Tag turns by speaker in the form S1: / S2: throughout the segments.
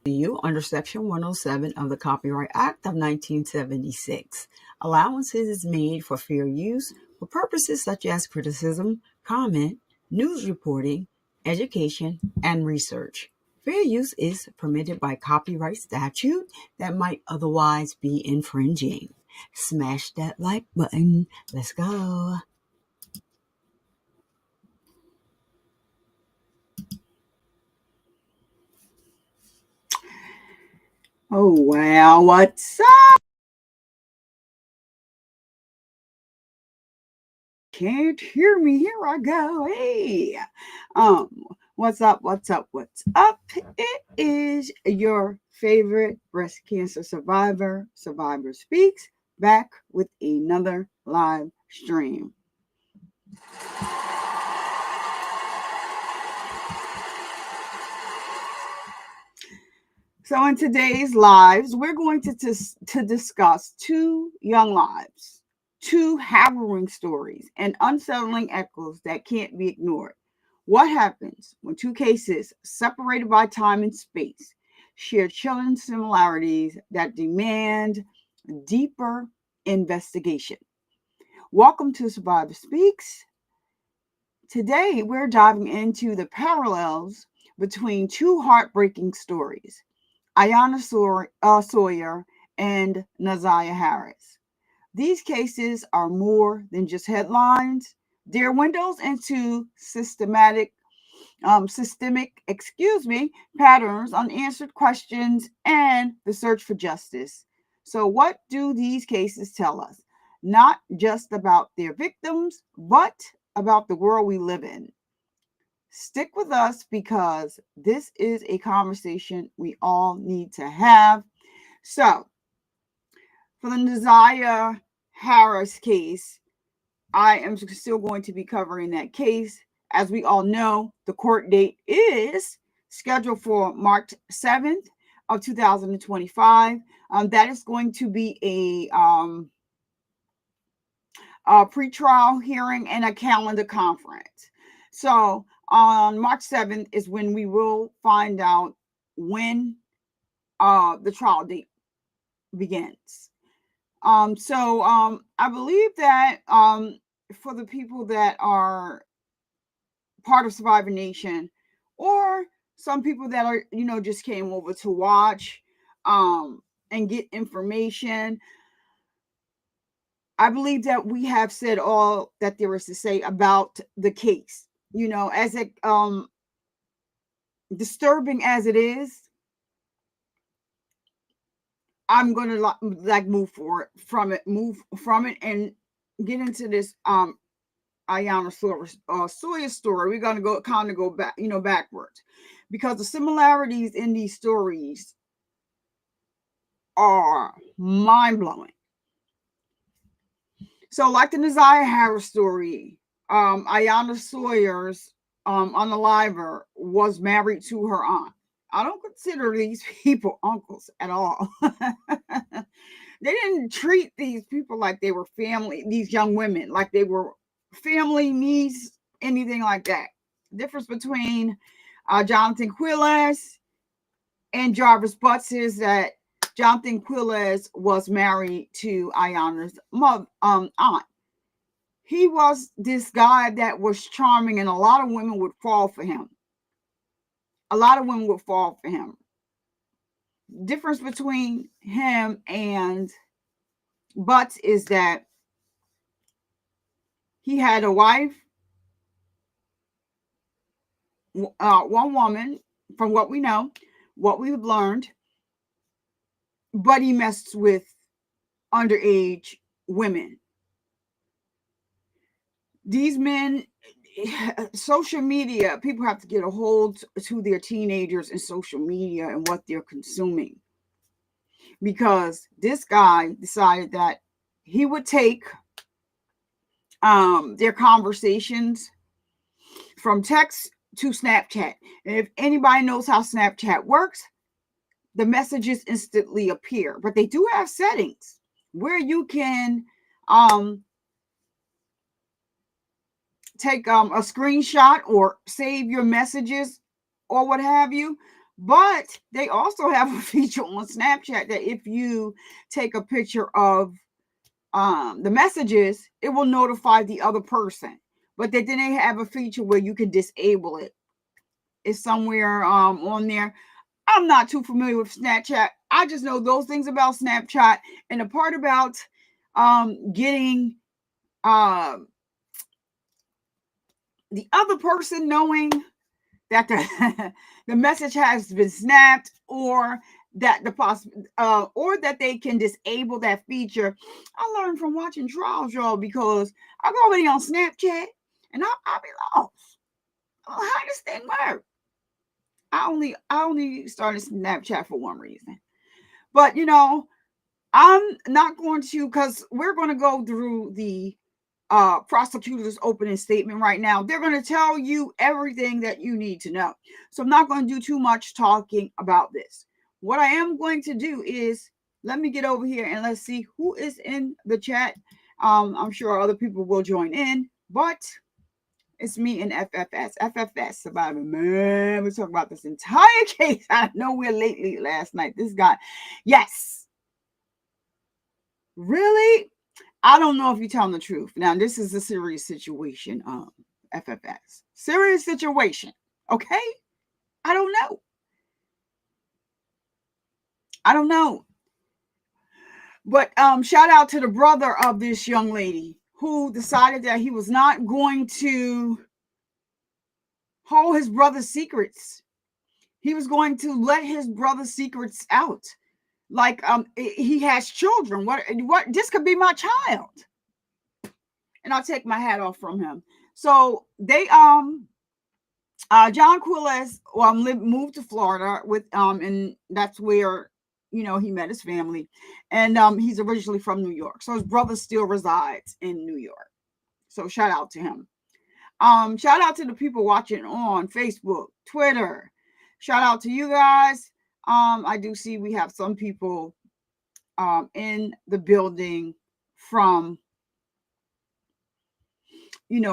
S1: You under Section 107 of the Copyright Act of 1976. Allowances is made for fair use for purposes such as criticism, comment, news reporting, education, and research. Fair use is permitted by copyright statute that might otherwise be infringing. Smash that like button. Let's go. Oh, wow. What's up? Can't hear me. Here I go. Hey. What's up? What's up? What's up? It is your favorite breast cancer survivor, Survivor Speaks, back with another live stream. So in today's lives, we're going to discuss two young lives, two harrowing stories, and unsettling echoes that can't be ignored. What happens when two cases separated by time and space share chilling similarities that demand deeper investigation? Welcome to Survivor Speaks. Today, we're diving into the parallels between two heartbreaking stories, Iyana Sawyer and Naziah Harris. These cases are more than just headlines. They're windows into systemic patterns, unanswered questions, and the search for justice. So what do these cases tell us? Not just about their victims, but about the world we live in. Stick with us because this is a conversation we all need to have. So, for the Naziah Harris case, I am still going to be covering that case. As we all know, the court date is scheduled for March 7th of 2025. That is going to be a pretrial hearing and a calendar conference. So on March 7th is when we will find out when the trial date begins. I believe that for the people that are part of Survivor Nation, or some people that are, just came over to watch and get information, I believe that we have said all that there is to say about the case. As disturbing as it is, I'm going to move from it and get into this Iyana Sawyer story. We're going to go back, backwards, because the similarities in these stories are mind-blowing. So like the Naziah Harris story, Iyana Sawyer's unaliver was married to her aunt. I don't consider these people uncles at all. They didn't treat these people like they were family, these young women, like they were family, niece, anything like that. The difference between Jonathan Quiles and Jarvis Butts is that Jonathan Quiles was married to Iyanna's aunt. He was this guy that was charming, and a lot of women would fall for him. A lot of women would fall for him. Difference between him and Butts is that he had a wife, one woman, from what we know, what we've learned, but he messed with underage women. These men, social media, people have to get a hold to their teenagers and social media and what they're consuming. Because this guy decided that he would take their conversations from text to Snapchat. And if anybody knows how Snapchat works, the messages instantly appear. But they do have settings where you can take a screenshot or save your messages or what have you. But they also have a feature on Snapchat that if you take a picture of the messages, it will notify the other person. But then they have a feature where you can disable it. It's somewhere on there. I'm not too familiar with Snapchat. I just know those things about Snapchat, and the part about getting the other person knowing that the message has been snapped, or that or that they can disable that feature. I learned from watching trials, y'all, because I go already on Snapchat and I'll be lost. How this thing work? I only started Snapchat for one reason. But I'm not going to, because we're going to go through the prosecutor's opening statement right now. They're going to tell you everything that you need to know. So I'm not going to do too much talking about this. What I am going to do is, let me get over here and let's see who is in the chat. I'm sure other people will join in, but it's me and FFS Survivor. Man, we talk about this entire case out of nowhere lately last night. This guy, yes. Really? I don't know if you're telling the truth. Now, this is a serious situation, FFS. Serious situation, okay? I don't know. But shout out to the brother of this young lady who decided that he was not going to hold his brother's secrets. He was going to let his brother's secrets out. Like he has children. What this could be my child. And I'll take my hat off from him. So they John Quiles moved to Florida with and that's where he met his family, and he's originally from New York. So his brother still resides in New York. So shout out to him. Shout out to the people watching on Facebook, Twitter. Shout out to you guys. I do see we have some people in the building from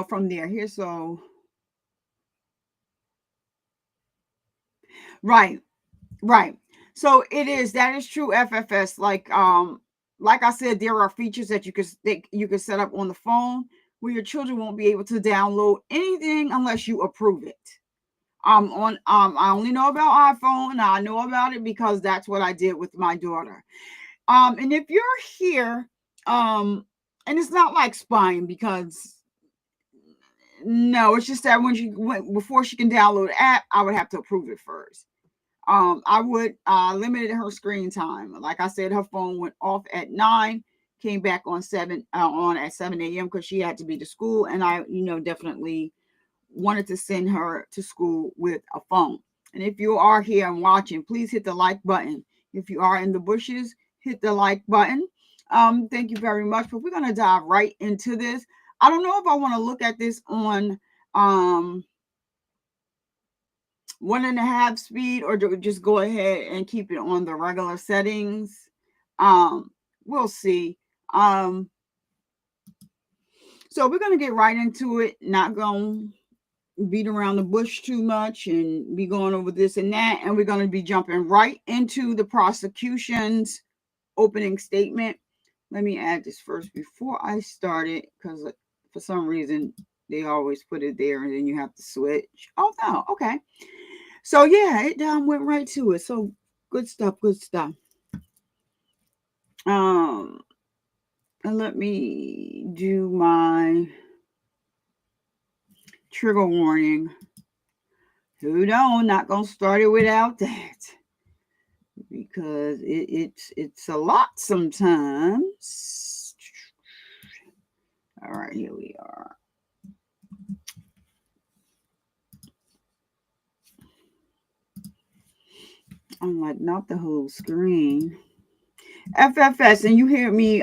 S1: from there. Here, so right. So that is true, FFS. Like I said, there are features that you could set up on the phone where your children won't be able to download anything unless you approve it. I only know about iPhone, and I know about it because that's what I did with my daughter. And if you're here, and it's not like spying, because no, it's just that before she can download the app, I would have to approve it first. I would limited her screen time. Like I said, her phone went off at 9, came back on at 7 a.m. because she had to be to school, and I definitely wanted to send her to school with a phone. And if you are here and watching, please hit the like button. If you are in the bushes, hit the like button. Thank you very much. But we're going to dive right into this. I don't know if I want to look at this on 1.5 speed, or just go ahead and keep it on the regular settings. We'll see. So we're going to get right into it. Not going to beat around the bush too much and be going over this and that. And we're going to be jumping right into the prosecution's opening statement. Let me add this first before I start it, because for some reason they always put it there and then you have to switch. Oh no, okay. So yeah, it went right to it. So good stuff, good stuff. And let me do my trigger warning. Who knows? Not gonna start it without that, because it's a lot sometimes. All right, here we are. I'm like, not the whole screen. FFS, and you hear me?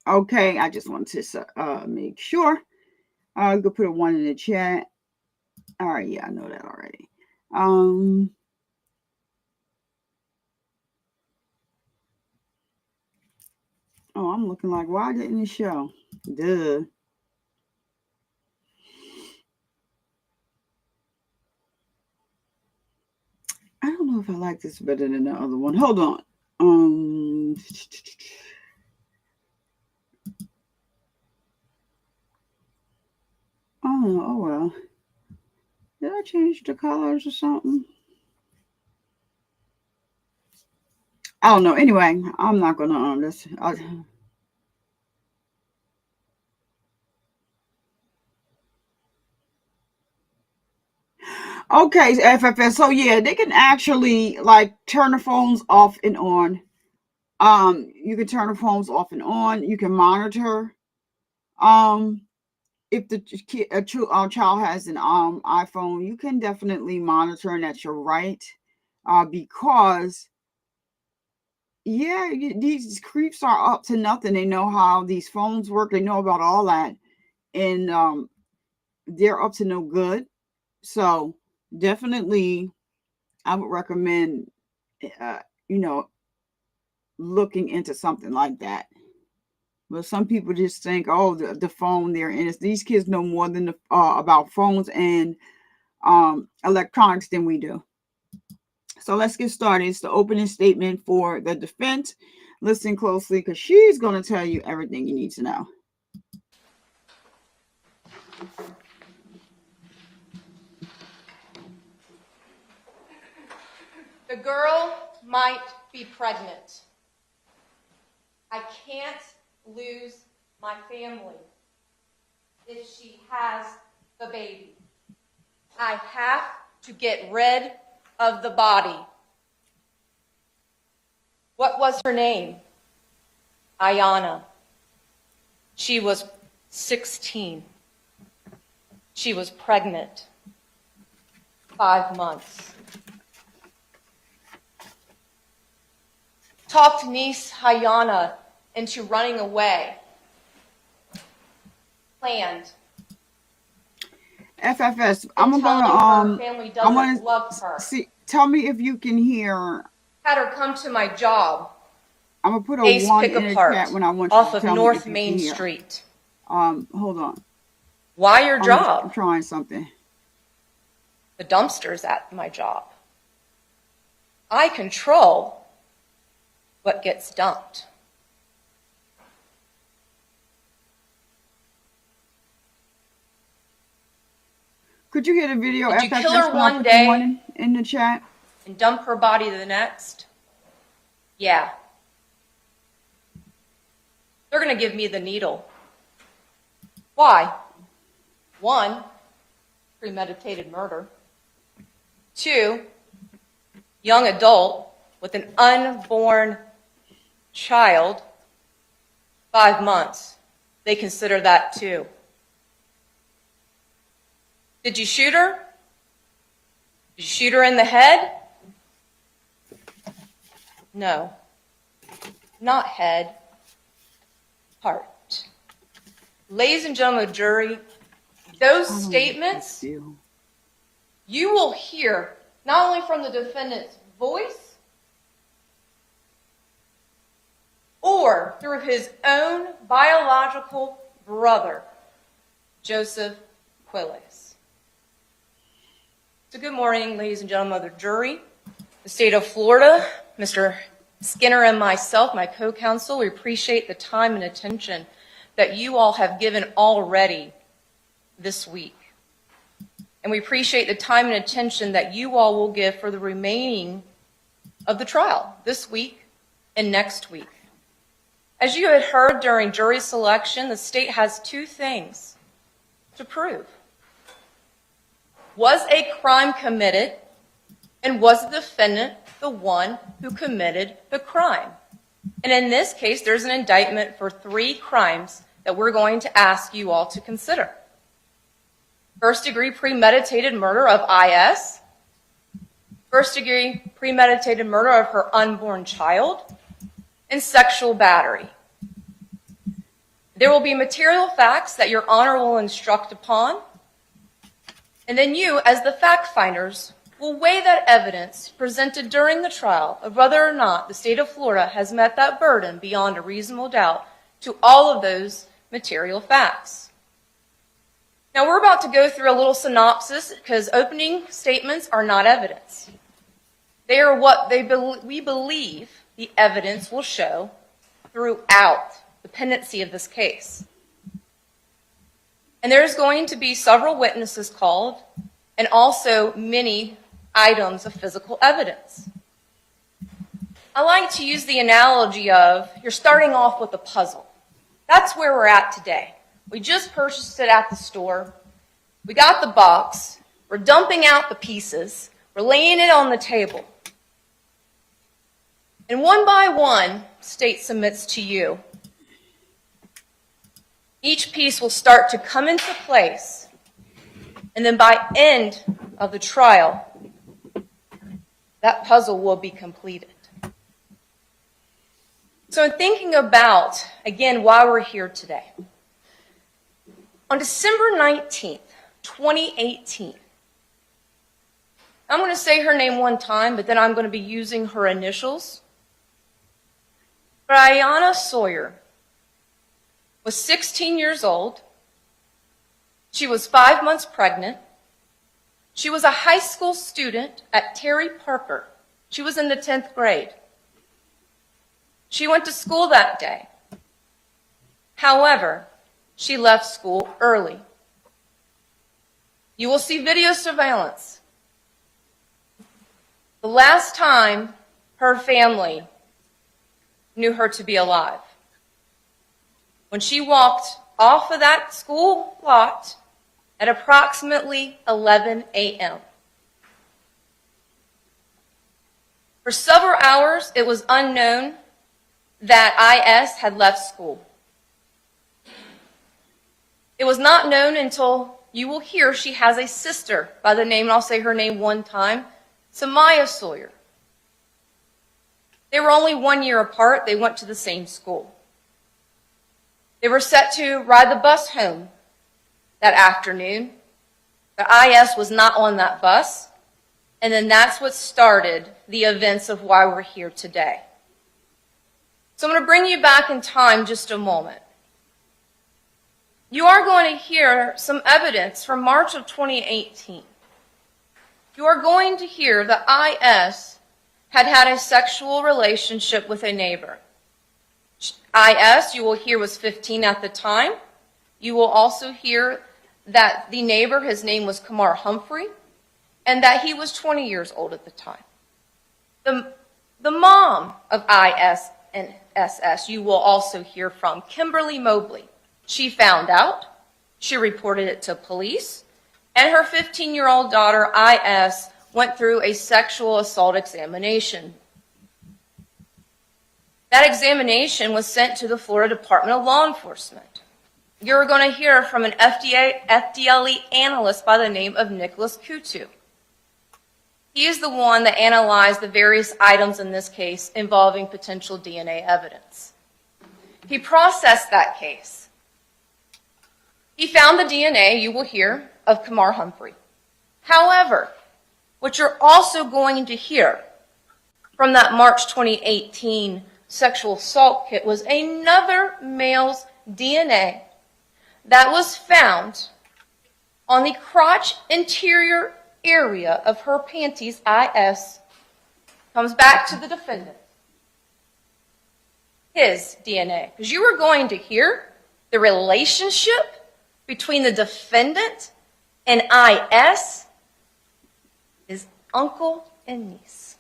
S1: Okay, I just wanted to make sure. You could put a 1 in the chat. All right, yeah, I know that already. Oh, I'm looking like, why didn't it show? Duh. I don't know if I like this better than the other one. Hold on. Oh well. Did I change the colors or something? I don't know. Anyway, I'm not gonna this. Okay, FFS. So yeah, they can actually like turn the phones off and on. You can turn the phones off and on. You can monitor. If the child has an iPhone, you can definitely monitor, and that's your right. Because yeah, these creeps are up to nothing. They know how these phones work. They know about all that, and they're up to no good. So definitely, I would recommend, uh, you know, looking into something like that. But some people just think, oh, the phone they're in. These kids know more than about phones and electronics than we do. So let's get started. It's the opening statement for the defense. Listen closely, because she's going to tell you everything you need to know.
S2: The girl might be pregnant. I can't lose my family if she has the baby. I have to get rid of the body. What was her name? Iyanna. She was 16. She was pregnant. 5 months. Talked niece Iyanna into running away. Planned.
S1: FFS, I'm gonna
S2: her family doesn't love her.
S1: See, tell me if you can hear.
S2: Had her come to my job.
S1: I'm gonna put a
S2: Ace
S1: 1
S2: pick
S1: in the
S2: apart,
S1: chat when I want
S2: off
S1: you to
S2: of
S1: tell
S2: North
S1: me if
S2: Main
S1: you can
S2: Street.
S1: Hear. Hold on.
S2: Why your job?
S1: I'm trying something.
S2: The dumpster's at my job. I control what gets dumped.
S1: Could you hear the video?
S2: Did you kill her one day
S1: in the chat
S2: and dump her body the next? Yeah. They're going to give me the needle. Why? 1, premeditated murder. 2, young adult with an unborn child. 5 months. They consider that too. Did you shoot her? Did you shoot her in the head? No. Not head. Heart. Ladies and gentlemen of the jury, those statements you will hear not only from the defendant's voice or through his own biological brother, Joseph Quiles. So good morning, ladies and gentlemen of the jury, the state of Florida, Mr. Skinner and myself, my co-counsel. We appreciate the time and attention that you all have given already this week. And we appreciate the time and attention that you all will give for the remaining of the trial this week and next week. As you had heard during jury selection, the state has two things to prove. Was a crime committed, and was the defendant the one who committed the crime? And in this case, there's an indictment for 3 crimes that we're going to ask you all to consider. First-degree premeditated murder of I.S., first-degree premeditated murder of her unborn child, and sexual battery. There will be material facts that your honor will instruct upon, and then you, as the fact finders, will weigh that evidence presented during the trial of whether or not the state of Florida has met that burden beyond a reasonable doubt to all of those material facts. Now we're about to go through a little synopsis because opening statements are not evidence. They are what we believe the evidence will show throughout the pendency of this case. And there's going to be several witnesses called and also many items of physical evidence. I like to use the analogy of you're starting off with a puzzle. That's where we're at today. We just purchased it at the store. We got the box. We're dumping out the pieces. We're laying it on the table. And one by one, state submits to you. Each piece will start to come into place. And then by end of the trial, that puzzle will be completed. So in thinking about, again, why we're here today. On December 19th, 2018, I'm going to say her name one time, but then I'm going to be using her initials. But Iyana Sawyer was 16 years old. She was 5 months pregnant. She was a high school student at Terry Parker. She was in the 10th grade. She went to school that day. However, she left school early. You will see video surveillance. The last time her family knew her to be alive. When she walked off of that school lot at approximately 11 a.m. For several hours, it was unknown that I.S. had left school. It was not known until you will hear she has a sister by the name, and I'll say her name one time, Iyana Sawyer. They were only 1 year apart. They went to the same school. They were set to ride the bus home that afternoon. But I.S. was not on that bus. And then that's what started the events of why we're here today. So I'm going to bring you back in time just a moment. You are going to hear some evidence from March of 2018. You are going to hear that I.S. had had a sexual relationship with a neighbor. I.S., you will hear, was 15 at the time. You will also hear that the neighbor, his name was Kamar Humphrey, and that he was 20 years old at the time. The mom of I.S. and S.S. you will also hear from, Kimberly Mobley. She found out. She reported it to police. And her 15-year-old daughter, I.S., went through a sexual assault examination. That examination was sent to the Florida Department of Law Enforcement. You're going to hear from an FDLE analyst by the name of Nicholas Kutu. He is the one that analyzed the various items in this case involving potential DNA evidence. He processed that case. He found the DNA, you will hear, of Kamar Humphrey. However, What you're also going to hear from that March 2018 sexual assault kit was another male's DNA that was found on the crotch interior area of her panties. IS comes back to the defendant. His DNA. Because you are going to hear the relationship between the defendant and IS is uncle and niece.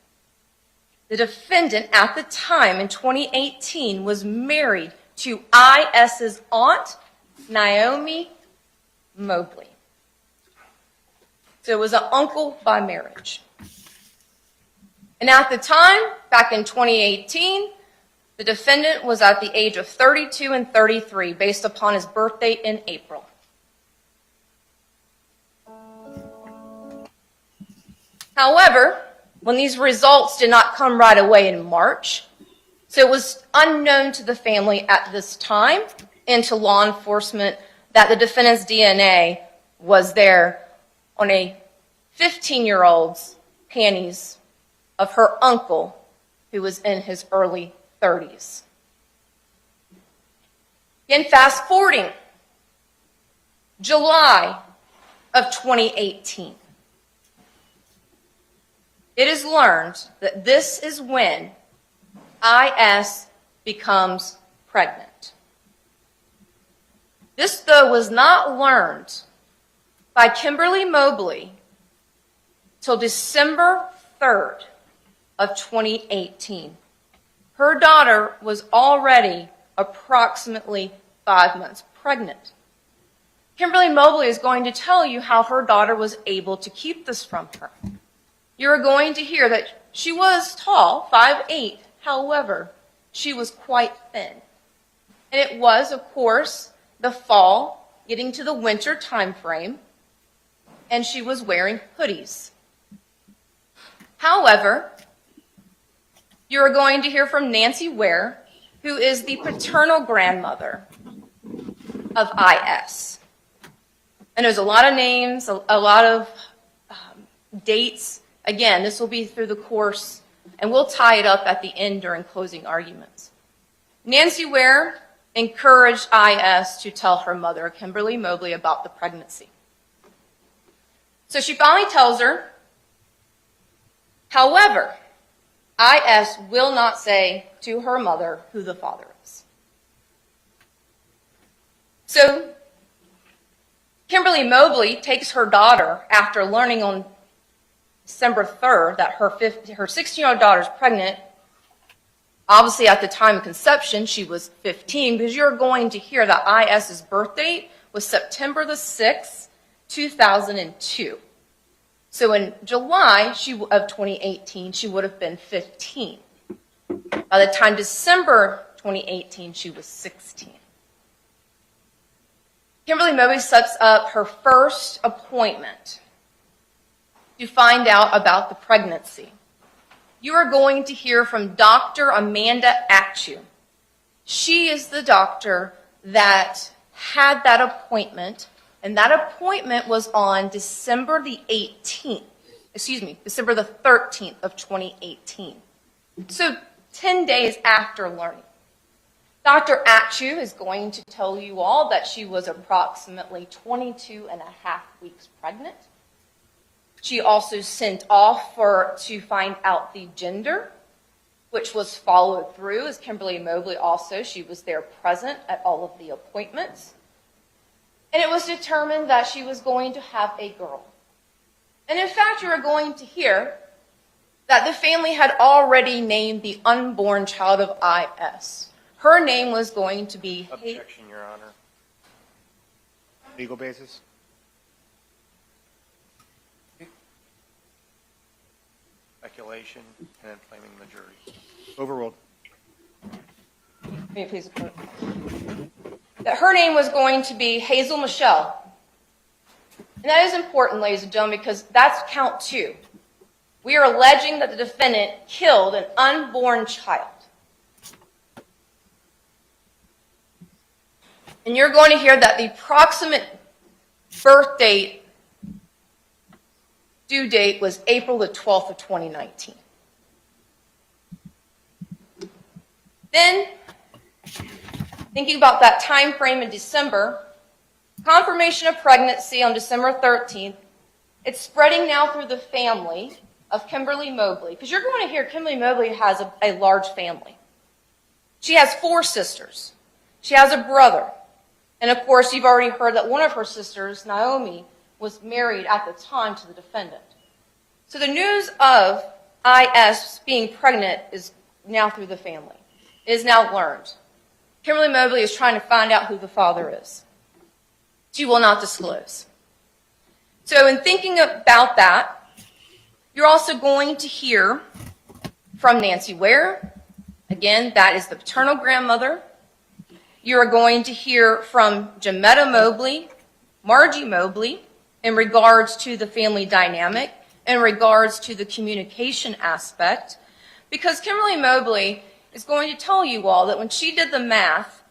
S2: The defendant at the time in 2018 was married to IS's aunt, Naomi Mobley. So it was an uncle by marriage. And at the time, back in 2018, the defendant was at the age of 32 and 33 based upon his birth date in April. However, when these results did not come right away in March, so it was unknown to the family at this time and to law enforcement that the defendant's DNA was there on a 15-year-old's panties of her uncle who was in his early 30s. Again, fast forwarding, July of 2018. It is learned that this is when IS becomes pregnant. This, though, was not learned by Kimberly Mobley till December 3rd of 2018. Her daughter was already approximately 5 months pregnant. Kimberly Mobley is going to tell you how her daughter was able to keep this from her. You're going to hear that she was tall, 5'8", however, she was quite thin. And it was, of course, the fall, getting to the winter time frame, and she was wearing hoodies. However, you're going to hear from Nancy Ware, who is the paternal grandmother of IS. And there's a lot of names, a lot of dates. Again, this will be through the course, and we'll tie it up at the end during closing arguments. Nancy Ware encouraged IS to tell her mother, Kimberly Mobley, about the pregnancy. So she finally tells her. However, IS will not say to her mother who the father is. So Kimberly Mobley takes her daughter after learning on December 3rd that her 16-year-old daughter is pregnant. Obviously, at the time of conception, she was 15, because you're going to hear that IS's birth date was September the 6th, 2002. So in July of 2018, she would have been 15. By the time December 2018, she was 16. Kimberly Mobley sets up her first appointment to find out about the pregnancy. You are going to hear from Dr. Amanda Atchu. She is the doctor that had that appointment, and that appointment was on December the 13th of 2018. So 10 days after learning. Dr. Atchu is going to tell you all that she was approximately 22 and a half weeks pregnant. She also sent off to find out the gender, which was followed through, as Kimberly Mobley also, she was there present at all of the appointments. And it was determined that she was going to have a girl. And in fact, you are going to hear that the family had already named the unborn child of IS. Her name was going to be...
S3: Objection, Your Honor. Legal basis? Speculation and inflaming the jury. Overruled.
S2: May it please the court. That her name was going to be Hazel Michelle. And that is important, ladies and gentlemen, because that's count 2. We are alleging that the defendant killed an unborn child. And you're going to hear that the approximate birth date due date was April the 12th of 2019. Then, thinking about that time frame in December, confirmation of pregnancy on December 13th, it's spreading now through the family of Kimberly Mobley, because you're going to hear Kimberly Mobley has a large family. She has 4 sisters. She has a brother. And of course, you've already heard that one of her sisters, Naomi, was married at the time to the defendant. So the news of I.S. being pregnant is now through the family. It is now learned. Kimberly Mobley is trying to find out who the father is. She will not disclose. So in thinking about that, you're also going to hear from Nancy Ware. Again, that is the paternal grandmother. You're going to hear from Jemetta Mobley, Margie Mobley, in regards to the family dynamic, in regards to the communication aspect, because Kimberly Mobley is going to tell you all that when she did the math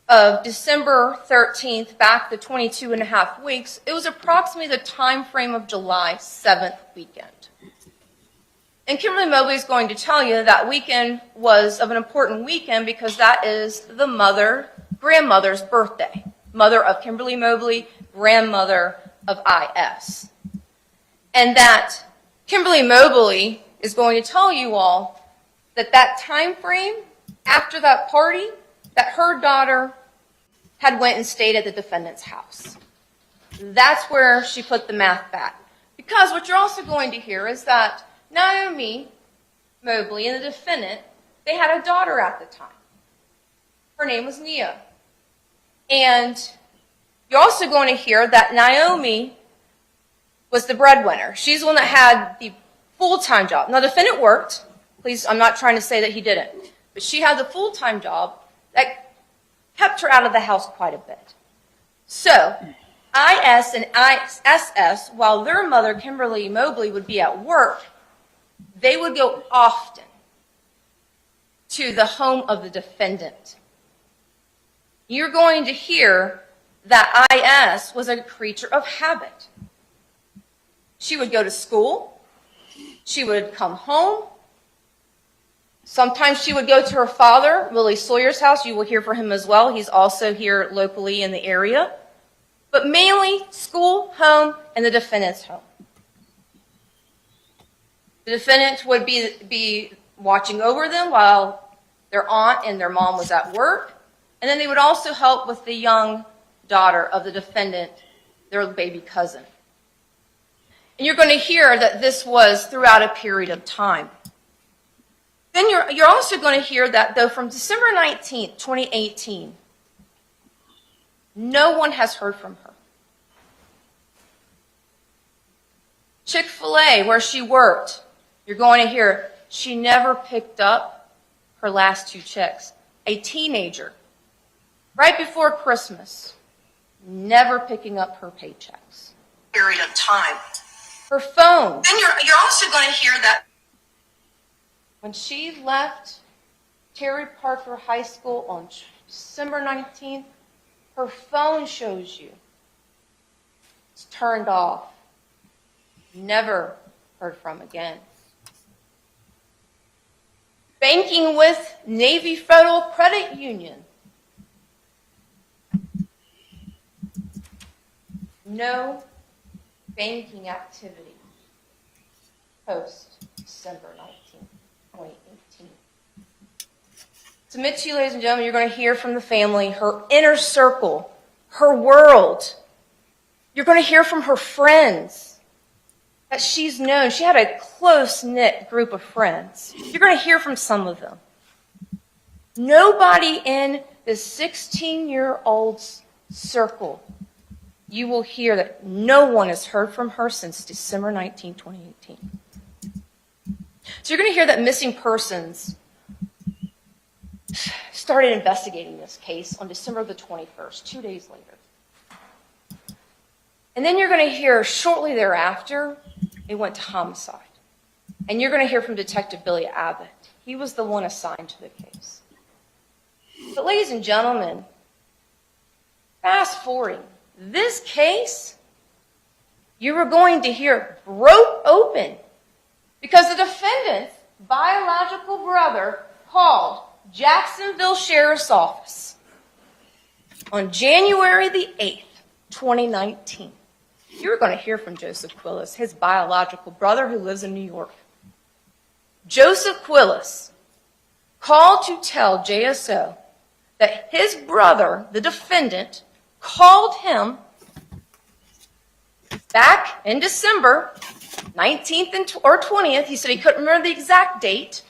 S2: of December 13th back to 22 and a half weeks, it was approximately the time frame of July 7th weekend. And Kimberly Mobley is going to tell you that weekend was of an important weekend because that is the grandmother's birthday. Mother of Kimberly Mobley, grandmother of I.S. And that Kimberly Mobley is going to tell you all that that time frame after that party, that her daughter had went and stayed at the defendant's house. That's where she put the math back. Because what you're also going to hear is that Naomi Mobley and the defendant, they had a daughter at the time. Her name was Ziyah. And you're also going to hear that Naomi was the breadwinner. She's the one that had the full-time job. Now, the defendant worked. Please, I'm not trying to say that he didn't. But she had the full-time job that kept her out of the house quite a bit. So, I.S. and I.S.S., while their mother, Kimberly Mobley, would be at work, they would go often to the home of the defendant. You're going to hear that I.S. was a creature of habit. She would go to school. She would come home. Sometimes she would go to her father, Willie Sawyer's house. You will hear from him as well. He's also here locally in the area. But mainly school, home, and the defendant's home. The defendant would be watching over them while their aunt and their mom was at work. And then they would also help with the young daughter of the defendant, their baby cousin. And you're going to hear that this was throughout a period of time. Then you're also going to hear that, though, from December 19th, 2018, no one has heard from her. Chick-fil-A, where she worked, you're going to hear she never picked up her last 2 checks. A teenager, right before Christmas, never picking up her paychecks. Period of time. Her phone. Then you're also going to hear that when she left Terry Parker High School on December 19th, her phone shows you it's turned off. Never heard from again. Banking with Navy Federal Credit Union. No banking activity post December 19th, 2018. Submit to you, ladies and gentlemen, you're going to hear from the family, her inner circle, her world. You're going to hear from her friends that she's known. She had a close-knit group of friends. You're going to hear from some of them. Nobody in this 16-year-old's circle, you will hear that no one has heard from her since December 19, 2018. So you're going to hear that missing persons started investigating this case on December the 21st, 2 days later. And then you're going to hear shortly thereafter, it went to homicide. And you're going to hear from Detective Billy Abbott. He was the one assigned to the case. But ladies and gentlemen, fast forwarding, this case, you were going to hear broke open because the defendant's biological brother called Jacksonville Sheriff's Office on January the 8th, 2019. You were going to hear from Joseph Quiles, his biological brother who lives in New York. Joseph Quiles called to tell JSO that his brother, the defendant, called him back in December 19th or 20th. He said he couldn't remember the exact date,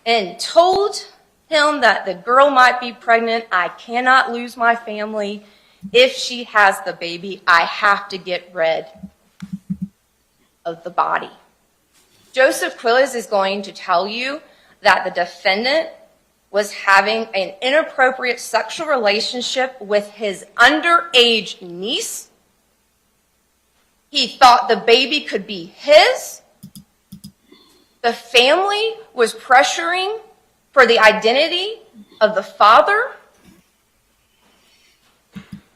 S2: and told him that the girl might be pregnant. I cannot lose my family. If she has the baby, I have to get rid of the body. Joseph Quiles is going to tell you that the defendant was having an inappropriate sexual relationship with his underage niece. He thought the baby could be his. The family was pressuring for the identity of the father.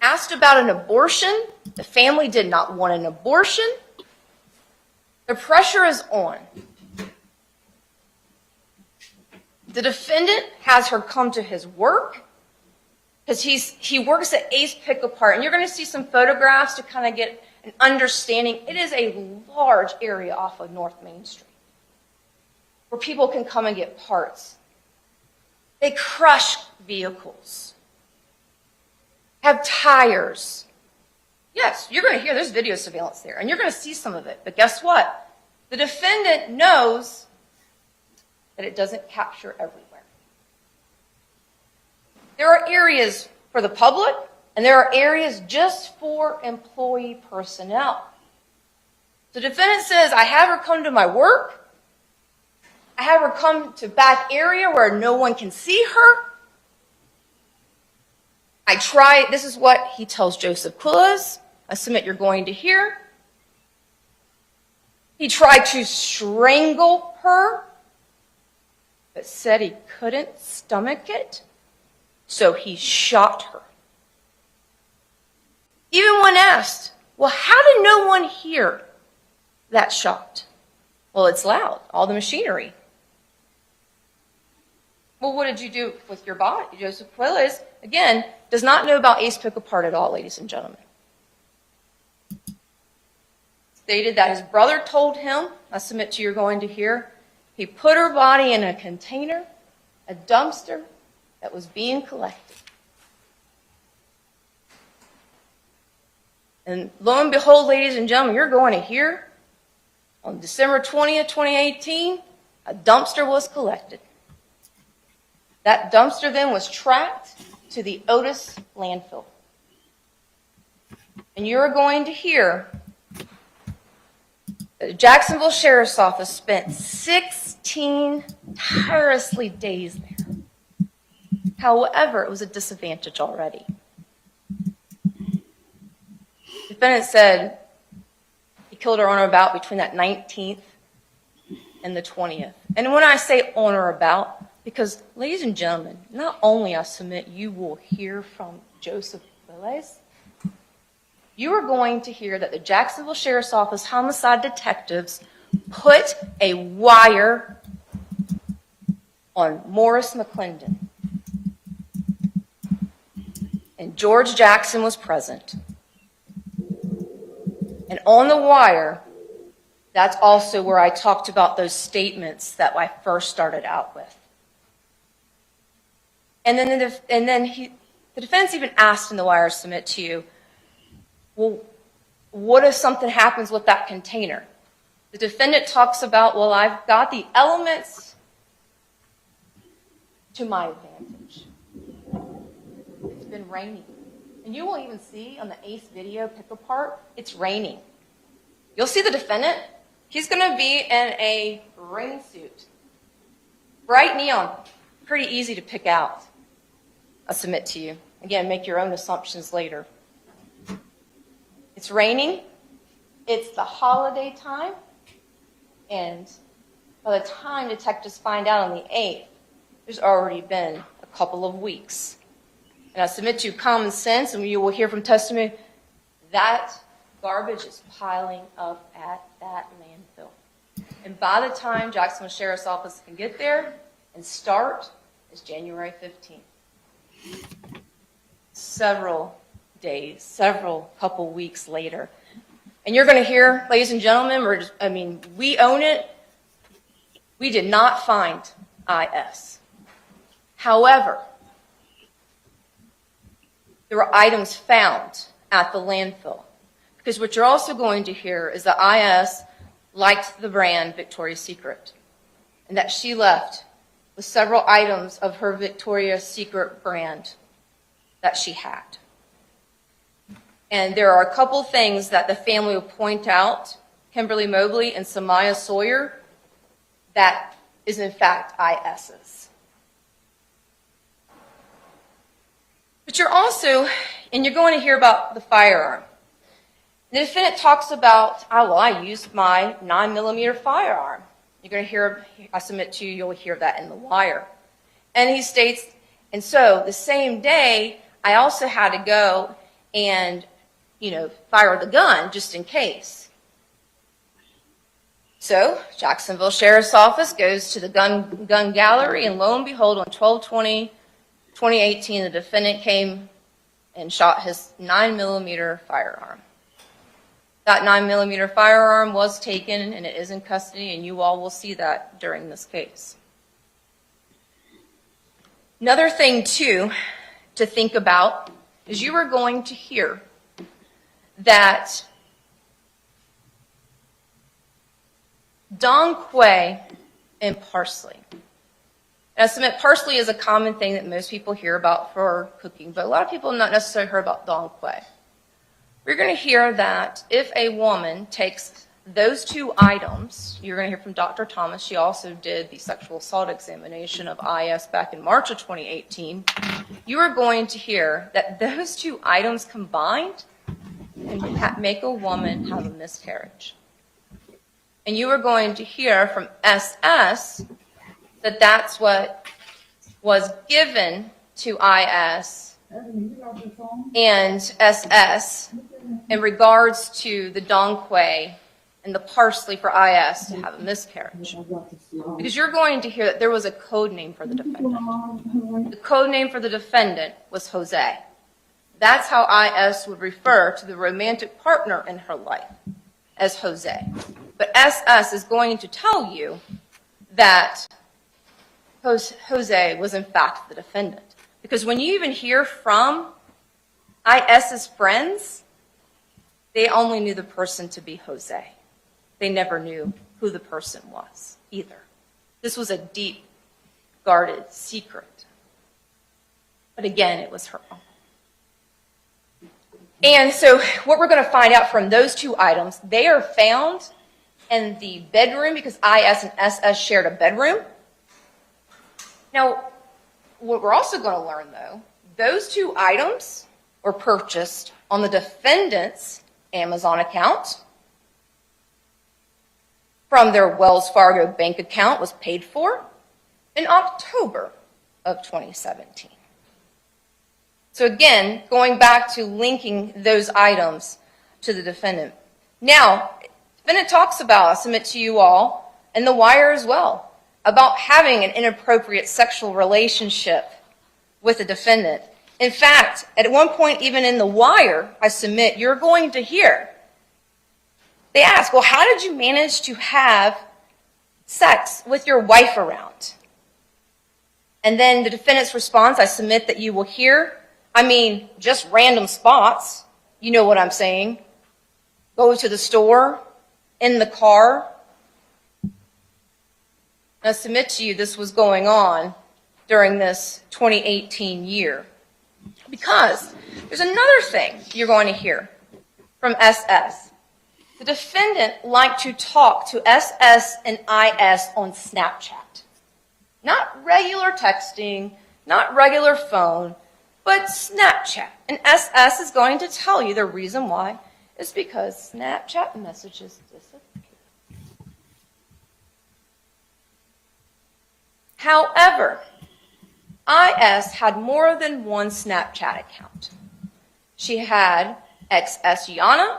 S2: Asked about an abortion. The family did not want an abortion. The pressure is on. The defendant has her come to his work because he works at Ace Pick-A-Part, and you're going to see some photographs to kind of get an understanding. It is a large area off of North Main Street where people can come and get parts. They crush vehicles, have tires. Yes, you're going to hear there's video surveillance there, and you're going to see some of it. But guess what? The defendant knows that it doesn't capture everywhere. There are areas for the public, and there are areas just for employee personnel. The defendant says, I have her come to my work. I have her come to back area where no one can see her. This is what he tells Joseph Quiles. I submit you're going to hear. He tried to strangle her, but said he couldn't stomach it, so he shot her. Even when asked, well, how did no one hear that shot? Well, it's loud, all the machinery. Well, what did you do with your body? Joseph Quiles, again, does not know about Ace Pick-A-Part at all, ladies and gentlemen. Stated that his brother told him, I submit to you're going to hear, he put her body in a container, a dumpster that was being collected. And lo and behold, ladies and gentlemen, you're going to hear, on December 20th, 2018, a dumpster was collected. That dumpster then was tracked to the Otis landfill. And you're going to hear that the Jacksonville Sheriff's Office spent 16 tirelessly days there. However, it was a disadvantage already. The defendant said he killed her on or about between that 19th and the 20th. And when I say on or about, because, ladies and gentlemen, not only I submit you will hear from Joseph Quiles, you are going to hear that the Jacksonville Sheriff's Office homicide detectives put a wire on Morris McClendon. And George Jackson was present. And on the wire, that's also where I talked about those statements that I first started out with. And then the defense even asked in the wire submit to you, well, what if something happens with that container? The defendant talks about, well, I've got the elements to my advantage. It's been raining. And you will even see on the Ace video Pick-A-Part, it's raining. You'll see the defendant. He's going to be in a rain suit. Bright neon. Pretty easy to pick out. I submit to you. Again, make your own assumptions later. It's raining. It's the holiday time. And by the time detectives find out on the 8th, there's already been a couple of weeks. And I submit to you common sense, and you will hear from testimony, that garbage is piling up at that landfill. And by the time Jacksonville Sheriff's Office can get there and start, it's January 15th. Several days, several couple weeks later. And you're going to hear, ladies and gentlemen, we own it. We did not find IS. However, there were items found at the landfill. Because what you're also going to hear is that IS liked the brand Victoria's Secret, and that she left with several items of her Victoria's Secret brand that she had. And there are a couple things that the family will point out, Kimberly Mobley and Iyana Sawyer, that is in fact IS's. But you're also, and you're going to hear about the firearm. The defendant talks about, I used my 9mm firearm. You're going to hear, I submit to you, you'll hear that in the wire. And he states, and so the same day, I also had to go and, fire the gun just in case. So Jacksonville Sheriff's Office goes to the gun gallery, and lo and behold, on 12/20/2018, the defendant came and shot his 9mm firearm. That 9mm firearm was taken, and it is in custody, and you all will see that during this case. Another thing, too, to think about is you are going to hear that Don Quay and parsley. And I submit parsley is a common thing that most people hear about for cooking, but a lot of people not necessarily heard about Don Quay. We're going to hear that if a woman takes those two items, you're going to hear from Dr. Thomas, she also did the sexual assault examination of IS back in March of 2018, you are going to hear that those two items combined can make a woman have a miscarriage. And you are going to hear from SS that that's what was given to IS and SS in regards to the Don Quay and the parsley for IS to have a miscarriage. Because you're going to hear that there was a code name for the defendant. The code name for the defendant was Jose. That's how IS would refer to the romantic partner in her life, as Jose. But SS is going to tell you that Jose was in fact the defendant. Because when you even hear from IS's friends, they only knew the person to be Jose. They never knew who the person was either. This was a deep, guarded secret. But again, it was her own. And so what we're going to find out from those two items, they are found in the bedroom because IS and SS shared a bedroom. Now, what we're also going to learn, though, those two items were purchased on the defendant's Amazon account from their Wells Fargo bank account, was paid for in October of 2017. So again, going back to linking those items to the defendant. Now, the defendant talks about, I submit to you all, and the Wire as well, about having an inappropriate sexual relationship with the defendant. In fact, at one point, even in the Wire, I submit, you're going to hear, they ask, well, how did you manage to have sex with your wife around? And then the defendant's response, I submit that you will hear, just random spots. You know what I'm saying. Go to the store, in the car. I submit to you this was going on during this 2018 year. Because there's another thing you're going to hear from SS. The defendant liked to talk to SS and IS on Snapchat. Not regular texting, not regular phone, but Snapchat. And SS is going to tell you the reason why is because Snapchat messages disappear. However, IS had more than one Snapchat account. She had XS Iyanna.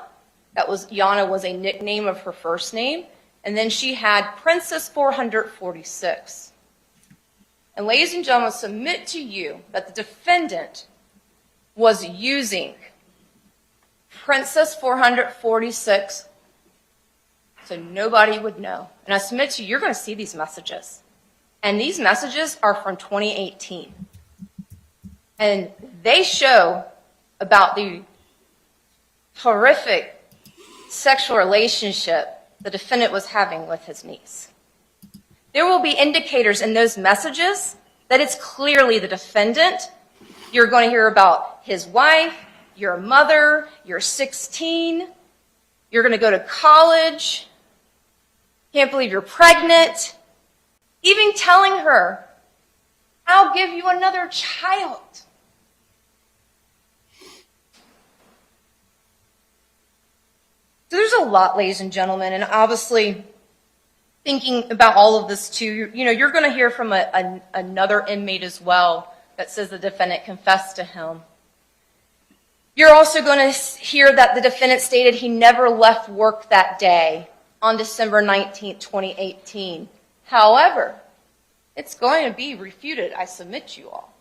S2: Iyanna was a nickname of her first name. And then she had Princess 446. And ladies and gentlemen, submit to you that the defendant was using Princess 446 so nobody would know. And I submit to you, you're going to see these messages. And these messages are from 2018. And they show about the horrific sexual relationship the defendant was having with his niece. There will be indicators in those messages that it's clearly the defendant. You're going to hear about his wife, your mother, you're 16, you're going to go to college, can't believe you're pregnant, even telling her, I'll give you another child. So there's a lot, ladies and gentlemen, and obviously thinking about all of this too, you're going to hear from another inmate as well that says the defendant confessed to him. You're also going to hear that the defendant stated he never left work that day on December 19th, 2018. However, it's going to be refuted, I submit to you all.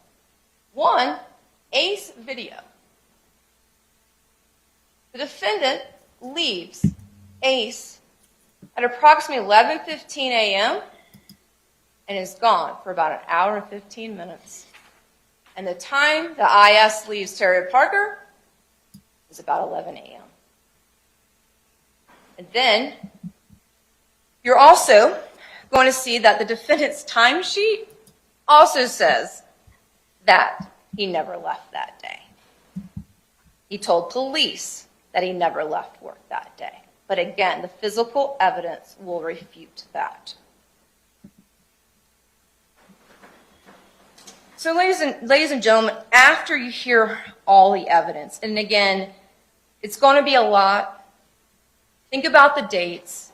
S2: One, Ace video. The defendant leaves Ace at approximately 11:15 a.m. and is gone for about an hour and 15 minutes. And the time the IS leaves Terry Parker is about 11 a.m. And then you're also going to see that the defendant's timesheet also says that he never left that day. He told police that he never left work that day. But again, the physical evidence will refute that. So ladies and gentlemen, after you hear all the evidence, and again, it's going to be a lot, think about the dates,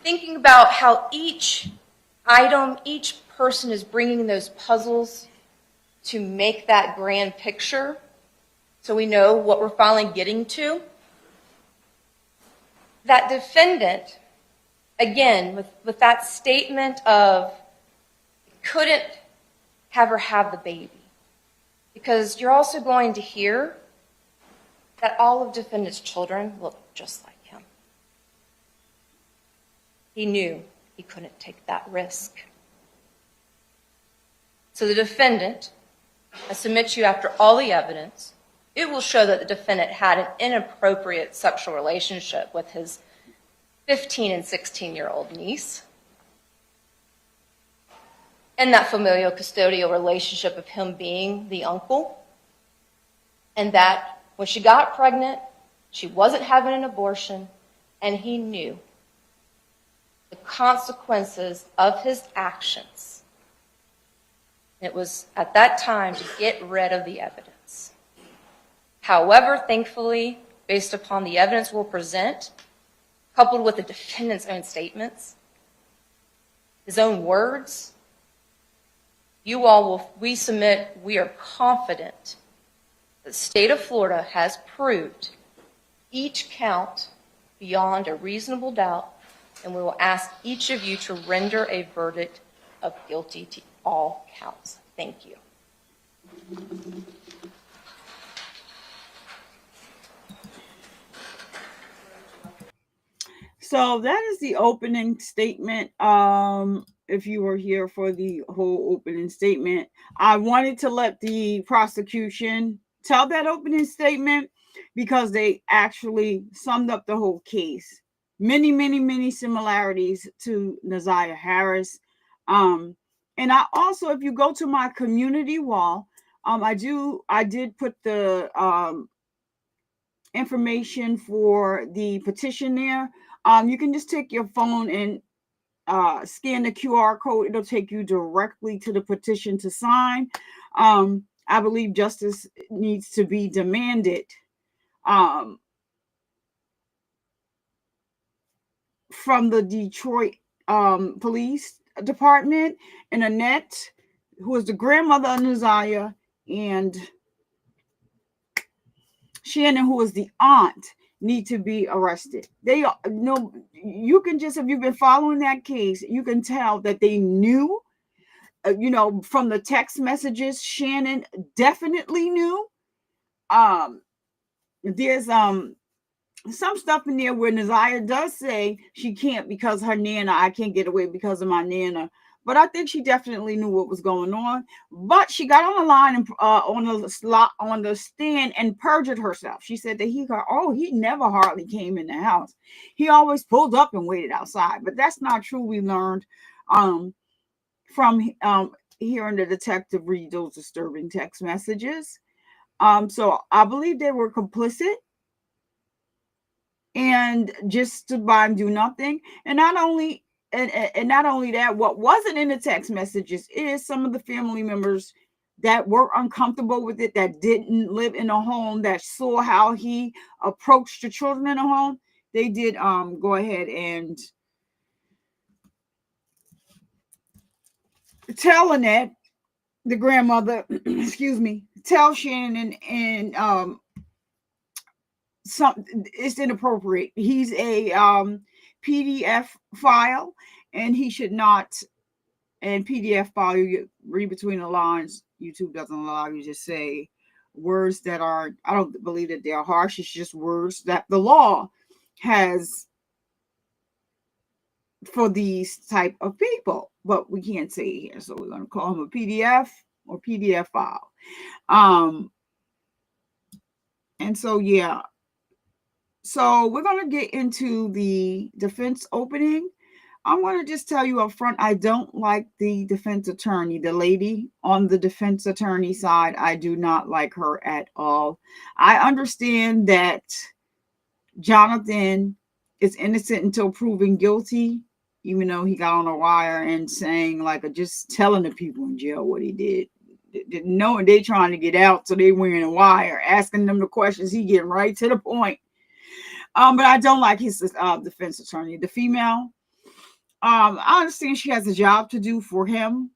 S2: thinking about how each item, each person is bringing those puzzles to make that grand picture so we know what we're finally getting to. That defendant, again, with that statement of couldn't have her have the baby. Because you're also going to hear that all of defendant's children look just like him. He knew he couldn't take that risk. So the defendant, I submit to you after all the evidence, it will show that the defendant had an inappropriate sexual relationship with his 15 and 16-year-old niece. And that familial custodial relationship of him being the uncle. And that when she got pregnant, she wasn't having an abortion, and he knew the consequences of his actions. It was at that time to get rid of the evidence. However, thankfully, based upon the evidence we'll present, coupled with the defendant's own statements, his own words, we are confident that the state of Florida has proved each count beyond a reasonable doubt, and we will ask each of you to render a verdict of guilty to all counts. Thank you.
S1: So that is the opening statement. If you were here for the whole opening statement, I wanted to let the prosecution tell that opening statement because they actually summed up the whole case. Many similarities to Naziah Harris. And I also, if you go to my community wall, I did put the information for the petition there. You can just take your phone and scan the QR code. It'll take you directly to the petition to sign. I believe justice needs to be demanded from the Detroit Police Department, and Annette, who is the grandmother of Naziah, and Shannon, who is the aunt, need to be arrested. They are no, you can just, if you've been following that case, you can tell that they knew, from the text messages. Shannon definitely knew. There's some stuff in there where Naziah does say she can't because her nana, I can't get away because of my nana. But I think she definitely knew what was going on. But she got on the line and on the stand and perjured herself. She said that he never hardly came in the house. He always pulled up and waited outside. But that's not true. We learned from hearing the detective read those disturbing text messages. So I believe they were complicit and just stood by and do nothing. And not only that, what wasn't in the text messages is some of the family members that were uncomfortable with it, that didn't live in a home, that saw how he approached the children in a home. They did go ahead and tell Annette, the grandmother, excuse me, tell Shannon and it's inappropriate. He's a PDF file, and he should not. And PDF file, you read between the lines. YouTube doesn't allow you to say words that aren't. I don't believe that they are harsh. It's just words that the law has for these type of people, but we can't say it here, so we're going to call him a PDF or PDF file. And so yeah. So we're going to get into the defense opening. I'm going to just tell you up front, I don't like the defense attorney, the lady on the defense attorney side. I do not like her at all. I understand that Jonathan is innocent until proven guilty, even though he got on a wire and saying, just telling the people in jail what he did. Knowing they trying to get out, so they wearing a wire, asking them the questions, he getting right to the point. But I don't like his defense attorney, the female. I understand she has a job to do for him,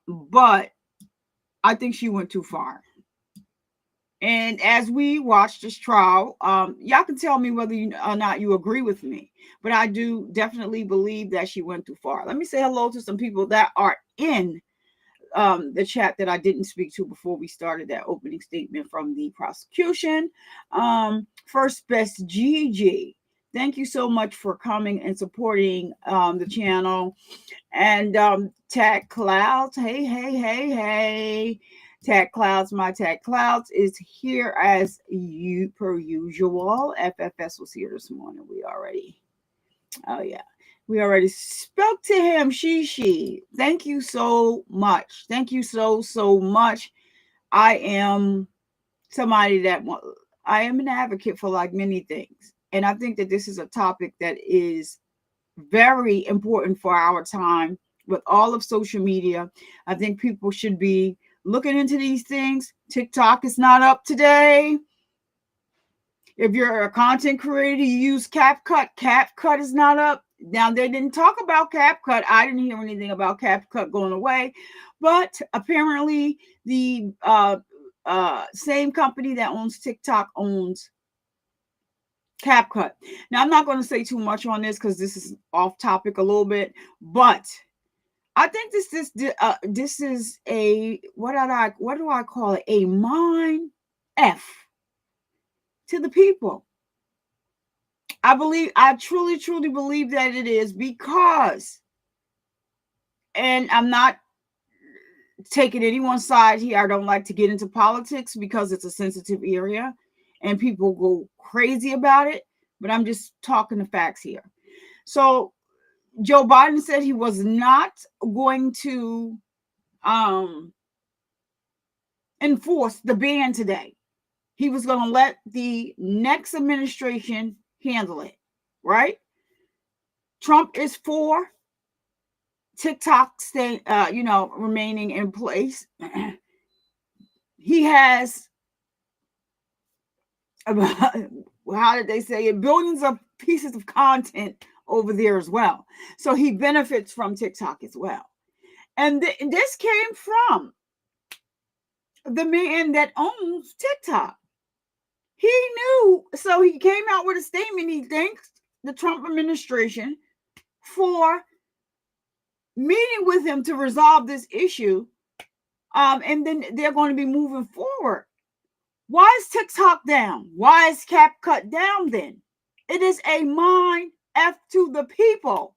S1: but I think she went too far. And as we watch this trial, y'all can tell me whether or not you agree with me, but I do definitely believe that she went too far. Let me say hello to some people that are in the chat that I didn't speak to before we started that opening statement from the prosecution. First Best Gigi, thank you so much for coming and supporting the channel. And Tag Clouds, hey. Tag Clouds, my Tag Clouds is here as per usual. FFS was here this morning. We already spoke to him. She. Thank you so much. Thank you so much. I am somebody that I am an advocate for many things. And I think that this is a topic that is very important for our time with all of social media. I think people should be looking into these things. TikTok is not up today. If you're a content creator, you use CapCut. CapCut is not up. Now, they didn't talk about CapCut. I didn't hear anything about CapCut going away. But apparently, the same company that owns TikTok owns CapCut. Now, I'm not going to say too much on this because this is off topic a little bit. But I think this is a, what do I call it? A mind F to the people. I truly believe that it is, because, and I'm not taking anyone's side here. I don't like to get into politics because it's a sensitive area and people go crazy about it, but I'm just talking the facts here. So Joe Biden said he was not going to enforce the ban today. He was going to let the next administration handle it, right? Trump is for TikTok staying, remaining in place. He has, how did they say it, billions of pieces of content over there as well. So he benefits from TikTok as well. And this came from the man that owns TikTok. He knew, so he came out with a statement. He thanks the Trump administration for meeting with him to resolve this issue. And then they're going to be moving forward. Why is TikTok down? Why is CapCut down then? It is a mind F to the people.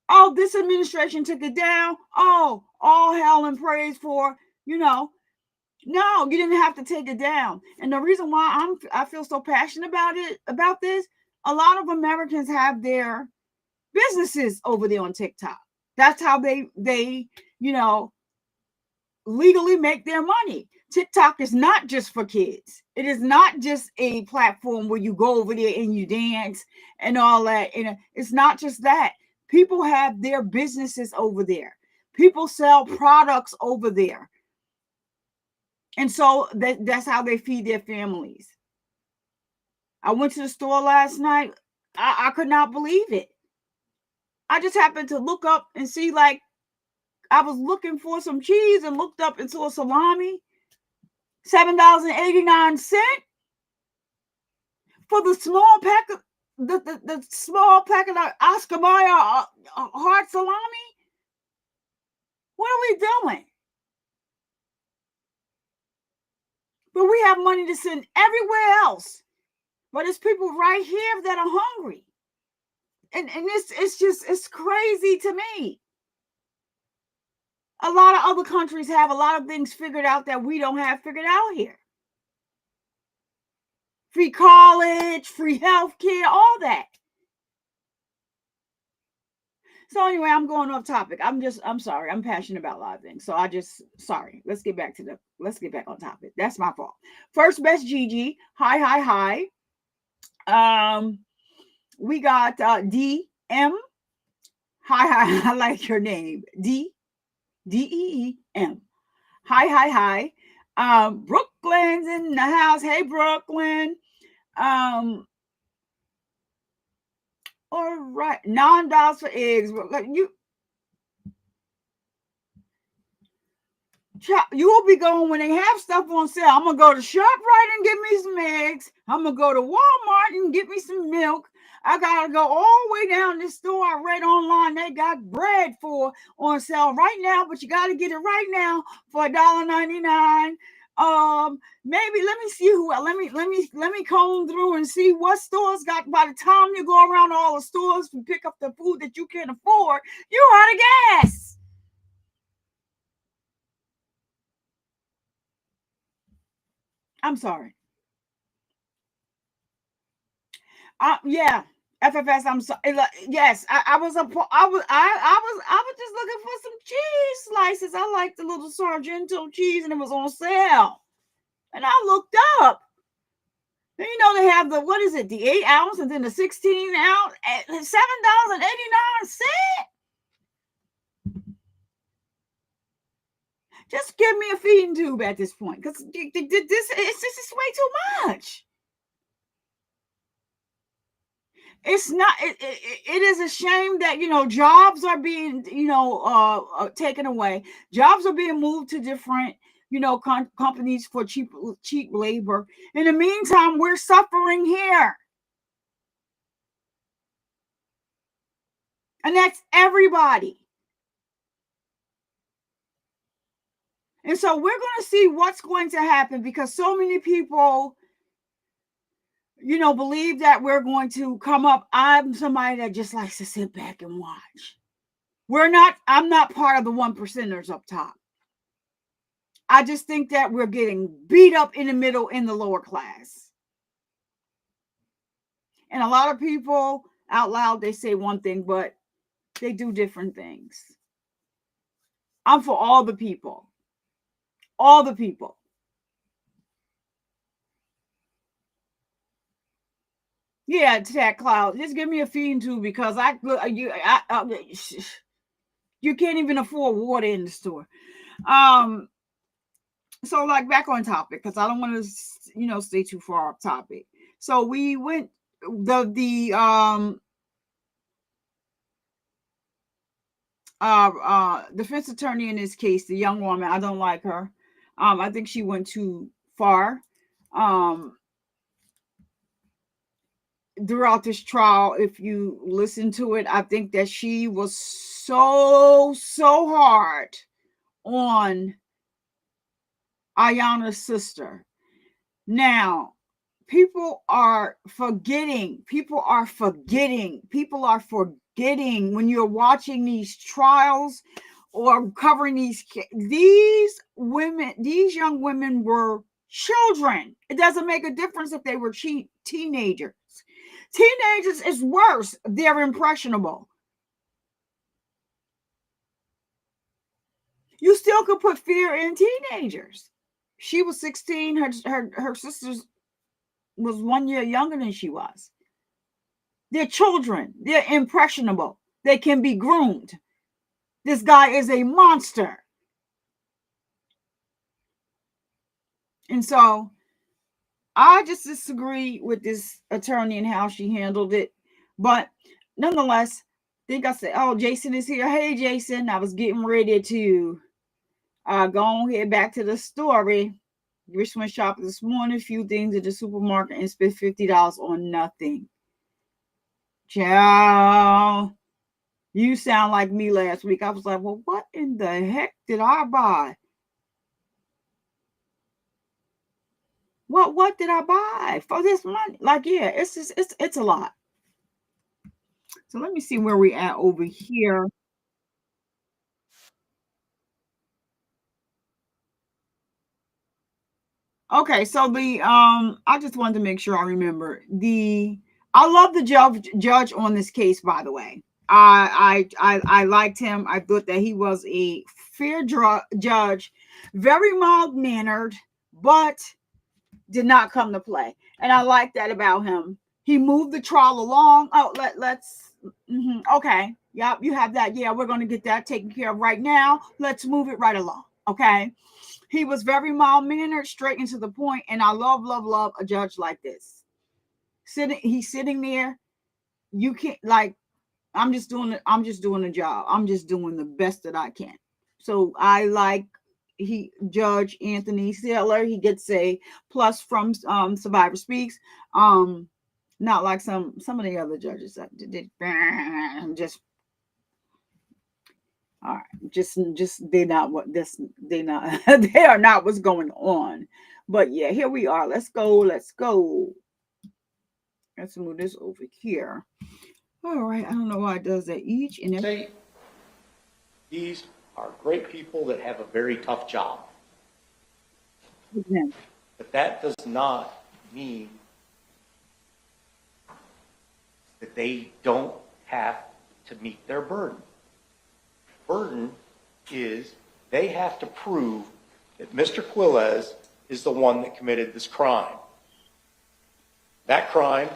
S1: Oh, this administration took it down. Oh, all hell and praise for, no, you didn't have to take it down. And the reason why I feel so passionate about this, a lot of Americans have their businesses over there on TikTok. That's how they legally make their money. TikTok is not just for kids. It is not just a platform where you go over there and you dance and all that. And it's not just that. People have their businesses over there. People sell products over there. And so that's how they feed their families. I went to the store last night. I could not believe it. I just happened to look up and see, like, I was looking for some cheese and looked up and saw salami. $7.89 for the small pack of the small packet of Oscar Mayer hard salami. What are we doing? But we have money to send everywhere else. But it's people right here that are hungry. And it's crazy to me. A lot of other countries have a lot of things figured out that we don't have figured out here. Free college, free healthcare, all that. So anyway, I'm going off topic. I'm sorry. I'm passionate about a lot of things. So sorry. Let's get back on topic. That's my fault. First best Gigi. Hi. We got DM. Hi. I like your name. DEEM. Hi. Brooklyn's in the house. Hey, Brooklyn. All right. $9 for eggs. You will be going when they have stuff on sale. I'm gonna go to ShopRite and get me some eggs. I'm gonna go to Walmart and get me some milk. I gotta go all the way down this store. I read online they got bread on sale right now, but you gotta get it right now for $1.99. Maybe let me see let me comb through and see what stores got. By the time you go around all the stores to pick up the food that you can't afford, you're out of gas. I'm sorry. Yeah, FFS. I'm sorry. Yes, I was just looking for some cheese slices. I like the little Sargento cheese, and it was on sale. And I looked up. And they have the 8 ounce and then the 16 ounce at $7.89. Just give me a feeding tube at this point, because this is way too much. It's not. It is a shame that jobs are being taken away. Jobs are being moved to different companies for cheap labor. In the meantime, we're suffering here, and that's everybody. And so we're going to see what's going to happen, because so many people believe that we're going to come up. I'm somebody that just likes to sit back and watch. I'm not part of the 1%ers up top. I just think that we're getting beat up in the middle, in the lower class. And a lot of people out loud, they say one thing, but they do different things. I'm for all the people. All the people. Yeah, Tech Cloud. Just give me a feeding tube, because you can't even afford water in the store. So like, back on topic, because I don't want to stay too far off topic. So we went the defense attorney in this case, the young woman, I don't like her. I think she went too far. throughout this trial, if you listen to it, I think that she was so hard on Iyanna's sister. Now, people are forgetting when you're watching these trials or covering these young women were children. It doesn't make a difference if they were teenagers. Teenagers is worse. They're impressionable. You still could put fear in teenagers. She was 16. Her sisters was 1 year younger than she was. They're children. They're impressionable. They can be groomed. This guy is a monster. And so I just disagree with this attorney and how she handled it. But nonetheless, I think I said, oh, Jason is here. Hey, Jason, I was getting ready to go on here back to the story. Rich went shopping this morning, a few things at the supermarket, and spent $50 on nothing. Ciao. You sound like me last week. I was like, well, what in the heck did I buy? What did I buy for this money? Like, yeah, it's a lot. So let me see where we at over here. Okay, so the I just wanted to make sure I remember I love the judge on this case, by the way. I liked him. I thought that he was a fair judge, very mild mannered, but did not come to play. And I like that about him. He moved the trial along. Oh, let's okay. Yep, you have that. Yeah, we're going to get that taken care of right now. Let's move it right along. Okay. He was very mild mannered, straight and to the point, and I love a judge like this. He's sitting there. You can't like. I'm just doing the job. I'm just doing the best that I can. So I like Judge Anthony Saylor. He gets a plus from Survivor Speaks. Not like some of the other judges that did just all right, just they not what this they not they are not what's going on. But yeah, here we are. Let's go. Let's move this over here. All right. I don't know why it does that each and every.
S4: These are great people that have a very tough job.
S1: Yeah.
S4: But that does not mean that they don't have to meet their burden. Burden is they have to prove that Mr. Quiles is the one that committed this crime. That crime,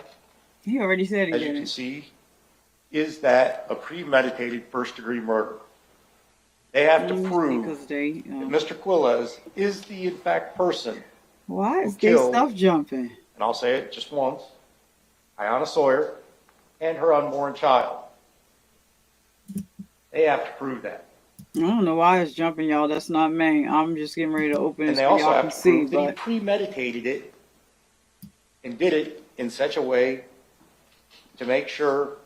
S1: He already said it.
S4: as you can see, is that a premeditated first-degree murder. They have to prove that Mr. Quiles is the, in fact, person.
S1: Why is this stuff jumping?
S4: And I'll say it just once, Iyana Sawyer and her unborn child. They have to prove that.
S1: I don't know why it's jumping, y'all. That's not me. I'm just getting ready to open
S4: And
S1: it
S4: they
S1: so
S4: also
S1: y'all
S4: have
S1: can
S4: to
S1: see.
S4: prove that he
S1: But
S4: premeditated it and did it in such a way to make sure,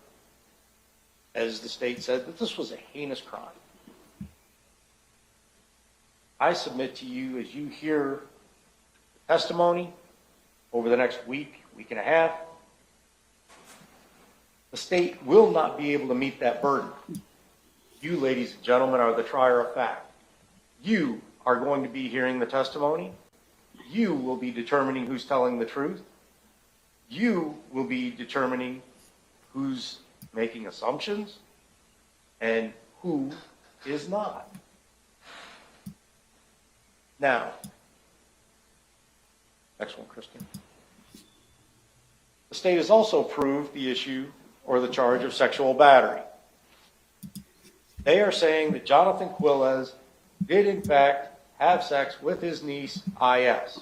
S4: as the state said, that this was a heinous crime. I submit to you, as you hear the testimony over the next week and a half, the state will not be able to meet that burden. You, ladies and gentlemen, are the trier of fact. You are going to be hearing the testimony. You will be determining who's telling the truth. You will be determining who's making assumptions and who is not. Now, next one, Kristen. The state has also proved the issue or the charge of sexual battery. They are saying that Jonathan Quiles did, in fact, have sex with his niece, Did.S.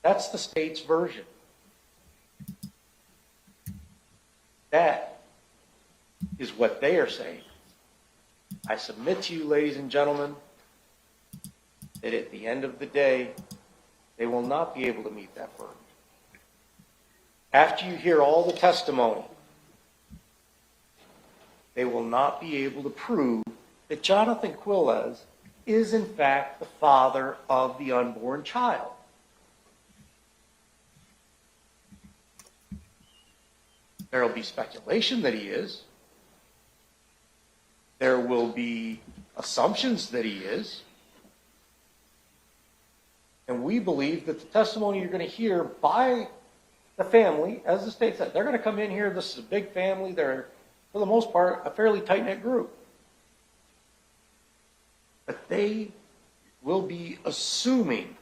S4: That's the state's version. That is what they are saying. I submit to you, ladies and gentlemen, that at the end of the day, they will not be able to meet that burden. After you hear all the testimony, they will not be able to prove that Jonathan Quiles is in fact the father of the unborn child. There will be speculation that he is. There will be assumptions that he is. And we believe that the testimony you're going to hear by the family, as the state said, they're going to come in here, this is a big family, they're, for the most part, a fairly tight-knit group. But they will be assuming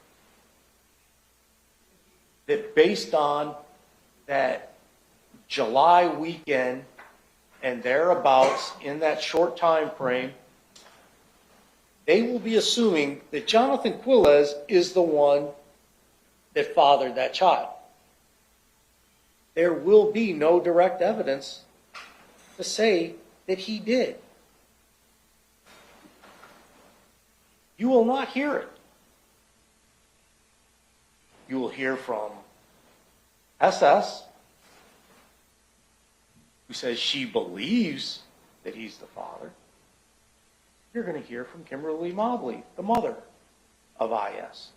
S4: that based on that July weekend and thereabouts in that short time frame, they will be assuming that Jonathan Quiles is the one that fathered that child. There will be no direct evidence to say that he did. You will not hear it. You will hear from SS, who says she believes that he's the father. You're going to hear from Kimberly Mobley, the mother of IS.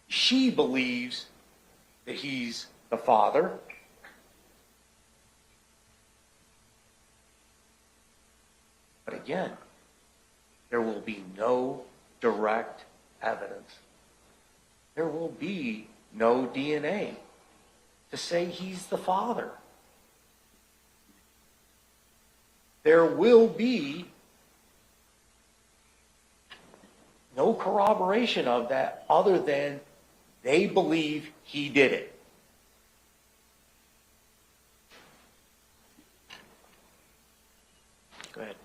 S4: She believes that he's the father. But again, there will be no direct evidence. There will be no DNA to say he's the father. There will be no corroboration of that other than they believe he did it. Go ahead.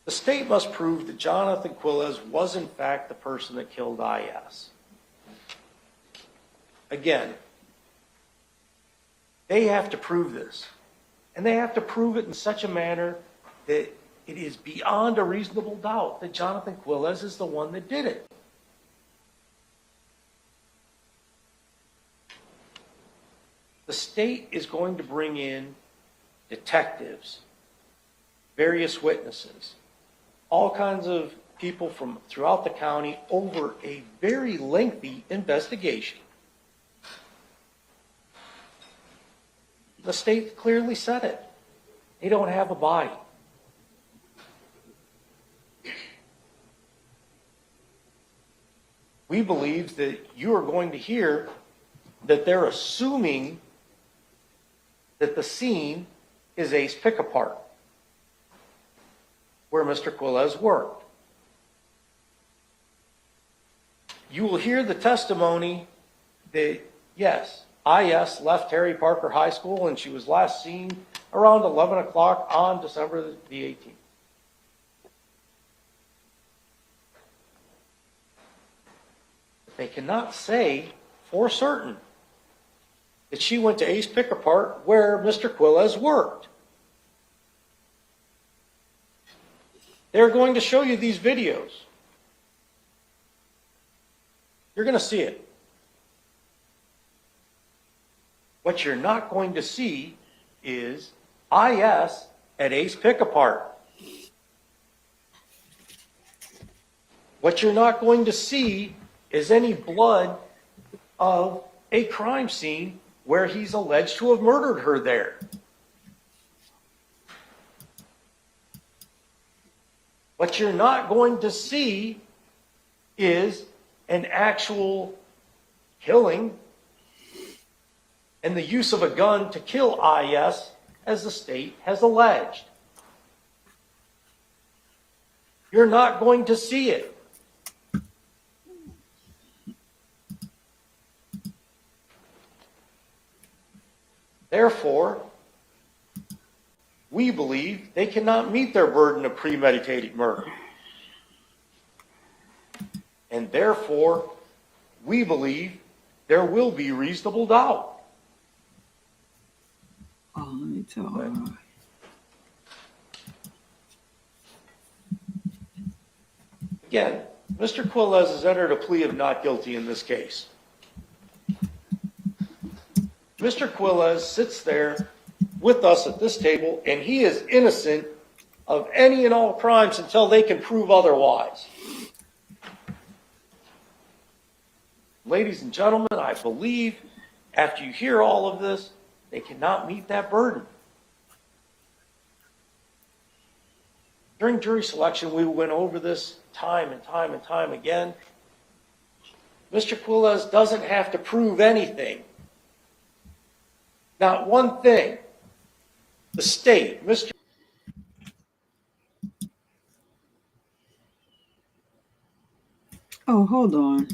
S4: The state must prove that Jonathan Quiles was in fact the person that killed IS. Again, they have to prove this. And they have to prove it in such a manner that it is beyond a reasonable doubt that Jonathan Quiles is the one that did it. The state is going to bring in detectives, various witnesses, all kinds of people from throughout the county over a very lengthy investigation. The state clearly said it. They don't have a body. We believe that you are going to hear that they're assuming that the scene is Ace Pick-a-Part, where Mr. Quiles worked. You will hear the testimony that, yes, IS left Terry Parker High School and she was last seen around 11 o'clock on December the 18th. They cannot say for certain that she went to Ace Pick-a-Part where Mr. Quiles worked. They're going to show you these videos. You're going to see it. What you're not going to see is IS at Ace Pick-a-Part. What you're not going to see is any blood of a crime scene where he's alleged to have murdered her there. What you're not going to see is an actual killing and the use of a gun to kill IS, as the state has alleged. You're not going to see it. Therefore, we believe they cannot meet their burden of premeditated murder. And therefore, we believe there will be reasonable doubt.
S1: Oh, let me tell her.
S4: Again, Mr. Quiles has entered a plea of not guilty in this case. Mr. Quiles sits there with us at this table, and he is innocent of any and all crimes until they can prove otherwise. Ladies and gentlemen, I believe after you hear all of this, they cannot meet that burden. During jury selection, we went over this time and time and time again. Mr. Quiles doesn't have to prove anything. Not one thing. The state, Mr.
S1: Oh, hold on.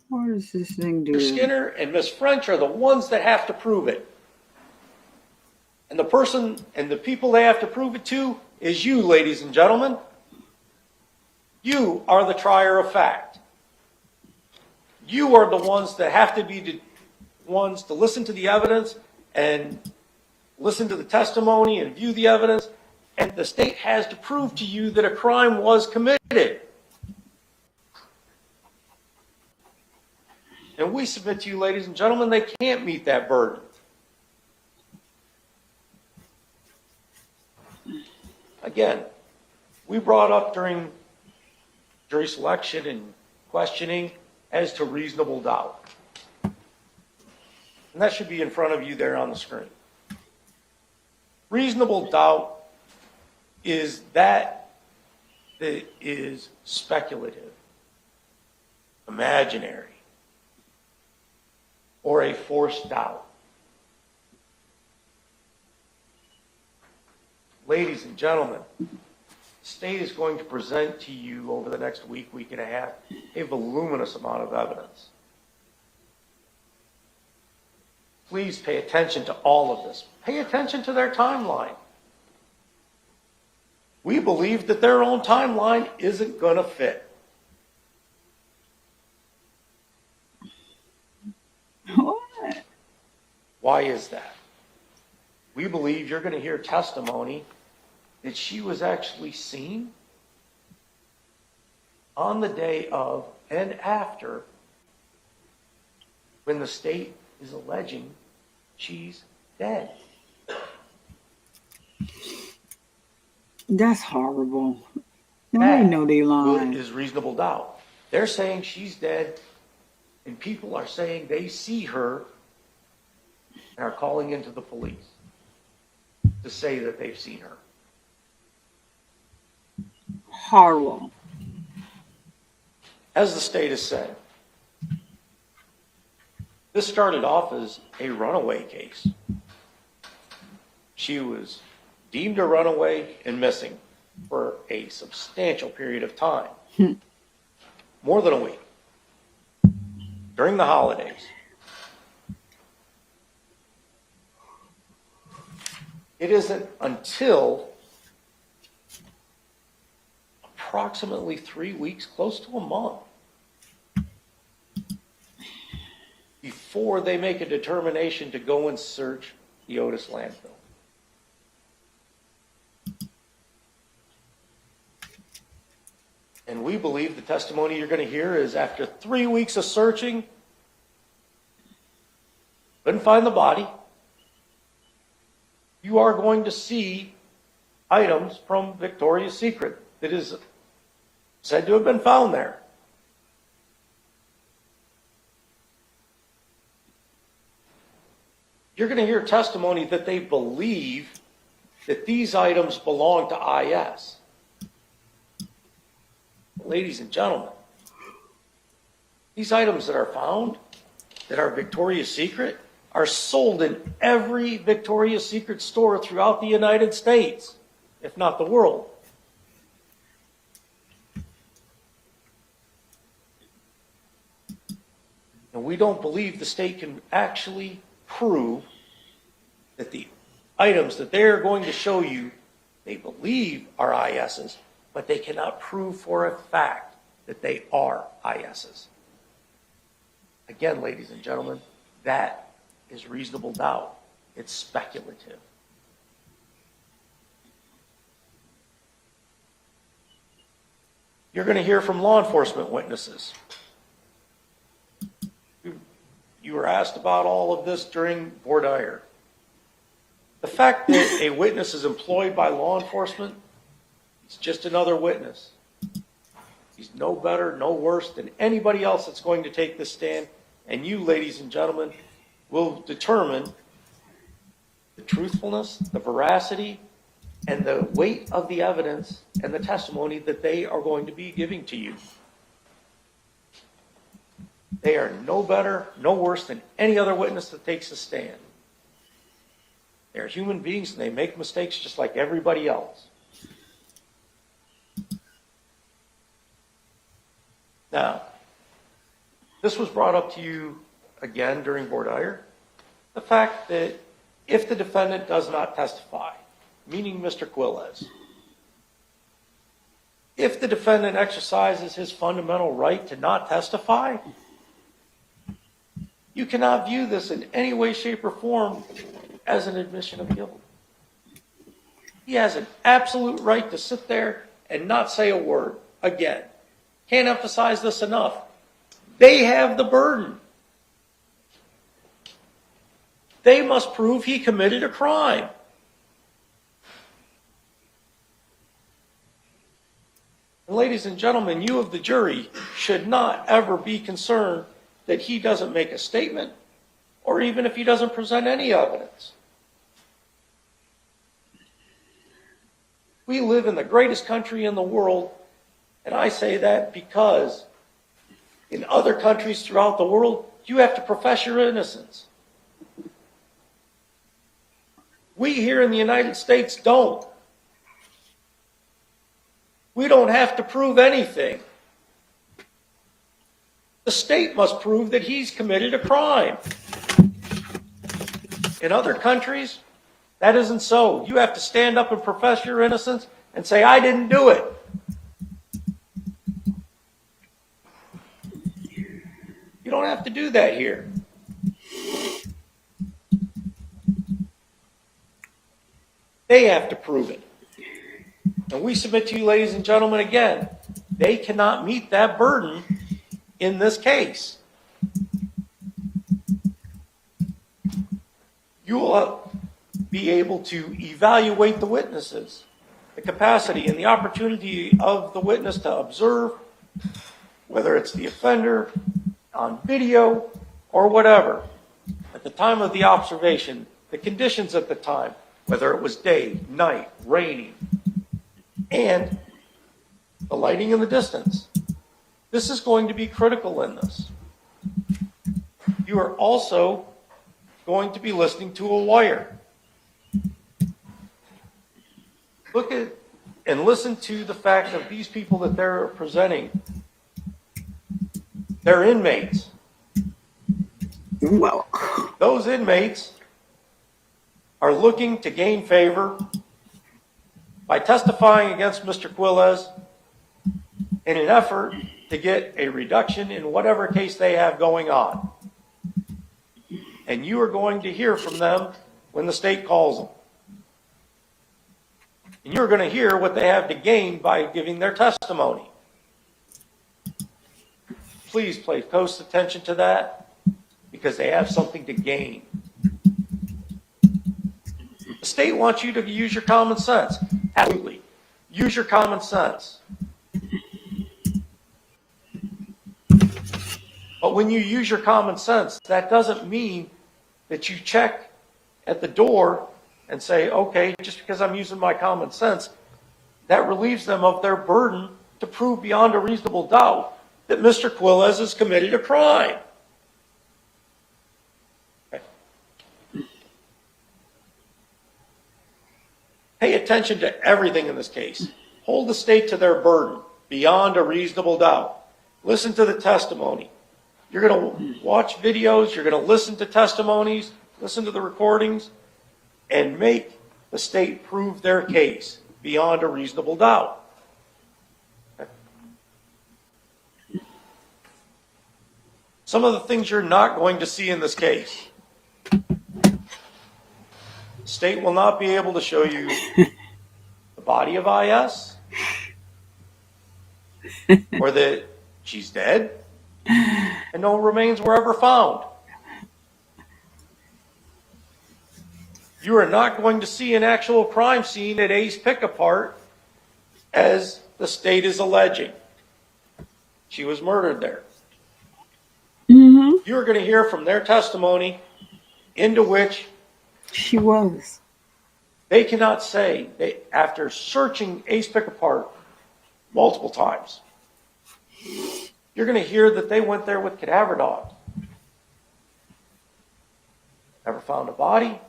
S1: What does this thing do?
S4: Skinner and Miss French are the ones that have to prove it. And the person and the people they have to prove it to is you, ladies and gentlemen. You are the trier of fact. You are the ones that have to be the ones to listen to the evidence and listen to the testimony and view the evidence. And the state has to prove to you that a crime was committed. And we submit to you, ladies and gentlemen, they can't meet that burden. Again, we brought up during jury selection and questioning as to reasonable doubt. And that should be in front of you there on the screen. Reasonable doubt is that is speculative, imaginary, or a forced doubt. Ladies and gentlemen, the state is going to present to you over the next week, week and a half, a voluminous amount of evidence. Please pay attention to all of this. Pay attention to their timeline. We believe that their own timeline isn't going to fit.
S1: What?
S4: Why is that? We believe you're going to hear testimony that she was actually seen on the day of and after when the state is alleging she's dead.
S1: That's horrible. They know they lying.
S4: That is reasonable doubt. They're saying she's dead, and people are saying they see her and are calling into the police to say that they've seen her.
S1: Horrible.
S4: As the state has said, this started off as a runaway case. She was deemed a runaway and missing for a substantial period of time. More than a week. During the holidays. It isn't until approximately 3 weeks, close to a month, before they make a determination to go and search the Otis landfill. And we believe the testimony you're going to hear is after 3 weeks of searching, couldn't find the body. You are going to see items from Victoria's Secret that is said to have been found there. You're going to hear testimony that they believe that these items belong to IS. Ladies and gentlemen, these items that are found, that are Victoria's Secret, are sold in every Victoria's Secret store throughout the United States, if not the world. And we don't believe the state can actually prove that the items that they're going to show you, they believe are IS's, but they cannot prove for a fact that they are IS's. Again, ladies and gentlemen, that is reasonable doubt. It's speculative. You're going to hear from law enforcement witnesses. You were asked about all of this during voir dire. The fact that a witness is employed by law enforcement, he's just another witness. He's no better, no worse than anybody else that's going to take this stand. And you, ladies and gentlemen, will determine the truthfulness, the veracity, and the weight of the evidence and the testimony that they are going to be giving to you. They are no better, no worse than any other witness that takes a stand. They're human beings and they make mistakes just like everybody else. Now, this was brought up to you again during voir dire. The fact that if the defendant does not testify, meaning Mr. Quiles, if the defendant exercises his fundamental right to not testify, you cannot view this in any way, shape, or form as an admission of guilt. He has an absolute right to sit there and not say a word. Again, can't emphasize this enough. They have the burden. They must prove he committed a crime. And ladies and gentlemen, you of the jury should not ever be concerned that he doesn't make a statement, or even if he doesn't present any evidence. We live in the greatest country in the world, and I say that because in other countries throughout the world, you have to profess your innocence. We here in the United States don't. We don't have to prove anything. The state must prove that he's committed a crime. In other countries, that isn't so. You have to stand up and profess your innocence and say, I didn't do it. You don't have to do that here. They have to prove it. And we submit to you, ladies and gentlemen, again, they cannot meet that burden in this case. You will be able to evaluate the witnesses, the capacity and the opportunity of the witness to observe, whether it's the offender, on video, or whatever. At the time of the observation, the conditions at the time, whether it was day, night, raining, and the lighting in the distance. This is going to be critical in this. You are also going to be listening to a lawyer. Look at and listen to the fact of these people that they're presenting. They're inmates.
S1: Well,
S4: those inmates are looking to gain favor by testifying against Mr. Quiles in an effort to get a reduction in whatever case they have going on. And you are going to hear from them when the state calls them. And you're going to hear what they have to gain by giving their testimony. Please pay close attention to that, because they have something to gain. The state wants you to use your common sense. Absolutely. Use your common sense. But when you use your common sense, that doesn't mean that you check at the door and say, okay, just because I'm using my common sense, that relieves them of their burden to prove beyond a reasonable doubt that Mr. Quiles has committed a crime. Okay. Pay attention to everything in this case. Hold the state to their burden beyond a reasonable doubt. Listen to the testimony. You're going to watch videos, you're going to listen to testimonies, listen to the recordings, and make the state prove their case beyond a reasonable doubt. Some of the things you're not going to see in this case. The state will not be able to show you the body of IS. or that she's dead and no remains were ever found. You are not going to see an actual crime scene at A's pick-apart as the state is alleging. She was murdered there.
S1: Mm-hmm.
S4: You're going to hear from their testimony into which
S1: She was.
S4: they cannot say, after searching A's pick-apart multiple times, you're going to hear that they went there with cadaver dogs. Never found a body.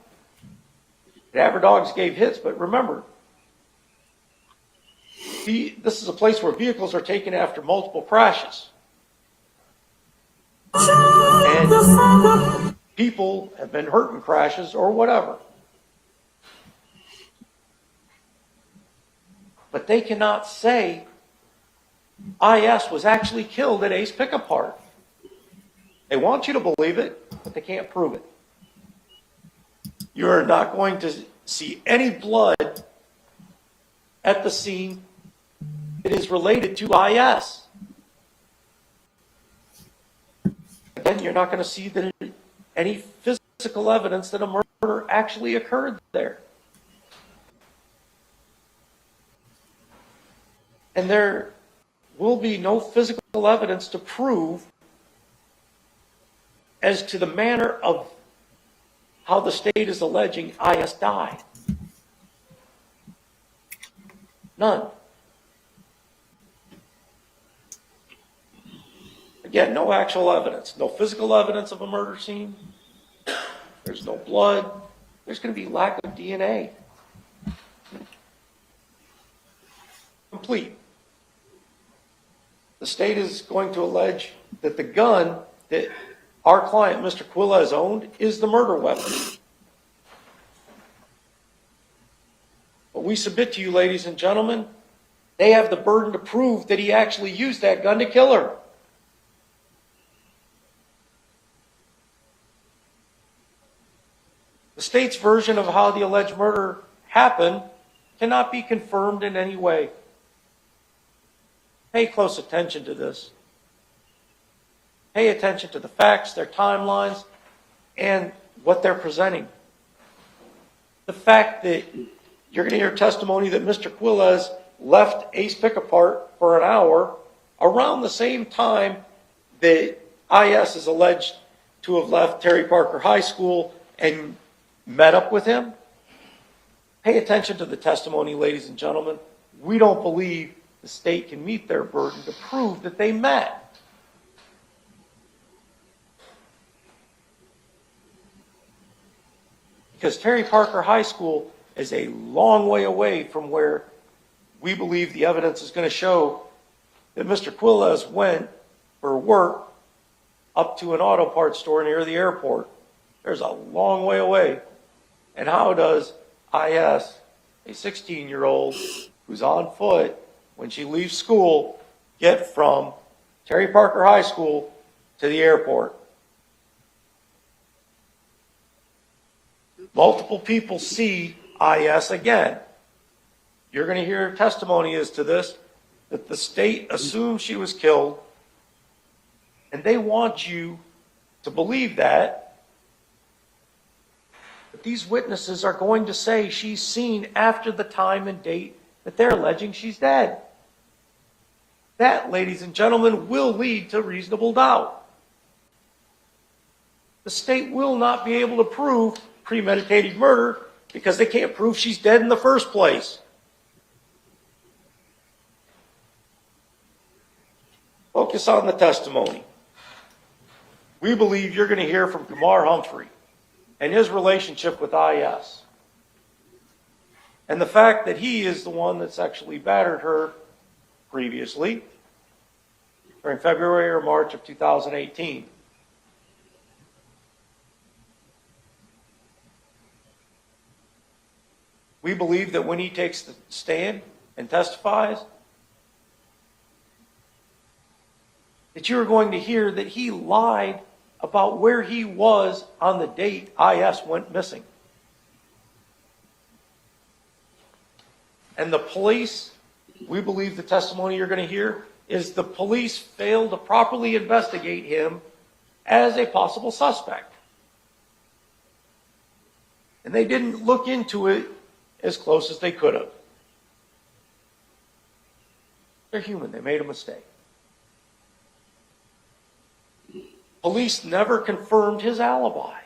S4: Cadaver dogs gave hits, but remember, this is a place where vehicles are taken after multiple crashes. And people have been hurt in crashes or whatever. But they cannot say I.S. was actually killed at A's pick-apart. They want you to believe it, but they can't prove it. You're not going to see any blood at the scene that is related to I.S. Again, you're not going to see any physical evidence that a murder actually occurred there. And there will be no physical evidence to prove as to the manner of how the state is alleging I.S. died. None. Again, no actual evidence. No physical evidence of a murder scene. There's no blood. There's going to be lack of DNA. Complete. The state is going to allege that the gun that our client, Mr. Quiles, owned is the murder weapon. But we submit to you, ladies and gentlemen, they have the burden to prove that he actually used that gun to kill her. The state's version of how the alleged murder happened cannot be confirmed in any way. Pay close attention to this. Pay attention to the facts, their timelines, and what they're presenting. The fact that you're going to hear testimony that Mr. Quiles left A's pick-apart for an hour around the same time that I.S. is alleged to have left Terry Parker High School and met up with him. Pay attention to the testimony, ladies and gentlemen. We don't believe the state can meet their burden to prove that they met. Because Terry Parker High School is a long way away from where we believe the evidence is going to show that Mr. Quiles went for work up to an auto parts store near the airport. There's a long way away. And how does I.S., a 16-year-old who's on foot when she leaves school, get from Terry Parker High School to the airport? Multiple people see I.S. again. You're going to hear testimony as to this, that the state assumes she was killed, and they want you to believe that. But these witnesses are going to say she's seen after the time and date that they're alleging she's dead. That, ladies and gentlemen, will lead to reasonable doubt. The state will not be able to prove premeditated murder because they can't prove she's dead in the first place. Focus on the testimony. We believe you're going to hear from Kamar Humphrey and his relationship with I.S. and the fact that he is the one that sexually battered her previously during February or March of 2018. We believe that when he takes the stand and testifies, that you're going to hear that he lied about where he was on the date I.S. went missing. And the police, we believe the testimony you're going to hear, is the police failed to properly investigate him as a possible suspect. And they didn't look into it as close as they could have. They're human. They made a mistake. Police never confirmed his alibi.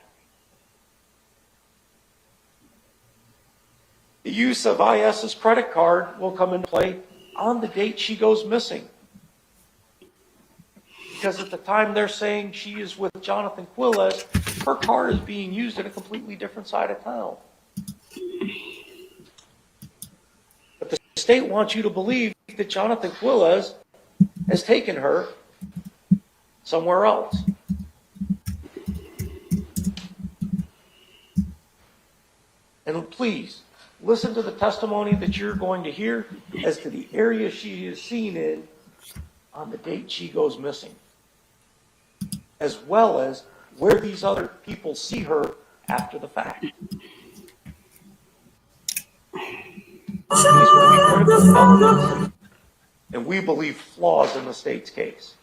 S4: The use of IS's credit card will come into play on the date she goes missing. Because at the time they're saying she is with Jonathan Quiles, her card is being used in a completely different side of town. But the state wants you to believe that Jonathan Quiles has taken her somewhere else. And please, listen to the testimony that you're going to hear as to the area she is seen in on the date she goes missing, as well as where these other people see her after the fact. These will be critical elements, and we believe flaws in the state's case.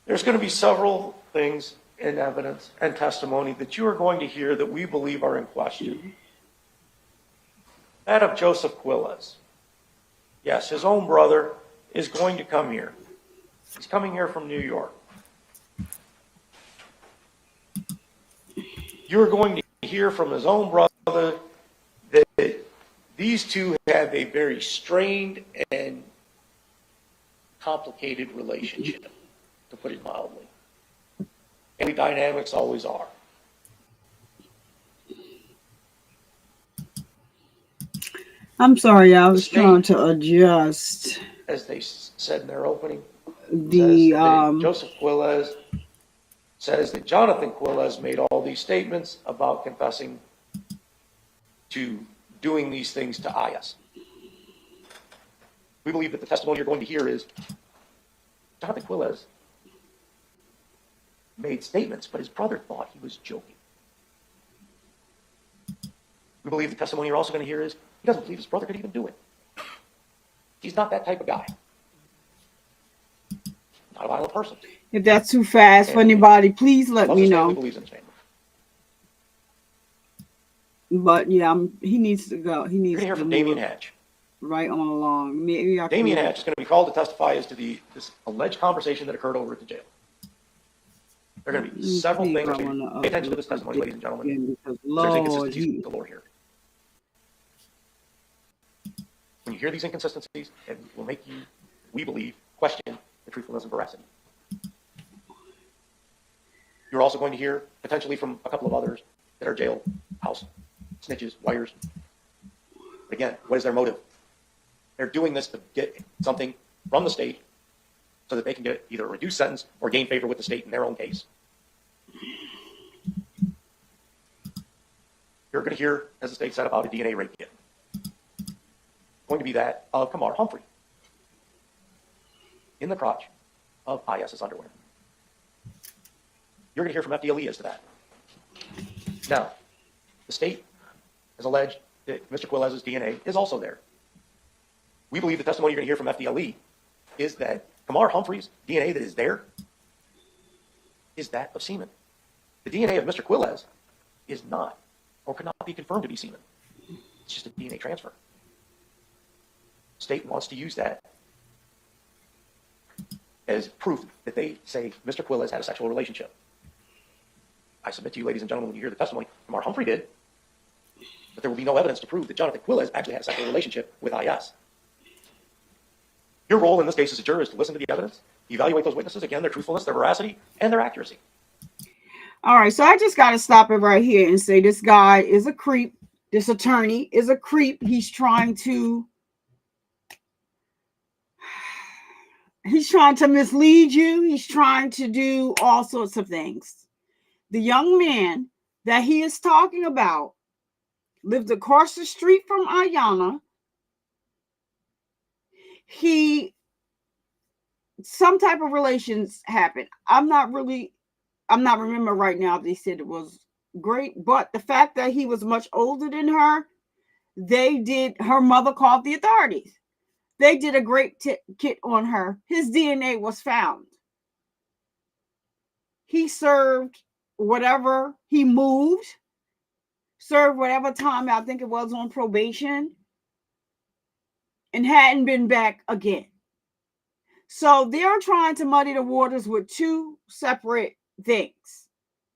S4: There's going to be several things in evidence and testimony that you are going to hear that we believe are in question. That of Joseph Quiles. Yes, his own brother is going to come here. He's coming here from New York. You're going to hear from his own brother that these two have a very strained and complicated relationship, to put it mildly. And the dynamics always are.
S1: I'm sorry, I was trying to adjust.
S4: As they said in their opening,
S1: Joseph
S4: Quiles says that Jonathan Quiles made all these statements about confessing to doing these things to Iyas. We believe that the testimony you're going to hear is Jonathan Quiles made statements, but his brother thought he was joking. We believe the testimony you're also going to hear is he doesn't believe his brother could even do it. He's not that type of guy. Not a violent person.
S1: If that's too fast for anybody, please let me know.
S4: He believes in his family.
S1: But yeah, he needs to go. He needs
S4: You're going to hear
S1: to
S4: from
S1: move
S4: Damien Hatch.
S1: right on along. Maybe I
S4: Damien Hatch is going to be called to testify as to this alleged conversation that occurred over at the jail. There are going to be several things. Pay attention to this testimony, ladies and gentlemen.
S1: Because
S4: There's inconsistencies with the Lord here. When you hear these inconsistencies, it will make you, we believe, question the truthfulness and veracity. You're also going to hear potentially from a couple of others that are jailhouse snitches, liars. But again, what is their motive? They're doing this to get something from the state so that they can get either a reduced sentence or gain favor with the state in their own case. You're going to hear, as the state said, about a DNA rape kit. Going to be that of Kamar Humphrey in the crotch of IS's underwear. You're going to hear from FDLE as to that. Now, the state has alleged that Mr. Quiles' DNA is also there. We believe the testimony you're going to hear from FDLE is that Kamar Humphrey's DNA that is there is that of semen. The DNA of Mr. Quiles is not, or could not be confirmed to be semen. It's just a DNA transfer. The state wants to use that as proof that they say Mr. Quiles had a sexual relationship. I submit to you, ladies and gentlemen, when you hear the testimony, Kamar Humphrey did, but there will be no evidence to prove that Jonathan Quiles actually had a sexual relationship with IS. Your role in this case as a juror is to listen to the evidence, evaluate those witnesses, again, their truthfulness, their veracity, and their accuracy.
S1: All right, so I just got to stop it right here and say this guy is a creep. This attorney is a creep. He's trying to mislead you. He's trying to do all sorts of things. The young man that he is talking about lived across the street from Ayanna. Some type of relations happened. I'm not remember right now if they said it was great, but the fact that he was much older than her, her mother called the authorities. They did a great kit on her. His DNA was found. He served whatever, he moved, served whatever time, I think it was, on probation, and hadn't been back again. So they're trying to muddy the waters with two separate things.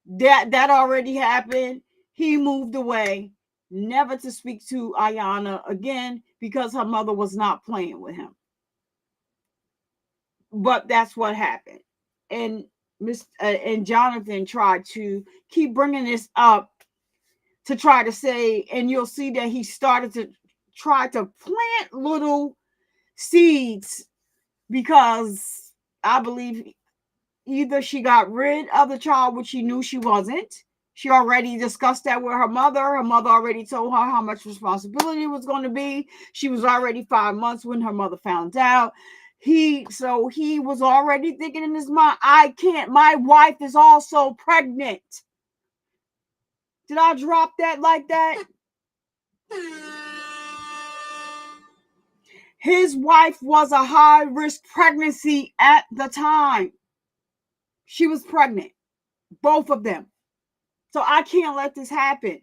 S1: That already happened. He moved away, never to speak to Iyanna again because her mother was not playing with him. But that's what happened. And Jonathan tried to keep bringing this up to try to say, and you'll see that he started to try to plant little seeds, because I believe either she got rid of the child, which she knew she wasn't. She already discussed that with her mother. Her mother already told her how much responsibility it was going to be. She was already 5 months when her mother found out. He was already thinking in his mind, my wife is also pregnant. Did I drop that like that? His wife was a high-risk pregnancy at the time. She was pregnant, both of them. So I can't let this happen.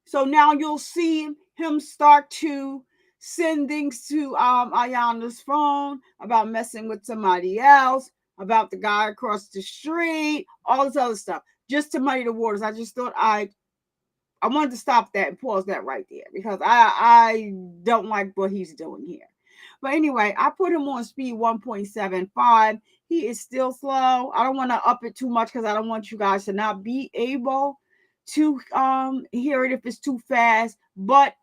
S1: So now you'll see him start to send things to Ayanna's phone about messing with somebody else, about the guy across the street, all this other stuff, just to muddy the waters. I just thought I wanted to stop that and pause that right there, because I don't like what he's doing here. But anyway, I put him on speed 1.75. He is still slow. I don't want to up it too much because I don't want you guys to not be able to hear it if it's too fast. But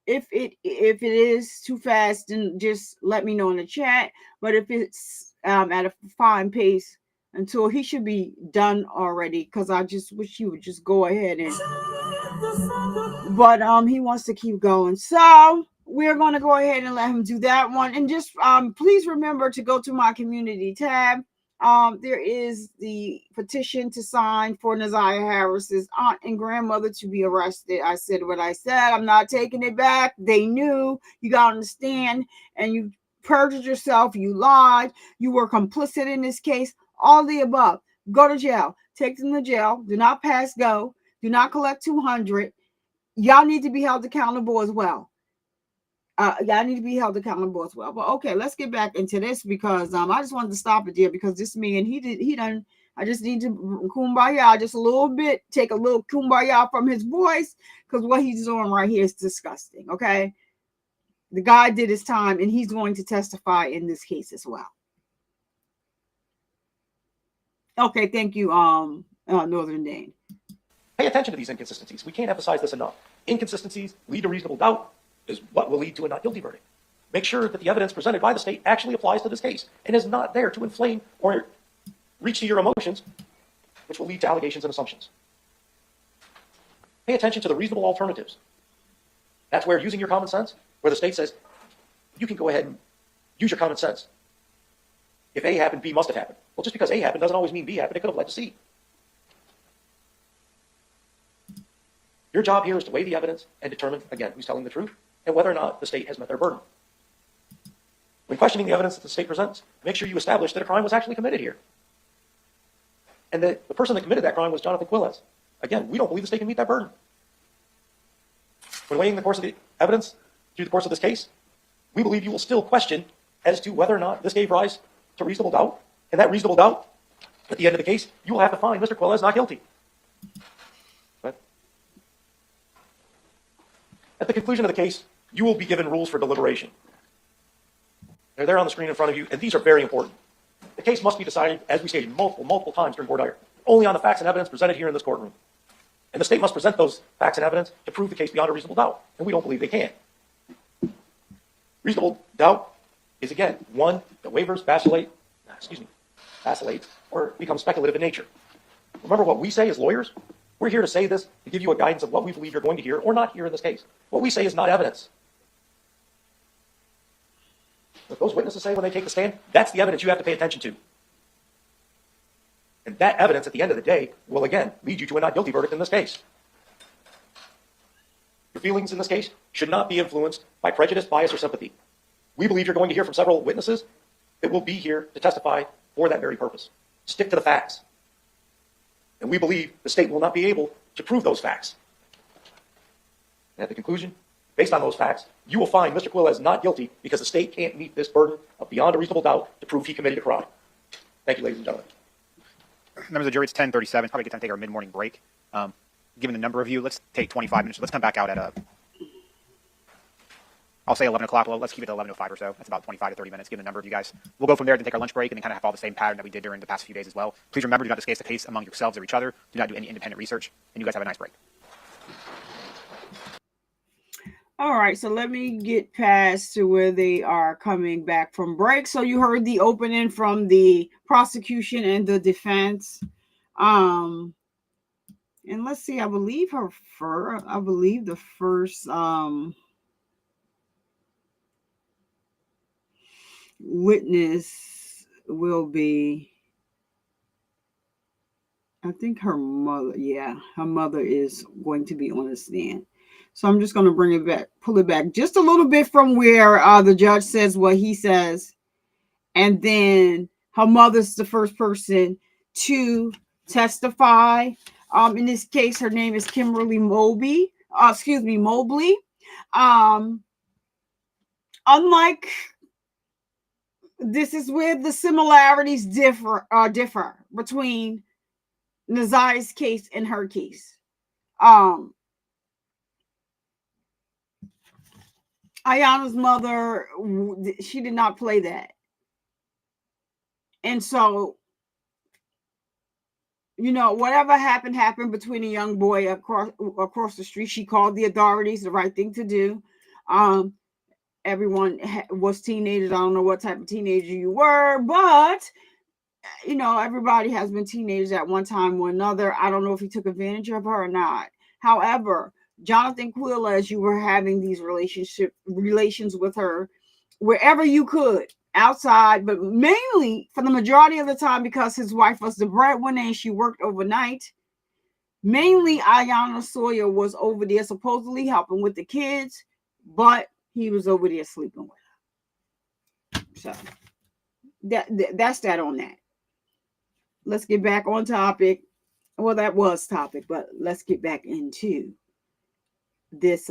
S1: if it is too fast, then just let me know in the chat. But if it's at a fine pace, until he should be done already, because I just wish he would just go ahead and. But he wants to keep going, so we're going to go ahead and let him do that one. And just please remember to go to my community tab. There is the petition to sign for Naziah Harris's aunt and grandmother to be arrested. I said what I said. I'm not taking it back. They knew. You got to understand. And you perjured yourself. You lied. You were complicit in this case. All the above. Go to jail. Take them to jail. Do not pass go. Do not collect 200. Y'all need to be held accountable as well. But okay, let's get back into this, because I just wanted to stop it there, because this man, I just need to kumbaya just a little bit, take a little kumbaya from his voice, because what he's doing right here is disgusting. Okay, the guy did his time, and he's going to testify in this case as well. Okay, thank you, Northern Dane.
S4: Pay attention to these inconsistencies. We can't emphasize this enough. Inconsistencies lead to reasonable doubt is what will lead to a not guilty verdict. Make sure that the evidence presented by the state actually applies to this case and is not there to inflame or reach to your emotions, which will lead to allegations and assumptions. Pay attention to the reasonable alternatives. That's where using your common sense, where the state says, you can go ahead and use your common sense. If A happened, B must have happened. Well, just because A happened doesn't always mean B happened. It could have led to C. Your job here is to weigh the evidence and determine, again, who's telling the truth and whether or not the state has met their burden. When questioning the evidence that the state presents, make sure you establish that a crime was actually committed here, and that the person that committed that crime was Jonathan Quiles. Again, we don't believe the state can meet that burden. When weighing the course of the evidence through the course of this case, we believe you will still question as to whether or not this gave rise to reasonable doubt, and that reasonable doubt, at the end of the case, you will have to find Mr. Quiles not guilty. At the conclusion of the case, you will be given rules for deliberation. They're there on the screen in front of you, and these are very important. The case must be decided, as we stated multiple times during voir dire, only on the facts and evidence presented here in this courtroom. And the state must present those facts and evidence to prove the case beyond a reasonable doubt, and we don't believe they can. Reasonable doubt is, again, one that wavers, vacillates, or becomes speculative in nature. Remember what we say as lawyers? We're here to say this, to give you a guidance of what we believe you're going to hear or not hear in this case. What we say is not evidence. What those witnesses say when they take the stand, that's the evidence you have to pay attention to. And that evidence, at the end of the day, will again lead you to a not guilty verdict in this case. Your feelings in this case should not be influenced by prejudice, bias, or sympathy. We believe you're going to hear from several witnesses that will be here to testify for that very purpose. Stick to the facts. And we believe the state will not be able to prove those facts. And at the conclusion, based on those facts, you will find Mr. Quiles not guilty because the state can't meet this burden of beyond a reasonable doubt to prove he committed a crime. Thank you, ladies and gentlemen.
S5: Members of the jury, it's 10:37. It's probably a good time to take our mid-morning break. Given the number of you, let's take 25 minutes. Let's come back out at I'll say 11 o'clock. Well, let's keep it to 11:05 or so. That's about 25 to 30 minutes, given the number of you guys. We'll go from there, then take our lunch break, and then kind of have all the same pattern that we did during the past few days as well. Please remember, do not discuss the case among yourselves or each other. Do not do any independent research, and you guys have a nice break.
S1: All right, so let me get past to where they are coming back from break. So you heard the opening from the prosecution and the defense. And let's see, I believe the first witness will be, I think her mother. Yeah, her mother is going to be on the stand. So I'm just going to bring it back, pull it back just a little bit from where the judge says what he says. And then her mother's the first person to testify. In this case, her name is Kimberly Mobley. Unlike, this is where the similarities differ between Naziah's case and her case. Iyanna's mother, she did not play that. And so, you know, whatever happened between a young boy across the street. She called the authorities, the right thing to do. Everyone was teenagers. I don't know what type of teenager you were, but, you know, everybody has been teenagers at one time or another. I don't know if he took advantage of her or not. However, Jonathan Quiles, you were having these relations with her wherever you could, outside, but mainly for the majority of the time, because his wife was the breadwinner and she worked overnight. Mainly, Iyana Sawyer was over there supposedly helping with the kids, but he was over there sleeping with her. So that's that on that. Let's get back on topic. Well, that was topic, but let's get back into this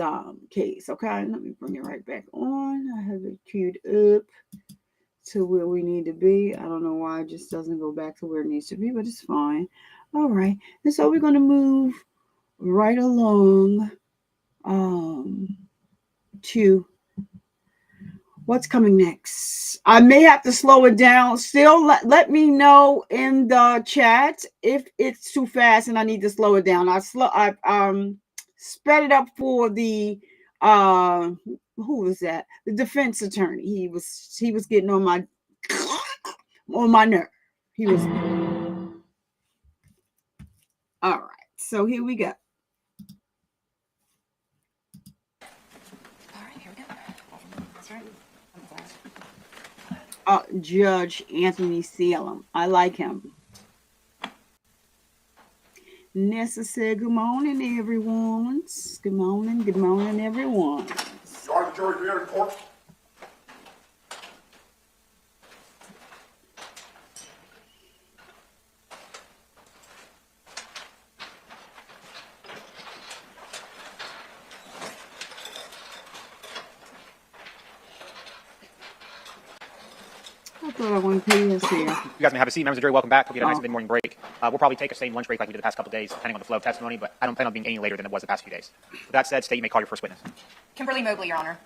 S1: case. Okay, let me bring it right back on. I have it queued up to where we need to be. I don't know why it just doesn't go back to where it needs to be, but it's fine. All right, and so we're going to move right along to what's coming next. I may have to slow it down. Still, let me know in the chat if it's too fast and I need to slow it down. I sped it up for the who was that? The defense attorney. He was getting on my nerve. He was. All right. So here we go.
S6: All right, here we go. That's right.
S1: Judge Anthony Salem. I like him. Nessa said, good morning, everyone. Good morning, everyone.
S7: You are the jury here in court.
S1: I thought I wanted to pay this here.
S5: You guys may have a seat. Members of the jury, welcome back. Hope you had a nice mid-morning break. We'll probably take a same lunch break like we did the past couple of days, depending on the flow of testimony, but I don't plan on being any later than it was the past few days. With that said, State, you may call your first witness.
S6: Kimberly Mobley, Your Honor.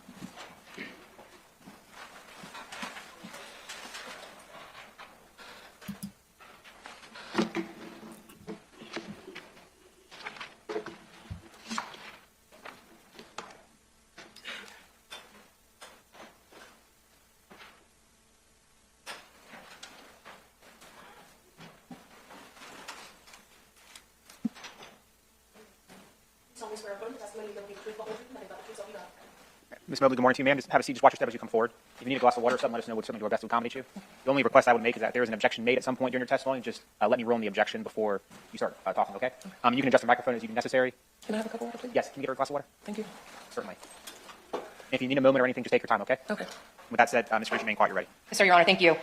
S8: Swear affirm the testimony you give will be the truth, the whole truth, and nothing but the truth, so help you God.
S5: Ms. Mobley, good morning to you, ma'am. Just have a seat. Just watch your step as you come forward. If you need a glass of water or something, let us know. We'll certainly do our best to accommodate you. The only request I would make is that if there is an objection made at some point during your testimony, just let me roll in the objection before you start talking, okay? You can adjust the microphone as you deem necessary.
S6: Can I have a cup of water, please?
S5: Yes, can you get her a glass of water?
S6: Thank you.
S5: Certainly. If you need a moment or anything, just take your time, okay?
S6: Okay.
S5: With that said, Ms. Reach, you may inquire. You're ready.
S2: Yes, sir, Your Honor. Thank you.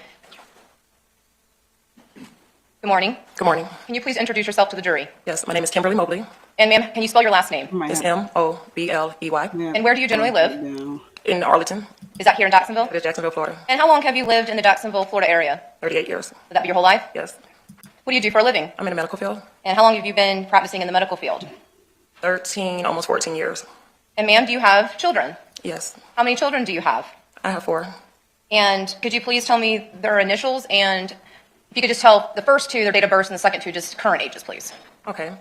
S2: Good morning.
S6: Good morning.
S2: Can you please introduce yourself to the jury?
S6: Yes, my name is Kimberly Mobley.
S2: And ma'am, can you spell your last name?
S6: It's Mobley.
S1: Yeah.
S2: And where do you generally live?
S1: No.
S6: In Arlington,
S2: Is that here in Jacksonville?
S6: it is Jacksonville, Florida.
S2: And how long have you lived in the Jacksonville, Florida area?
S6: 38 years.
S2: Would that be your whole life?
S6: Yes.
S2: What do you do for a living?
S6: I'm in the medical field.
S2: And how long have you been practicing in the medical field?
S6: 13, almost 14 years.
S2: And ma'am, do you have children?
S6: Yes.
S2: How many children do you have?
S6: I have 4.
S2: And could you please tell me their initials, and if you could just tell the first 2 their date of birth and the second 2 just current ages, please.
S6: Okay.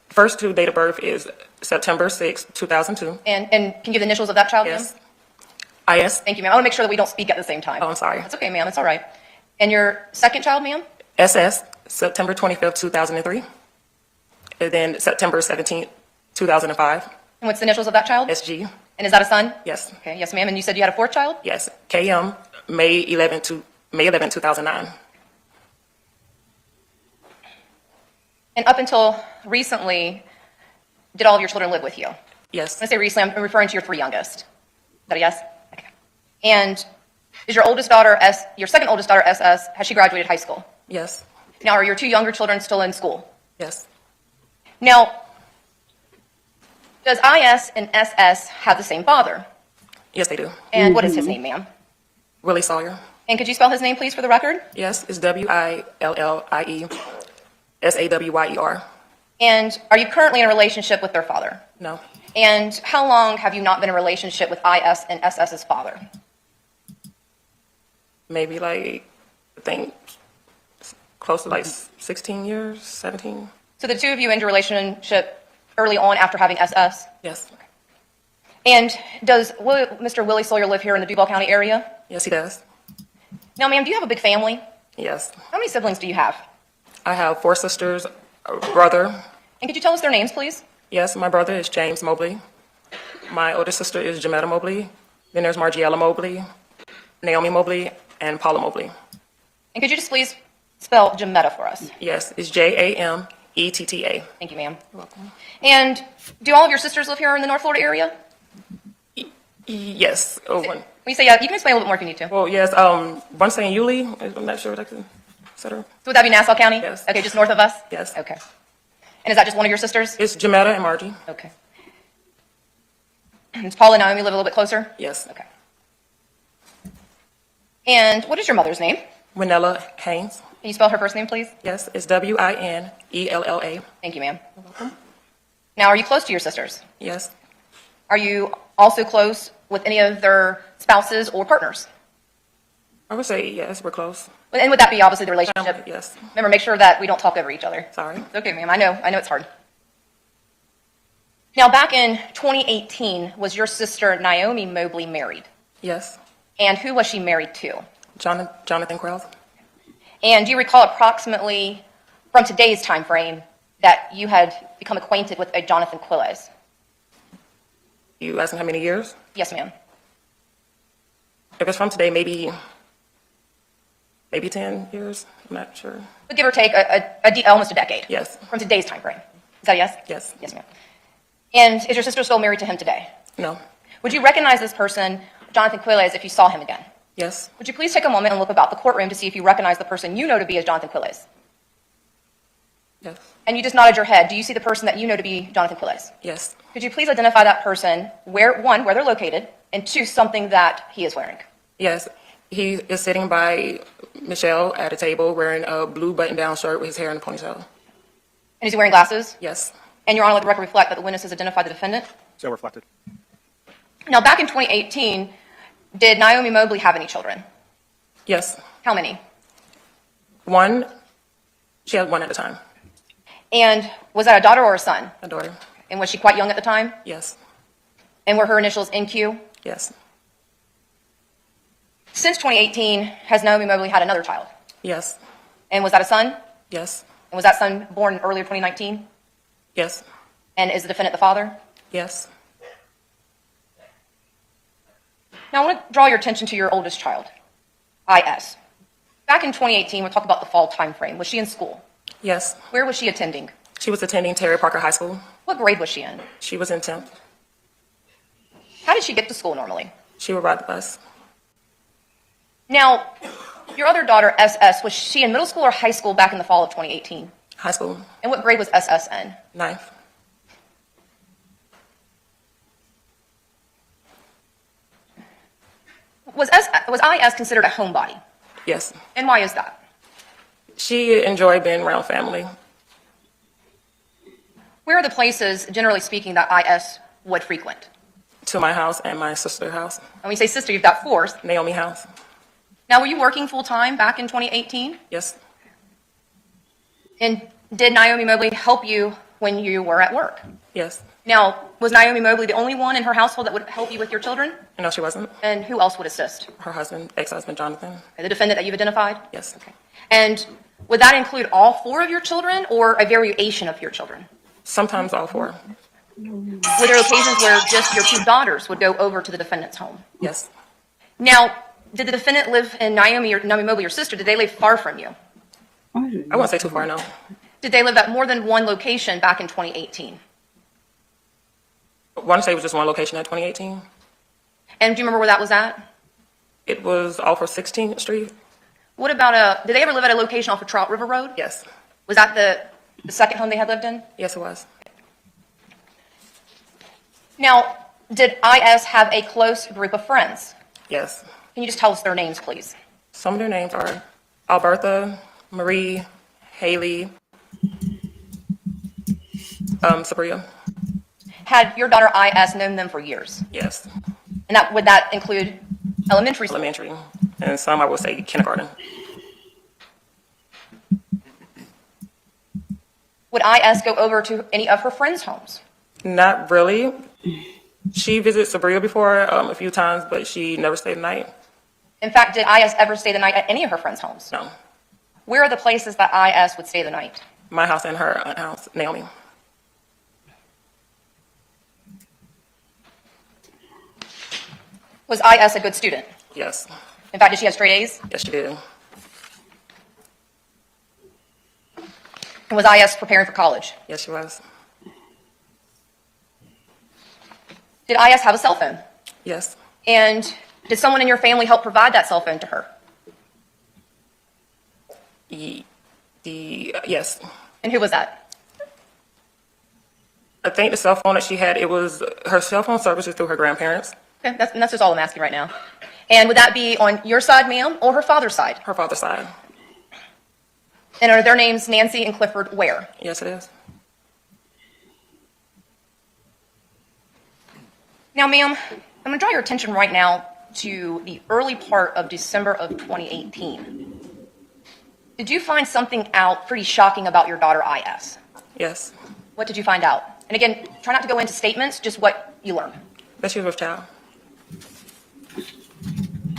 S6: First 2 date of birth is September 6, 2002.
S2: And can you give the initials of that child,
S6: Yes.
S2: ma'am?
S6: I.S.
S2: Thank you, ma'am. I want to make sure that we don't speak at the same time.
S6: Oh, I'm sorry.
S2: That's okay, ma'am. It's all right. And your second child, ma'am?
S6: SS, September 25th, 2003. And then September 17th, 2005.
S2: And what's the initials of that child?
S6: SG.
S2: And is that a son?
S6: Yes.
S2: Okay, yes, ma'am. And you said you had a fourth child?
S6: Yes. KM, May 11, 2009.
S2: And up until recently, did all of your children live with you?
S6: Yes.
S2: When I say recently, I'm referring to your 3 youngest. Is that a yes? Okay. And is your oldest daughter, your second oldest daughter, SS, has she graduated high school?
S6: Yes.
S2: Now, are your 2 younger children still in school?
S6: Yes.
S2: Now, does IS and SS have the same father?
S6: Yes, they do.
S2: And what is his name, ma'am?
S6: Willie Sawyer.
S2: And could you spell his name, please, for the record?
S6: Yes, it's WILLIE
S2: And are you currently in a relationship with their father?
S6: No.
S2: And how long have you not been in a relationship with IS and SS's father?
S6: Maybe like, I think, close to like 16 years, 17.
S2: So the 2 of you ended a relationship early on after having SS?
S6: Yes.
S2: And does Mr. Willie Sawyer live here in the Duval County area?
S6: Yes, he does.
S2: Now, ma'am, do you have a big family?
S6: Yes.
S2: How many siblings do you have?
S6: I have 4 sisters, a brother.
S2: And could you tell us their names, please?
S6: Yes, my brother is James Mobley. My older sister is Jemetta Mobley. Then there's Margiela Mobley, Naomi Mobley, and Paula Mobley.
S2: And could you just please spell Jemetta for us?
S6: Yes, it's JAMETTA.
S2: Thank you, ma'am.
S6: You're welcome.
S2: And do all of your sisters live here in the North Florida area?
S6: Yes. Oh, one.
S2: When you say yeah, you can explain a little bit more if you need to.
S6: Well, yes. One saying Yulee. I'm not sure what I can say.
S2: So would that be Nassau County?
S6: Yes.
S2: Okay, just north of us?
S6: Yes.
S2: Okay. And is that just one of your sisters?
S6: It's Jemetta and Margie.
S2: Okay. Does Paula and Naomi live a little bit closer?
S6: Yes.
S2: Okay. And what is your mother's name?
S6: Winella Haynes.
S2: Can you spell her first name, please?
S6: Yes, it's WINELLA.
S2: Thank you, ma'am. Now, are you close to your sisters?
S6: Yes.
S2: Are you also close with any of their spouses or partners?
S6: I would say yes, we're close.
S2: And would that be obviously the relationship?
S6: Yes.
S2: Remember, make sure that we don't talk over each other.
S6: Sorry.
S2: It's okay, ma'am. I know it's hard. Now, back in 2018, was your sister Naomi Mobley married?
S6: Yes.
S2: And who was she married to?
S6: Jonathan Quiles.
S2: And do you recall approximately from today's time frame that you had become acquainted with a Jonathan Quiles?
S6: You asking how many years?
S2: Yes, ma'am.
S6: If it's from today, maybe 10 years. I'm not sure.
S2: But give or take almost a decade.
S6: Yes.
S2: From today's time frame. Is that a yes?
S6: Yes.
S2: Yes, ma'am. And is your sister still married to him today?
S6: No.
S2: Would you recognize this person, Jonathan Quiles, if you saw him again?
S6: Yes.
S2: Would you please take a moment and look about the courtroom to see if you recognize the person you know to be as Jonathan Quiles?
S6: Yes.
S2: And you just nodded your head. Do you see the person that you know to be Jonathan Quiles?
S6: Yes.
S2: Could you please identify that person, where they're located, and 2, something that he is wearing?
S6: Yes. He is sitting by Michelle at a table wearing a blue button-down shirt with his hair in a ponytail.
S2: And is he wearing glasses?
S6: Yes.
S2: And Your Honor, let the record reflect that the witness has identified the defendant?
S5: So reflected.
S2: Now, back in 2018, did Naomi Mobley have any children?
S6: Yes.
S2: How many?
S6: One. She had one at a time.
S2: And was that a daughter or a son?
S6: A daughter.
S2: And was she quite young at the time?
S6: Yes.
S2: And were her initials NQ?
S6: Yes.
S2: Since 2018, has Naomi Mobley had another child?
S6: Yes.
S2: And was that a son?
S6: Yes.
S2: And was that son born earlier 2019?
S6: Yes.
S2: And is the defendant the father?
S6: Yes.
S2: Now, I want to draw your attention to your oldest child, I.S. Back in 2018, we'll talk about the fall time frame. Was she in school?
S6: Yes.
S2: Where was she attending?
S6: She was attending Terry Parker High School.
S2: What grade was she in?
S6: She was in 10th.
S2: How did she get to school normally?
S6: She would ride the bus.
S2: Now, your other daughter, SS, was she in middle school or high school back in the fall of 2018?
S6: High school.
S2: And what grade was SS in?
S6: 9th.
S2: Was IS considered a homebody?
S6: Yes.
S2: And why is that?
S6: She enjoyed being around family.
S2: Where are the places, generally speaking, that IS would frequent?
S6: To my house and my sister's house.
S2: And when you say sister, you've got four.
S6: Naomi house.
S2: Now, were you working full-time back in 2018?
S6: Yes.
S2: And did Naomi Mobley help you when you were at work?
S6: Yes.
S2: Now, was Naomi Mobley the only one in her household that would help you with your children?
S6: No, she wasn't.
S2: And who else would assist?
S6: Her husband, ex-husband, Jonathan.
S2: The defendant that you've identified?
S6: Yes.
S2: Okay. And would that include all four of your children or a variation of your children?
S6: Sometimes all four.
S2: Were there occasions where just your two daughters would go over to the defendant's home?
S6: Yes.
S2: Now, did the defendant live in Naomi Mobley, your sister? Did they live far from you?
S6: I won't say too far, no.
S2: Did they live at more than one location back in 2018?
S6: I want to say it was just one location at 2018.
S2: And do you remember where that was at?
S6: It was off of 16th Street.
S2: What about did they ever live at a location off of Trout River Road?
S6: Yes.
S2: Was that the second home they had lived in?
S6: Yes, it was.
S2: Now, did IS have a close group of friends?
S6: Yes.
S2: Can you just tell us their names, please?
S6: Some of their names are Alberttha, Marie, Hailey, Sabria.
S2: Had your daughter IS known them for years?
S6: Yes.
S2: And would that include elementary school?
S6: Elementary. And some I would say kindergarten.
S2: Would IS go over to any of her friends' homes?
S6: Not really. She visited Sabria before a few times, but she never stayed the night.
S2: In fact, did IS ever stay the night at any of her friends' homes?
S6: No.
S2: Where are the places that IS would stay the night?
S6: My house and her aunt's house, Naomi.
S2: Was IS a good student?
S6: Yes.
S2: In fact, did she have straight A's?
S6: Yes, she did.
S2: And was IS preparing for college?
S6: Yes, she was.
S2: Did IS have a cell phone?
S6: Yes.
S2: And did someone in your family help provide that cell phone to her?
S6: Yes.
S2: And who was that?
S6: I think the cell phone that she had, it was her cell phone services through her grandparents.
S2: Okay, that's just all I'm asking right now. And would that be on your side, ma'am, or her father's side?
S6: Her father's side.
S2: And are their names Nancy and Clifford Ware?
S6: Yes, it is.
S2: Now, ma'am, I'm going to draw your attention right now to the early part of December of 2018. Did you find something out pretty shocking about your daughter, IS?
S6: Yes.
S2: What did you find out? And again, try not to go into statements, just what you learned.
S6: That she was with child.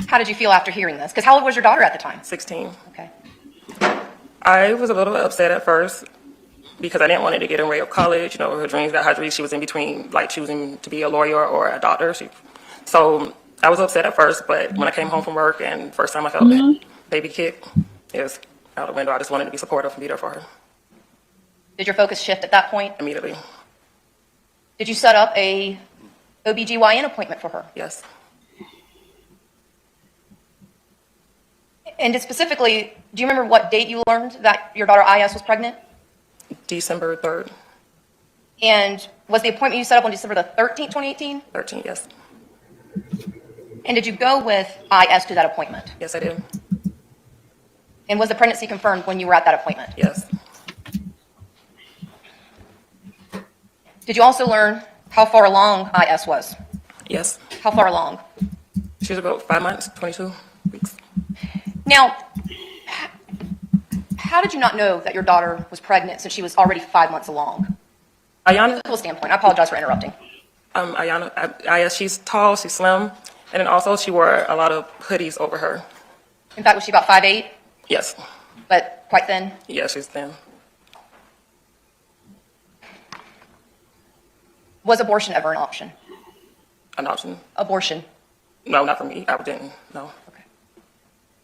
S2: How did you feel after hearing this? Because how old was your daughter at the time?
S6: 16.
S2: Okay.
S6: I was a little upset at first because I didn't want her to get in way of college. You know, her dreams got her dreams. She was in between, like, choosing to be a lawyer or a doctor. So I was upset at first, but when I came home from work and first time I felt that baby kick, it was out the window. I just wanted to be supportive and be there for her.
S2: Did your focus shift at that point?
S6: Immediately.
S2: Did you set up a OBGYN appointment for her?
S6: Yes.
S2: And specifically, do you remember what date you learned that your daughter IS was pregnant?
S6: December 3rd.
S2: And was the appointment you set up on December the 13th, 2018?
S6: 13th, yes.
S2: And did you go with IS to that appointment?
S6: Yes, I did.
S2: And was the pregnancy confirmed when you were at that appointment?
S6: Yes.
S2: Did you also learn how far along IS was?
S6: Yes.
S2: How far along?
S6: She was about 5 months, 22 weeks.
S2: Now, how did you not know that your daughter was pregnant since she was already 5 months along?
S6: Iyanna,
S2: From a standpoint, I apologize for interrupting.
S6: Iyanna, she's tall, she's slim, and then also she wore a lot of hoodies over her.
S2: In fact, was she about 5'8",
S6: Yes.
S2: but quite thin?
S6: Yeah, she's thin.
S2: Was abortion ever an option?
S6: An option.
S2: Abortion.
S6: No, not for me. I didn't. No.
S8: Okay.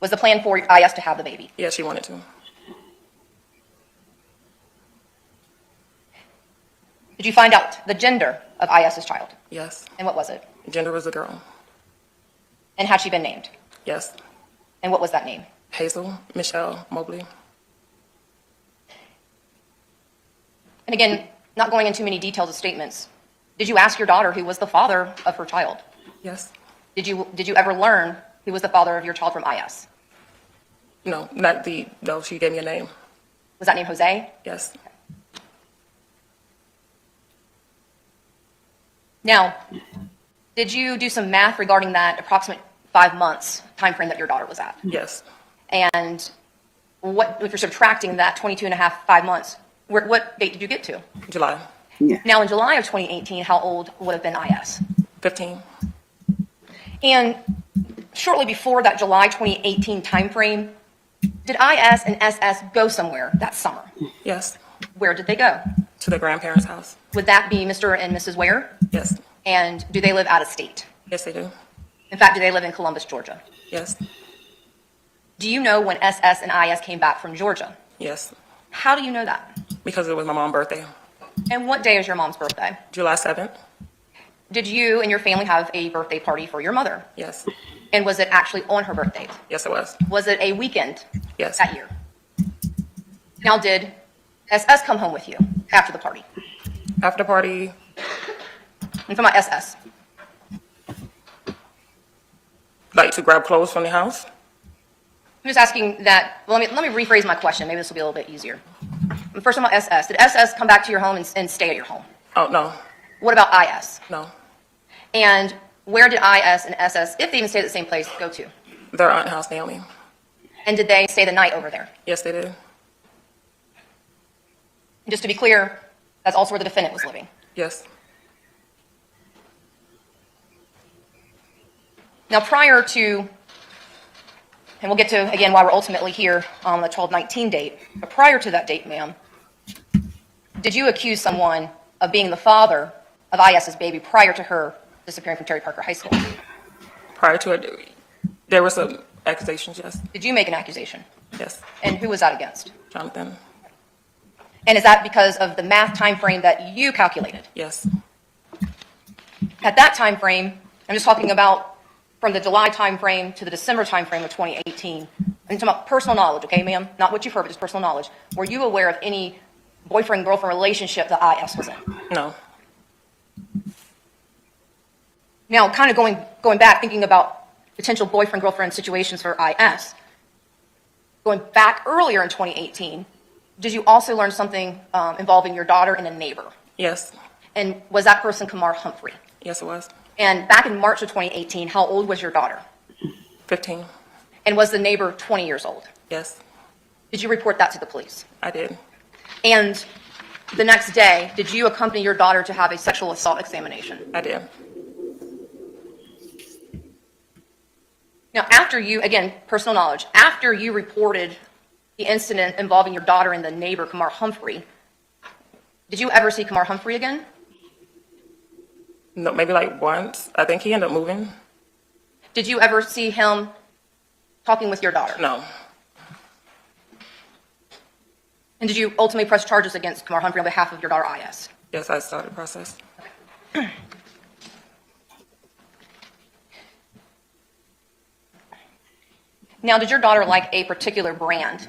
S8: Was the plan for IS to have the baby?
S6: Yeah, she wanted to.
S8: Did you find out the gender of IS's child?
S6: Yes.
S8: And what was it?
S6: Gender was a girl.
S8: And had she been named?
S6: Yes.
S8: And what was that name?
S6: Hazel Michelle Mobley.
S8: And again, not going into many details of statements, did you ask your daughter who was the father of her child?
S6: Yes.
S8: Did you ever learn who was the father of your child from IS?
S6: No, no, she gave me a name.
S8: Was that name Jose?
S6: Yes.
S8: Now, did you do some math regarding that approximate 5 months time frame that your daughter was at?
S6: Yes.
S8: And what, if you're subtracting that 22 and a half, 5 months, what date did you get to?
S6: July.
S1: Yeah.
S8: Now, in July of 2018, how old would have been IS?
S6: 15.
S8: And shortly before that July 2018 timeframe, did IS and SS go somewhere that summer?
S6: Yes.
S8: Where did they go?
S6: To the grandparents' house.
S8: Would that be Mr. and Mrs. Ware?
S6: Yes.
S8: And do they live out of state?
S6: Yes, they do.
S8: In fact, do they live in Columbus, Georgia?
S6: Yes.
S8: Do you know when SS and IS came back from Georgia?
S6: Yes.
S8: How do you know that?
S6: Because it was my mom's birthday.
S8: And what day is your mom's birthday?
S6: July 7th.
S8: Did you and your family have a birthday party for your mother?
S6: Yes.
S8: And was it actually on her birthday?
S6: Yes, it was.
S8: Was it a weekend
S6: Yes.
S8: that year? Now, did SS come home with you after the party?
S6: After the party,
S8: I'm talking about SS.
S6: like to grab clothes from the house.
S8: I'm just asking that, well, let me rephrase my question. Maybe this will be a little bit easier. First, I'm about SS. Did SS come back to your home and stay at your home?
S6: Oh, no.
S8: What about IS?
S6: No.
S8: And where did IS and SS, if they even stayed at the same place, go to?
S6: Their aunt house, Naomi.
S8: And did they stay the night over there?
S6: Yes, they did.
S8: And just to be clear, that's also where the defendant was living.
S6: Yes.
S8: Now, prior to, and we'll get to, again, why we're ultimately here on the 12/19 date, but prior to that date, ma'am, did you accuse someone of being the father of IS's baby prior to her disappearing from Terry Parker High School?
S6: Prior to it, there were some accusations, yes.
S8: Did you make an accusation?
S6: Yes.
S8: And who was that against?
S6: Jonathan.
S8: And is that because of the math time frame that you calculated?
S6: Yes.
S8: At that time frame, I'm just talking about from the July time frame to the December time frame of 2018. I'm talking about personal knowledge, okay, ma'am? Not what you've heard, but just personal knowledge. Were you aware of any boyfriend-girlfriend relationship that IS was in?
S6: No.
S8: Now, kind of going back, thinking about potential boyfriend-girlfriend situations for IS, going back earlier in 2018, did you also learn something involving your daughter and a neighbor?
S6: Yes.
S8: And was that person Kamar Humphrey?
S6: Yes, it was.
S8: And back in March of 2018, how old was your daughter?
S6: 15.
S8: And was the neighbor 20 years old?
S6: Yes,
S8: Did you report that to the police?
S6: I did.
S8: And the next day, did you accompany your daughter to have a sexual assault examination?
S6: I did.
S8: Now, after you, again, personal knowledge, after you reported the incident involving your daughter and the neighbor, Kamar Humphrey, did you ever see Kamar Humphrey again?
S6: No, maybe like once. I think he ended up moving.
S8: Did you ever see him talking with your daughter?
S6: No.
S8: And did you ultimately press charges against Kamar Humphrey on behalf of your daughter, IS?
S6: Yes, I started the process.
S8: Now, did your daughter like a particular brand?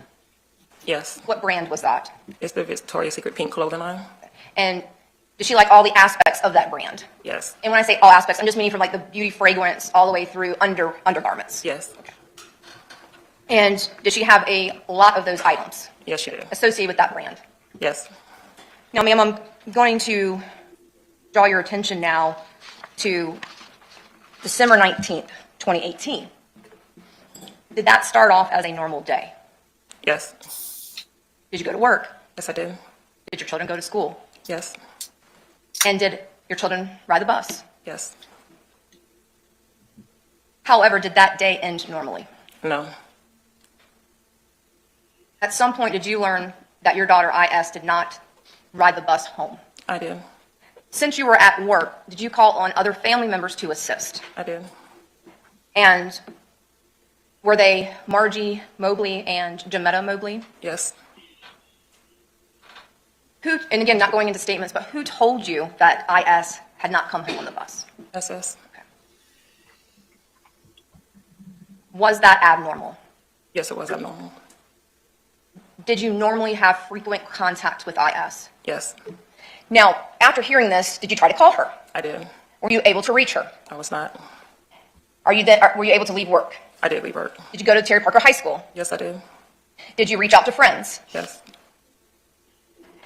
S6: Yes.
S8: What brand was that?
S6: It's the Victoria's Secret pink clothing line.
S8: And did she like all the aspects of that brand?
S6: Yes.
S8: And when I say all aspects, I'm just meaning from like the beauty fragrance all the way through undergarments.
S6: Yes.
S8: And did she have a lot of those items
S6: Yes, she did.
S8: associated with that brand?
S6: Yes.
S8: Now, ma'am, I'm going to draw your attention now to December 19th, 2018. Did that start off as a normal day?
S6: Yes.
S8: Did you go to work?
S6: Yes, I did.
S8: Did your children go to school?
S6: Yes.
S8: And did your children ride the bus?
S6: Yes.
S8: However, did that day end normally?
S6: No.
S8: At some point, did you learn that your daughter, IS, did not ride the bus home?
S6: I did.
S8: Since you were at work, did you call on other family members to assist?
S6: I did.
S8: And were they Margie Mobley and Jemetta Mobley?
S6: Yes.
S8: Who, and again, not going into statements, but who told you that IS had not come home on the bus?
S6: SS.
S8: Okay. Was that abnormal?
S6: Yes, it was abnormal.
S8: Did you normally have frequent contact with IS?
S6: Yes,
S8: Now, after hearing this, did you try to call her?
S6: I did.
S8: Were you able to reach her?
S6: I was not.
S8: Were you able to leave work?
S6: I did leave work.
S8: Did you go to Terry Parker High School?
S6: Yes, I did.
S8: Did you reach out to friends?
S6: Yes.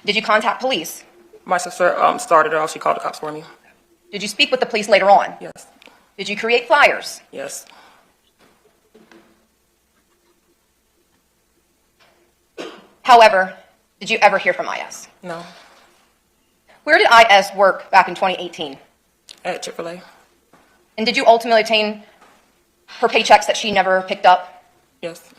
S8: Did you contact police?
S6: My sister started it off. She called the cops for me.
S8: Did you speak with the police later on?
S6: Yes.
S8: Did you create flyers?
S6: Yes.
S8: However, did you ever hear from IS?
S6: No.
S8: Where did IS work back in 2018?
S6: At Chick-fil-A.
S8: And did you ultimately obtain her paychecks that she never picked up?
S6: Yes.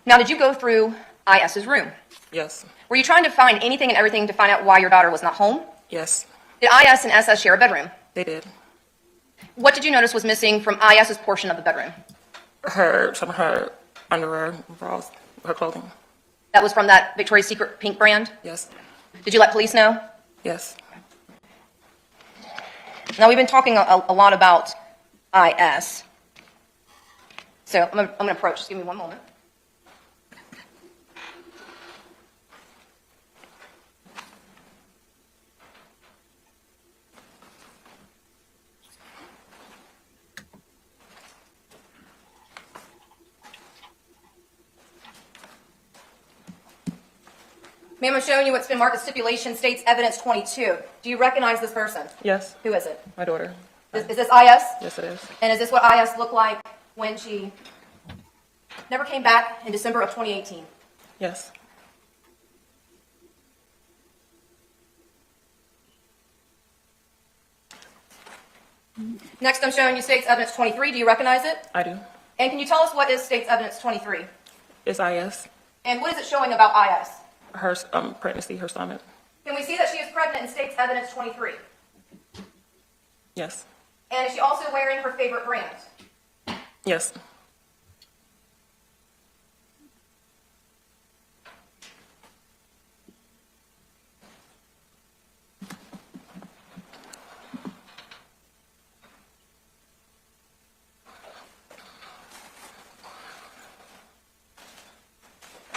S8: Now, did you go through IS's room?
S6: Yes.
S8: Were you trying to find anything and everything to find out why your daughter was not home?
S6: Yes.
S8: Did IS and SS share a bedroom?
S6: They did.
S8: What did you notice was missing from IS's portion of the bedroom?
S6: Some of her underwear, bras, her clothing.
S8: That was from that Victoria's Secret pink brand?
S6: Yes.
S8: Did you let police know?
S6: Yes.
S8: Now, we've been talking a lot about IS. So I'm going to approach. Just give me one moment. Ma'am, I'm showing you what's been marked as stipulation states evidence 22. Do you recognize this person?
S6: Yes.
S8: Who is it?
S6: My daughter.
S8: Is this IS?
S6: Yes, it is.
S8: And is this what IS looked like when she never came back in December of 2018?
S6: Yes.
S8: Next, I'm showing you state's evidence 23. Do you recognize it?
S6: I do.
S8: And can you tell us what is state's evidence 23?
S6: It's IS.
S8: And what is it showing about IS?
S6: Her pregnancy, her stomach.
S8: Can we see that she is pregnant in state's evidence 23?
S6: Yes.
S8: And is she also wearing her favorite brand?
S6: Yes.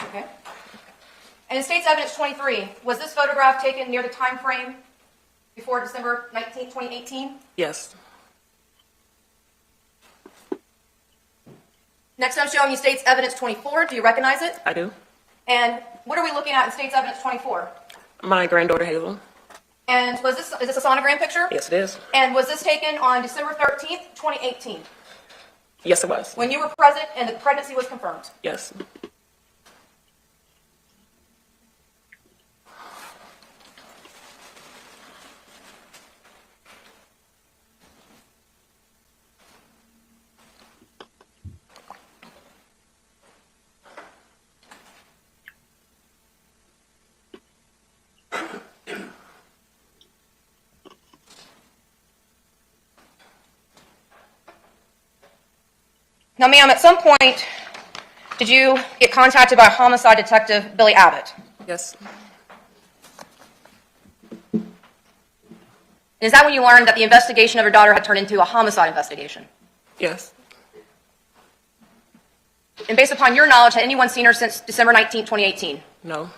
S8: Okay. And in state's evidence 23, was this photograph taken near the time frame before December 19, 2018?
S6: Yes.
S8: Next, I'm showing you state's evidence 24. Do you recognize it?
S6: I do.
S8: And what are we looking at in state's evidence 24?
S6: My granddaughter Hailey.
S8: And is this a sonogram picture?
S6: Yes, it is.
S8: And was this taken on December 13th, 2018?
S6: Yes, it was.
S8: When you were present and the pregnancy was confirmed?
S6: Yes.
S8: Now, ma'am, at some point, did you get contacted by homicide detective Billy Abbott?
S6: Yes.
S8: And is that when you learned that the investigation of your daughter had turned into a homicide investigation?
S6: Yes.
S8: And based upon your knowledge, had anyone seen her since December 19, 2018?
S6: No.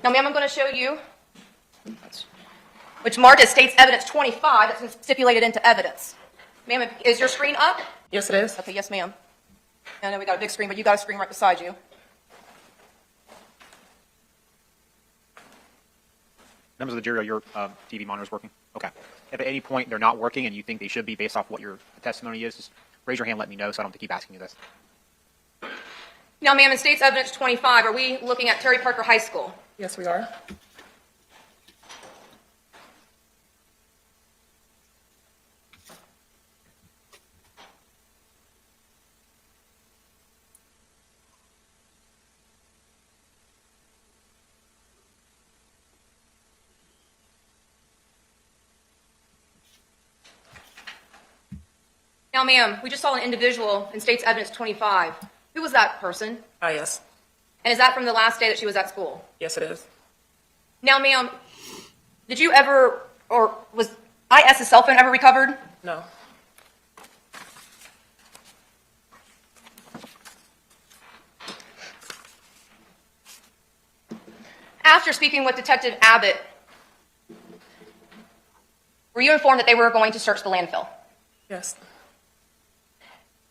S8: Now, ma'am, I'm going to show you, which marked as state's evidence 25, that's been stipulated into evidence. Ma'am, is your screen up?
S6: Yes, it is.
S8: Okay, yes, ma'am. I know we got a big screen, but you got a screen right beside you.
S5: Members of the jury, are your TV monitors working? Okay. If at any point they're not working and you think they should be based off what your testimony is, just raise your hand, let me know so I don't have to keep asking you this.
S8: Now, ma'am, in state's evidence 25, are we looking at Terry Parker High School?
S6: Yes, we are.
S8: Now, ma'am, we just saw an individual in State's Evidence 25. Who was that person?
S6: I.S.
S8: And is that from the last day that she was at school?
S6: Yes, it is.
S8: Now, ma'am, did you ever, or was I.S.'s cell phone ever recovered?
S6: No.
S8: After speaking with Detective Abbott, were you informed that they were going to search the landfill?
S6: Yes.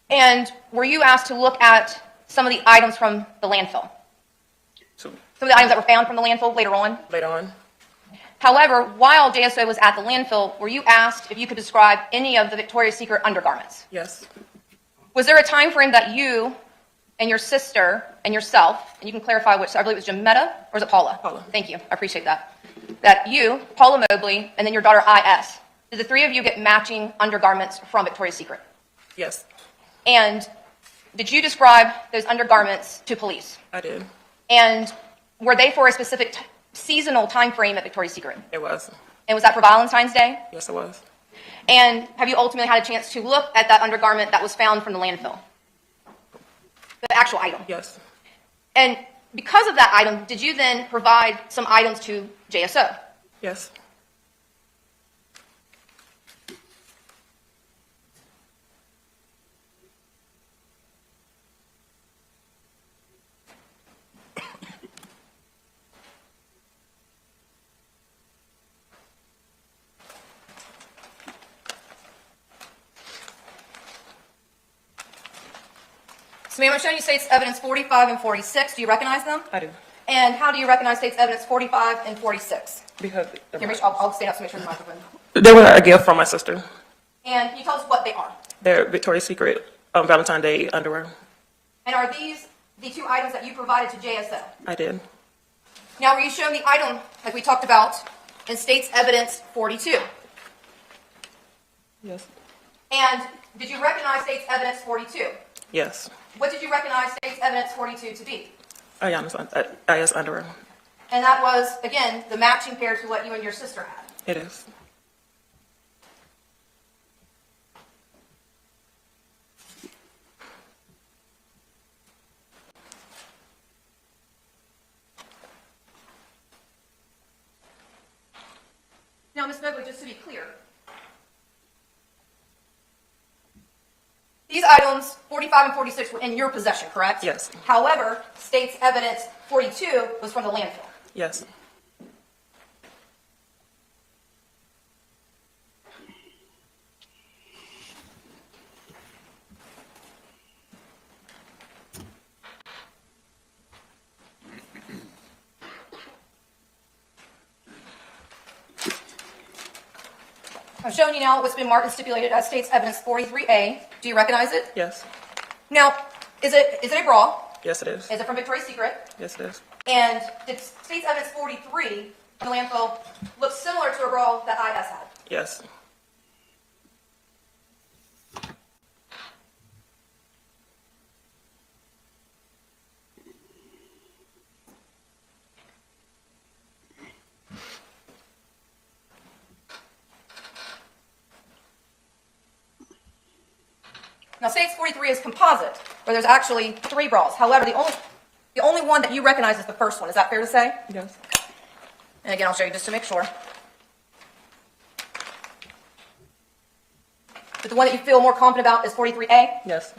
S8: And were you asked to look at some of the items from the landfill?
S6: So,
S8: Some of the items that were found from the landfill later on?
S6: later on?
S8: However, while JSO was at the landfill, were you asked if you could describe any of the Victoria's Secret undergarments?
S6: Yes.
S8: Was there a time frame that you and your sister and yourself, and you can clarify which, I believe it was Jemetta, or is it Paula?
S6: Paula.
S8: Thank you, I appreciate that. That you, Paula Mobley, and then your daughter I.S., did the three of you get matching undergarments from Victoria's Secret?
S6: Yes,
S8: And did you describe those undergarments to police?
S6: I did.
S8: And were they for a specific seasonal time frame at Victoria's Secret?
S6: It was.
S8: And was that for Valentine's Day?
S6: Yes, it was.
S8: And have you ultimately had a chance to look at that undergarment that was found from the landfill? The actual item?
S6: Yes.
S8: And because of that item, did you then provide some items to JSO?
S6: Yes.
S8: So, ma'am, I'm showing you State's Evidence 45 and 46. Do you recognize them?
S6: I do.
S8: And how do you recognize State's Evidence 45 and 46?
S6: Because
S8: Can you reach, I'll stand up to make sure the microphone.
S6: they were a gift from my sister.
S8: And can you tell us what they are?
S6: They're Victoria's Secret Valentine's Day underwear.
S8: And are these the two items that you provided to JSO?
S6: I did.
S8: Now, were you shown the item, like we talked about, in State's Evidence 42?
S6: Yes.
S8: And did you recognize State's Evidence 42?
S6: Yes.
S8: What did you recognize State's Evidence 42 to be?
S6: Iyanna's I.S. underwear.
S8: And that was, again, the matching pair to what you and your sister had.
S6: It is.
S8: Now, Ms. Mobley, just to be clear, these items, 45 and 46, were in your possession, correct?
S6: Yes.
S8: However, State's Evidence 42 was from the landfill.
S6: Yes.
S8: I'm showing you now what's been marked and stipulated as State's Evidence 43A. Do you recognize it?
S6: Yes.
S8: Now, is it a bra?
S6: Yes, it is.
S8: Is it from Victoria's Secret?
S6: Yes, it is.
S8: And did State's Evidence 43 in the landfill look similar to a bra that I.S. had?
S6: Yes.
S8: Now, State's 43 is composite, where there's actually 3 bras. However, the only one that you recognize is the first one. Is that fair to say?
S6: Yes.
S8: And again, I'll show you just to make sure. But the one that you feel more confident about is 43A?
S6: Yes.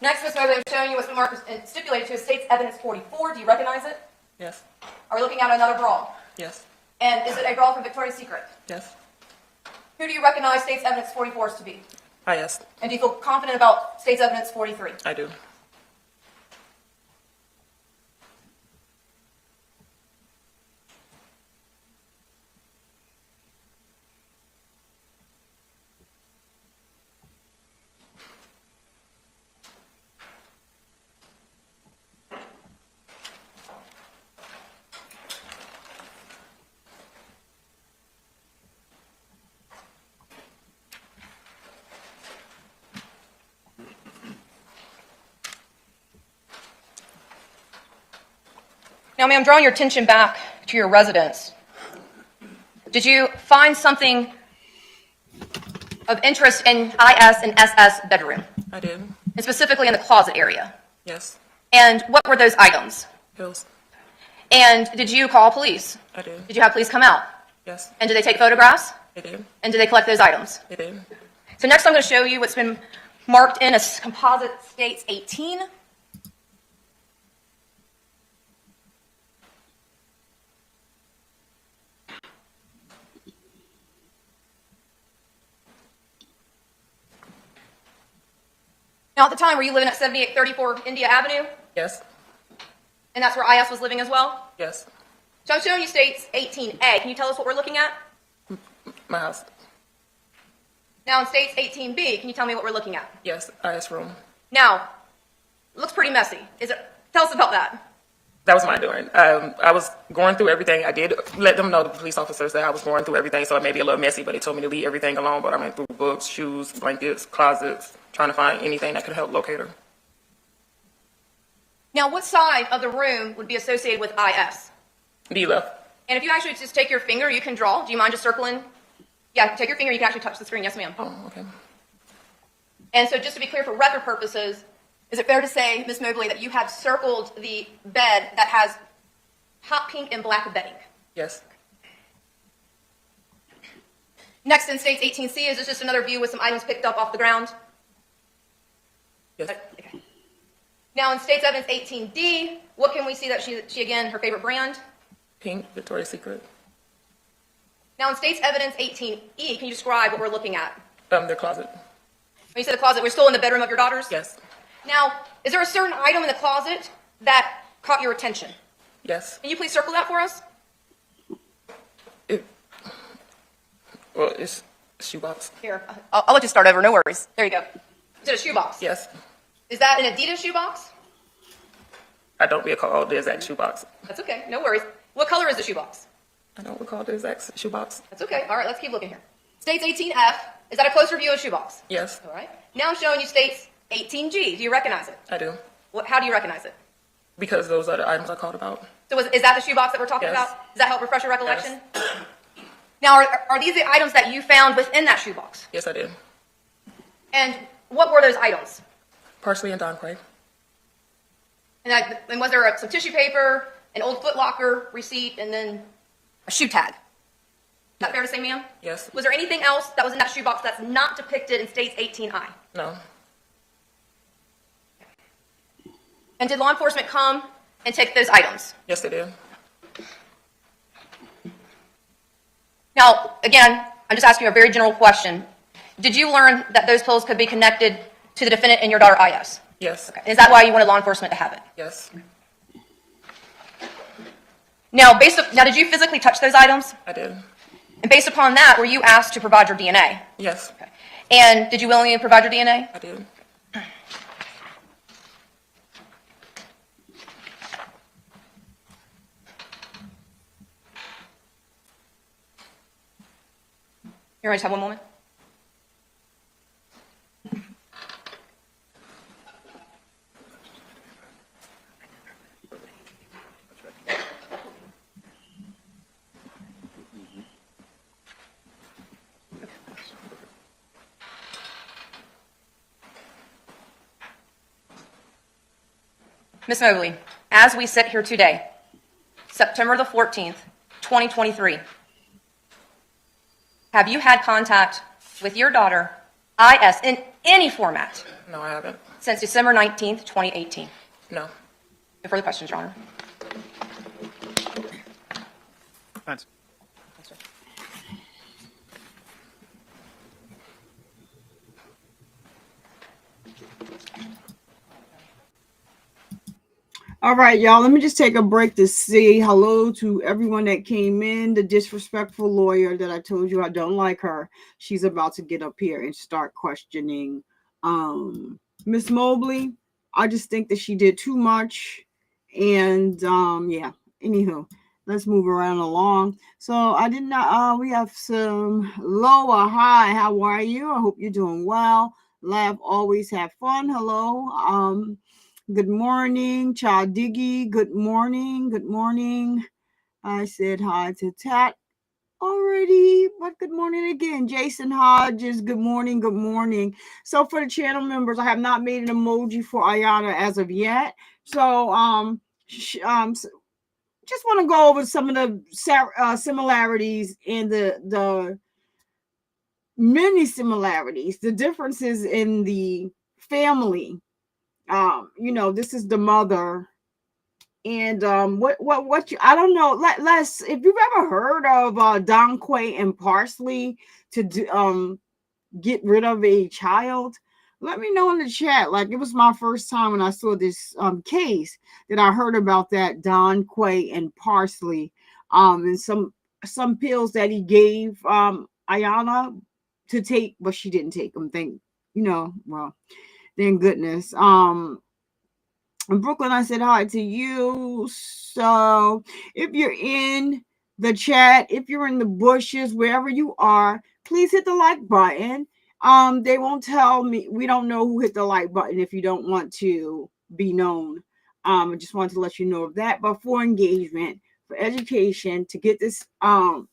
S8: Next, Ms. Mobley, I'm showing you what's been marked and stipulated to as State's Evidence 44. Do you recognize it?
S6: Yes.
S8: Are we looking at another bra?
S6: Yes.
S8: And is it a bra from Victoria's Secret?
S6: Yes.
S8: Who do you recognize State's Evidence 44 to be?
S6: I.S.
S8: And do you feel confident about State's Evidence 43?
S6: I do.
S8: Now, ma'am, drawing your attention back to your residence, did you find something of interest in IS and SS bedroom,
S6: I did.
S8: and specifically in the closet area?
S6: Yes.
S8: And what were those items?
S6: Pills.
S8: And did you call police?
S6: I did.
S8: Did you have police come out?
S6: Yes.
S8: And did they take photographs?
S6: They did.
S8: And did they collect those items?
S6: They did.
S8: So next I'm going to show you what's been marked in as composite states 18. Now, at the time, were you living at 7834 India Avenue?
S6: Yes.
S8: And that's where IS was living as well?
S6: Yes.
S8: So I'm showing you states 18A. Can you tell us what we're looking at?
S6: My house.
S8: Now, in states 18B, can you tell me what we're looking at?
S6: Yes. IS room.
S8: Now, it looks pretty messy. Tell us about that.
S6: That was my doing. I was going through everything. I did let them know, the police officers, that I was going through everything, so it may be a little messy, but they told me to leave everything alone. But I went through books, shoes, blankets, closets, trying to find anything that could help locate her.
S8: Now, what side of the room would be associated with IS?
S6: D left.
S8: And if you actually just take your finger, you can draw. Do you mind just circling? Yeah, take your finger. You can actually touch the screen. Yes, ma'am.
S6: Oh, okay.
S8: And so just to be clear, for record purposes, is it fair to say, Ms. Mobley, that you have circled the bed that has hot pink and black bedding?
S6: Yes.
S8: Next in states 18C, is this just another view with some items picked up off the ground?
S6: Yes.
S8: Okay. Now in states evidence 18D, what can we see that she again, her favorite brand?
S6: Pink, Victoria's Secret.
S8: Now in states evidence 18E, can you describe what we're looking at?
S6: Their closet.
S8: When you say the closet, we're still in the bedroom of your daughters?
S6: Yes.
S8: Now, is there a certain item in the closet that caught your attention?
S6: Yes.
S8: Can you please circle that for us?
S6: Well, it's a shoebox.
S8: Here, I'll let you start over, no worries. There you go. Is it a shoebox?
S6: Yes.
S8: Is that an Adidas shoebox?
S6: I don't recall the exact shoebox.
S8: That's okay, no worries. What color is the shoebox?
S6: I don't recall the exact shoebox.
S8: That's okay, all right, let's keep looking here. States 18F, is that a closer view of shoebox?
S6: Yes.
S8: All right. Now I'm showing you states 18G. Do you recognize it?
S6: I do.
S8: How do you recognize it?
S6: Because those are the items I called about.
S8: So is that the shoebox that we're talking
S6: Yes.
S8: about? Does that help refresh your recollection? Yes. Now, are these the items that you found within that shoebox?
S6: Yes, I did.
S8: And what were those items?
S6: Parsley and Don Quay.
S8: And was there some tissue paper, an old Foot Locker receipt, and then a shoe tag? Is that fair to say, ma'am?
S6: Yes.
S8: Was there anything else that was in that shoebox that's not depicted in states 18I?
S6: No.
S8: And did law enforcement come and take those items?
S6: Yes, they did.
S8: Now, again, I'm just asking you a very general question. Did you learn that those pills could be connected to the defendant and your daughter, IS?
S6: Yes.
S8: Okay. Is that why you wanted law enforcement to have it?
S6: Yes.
S8: Now, did you physically touch those items?
S6: I did.
S8: And based upon that, were you asked to provide your DNA?
S6: Yes.
S8: Okay. And did you willingly provide your DNA?
S6: I did.
S8: You ready to have one moment? Ms. Mobley, as we sit here today, September the 14th, 2023, have you had contact with your daughter, IS, in any format
S6: No, I haven't.
S8: since December 19th, 2018?
S6: No.
S8: No further questions, Your Honor.
S5: Thanks.
S1: All right, y'all. Let me just take a break to say hello to everyone that came in. The disrespectful lawyer that I told you I don't like her. She's about to get up here and start questioning Miss Mobley. I just think that she did too much. And yeah, anywho, let's move around along. So I did not we have some Loa. Hi, how are you? I hope you're doing well. Laugh, always have fun. Hello. Good morning, Child Diggy. Good morning. Good morning. I said hi to Tat already, but good morning again. Jason Hodges, good morning, good morning. So for the channel members, I have not made an emoji for Iyanna as of yet. So just want to go over some of the similarities and the many similarities, the differences in the family. This is the mother. And what you, I don't know. Let's, if you've ever heard of Don Quay and Parsley to do, get rid of a child, let me know in the chat. Like, it was my first time when I saw this case that I heard about that Don Quay and Parsley, and some pills that he gave Iyanna to take, but she didn't take them. Thank goodness. In Brooklyn, I said hi to you. So if you're in the chat, if you're in the bushes, wherever you are, please hit the like button. They won't tell me. We don't know who hit the like button if you don't want to be known. I just wanted to let you know of that. But for engagement, for education, to get this out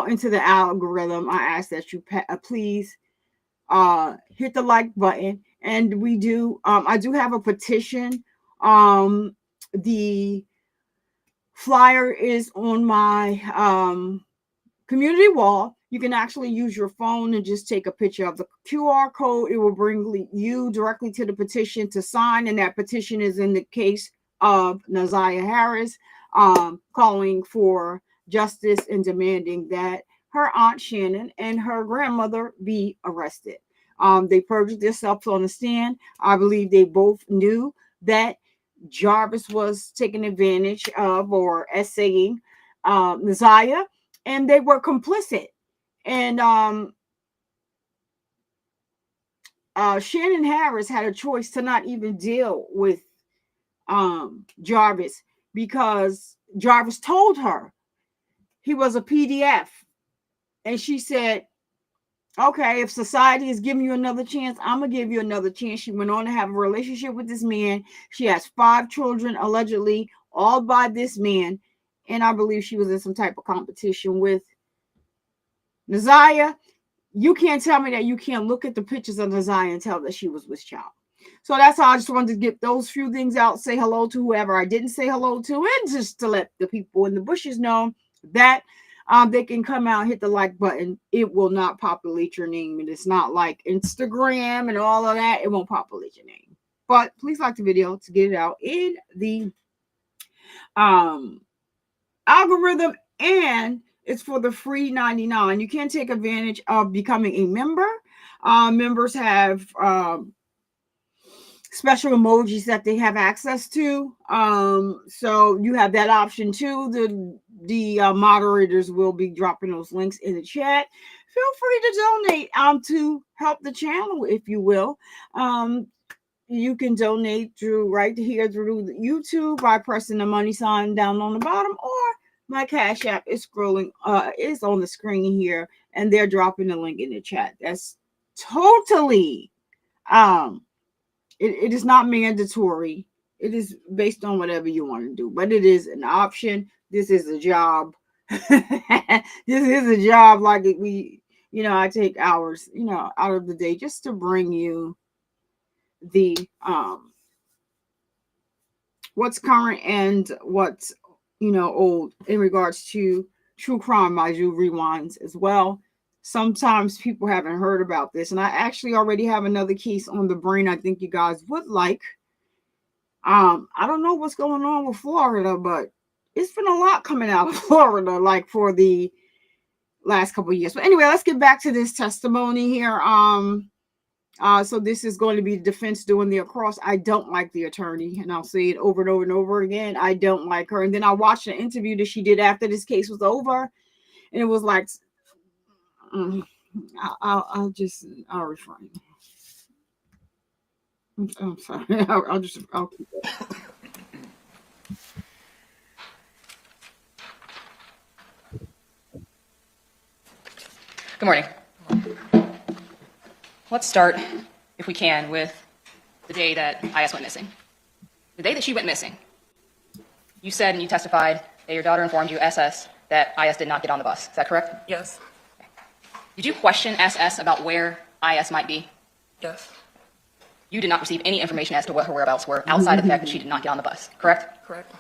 S1: into the algorithm, I ask that you please hit the like button. And we do, I do have a petition. The flyer is on my community wall. You can actually use your phone and just take a picture of the QR code. It will bring you directly to the petition to sign. And that petition is in the case of Naziah Harris, calling for justice and demanding that her Aunt Shannon and her grandmother be arrested. They perjured themselves on the stand. I believe they both knew that Jarvis was taking advantage of or essaying Naziah, and they were complicit. And Shannon Harris had a choice to not even deal with Jarvis, because Jarvis told her he was a PDF. And she said, okay, if society is giving you another chance, I'm going to give you another chance. She went on to have a relationship with this man. She has 5 children, allegedly, all by this man. And I believe she was in some type of competition with Naziah. You can't tell me that you can't look at the pictures of Naziah and tell that she was with child. So that's how I just wanted to get those few things out, say hello to whoever I didn't say hello to, and just to let the people in the bushes know that they can come out, hit the like button. It will not populate your name. And it's not like Instagram and all of that. It won't populate your name. But please like the video to get it out in the algorithm. And it's for the free 99. You can take advantage of becoming a member. Members have special emojis that they have access to. So you have that option too. The moderators will be dropping those links in the chat. Feel free to donate to help the channel, if you will. You can donate through right here through YouTube by pressing the money sign down on the bottom, or my Cash App is scrolling, is on the screen here, and they're dropping the link in the chat. That's totally it is not mandatory. It is based on whatever you want to do, but it is an option. This is a job. This is a job. Like I take hours, out of the day just to bring you the what's current and what's old in regards to true crime. I do rewinds as well. Sometimes people haven't heard about this, and I actually already have another case on the brain I think you guys would like. I don't know what's going on with Florida, but it's been a lot coming out of Florida, like for the last couple of years. But anyway, let's get back to this testimony here. So this is going to be the defense doing the across. I don't like the attorney, and I'll say it over and over and over again. I don't like her. And then I watched an interview that she did after this case was over, and it was like, I'll refrain. I'm sorry. I'll keep it.
S8: Good morning. Let's start, if we can, with the day that Did I.S went missing. The day that she went missing, you said and you testified that your daughter informed you, SS, that IS did not get on the bus. Is that correct?
S6: Yes.
S8: Did you question SS about where IS might be?
S6: Yes.
S8: You did not receive any information as to what her whereabouts were outside of the fact that she did not get on the bus, correct?
S6: Correct.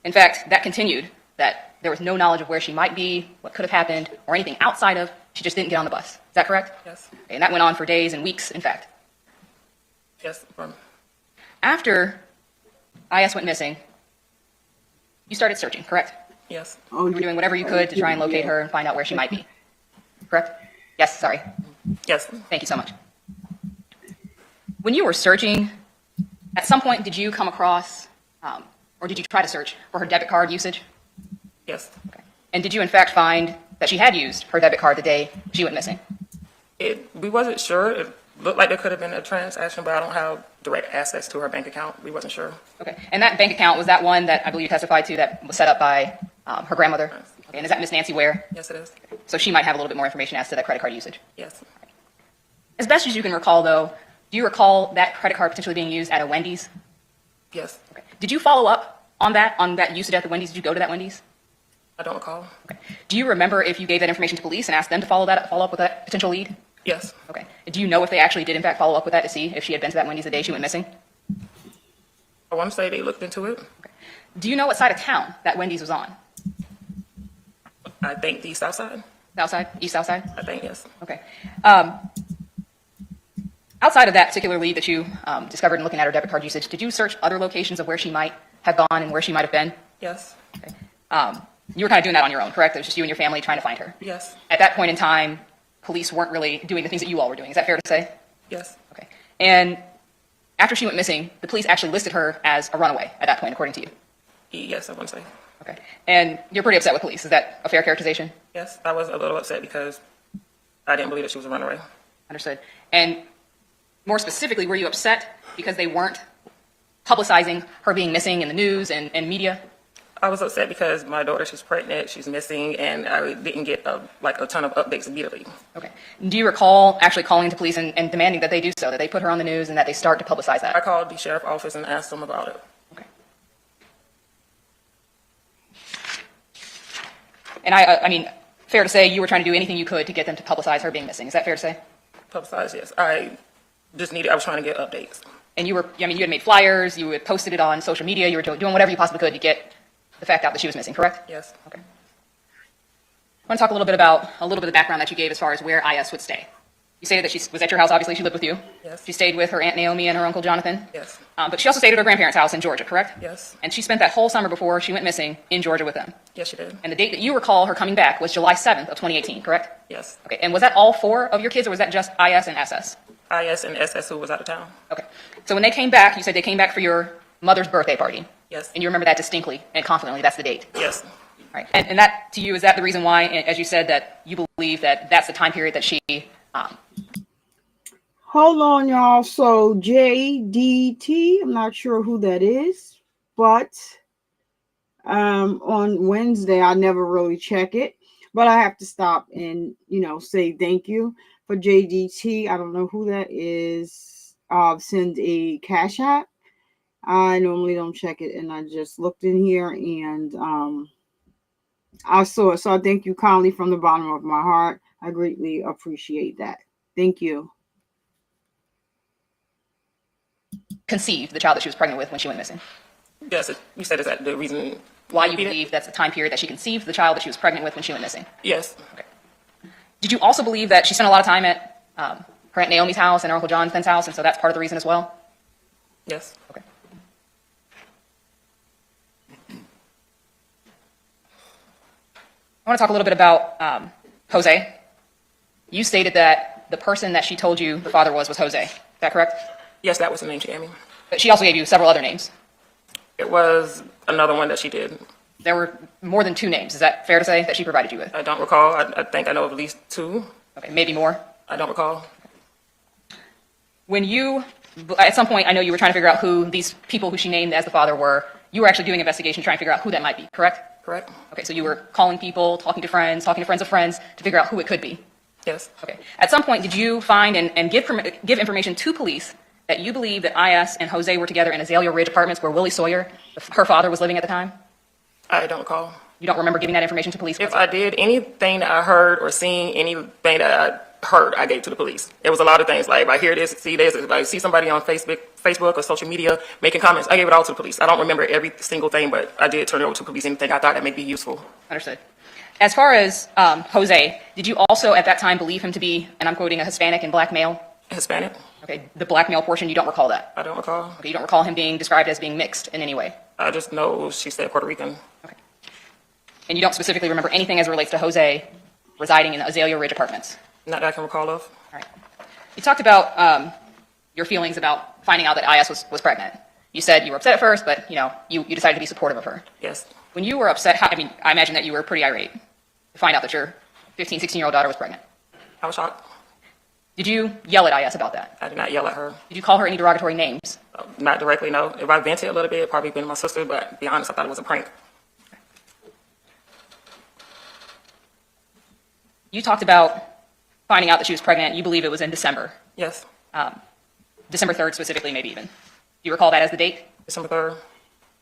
S8: In fact, that continued, that there was no knowledge of where she might be, what could have happened, or anything outside of she just didn't get on the bus. Is that correct?
S6: Yes.
S8: Okay, and that went on for days and weeks, in fact.
S6: Yes.
S8: After IS went missing, you started searching, correct?
S6: Yes.
S8: You were doing whatever you could to try and locate her and find out where she might be, correct? Yes, sorry.
S6: Yes.
S8: Thank you so much. When you were searching, at some point did you come across, or did you try to search for her debit card usage?
S6: Yes.
S8: Okay. And did you in fact find that she had used her debit card the day she went missing?
S6: We wasn't sure. It looked like there could have been a transaction, but I don't have direct access to her bank account. We wasn't sure.
S8: Okay. And that bank account, was that one that I believe you testified to that was set up by her grandmother?
S6: Yes.
S8: Okay. And is that Miss Nancy Ware?
S6: Yes, it is.
S8: So she might have a little bit more information as to that credit card usage.
S6: Yes.
S8: As best as you can recall, though, do you recall that credit card potentially being used at a Wendy's?
S6: Yes.
S8: Okay. Did you follow up on that usage at the Wendy's? Did you go to that Wendy's?
S6: I don't recall.
S8: Okay. Do you remember if you gave that information to police and asked them to follow up with that potential lead?
S6: Yes.
S8: Okay. Do you know if they actually did in fact follow up with that to see if she had been to that Wendy's the day she went missing?
S6: I want to say they looked into it.
S8: Okay. Do you know what side of town that Wendy's was on?
S6: I think the south side.
S8: South side? East South side?
S6: I think, yes.
S8: Okay. Outside of that particular lead that you discovered in looking at her debit card usage, did you search other locations of where she might have gone and where she might have been?
S6: Yes.
S8: Okay. You were kind of doing that on your own, correct? It was just you and your family trying to find her.
S6: Yes.
S8: At that point in time, police weren't really doing the things that you all were doing. Is that fair to say?
S6: Yes.
S8: Okay. And after she went missing, the police actually listed her as a runaway at that point, according to you.
S6: Yes, I want to say.
S8: Okay. And you're pretty upset with police. Is that a fair characterization?
S6: Yes, I was a little upset because I didn't believe that she was a runaway.
S8: Understood. And more specifically, were you upset because they weren't publicizing her being missing in the news and media?
S6: I was upset because my daughter, she's pregnant, she's missing, and I didn't get a ton of updates immediately.
S8: Okay. Do you recall actually calling the police and demanding that they do so, that they put her on the news and that they start to publicize that?
S6: I called the sheriff office and asked them about it.
S8: Okay. And I mean, fair to say you were trying to do anything you could to get them to publicize her being missing. Is that fair to say?
S6: Publicized, yes. I was trying to get updates.
S8: And you had made flyers, you had posted it on social media, you were doing whatever you possibly could to get the fact out that she was missing, correct?
S6: Yes.
S8: Okay. I want to talk a little bit of the background that you gave as far as where IS would stay. You stated that she was at your house, obviously she lived with you.
S6: Yes.
S8: She stayed with her Aunt Naomi and her Uncle Jonathan.
S6: Yes.
S8: But she also stayed at her grandparents' house in Georgia, correct?
S6: Yes.
S8: And she spent that whole summer before she went missing in Georgia with them.
S6: Yes, she did.
S8: And the date that you recall her coming back was July 7th of 2018, correct?
S6: Yes.
S8: Okay. And was that all four of your kids, or was that just IS and SS?
S6: IS and SS, who was out of town.
S8: Okay. So when they came back, you said they came back for your mother's birthday party.
S6: Yes.
S8: And you remember that distinctly and confidently. That's the date.
S6: Yes.
S8: All right. And that, to you, is that the reason why, as you said, that you believe that that's the time period that she...
S1: Hold on, y'all. So JDT, I'm not sure who that is, but on Wednesday, I never really check it, but I have to stop and, say thank you for JDT. I don't know who that is. Send a cash app. I normally don't check it, and I just looked in here and I saw it. So I thank you kindly from the bottom of my heart. I greatly appreciate that. Thank you.
S8: Conceived the child that she was pregnant with when she went missing.
S6: Yes, you said is that the reason
S8: Why you believe that's the time period that she conceived the child that she was pregnant with when she went missing.
S6: Yes.
S8: Okay. Did you also believe that she spent a lot of time at her Aunt Naomi's house and her Uncle Jonathan's house, and so that's part of the reason as well?
S6: Yes.
S8: Okay. I want to talk a little bit about Jose. You stated that the person that she told you the father was Jose. Is that correct?
S6: Yes, that was the name she gave me.
S8: But she also gave you several other names.
S6: It was another one that she did.
S8: There were more than two names. Is that fair to say that she provided you with?
S6: I don't recall. I think I know of at least two.
S8: Okay, maybe more.
S6: I don't recall.
S8: When you, at some point, I know you were trying to figure out who these people who she named as the father were. You were actually doing investigation trying to figure out who that might be, correct?
S6: Correct. Okay,
S8: so you were calling people, talking to friends of friends to figure out who it could be.
S6: Yes.
S8: Okay. At some point, did you find and give information to police that you believe that IS and Jose were together in Azalea Ridge Apartments where Willie Sawyer, her father, was living at the time?
S6: I don't recall.
S8: You don't remember giving that information to police?
S6: If I did, anything that I heard or seen, anything that I heard, I gave to the police. It was a lot of things. Like, if I hear this, see this, if I see somebody on Facebook or social media making comments, I gave it all to the police. I don't remember every single thing, but I did turn it over to police, anything I thought that may be useful.
S8: Understood. As far as Jose, did you also at that time believe him to be, and I'm quoting, a Hispanic and black male?
S6: Hispanic?
S8: Okay, the black male portion, you don't recall that?
S6: I don't recall.
S8: Okay, you don't recall him being described as being mixed in any way?
S6: I just know she said Puerto Rican.
S8: Okay. And you don't specifically remember anything as it relates to Jose residing in the Azalea Ridge apartments?
S6: Not that I can recall of.
S8: All right. You talked about your feelings about finding out that Iyas was pregnant. You said you were upset at first, but you decided to be supportive of her.
S6: Yes.
S8: When you were upset, I imagine that you were pretty irate to find out that your 15, 16-year-old daughter was pregnant.
S6: I was shocked.
S8: Did you yell at Iyas about that?
S6: I did not yell at her.
S8: Did you call her any derogatory names?
S6: Not directly, no. If I vented a little bit, it'd probably been my sister, but to be honest, I thought it was a prank.
S8: You talked about finding out that she was pregnant. You believe it was in December.
S6: Yes.
S8: December 3rd specifically, maybe even. Do you recall that as the date?
S6: December 3rd.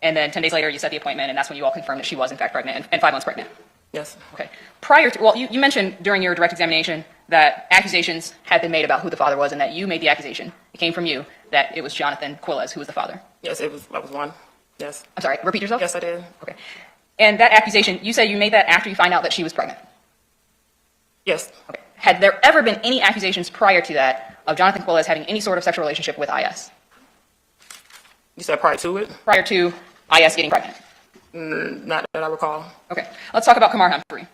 S8: And then 10 days later, you set the appointment, and that's when you all confirmed that she was in fact pregnant and 5 months pregnant.
S6: Yes.
S8: Okay. Prior to, well, you mentioned during your direct examination that accusations had been made about who the father was and that you made the accusation. It came from you that it was Jonathan Quiles who was the father.
S6: Yes, that was one. Yes.
S8: I'm sorry, repeat yourself?
S6: Yes, I did.
S8: Okay. And that accusation, you say you made that after you find out that she was pregnant?
S6: Yes.
S8: Okay. Had there ever been any accusations prior to that of Jonathan Quiles having any sort of sexual relationship with Iyas?
S6: You said prior to it?
S8: Prior to Iyas getting pregnant?
S6: Not that I recall.
S8: Okay. Let's talk about Kamar Humphrey.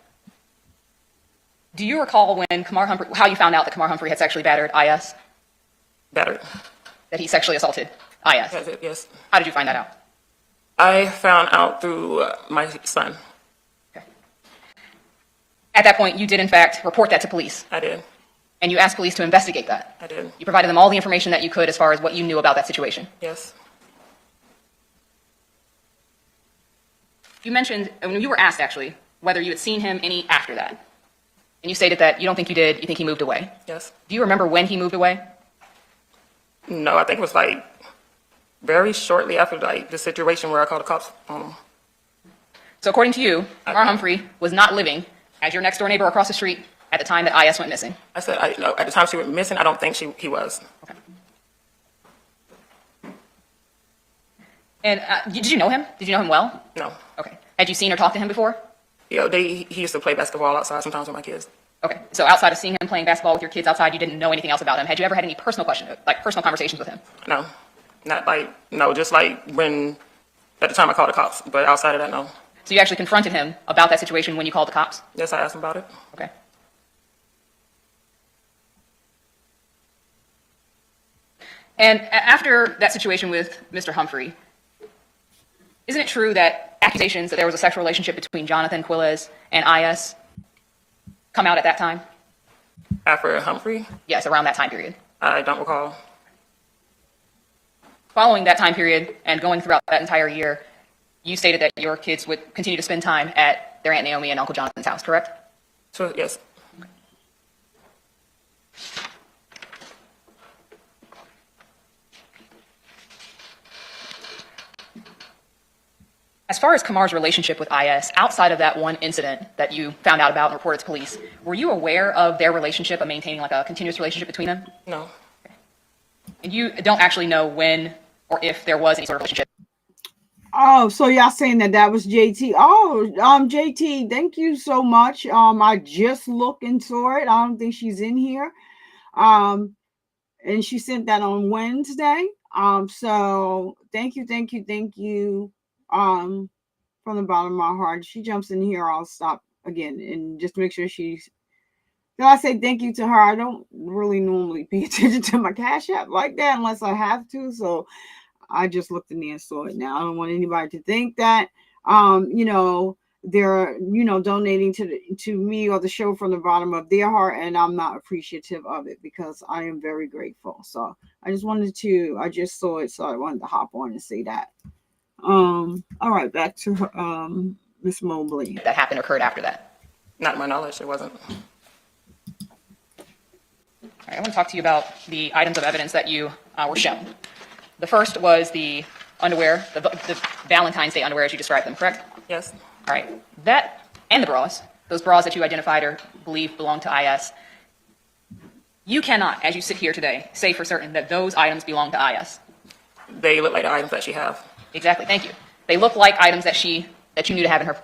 S8: Do you recall when how you found out that Kamar Humphrey had sexually battered Iyas?
S6: Battered.
S8: That he sexually assaulted Iyas?
S6: That's it, yes.
S8: How did you find that out?
S6: I found out through my son.
S8: Okay. At that point, you did in fact report that to police?
S6: I did.
S8: And you asked police to investigate that?
S6: I did.
S8: You provided them all the information that you could as far as what you knew about that situation?
S6: Yes.
S8: You mentioned, when you were asked actually, whether you had seen him any after that. And you stated that you don't think you did, you think he moved away.
S6: Yes.
S8: Do you remember when he moved away?
S6: No, I think it was like very shortly after the situation where I called the cops on him.
S8: So according to you, Kamar Humphrey was not living as your next door neighbor across the street at the time that Iyas went missing?
S6: I said, no, at the time she went missing, I don't think he was.
S8: Okay. And did you know him? Did you know him well?
S6: No.
S8: Okay. Had you seen or talked to him before?
S6: He used to play basketball outside sometimes with my kids.
S8: Okay. So outside of seeing him playing basketball with your kids outside, you didn't know anything else about him. Had you ever had any personal conversations with him?
S6: No. Just like when, at the time I called the cops, but outside of that, no.
S8: So you actually confronted him about that situation when you called the cops?
S6: Yes, I asked him about it.
S8: Okay. And after that situation with Mr. Humphrey, isn't it true that accusations that there was a sexual relationship between Jonathan Quiles and Iyas come out at that time?
S6: After Humphrey?
S8: Yes, around that time period.
S6: I don't recall.
S8: Following that time period and going throughout that entire year, you stated that your kids would continue to spend time at their Aunt Naomi and Uncle Jonathan's house, correct?
S6: So, yes.
S8: As far as Kamar's relationship with Iyas, outside of that one incident that you found out about and reported to police, were you aware of their relationship and maintaining like a continuous relationship between them?
S6: No.
S8: Okay. And you don't actually know when or if there was any sort of relationship?
S1: Oh, so y'all saying that was JT. Oh, JT, thank you so much. I just looked and saw it. I don't think she's in here. And she sent that on Wednesday. So thank you. From the bottom of my heart. She jumps in here, I'll stop again and just make sure she's. Then I say thank you to her. I don't really normally pay attention to my Cash App like that unless I have to. So I just looked in there and saw it now. I don't want anybody to think that they're donating to me or the show from the bottom of their heart, and I'm not appreciative of it because I am very grateful. So I just saw it, so I wanted to hop on and say that. All right, back to Miss Mobley.
S8: That occurred after that?
S6: Not to my knowledge, it wasn't.
S8: All right, I want to talk to you about the items of evidence that you were shown. The first was the underwear, the Valentine's Day underwear as you described them, correct?
S6: Yes.
S8: All right. That and the bras, those bras that you identified or believe belong to IS, you cannot, as you sit here today, say for certain that those items belong to IS.
S6: They look like the items that she have.
S8: Exactly. Thank you. They look like items that she knew to have in her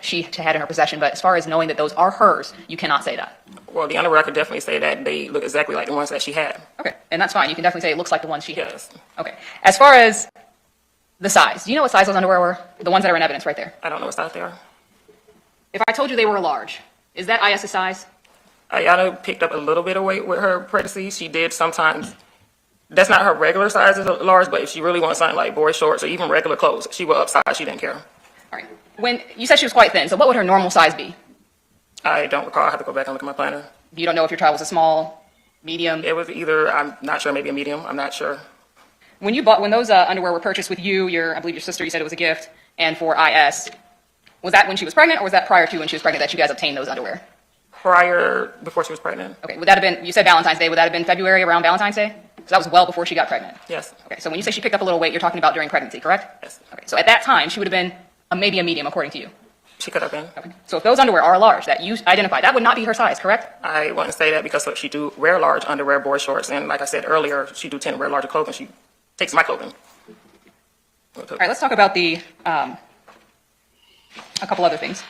S8: had in her possession, but as far as knowing that those are hers, you cannot say that.
S6: Well, the underwear, I could definitely say that they look exactly like the ones that she had.
S8: Okay, and that's fine. You can definitely say it looks like the ones she had.
S6: Yes.
S8: Okay. As far as the size, do you know what size those underwear were? The ones that are in evidence right there.
S6: I don't know what size they are.
S8: If I told you they were a large, is that IS's size?
S6: Iyanna picked up a little bit of weight with her pregnancy. She did sometimes. That's not her regular size as a large, but if she really wants something like boy shorts or even regular clothes, she will upsize. She didn't care.
S8: All right. When you said she was quite thin, so what would her normal size be?
S6: I don't recall. I have to go back and look at my planner.
S8: You don't know if your child was a small, medium?
S6: It was either, I'm not sure, maybe a medium. I'm not sure.
S8: When those underwear were purchased with you, I believe your sister, you said it was a gift, and for IS, was that when she was pregnant, or was that prior to when she was pregnant that you guys obtained those underwear?
S6: Before she was pregnant.
S8: Okay, would that have been, you said Valentine's Day, would that have been February, around Valentine's Day? Because that was well before she got pregnant.
S6: Yes.
S8: Okay, so when you say she picked up a little weight, you're talking about during pregnancy, correct?
S6: Yes.
S8: Okay, so at that time, she would have been maybe a medium, according to you.
S6: She could have been.
S8: Okay, so if those underwear are large that you identified, that would not be her size, correct?
S6: I wouldn't say that because she do wear large underwear, boy shorts, and like I said earlier, she do tend to wear larger clothing. She takes my clothing.
S8: All right, let's talk about a couple other things.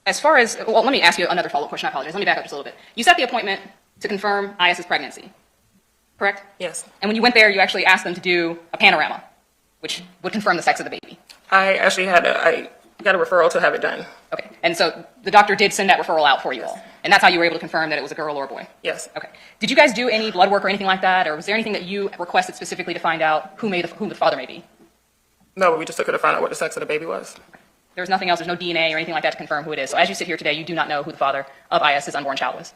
S8: As far as, well, let me ask you another follow-up question. I apologize. Let me back up just a little bit. You set the appointment to confirm IS's pregnancy, correct?
S6: Yes.
S8: And when you went there, you actually asked them to do a panorama, which would confirm the sex of the baby.
S6: I actually I got a referral to have it done.
S8: Okay. And so the doctor did send that referral out for you all. And that's how you were able to confirm that it was a girl or a boy?
S6: Yes.
S8: Okay. Did you guys do any blood work or anything like that? Or was there anything that you requested specifically to find out who the father may be?
S6: No, we just took her to find out what the sex of the baby was.
S8: There was nothing else. There's no DNA or anything like that to confirm who it is. So as you sit here today, you do not know who the father of IS's unborn child was.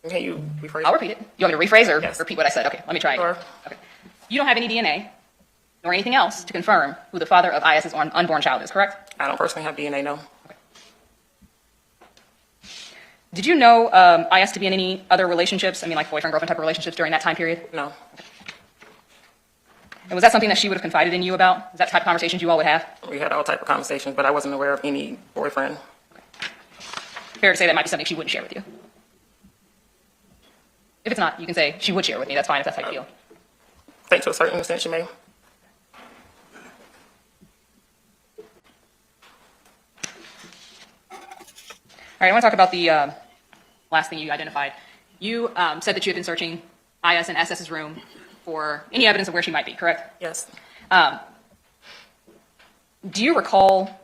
S6: Can you rephrase?
S8: I'll repeat it. You want me to rephrase or
S6: Yes.
S8: repeat what I said? Okay, let me try again.
S6: Sure.
S8: Okay. You don't have any DNA nor anything else to confirm who the father of IS's unborn child is, correct?
S6: I don't personally have DNA, no.
S8: Did you know IS to be in any other relationships? I mean, like boyfriend-girlfriend type of relationships during that time period?
S6: No.
S8: And was that something that she would have confided in you about? Is that the type of conversations you all would have?
S6: We had all type of conversations, but I wasn't aware of any boyfriend.
S8: Fair to say that might be something she wouldn't share with you. If it's not, you can say she would share with me. That's fine if that's how you feel.
S6: I think to a certain extent she may.
S8: All right, I want to talk about the last thing you identified. You said that you had been searching IS and SS's room for any evidence of where she might be, correct?
S6: Yes.
S8: Do you recall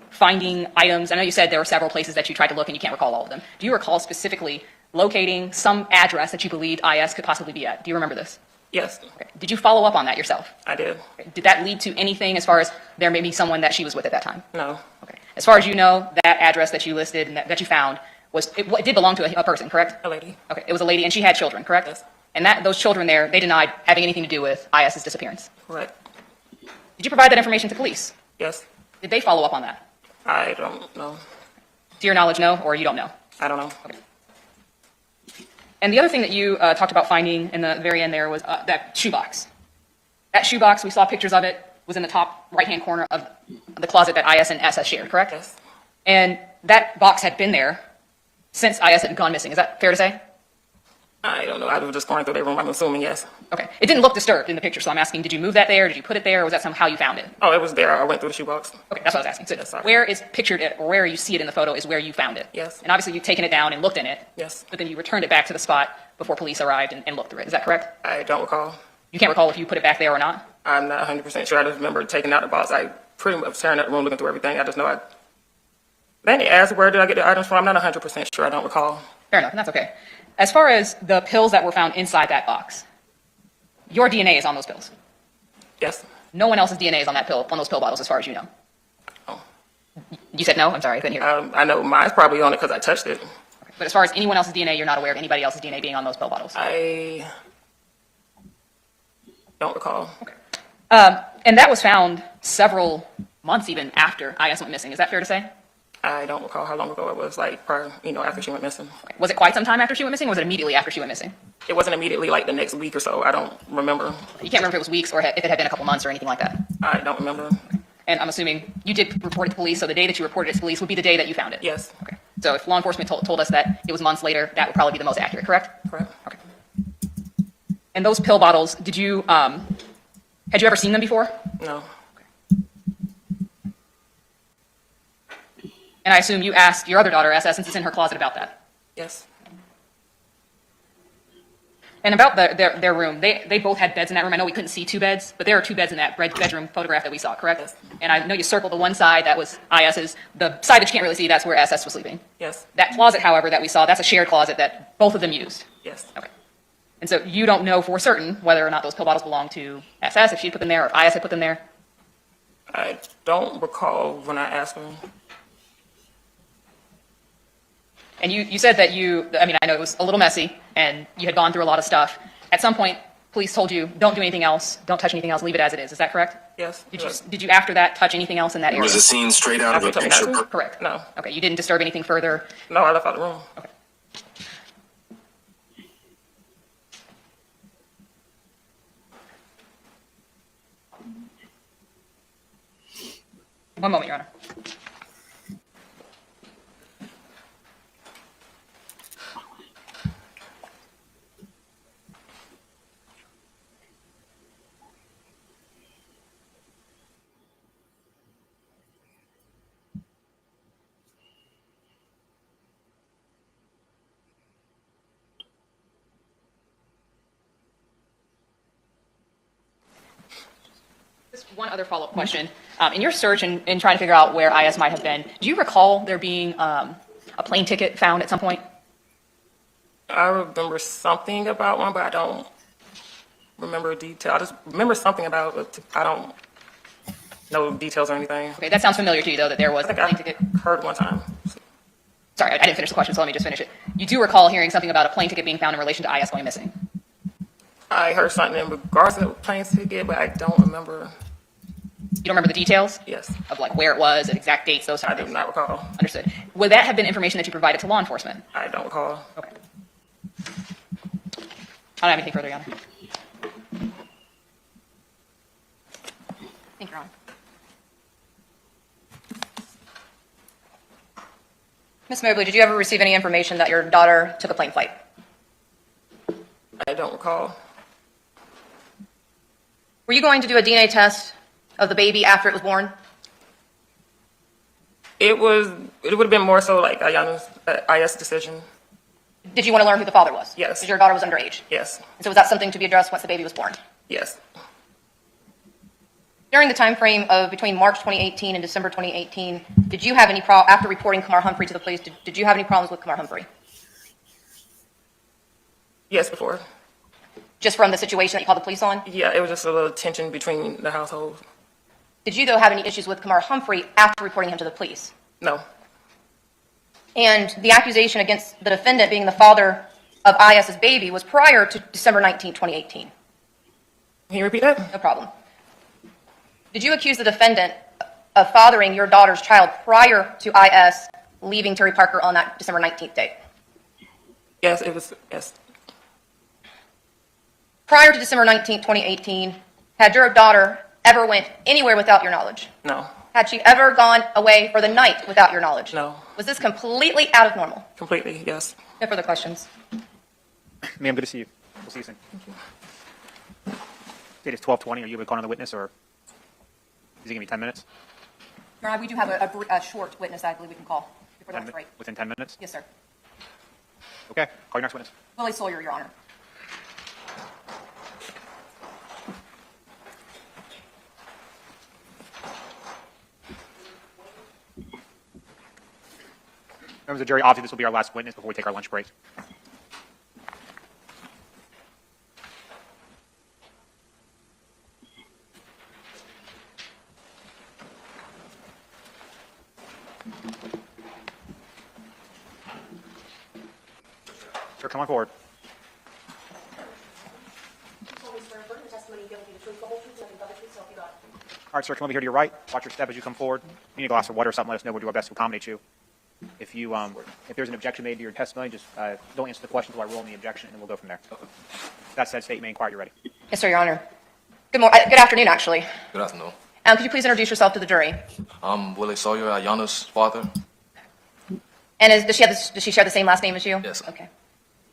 S8: finding items? I know you said there were several places that you tried to look and you can't recall all of them. Do you recall specifically locating some address that you believed IS could possibly be at? Do you remember this?
S6: Yes.
S8: Okay. Did you follow up on that yourself?
S6: I did.
S8: Okay. Did that lead to anything as far as there may be someone that she was with at that time?
S6: No.
S8: Okay. As far as you know, that address that you listed and that you found it did belong to a person, correct?
S6: A lady.
S8: Okay. It was a lady and she had children, correct?
S6: Yes.
S8: And those children there, they denied having anything to do with IS's disappearance.
S6: Correct.
S8: Did you provide that information to police?
S6: Yes.
S8: Did they follow up on that?
S6: I don't know.
S8: To your knowledge, no, or you don't know?
S6: I don't know.
S8: Okay. And the other thing that you talked about finding in the very end there was that shoebox. That shoebox, we saw pictures of it, was in the top right-hand corner of the closet that IS and SS shared, correct?
S6: Yes.
S8: And that box had been there since IS had gone missing. Is that fair to say?
S6: I don't know. I was just going through their room. I'm assuming yes.
S8: Okay. It didn't look disturbed in the picture, so I'm asking, did you move that there? Did you put it there? Or was that somehow you found it?
S6: Oh, it was there. I went through the shoebox.
S8: Okay, that's what I was asking. So
S6: Yes, sorry.
S8: where is pictured it, or where you see it in the photo is where you found it?
S6: Yes.
S8: And obviously you've taken it down and looked in it.
S6: Yes.
S8: But then you returned it back to the spot before police arrived and looked through it. Is that correct?
S6: I don't recall.
S8: You can't recall if you put it back there or not?
S6: I'm not 100% sure. I just remember taking out the box. I pretty much tearing out the room, looking through everything. I just know Then he asked, where did I get the items from? I'm not 100% sure. I don't recall.
S8: Fair enough, and that's okay. As far as the pills that were found inside that box, your DNA is on those pills.
S6: Yes.
S8: No one else's DNA is on those pill bottles as far as you know.
S6: Oh.
S8: You said no? I'm sorry, I couldn't hear.
S6: I know mine's probably on it because I touched it.
S8: Okay. But as far as anyone else's DNA, you're not aware of anybody else's DNA being on those pill bottles?
S6: I don't recall.
S8: Okay. And that was found several months even after IS went missing. Is that fair to say?
S6: I don't recall how long ago it was, like prior, after she went missing.
S8: Okay. Was it quite some time after she went missing, or was it immediately after she went missing?
S6: It wasn't immediately like the next week or so. I don't remember.
S8: You can't remember if it was weeks or if it had been a couple months or anything like that.
S6: I don't remember.
S8: And I'm assuming you did report it to police, so the day that you reported it to police would be the day that you found it?
S6: Yes.
S8: Okay. So if law enforcement told us that it was months later, that would probably be the most accurate, correct?
S6: Correct.
S8: Okay. And those pill bottles, had you ever seen them before?
S6: No.
S8: And I assume you asked your other daughter, SS, since it's in her closet, about that.
S6: Yes.
S8: And about their room, they both had beds in that room. I know we couldn't see two beds, but there are two beds in that bedroom photograph that we saw, correct?
S6: Yes.
S8: And I know you circled the one side that was IS's. The side that you can't really see, that's where SS was sleeping.
S6: Yes.
S8: That closet, however, that we saw, that's a shared closet that both of them used.
S6: Yes.
S8: Okay. And so you don't know for certain whether or not those pill bottles belong to SS, if she put them there, or if IS had put them there?
S6: I don't recall when I asked her.
S8: And you said that I know it was a little messy, and you had gone through a lot of stuff. At some point, police told you, don't do anything else, don't touch anything else, leave it as it is. Is that correct?
S6: Yes.
S8: Did you after that touch anything else in that
S9: It
S8: area?
S9: was a scene straight out of a
S6: After
S9: picture.
S6: that?
S8: Correct.
S6: No.
S8: Okay, you didn't disturb anything further?
S6: No, I left out the room.
S8: Okay. One moment, Your Honor. Just one other follow-up question. In your search and in trying to figure out where IS might have been, do you recall there being a plane ticket found at some point?
S6: I remember something about one, but I don't remember detail. I just remember something about it. I don't know details or anything.
S8: Okay, that sounds familiar to you, though, that there was
S6: I
S8: a
S6: think
S8: plane
S6: I
S8: ticket.
S6: heard one time.
S8: Sorry, I didn't finish the question, so let me just finish it. You do recall hearing something about a plane ticket being found in relation to IS going missing?
S6: I heard something in regards to the plane ticket, but I don't remember.
S8: You don't remember the details?
S6: Yes.
S8: Of like where it was and exact dates, those
S6: I
S8: sort of
S6: do
S8: things?
S6: not recall.
S8: Understood. Would that have been information that you provided to law enforcement?
S6: I don't recall.
S8: Okay. I don't have anything further, Your Honor. Thank you, Your Honor. Ms. Mobley, did you ever receive any information that your daughter took a plane flight?
S6: I don't recall.
S8: Were you going to do a DNA test of the baby after it was born?
S6: It would have been more so like Iyanna's IS decision.
S8: Did you want to learn who the father was?
S6: Yes.
S8: Because your daughter was underage.
S6: Yes.
S8: So was that something to be addressed once the baby was born?
S6: Yes.
S8: During the time frame of between March 2018 and December 2018, did you have any after reporting Kamar Humphrey to the police, did you have any problems with Kamar Humphrey?
S6: Yes, before.
S8: Just from the situation that you called the police on?
S6: Yeah, it was just a little tension between the household.
S8: Did you, though, have any issues with Kamar Humphrey after reporting him to the police?
S6: No.
S8: And the accusation against the defendant being the father of IS's baby was prior to December 19, 2018.
S6: Can you repeat that?
S8: No problem. Did you accuse the defendant of fathering your daughter's child prior to IS leaving Terry Parker on that December 19th date?
S6: Yes, it was, yes.
S8: Prior to December 19, 2018, had your daughter ever went anywhere without your knowledge?
S6: No.
S8: Had she ever gone away for the night without your knowledge?
S6: No.
S8: Was this completely out of normal?
S6: Completely, yes.
S8: No further questions.
S5: Ma'am, good to see you. We'll see you soon. It is 12:20. Are you able to call another witness, or is it going to be 10 minutes?
S8: Your Honor, we do have a short witness I believe we can call before the next break.
S5: Within 10 minutes?
S8: Yes, sir.
S5: Okay. Call your next witness.
S8: Willie Sawyer, Your Honor.
S5: Members of the jury, obviously this will be our last witness before we take our lunch break. Sir, come on forward. All right, sir, come over here to your right. Watch your step as you come forward. If you need a glass of water or something, let us know. We'll do our best to accommodate you. If there's an objection made to your testimony, just don't answer the question until I rule on the objection, and then we'll go from there. That said, state, may inquire, you're ready.
S8: Yes, sir, Your Honor. Good afternoon, actually.
S9: Good afternoon.
S8: Could you please introduce yourself to the jury?
S9: I'm Willie Sawyer, Iyanna's father.
S8: And does she share the same last name as you?
S9: Yes.
S8: Okay.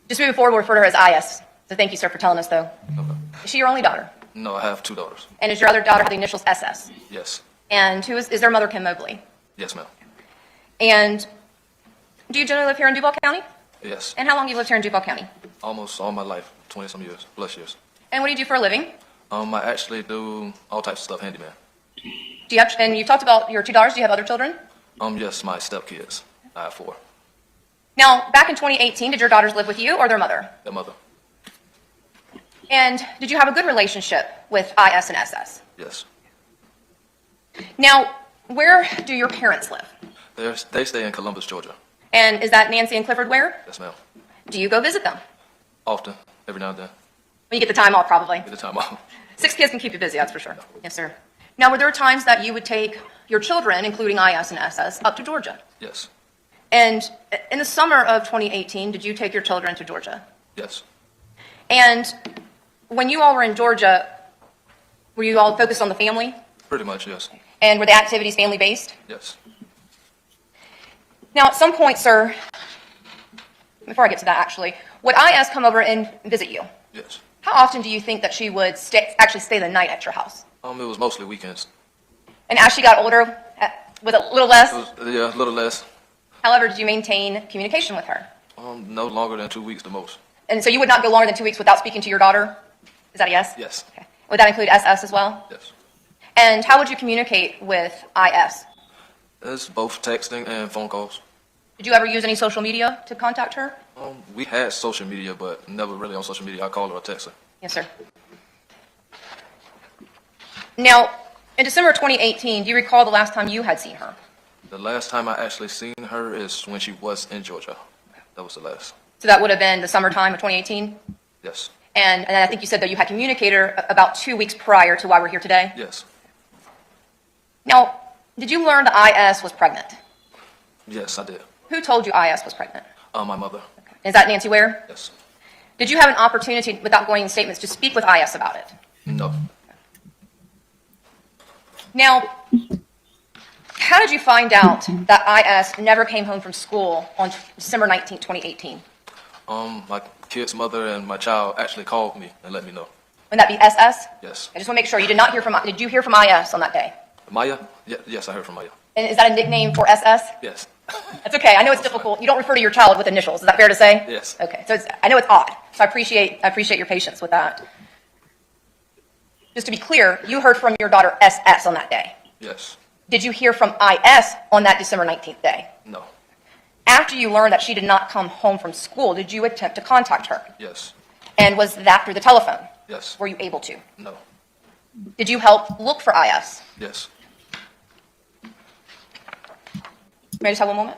S8: Just moving forward, we'll refer to her as I.S. So thank you, sir, for telling us, though.
S9: Okay.
S8: Is she your only daughter?
S9: No, I have 2 daughters.
S8: And does your other daughter have the initials SS?
S9: Yes.
S8: And is their mother Kim Mobley?
S9: Yes, ma'am.
S8: And do you generally live here in Duval County?
S9: Yes.
S8: And how long have you lived here in Duval County?
S9: Almost all my life, 20-some years, plus years.
S8: And what do you do for a living?
S9: I actually do all types of stuff, handyman.
S8: And you talked about your 2 daughters. Do you have other children?
S9: Yes, my stepkids. I have 4.
S8: Now, back in 2018, did your daughters live with you or their mother?
S9: Their mother.
S8: And did you have a good relationship with IS and SS?
S9: Yes.
S8: Now, where do your parents live?
S9: They stay in Columbus, Georgia.
S8: And is that Nancy and Clifford Ware?
S9: Yes, ma'am.
S8: Do you go visit them?
S9: Often, every now and then.
S8: When you get the time off, probably.
S9: Get the time off.
S8: 6 kids can keep you busy, that's for sure. Yes, sir. Now, were there times that you would take your children, including IS and SS, up to Georgia?
S9: Yes.
S8: And in the summer of 2018, did you take your children to Georgia?
S9: Yes.
S8: And when you all were in Georgia, were you all focused on the family?
S9: Pretty much, yes.
S8: And were the activities family-based?
S9: Yes.
S8: Now, at some point, sir, before I get to that, actually, would IS come over and visit you?
S9: Yes.
S8: How often do you think that she would actually stay the night at your house?
S9: It was mostly weekends.
S8: And as she got older, with a little less?
S9: Yeah, a little less.
S8: However, did you maintain communication with her?
S9: No longer than 2 weeks the most.
S8: And so you would not go longer than 2 weeks without speaking to your daughter? Is that a yes?
S9: Yes.
S8: Okay. Would that include SS as well?
S9: Yes.
S8: And how would you communicate with IS?
S9: It's both texting and phone calls.
S8: Did you ever use any social media to contact her?
S9: We had social media, but never really on social media. I call her or text her.
S8: Yes, sir. Now, in December 2018, do you recall the last time you had seen her?
S9: The last time I actually seen her is when she was in Georgia. That was the last.
S8: So that would have been the summertime of 2018?
S9: Yes.
S8: And I think you said that you had communicated her about 2 weeks prior to why we're here today?
S9: Yes.
S8: Now, did you learn that IS was pregnant?
S9: Yes, I did.
S8: Who told you IS was pregnant?
S9: My mother.
S8: Is that Nancy Ware?
S9: Yes.
S8: Did you have an opportunity, without going in statements, to speak with IS about it?
S9: No.
S8: Now, how did you find out that IS never came home from school on December 19, 2018?
S9: My kid's mother and my child actually called me and let me know.
S8: Would that be SS?
S9: Yes.
S8: I just want to make sure you did not hear from. Did you hear from IS on that day?
S9: Maya? Yes, I heard from Maya.
S8: And is that a nickname for SS?
S9: Yes.
S8: That's okay. I know it's difficult. You don't refer to your child with initials. Is that fair to say?
S9: Yes.
S8: Okay. So I know it's odd. So I appreciate your patience with that. Just to be clear, you heard from your daughter SS on that day.
S9: Yes.
S8: Did you hear from IS on that December 19th day?
S9: No.
S8: After you learned that she did not come home from school, did you attempt to contact her?
S9: Yes.
S8: And was that through the telephone?
S9: Yes.
S8: Were you able to?
S9: No.
S8: Did you help look for IS?
S9: Yes.
S8: May I just have one moment?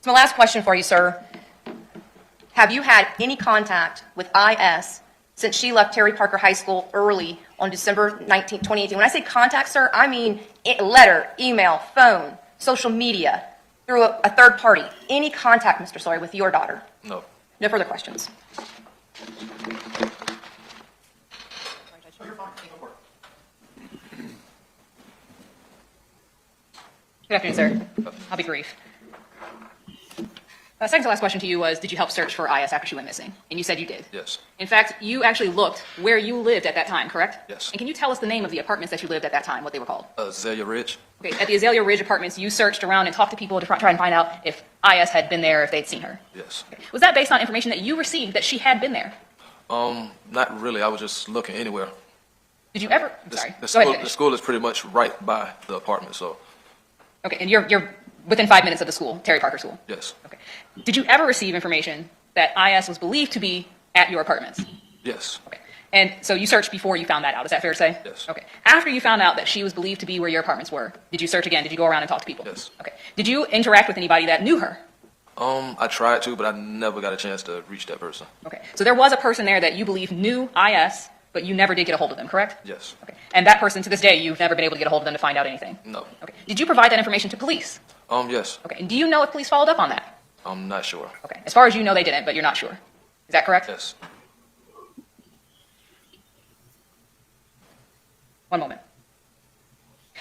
S8: So my last question for you, sir. Have you had any contact with IS since she left Terry Parker High School early on December 19, 2018? When I say contact, sir, I mean letter, email, phone, social media, through a third party. Any contact, Mr. Sawyer, with your daughter?
S9: No.
S8: No further questions. Good afternoon, sir. I'll be brief. Second to last question to you was, did you help search for IS after she went missing? And you said you did.
S9: Yes.
S8: In fact, you actually looked where you lived at that time, correct?
S9: Yes.
S8: And can you tell us the name of the apartments that you lived at that time, what they were called?
S9: Azalea Ridge.
S8: Okay, at the Azalea Ridge apartments, you searched around and talked to people to try and find out if IS had been there, if they'd seen her.
S9: Yes.
S8: Okay. Was that based on information that you received that she had been there?
S9: Not really. I was just looking anywhere.
S8: Did you ever? I'm sorry.
S9: The
S8: Go ahead.
S9: the school is pretty much right by the apartment, so
S8: Okay, and you're within 5 minutes of the school, Terry Parker School.
S9: yes.
S8: Okay. Did you ever receive information that IS was believed to be at your apartments?
S9: Yes.
S8: Okay. And so you searched before you found that out. Is that fair to say?
S9: Yes.
S8: Okay. After you found out that she was believed to be where your apartments were, did you search again? Did you go around and talk to people?
S9: Yes.
S8: Okay. Did you interact with anybody that knew her?
S9: I tried to, but I never got a chance to reach that person.
S8: Okay. So there was a person there that you believe knew IS, but you never did get a hold of them, correct?
S9: Yes.
S8: Okay. And that person, to this day, you've never been able to get a hold of them to find out anything?
S9: No.
S8: Okay. Did you provide that information to police?
S9: Yes.
S8: Okay. And do you know if police followed up on that?
S9: I'm not sure.
S8: Okay. As far as you know, they didn't, but you're not sure. Is that correct?
S9: Yes.
S8: One moment.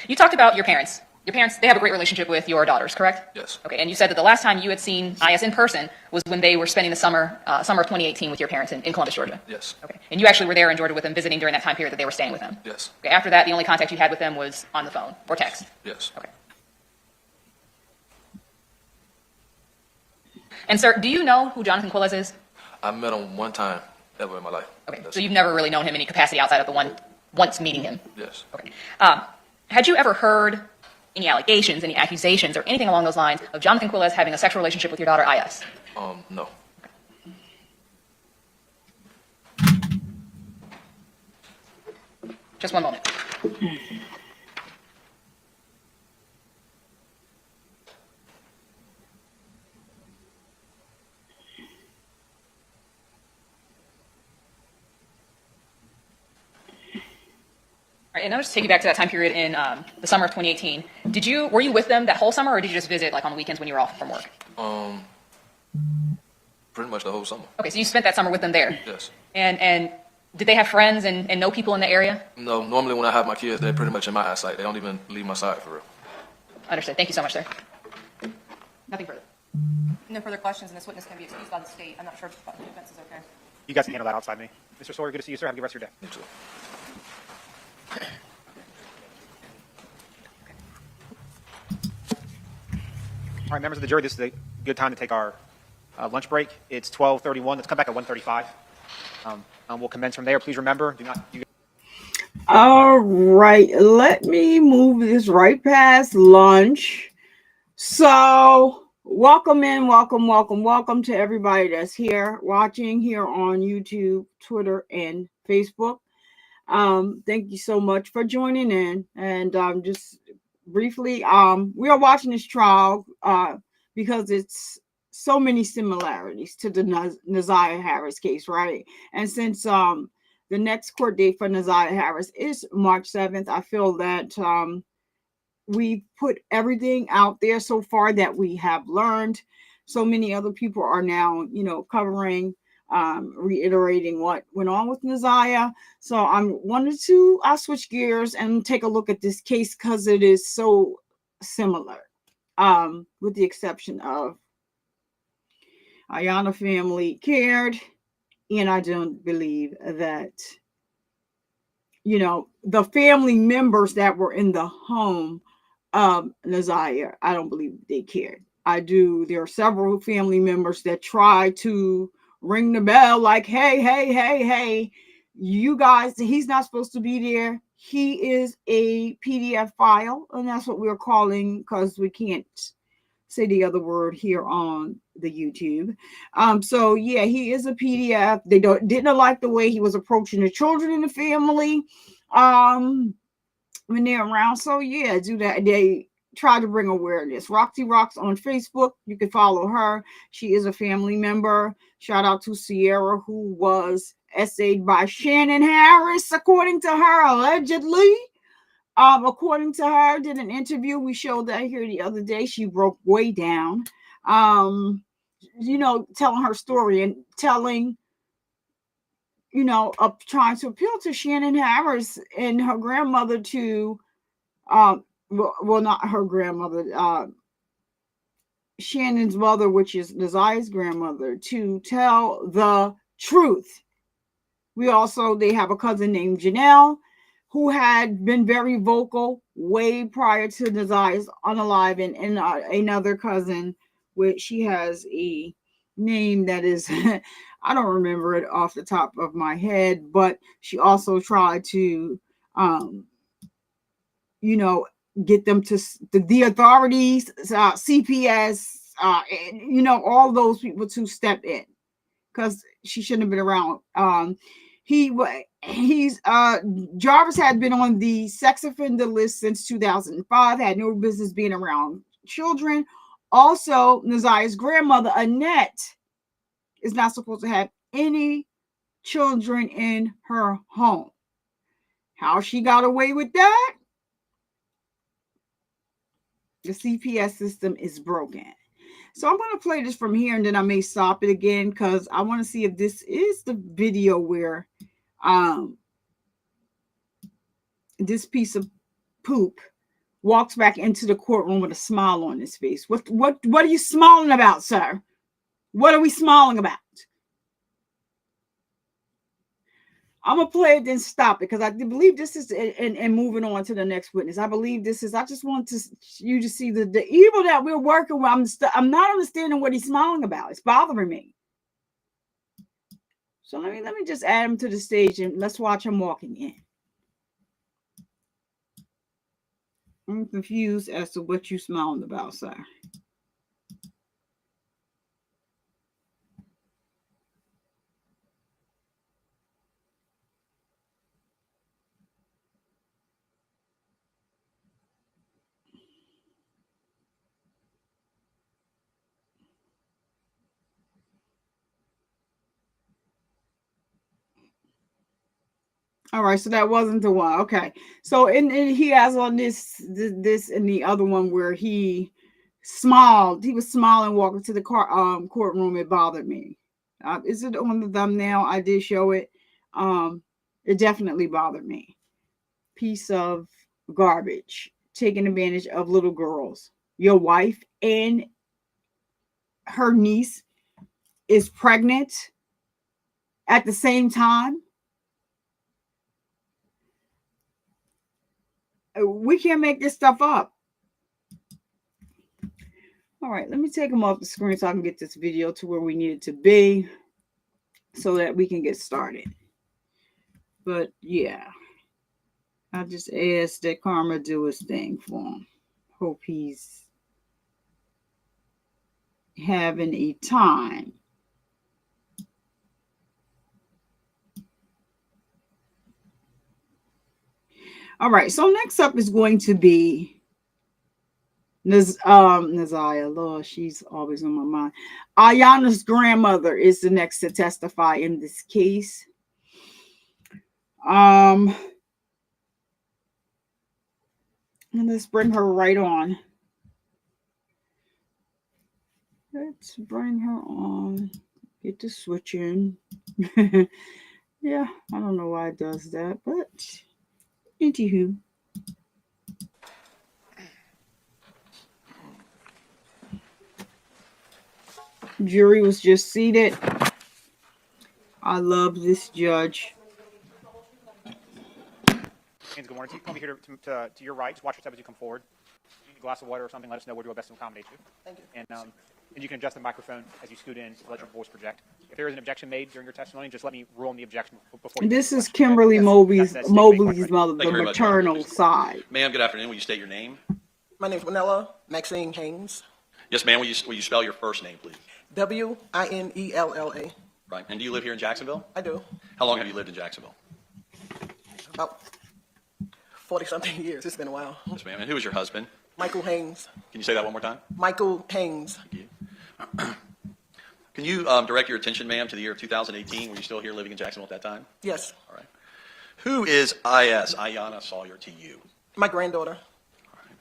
S8: You talked about your parents. Your parents, they have a great relationship with your daughters, correct?
S9: Yes.
S8: Okay, and you said that the last time you had seen IS in person was when they were spending the summer of 2018 with your parents in Columbus, Georgia.
S9: Yes.
S8: Okay, and you actually were there in Georgia with them, visiting during that time period that they were staying with them.
S9: Yes.
S8: Okay, after that, the only contact you had with them was on the phone or text.
S9: Yes.
S8: Okay. And sir, do you know who Jonathan Quiles is?
S9: I met him one time ever in my life.
S8: Okay,
S9: Yes.
S8: so you've never really known him in any capacity outside of the one once meeting him.
S9: Yes.
S8: Okay. Had you ever heard any allegations, any accusations, or anything along those lines of Jonathan Quiles having a sexual relationship with your daughter, IS?
S9: No.
S8: Just one moment. All right, and I'll just take you back to that time period in the summer of 2018. Were you with them that whole summer, or did you just visit like on the weekends when you were off from work?
S9: Pretty much the whole summer.
S8: Okay, so you spent that summer with them there.
S9: Yes.
S8: And did they have friends and know people in the area?
S9: No, normally when I have my kids, they're pretty much in my eyesight. They don't even leave my side for real.
S8: Understood. Thank you so much, sir. Nothing further.
S10: No further questions, and this witness can be excused by the state. I'm not sure if the defense is okay.
S5: You guys can handle that outside me. Mr. Sawyer, good to see you, sir. Have a good rest of your day.
S9: You too.
S5: All right, members of the jury, this is a good time to take our lunch break. It's 12:31. Let's come back at 1:35. We'll commence from there. Please remember, do not.
S1: All right, let me move this right past lunch. So, welcome to everybody that's here watching here on YouTube, Twitter, and Facebook. Thank you so much for joining in. And just briefly, we are watching this trial because it's so many similarities to the Naziah Harris case, right? And since the next court date for Naziah Harris is March 7th, I feel that we put everything out there so far that we have learned. So many other people are now, covering, reiterating what went on with Naziah. So I wanted to switch gears and take a look at this case because it is so similar, with the exception of Iyanna family cared, and I don't believe that, the family members that were in the home of Naziah, I don't believe they cared. There are several family members that try to ring the bell like, hey, you guys, he's not supposed to be there. He is a PDF file, and that's what we're calling, because we can't say the other word here on the YouTube. So yeah, he is a PDF. They didn't like the way he was approaching the children in the family when they're around. So yeah, do that. They try to bring awareness. Roxy Rocks on Facebook. You can follow her. She is a family member. Shout out to Sierra, who was essayed by Shannon Harris, according to her, allegedly. According to her, did an interview. We showed that here the other day. She broke way down, telling her story and telling, trying to appeal to Shannon Harris and her grandmother to, not her grandmother, Shannon's mother, which is Naziah's grandmother, to tell the truth. They have a cousin named Janelle, who had been very vocal way prior to Naziah's unaliving, and another cousin, which she has a name that is, I don't remember it off the top of my head, but she also tried to, get them to the authorities, CPS, all those people to step in, because she shouldn't have been around. Jarvis had been on the sex offender list since 2005, had no business being around children. Also, Naziah's grandmother, Annette, is not supposed to have any children in her home. How she got away with that? The CPS system is broken. So I'm going to play this from here, and then I may stop it again because I want to see if this is the video where this piece of poop walks back into the courtroom with a smile on his face. What are you smiling about, sir? What are we smiling about? I'm going to play it, then stop it, because I believe this is, and moving on to the next witness, I believe this is, I just want you to see the evil that we're working with. I'm not understanding what he's smiling about. It's bothering me. So let me just add him to the stage, and let's watch him walking in. I'm confused as to what you're smiling about, sir. All right, so that wasn't the one. Okay, so and he has on this and the other one where he smiled. He was smiling walking to the courtroom. It bothered me. Is it on the thumbnail? I did show it. It definitely bothered me. Piece of garbage, taking advantage of little girls. Your wife and her niece is pregnant at the same time. We can't make this stuff up. All right, let me take them off the screen so I can get this video to where we need it to be so that we can get started. But yeah, I just asked that Karma do his thing for him. Hope he's having a time. All right, so next up is going to be Naziah. Lord, she's always on my mind. Iyanna's grandmother is the next to testify in this case. And let's bring her right on. Let's bring her on. Get the switch in. Yeah, I don't know why it does that, but anywho. Jury was just seated. I love this judge.
S5: Good morning. You come here to your right. Just watch yourself as you come forward. You need a glass of water or something. Let us know. We'll do our best to accommodate you.
S10: Thank you.
S5: And you can adjust the microphone as you scoot in to let your voice project. If there is an objection made during your testimony, just let me rule on the objection before you.
S1: This is Kimberly Mobley's mother, the maternal side.
S11: Ma'am, good afternoon. Will you state your name?
S12: My name is Winella Maxine Haynes.
S11: Yes, ma'am. Will you spell your first name, please?
S12: Winella.
S11: Right. And do you live here in Jacksonville?
S12: I do.
S11: How long have you lived in Jacksonville?
S12: About 40-something years. It's been a while.
S11: Yes, ma'am. And who is your husband?
S12: Michael Haynes.
S11: Can you say that one more time?
S12: Michael Haynes.
S11: Thank you. Can you direct your attention, ma'am, to the year of 2018? Were you still here living in Jacksonville at that time?
S12: Yes.
S11: All right. Who is Did I.S, Iyana Sawyer, to you?
S12: My granddaughter.
S11: All right.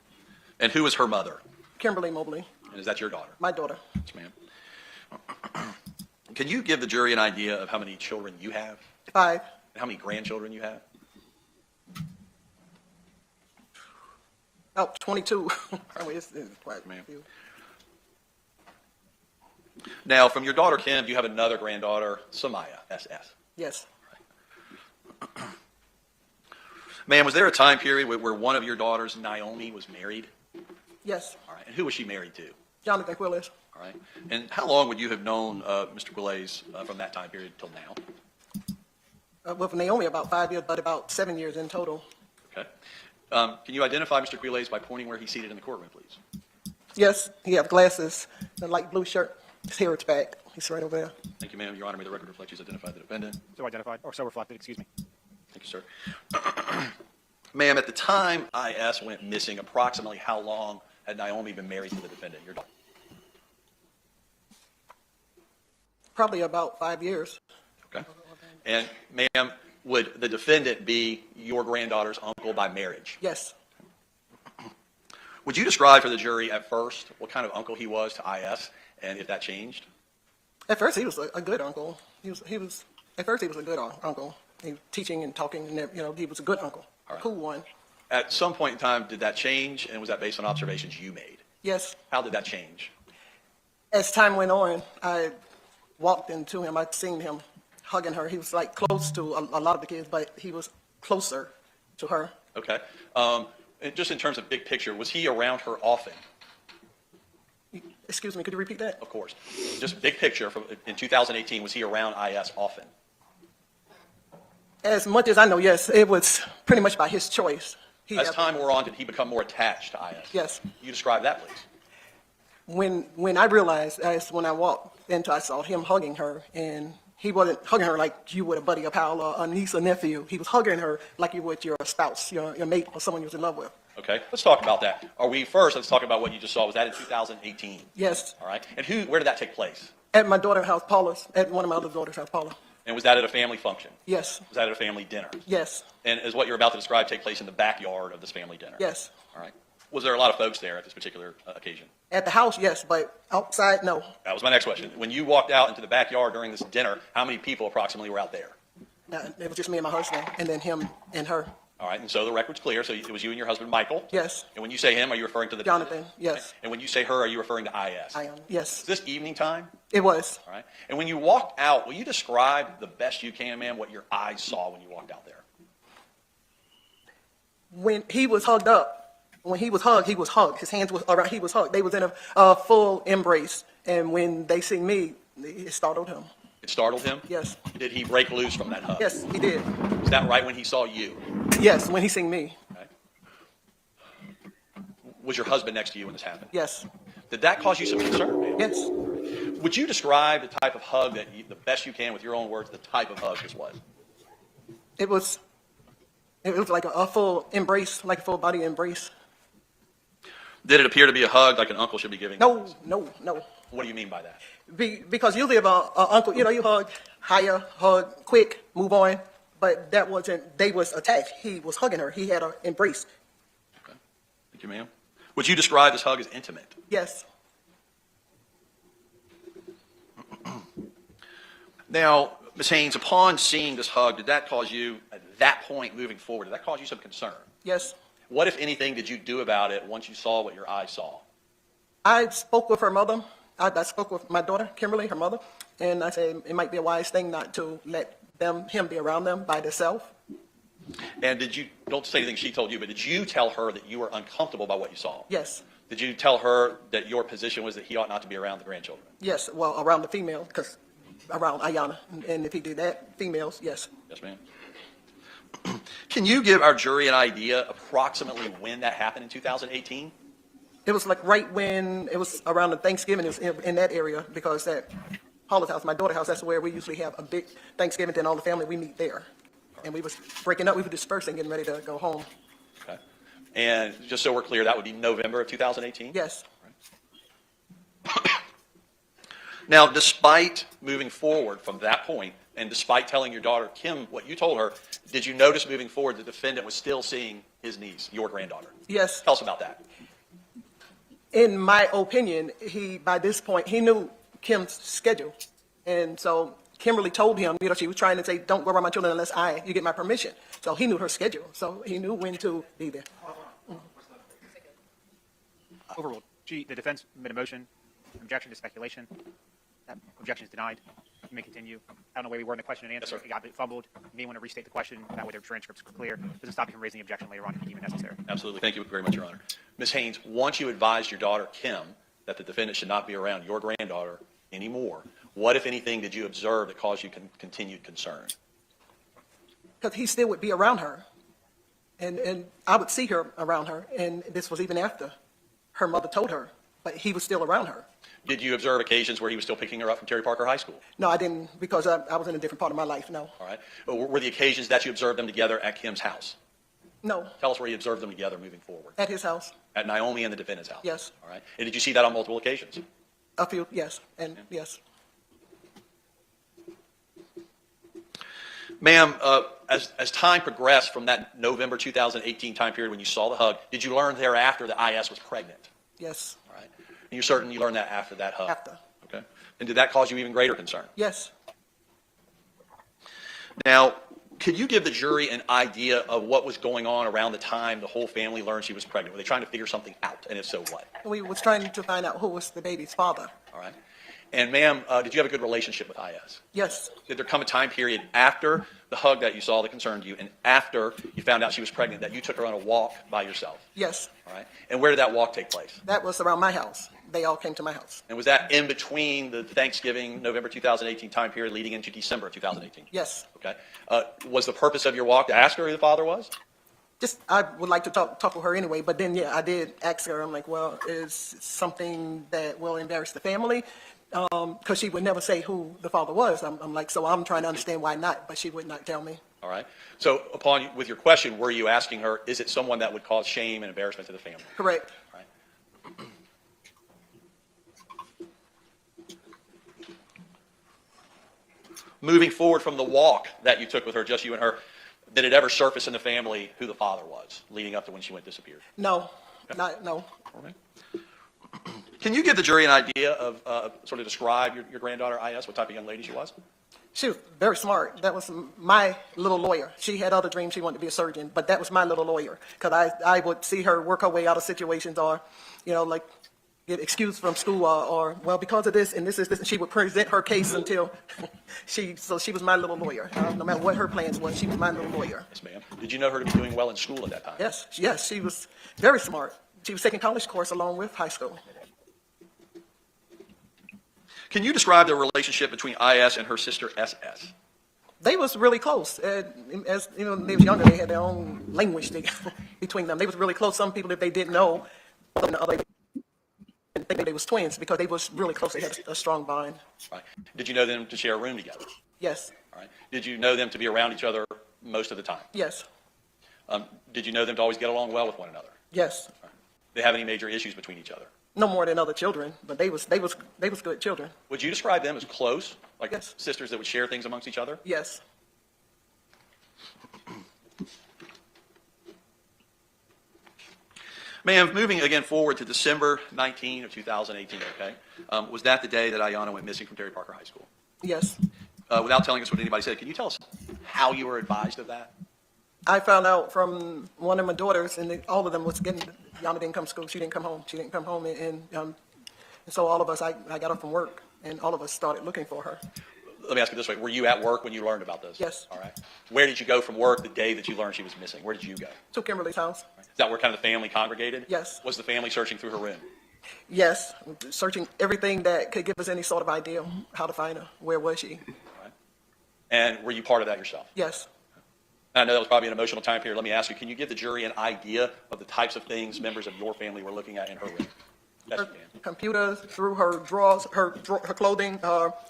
S11: And who is her mother?
S12: Kimberly Mobley.
S11: And is that your daughter?
S12: My daughter.
S11: Yes, ma'am. Can you give the jury an idea of how many children you have?
S12: 5.
S11: And how many grandchildren you have?
S12: About 22. It's quite a
S11: ma'am.
S12: few.
S11: Now, from your daughter Kim, you have another granddaughter, Samaya, SS.
S12: Yes.
S11: Right. Ma'am, was there a time period where one of your daughters, Naomi, was married?
S12: Yes.
S11: All right. And who was she married to?
S12: Jonathan Quiles.
S11: All right. And how long would you have known Mr. Quiles from that time period till now?
S12: Well, for Naomi, about 5 years, but about 7 years in total.
S11: Okay. Can you identify Mr. Quiles by pointing where he's seated in the courtroom, please?
S12: Yes, he has glasses, a light blue shirt. His hair is back. He's right over there.
S11: Thank you, ma'am. Your Honor, may the record reflect he's identified the defendant.
S5: So identified, or so reflected, excuse me.
S11: Thank you, sir. Ma'am, at the time I.S. went missing, approximately how long had Naomi been married to the defendant, your daughter?
S12: Probably about 5 years.
S11: Okay. And ma'am, would the defendant be your granddaughter's uncle by marriage?
S12: Yes.
S11: Would you describe for the jury at first what kind of uncle he was to IS and if that changed?
S12: At first, he was a good uncle. At first, he was a good uncle. He was teaching and talking, and he was a good uncle, a cool one.
S11: At some point in time, did that change, and was that based on observations you made?
S12: Yes.
S11: How did that change?
S12: As time went on, I walked into him. I'd seen him hugging her. He was like close to a lot of the kids, but he was closer to her.
S11: Okay. And just in terms of big picture, was he around her often?
S12: Excuse me, could you repeat that?
S11: Of course. Just big picture, in 2018, was he around IS often?
S12: As much as I know, yes. It was pretty much by his choice.
S11: As time wore on, did he become more attached to IS?
S12: Yes.
S11: You describe that, please.
S12: When I realized, when I walked into, I saw him hugging her, and he wasn't hugging her like you would a buddy, a pal, or a niece or nephew. He was hugging her like you would your spouse, your mate, or someone you're in love with.
S11: Okay, let's talk about that. Let's talk about what you just saw. Was that in 2018?
S12: Yes.
S11: All right. And where did that take place?
S12: At my daughter's house, Paula's, at one of my other daughter's house, Paula.
S11: And was that at a family function?
S12: Yes.
S11: Was that at a family dinner?
S12: Yes.
S11: And is what you're about to describe take place in the backyard of this family dinner?
S12: Yes.
S11: All right. Was there a lot of folks there at this particular occasion?
S12: At the house, yes, but outside, no.
S11: That was my next question. When you walked out into the backyard during this dinner, how many people approximately were out there?
S12: It was just me and my husband, and then him and her.
S11: All right, and so the record's clear. So it was you and your husband, Michael?
S12: Yes.
S11: And when you say him, are you referring to the
S12: Jonathan? Yes.
S11: And when you say her, are you referring to IS?
S12: I am. Yes.
S11: Is this evening time?
S12: It was.
S11: All right. And when you walked out, will you describe the best you can, ma'am, what your eyes saw when you walked out there?
S12: When he was hugged up, when he was hugged, he was hugged. His hands was around, he was hugged. They was in a full embrace. And when they see me, it startled him.
S11: It startled him?
S12: Yes.
S11: Did he break loose from that hug?
S12: Yes, he did.
S11: Is that right when he saw you?
S12: Yes, when he seen me.
S11: Okay. Was your husband next to you when this happened?
S12: Yes.
S11: Did that cause you some concern, ma'am?
S12: Yes.
S11: Would you describe the type of hug the best you can with your own words, the type of hug this was?
S12: It was like a full embrace, like a full body embrace.
S11: Did it appear to be a hug like an uncle should be giving?
S12: No.
S11: What do you mean by that?
S12: Because usually if a uncle, you hug higher, hug quick, move on. But that wasn't, they was attached. He was hugging her. He had an embrace.
S11: Okay. Thank you, ma'am. Would you describe this hug as intimate?
S12: Yes.
S11: Now, Ms. Haynes, upon seeing this hug, did that cause you, at that point moving forward, did that cause you some concern?
S12: Yes.
S11: What, if anything, did you do about it once you saw what your eyes saw?
S12: I spoke with her mother. I spoke with my daughter, Kimberly, her mother, and I said it might be a wise thing not to let him be around them by themselves.
S11: And did you, don't say anything she told you, but did you tell her that you were uncomfortable by what you saw?
S12: Yes.
S11: Did you tell her that your position was that he ought not to be around the grandchildren?
S12: Yes, well, around the female, because around Iyanna, and if he did that, females, yes.
S11: Yes, ma'am. Can you give our jury an idea approximately when that happened in 2018?
S12: It was like right when it was around the Thanksgiving. It was in that area because that Paula's house, my daughter's house, that's where we usually have a big Thanksgiving. Then all the family, we meet there. And we was breaking up. We were dispersing, getting ready to go home.
S11: Okay. And just so we're clear, that would be November of 2018?
S12: Yes.
S11: Right. Now, despite moving forward from that point, and despite telling your daughter, Kim, what you told her, did you notice moving forward the defendant was still seeing his niece, your granddaughter?
S12: Yes.
S11: Tell us about that.
S12: In my opinion, by this point, he knew Kim's schedule. And so Kimberly told him, she was trying to say, don't go around my children unless you get my permission. So he knew her schedule. So he knew when to be there.
S5: Overruled. The defense made a motion, objection to speculation. That objection is denied. You may continue. I don't know where we were in the question and answer.
S11: Yes,
S5: it got fumbled. You may want to restate the question. That way their transcripts are clear. Doesn't stop you from raising the objection later on if you deem it necessary.
S11: Absolutely. Thank you very much, Your Honor. Ms. Haynes, once you advised your daughter, Kim, that the defendant should not be around your granddaughter anymore, what, if anything, did you observe that caused you continued concern?
S12: Because he still would be around her. And I would see her around her. And this was even after her mother told her. But he was still around her.
S11: Did you observe occasions where he was still picking her up from Terry Parker High School?
S12: No, I didn't, because I was in a different part of my life, no.
S11: All right. Were the occasions that you observed them together at Kim's house?
S12: No.
S11: Tell us where you observed them together moving forward.
S12: At his house.
S11: At Naomi and the defendant's house?
S12: Yes.
S11: All right. And did you see that on multiple occasions?
S12: A few, yes, and yes.
S11: Ma'am, as time progressed from that November 2018 time period when you saw the hug, did you learn thereafter that IS was pregnant?
S12: Yes.
S11: All right. And you're certain you learned that after that hug?
S12: After.
S11: Okay. And did that cause you even greater concern?
S12: Yes.
S11: Now, could you give the jury an idea of what was going on around the time the whole family learned she was pregnant? Were they trying to figure something out? And if so, what?
S12: We was trying to find out who was the baby's father.
S11: All right. And ma'am, did you have a good relationship with IS?
S12: Yes.
S11: Did there come a time period after the hug that you saw that concerned you and after you found out she was pregnant that you took her on a walk by yourself?
S12: Yes.
S11: All right. And where did that walk take place?
S12: That was around my house. They all came to my house.
S11: And was that in between the Thanksgiving, November 2018 time period leading into December 2018?
S12: Yes.
S11: Okay. Was the purpose of your walk to ask her who the father was?
S12: Just, I would like to talk with her anyway, but then, yeah, I did ask her. I'm like, well, is something that will embarrass the family? Because she would never say who the father was. I'm like, so I'm trying to understand why not, but she would not tell me.
S11: All right. So with your question, were you asking her, is it someone that would cause shame and embarrassment to the family?
S12: Correct.
S11: All right. Moving forward from the walk that you took with her, just you and her, did it ever surface in the family who the father was leading up to when she went disappeared?
S12: No.
S11: Okay.
S12: No.
S11: All right. Can you give the jury an idea of, sort of describe your granddaughter, IS, what type of young lady she was?
S12: She was very smart. That was my little lawyer. She had other dreams. She wanted to be a surgeon, but that was my little lawyer. Because I would see her work her way out of situations or, like get excused from school or well, because of this and this is this. And she would present her case until so she was my little lawyer. No matter what her plans was, she was my little lawyer.
S11: Yes, ma'am. Did you know her to be doing well in school at that time?
S12: Yes, she was very smart. She was taking college course along with high school.
S11: Can you describe the relationship between IS and her sister SS?
S12: They was really close. As you know, they was younger. They had their own language between them. They was really close. Some people, if they didn't know, they didn't think they was twins because they was really close. They had a strong bond.
S11: Right. Did you know them to share a room together?
S12: Yes.
S11: All right. Did you know them to be around each other most of the time?
S12: Yes.
S11: Did you know them to always get along well with one another?
S12: Yes.
S11: Right. Did they have any major issues between each other?
S12: No more than other children, but they was good children.
S11: Would you describe them as close, like
S12: yes.
S11: sisters that would share things amongst each other?
S12: Yes.
S11: Ma'am, moving again forward to December 19 of 2018, okay? Was that the day that Iyanna went missing from Terry Parker High School?
S12: Yes.
S11: Without telling us what anybody said, can you tell us how you were advised of that?
S12: I found out from one of my daughters, and all of them was getting, Iyanna didn't come to school, she didn't come home, and so all of us, I got up from work, and all of us started looking for her.
S11: Let me ask you this way, were you at work when you learned about this?
S12: Yes.
S11: All right. Where did you go from work the day that you learned she was missing? Where did you go?
S12: To Kimberly's house.
S11: Is that where kind of the family congregated?
S12: Yes.
S11: Was the family searching through her room?
S12: Yes, searching everything that could give us any sort of idea how to find her. Where was she?
S11: All right. And were you part of that yourself?
S12: Yes.
S11: I know that was probably an emotional time period. Let me ask you, can you give the jury an idea of the types of things members of your family were looking at in her room? Yes,
S12: Her
S11: you can.
S12: computers, through her drawers, her clothing,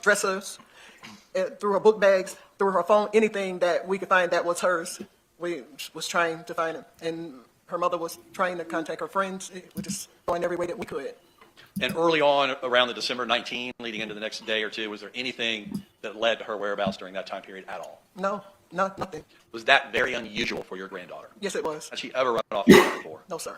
S12: dressers, through her book bags, through her phone, anything that we could find that was hers. We was trying to find it. And her mother was trying to contact her friends. We just going every way that we could.
S11: And early on, around the December 19, leading into the next day or two, was there anything that led to her whereabouts during that time period at all?
S12: No, nothing.
S11: Was that very unusual for your granddaughter?
S12: Yes, it was.
S11: Had she ever run off the road before?
S12: No, sir.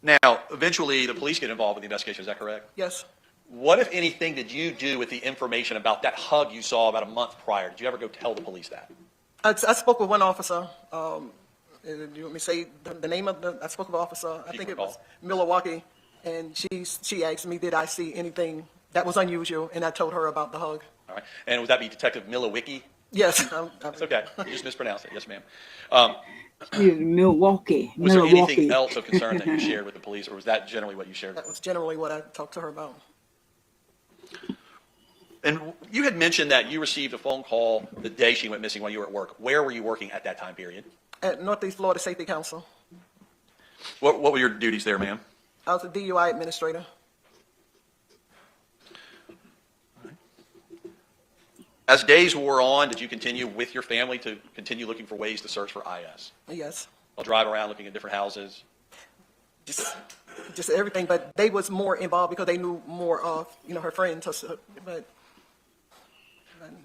S11: Now, eventually, the police get involved with the investigation. Is that correct?
S12: Yes.
S11: What, if anything, did you do with the information about that hug you saw about a month prior? Did you ever go tell the police that?
S12: I spoke with one officer. Do you want me to say the name of I spoke with an officer. I think it was Milwaukee, and she asked me, did I see anything that was unusual, and I told her about the hug.
S11: All right. And would that be Detective Milwaukee?
S12: Yes.
S11: That's okay. You just mispronounced it. Yes, ma'am.
S1: Milwaukee.
S11: Was there anything else of concern that you shared with the police, or was that generally what you shared?
S12: That was generally what I talked to her about.
S11: And you had mentioned that you received a phone call the day she went missing while you were at work. Where were you working at that time period?
S12: At Northeast Florida Safety Council.
S11: What were your duties there, ma'am?
S12: I was a DUI administrator.
S11: As days wore on, did you continue with your family to continue looking for ways to search for IS?
S12: Yes.
S11: I'll drive around looking at different houses.
S12: Just everything, but they was more involved because they knew more of, her friends. But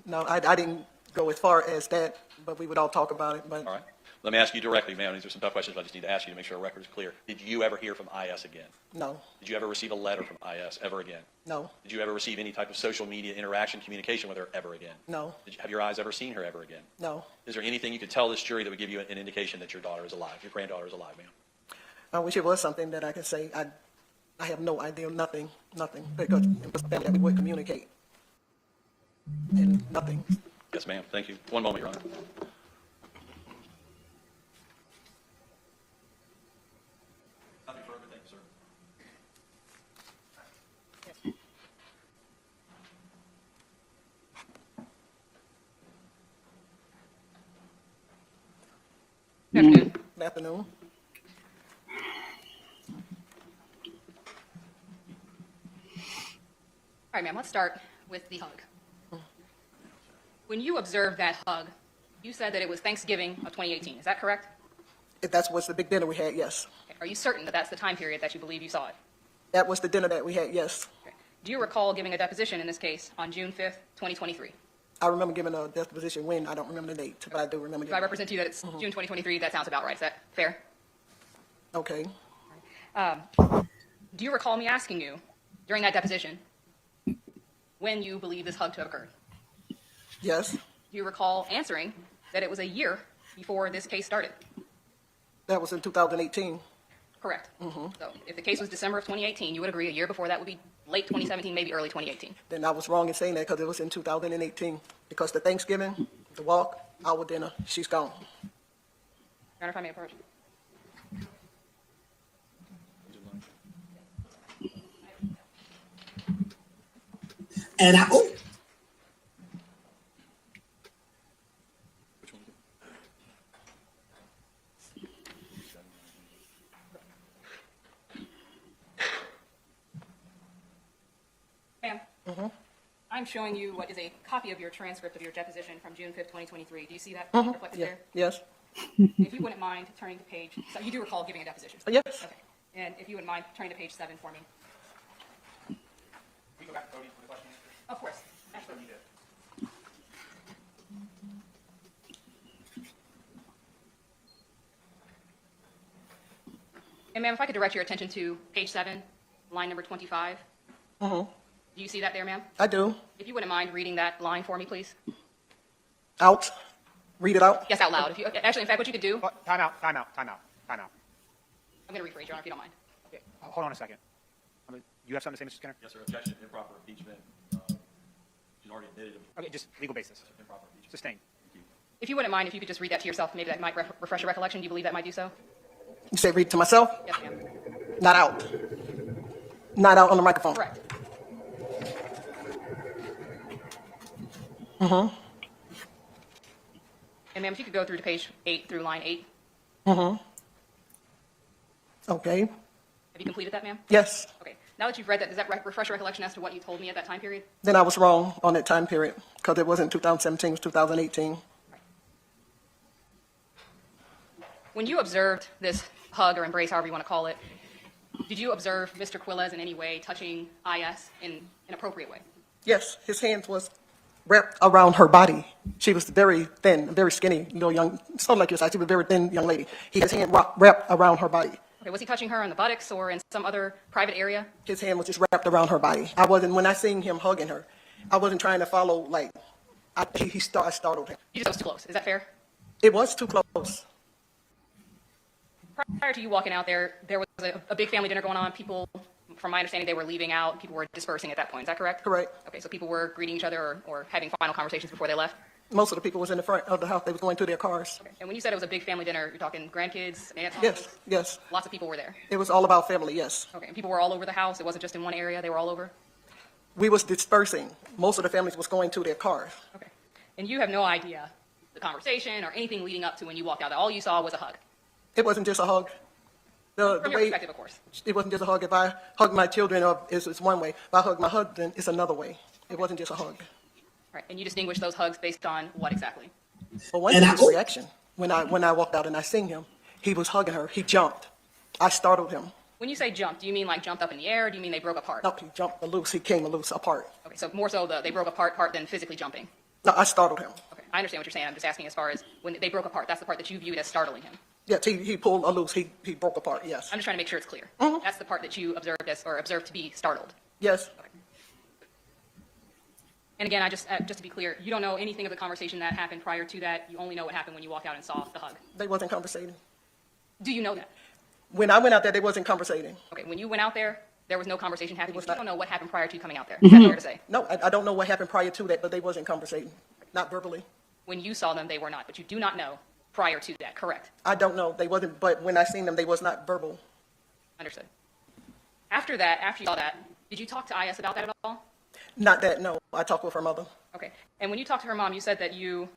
S12: No, I didn't go as far as that, but we would all talk about it. But
S11: All right. Let me ask you directly, ma'am. These are some tough questions, but I just need to ask you to make sure our record is clear. Did you ever hear from IS again?
S12: no,
S11: Did you ever receive a letter from IS ever again?
S12: no,
S11: Did you ever receive any type of social media interaction, communication with her ever again?
S12: no,
S11: Have your eyes ever seen her ever again?
S12: no.
S11: Is there anything you could tell this jury that would give you an indication that your daughter is alive, your granddaughter is alive, ma'am?
S12: I wish it was something that I could say. I have no idea, nothing, because it was that we would communicate, and nothing.
S11: Yes, ma'am. Thank you. One moment, Your Honor. Nothing further. Thank you, sir.
S8: Good afternoon.
S12: Good afternoon.
S8: All right, ma'am, let's start with the hug. When you observed that hug, you said that it was Thanksgiving of 2018. Is that correct?
S12: If that was the big dinner we had, yes.
S8: Okay. Are you certain that that's the time period that you believe you saw it?
S12: That was the dinner that we had, yes.
S8: Okay. Do you recall giving a deposition in this case on June 5th, 2023?
S12: I remember giving a deposition when, I don't remember the date, but I do remember.
S8: If I represent to you that it's June 2023, that sounds about right. Is that fair?
S12: Okay.
S8: Do you recall me asking you during that deposition when you believe this hug to have occurred?
S12: Yes,
S8: Do you recall answering that it was a year before this case started?
S12: that was in 2018.
S8: Correct. So if the case was December of 2018, you would agree a year before that would be late 2017, maybe early 2018.
S12: Then I was wrong in saying that because it was in 2018. Because the Thanksgiving, the walk, our dinner, she's gone.
S8: Your Honor, if I may approach.
S13: And I, oh,
S8: Ma'am, I'm showing you what is a copy of your transcript of your deposition from June 5th, 2023. Do you see that reflected
S12: Yeah.
S8: there?
S12: Yes.
S8: If you wouldn't mind turning to page, so you do recall giving a deposition?
S12: Yes.
S8: Okay. And if you wouldn't mind turning to page 7 for me.
S5: We go back to voting for the question and answer.
S8: Of course. Absolutely. And ma'am, if I could direct your attention to page 7, line number 25. Do you see that there, ma'am?
S12: I do.
S8: If you wouldn't mind reading that line for me, please.
S12: Out. Read it out.
S8: Yes, out loud. If you, actually, in fact, what you could do,
S5: Time out.
S8: I'm going to rephrase, Your Honor, if you don't mind.
S5: Okay, hold on a second. You have something to say, Mr. Skinner?
S11: Yes, sir. Objection, improper impeachment. She's already admitted it.
S5: Okay, just legal basis.
S11: Improper impeachment.
S5: Sustained.
S8: If you wouldn't mind, if you could just read that to yourself, maybe that might refresh your recollection. Do you believe that might do so?
S12: You say read to myself?
S8: Yes, ma'am.
S12: Not out. Not out on the microphone.
S8: Correct. And ma'am, if you could go through to page 8 through line 8.
S12: Okay.
S8: Have you completed that, ma'am?
S12: Yes.
S8: Okay. Now that you've read that, does that refresh your recollection as to what you told me at that time period?
S12: Then I was wrong on that time period because it wasn't 2017, it was 2018.
S8: When you observed this hug or embrace, however you want to call it, did you observe Mr. Quiles in any way touching IS in an appropriate way?
S12: Yes, his hands was wrapped around her body. She was very thin, very skinny, little young, something like your size. She was a very thin young lady. His hand wrapped around her body.
S8: Okay, was he touching her on the buttocks or in some other private area?
S12: His hand was just wrapped around her body. When I seen him hugging her, I wasn't trying to follow, I startled him.
S8: You just was too close. Is that fair?
S12: It was too close.
S8: Prior to you walking out there, there was a big family dinner going on. People, from my understanding, they were leaving out. People were dispersing at that point. Is that correct?
S12: Correct.
S8: Okay, so people were greeting each other or having final conversations before they left?
S12: Most of the people was in the front of the house. They was going to their cars.
S8: Okay. And when you said it was a big family dinner, you're talking grandkids, aunts,
S12: Yes,
S8: uncles?
S12: yes.
S8: Lots of people were there.
S12: It was all about family, yes.
S8: Okay, and people were all over the house. It wasn't just in one area. They were all over?
S12: We was dispersing. Most of the families was going to their cars.
S8: Okay. And you have no idea the conversation or anything leading up to when you walked out there. All you saw was a hug.
S12: It wasn't just a hug.
S8: From your perspective, of course.
S12: It wasn't just a hug. If I hug my children, it's one way. If I hug my husband, it's another way. It wasn't just a hug.
S8: Right. And you distinguish those hugs based on what exactly?
S12: Well, one thing was reaction. When I walked out and I seen him, he was hugging her. He jumped. I startled him.
S8: When you say jumped, do you mean like jumped up in the air? Or do you mean they broke apart?
S12: No, he jumped loose. He came loose apart.
S8: Okay, so more so they broke apart part than physically jumping.
S12: No, I startled him.
S8: Okay, I understand what you're saying. I'm just asking as far as when they broke apart. That's the part that you viewed as startling him.
S12: Yes, he pulled a loose. He broke apart, yes.
S8: I'm just trying to make sure it's clear.
S12: Mhm.
S8: That's the part that you observed to be startled.
S12: Yes.
S8: Okay. And again, just to be clear, you don't know anything of the conversation that happened prior to that. You only know what happened when you walked out and saw the hug.
S12: They wasn't conversating.
S8: Do you know that?
S12: When I went out there, they wasn't conversating.
S8: Okay, when you went out there was no conversation happening. You don't know what happened prior to you coming out there.
S12: Mm-hmm.
S8: Is that fair to say?
S12: No, I don't know what happened prior to that, but they wasn't conversating. Not verbally.
S8: When you saw them, they were not, but you do not know prior to that, correct?
S12: I don't know. They wasn't, but when I seen them, they was not verbal.
S8: Understood. After that, after you saw that, did you talk to Iyana about that at all?
S12: Not that, no. I talked with her mother.
S8: Okay. And when you talked to her mom, you said that you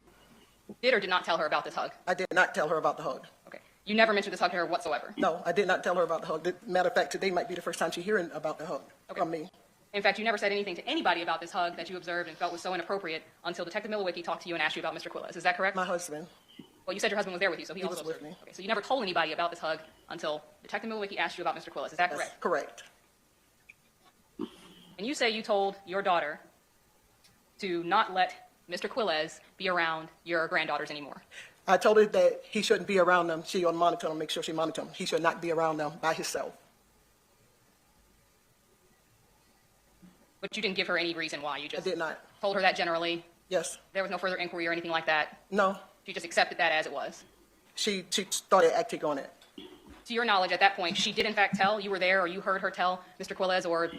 S8: did or did not tell her about this hug?
S12: I did not tell her about the hug.
S8: Okay. You never mentioned this hug to her whatsoever?
S12: No, I did not tell her about the hug. Matter of fact, today might be the first time she's hearing about the hug from me.
S8: In fact, you never said anything to anybody about this hug that you observed and felt was so inappropriate until Detective Milowicki talked to you and asked you about Mr. Quiles. Is that correct?
S12: My husband.
S8: Well, you said your husband was there with you, so he also
S12: was with me.
S8: Okay, so you never told anybody about this hug until Detective Milowicki asked you about Mr. Quiles. Is that correct?
S12: That's correct.
S8: And you say you told your daughter to not let Mr. Quiles be around your granddaughters anymore.
S12: I told her that he shouldn't be around them. She ought to monitor them, make sure she monitors them. He should not be around them by himself.
S8: But you didn't give her any reason why. You just
S12: I did not.
S8: told her that generally.
S12: Yes.
S8: There was no further inquiry or anything like that.
S12: No.
S8: She just accepted that as it was.
S12: She started acting on it.
S8: To your knowledge, at that point, she did in fact tell, you were there, or you heard her tell Mr. Quiles or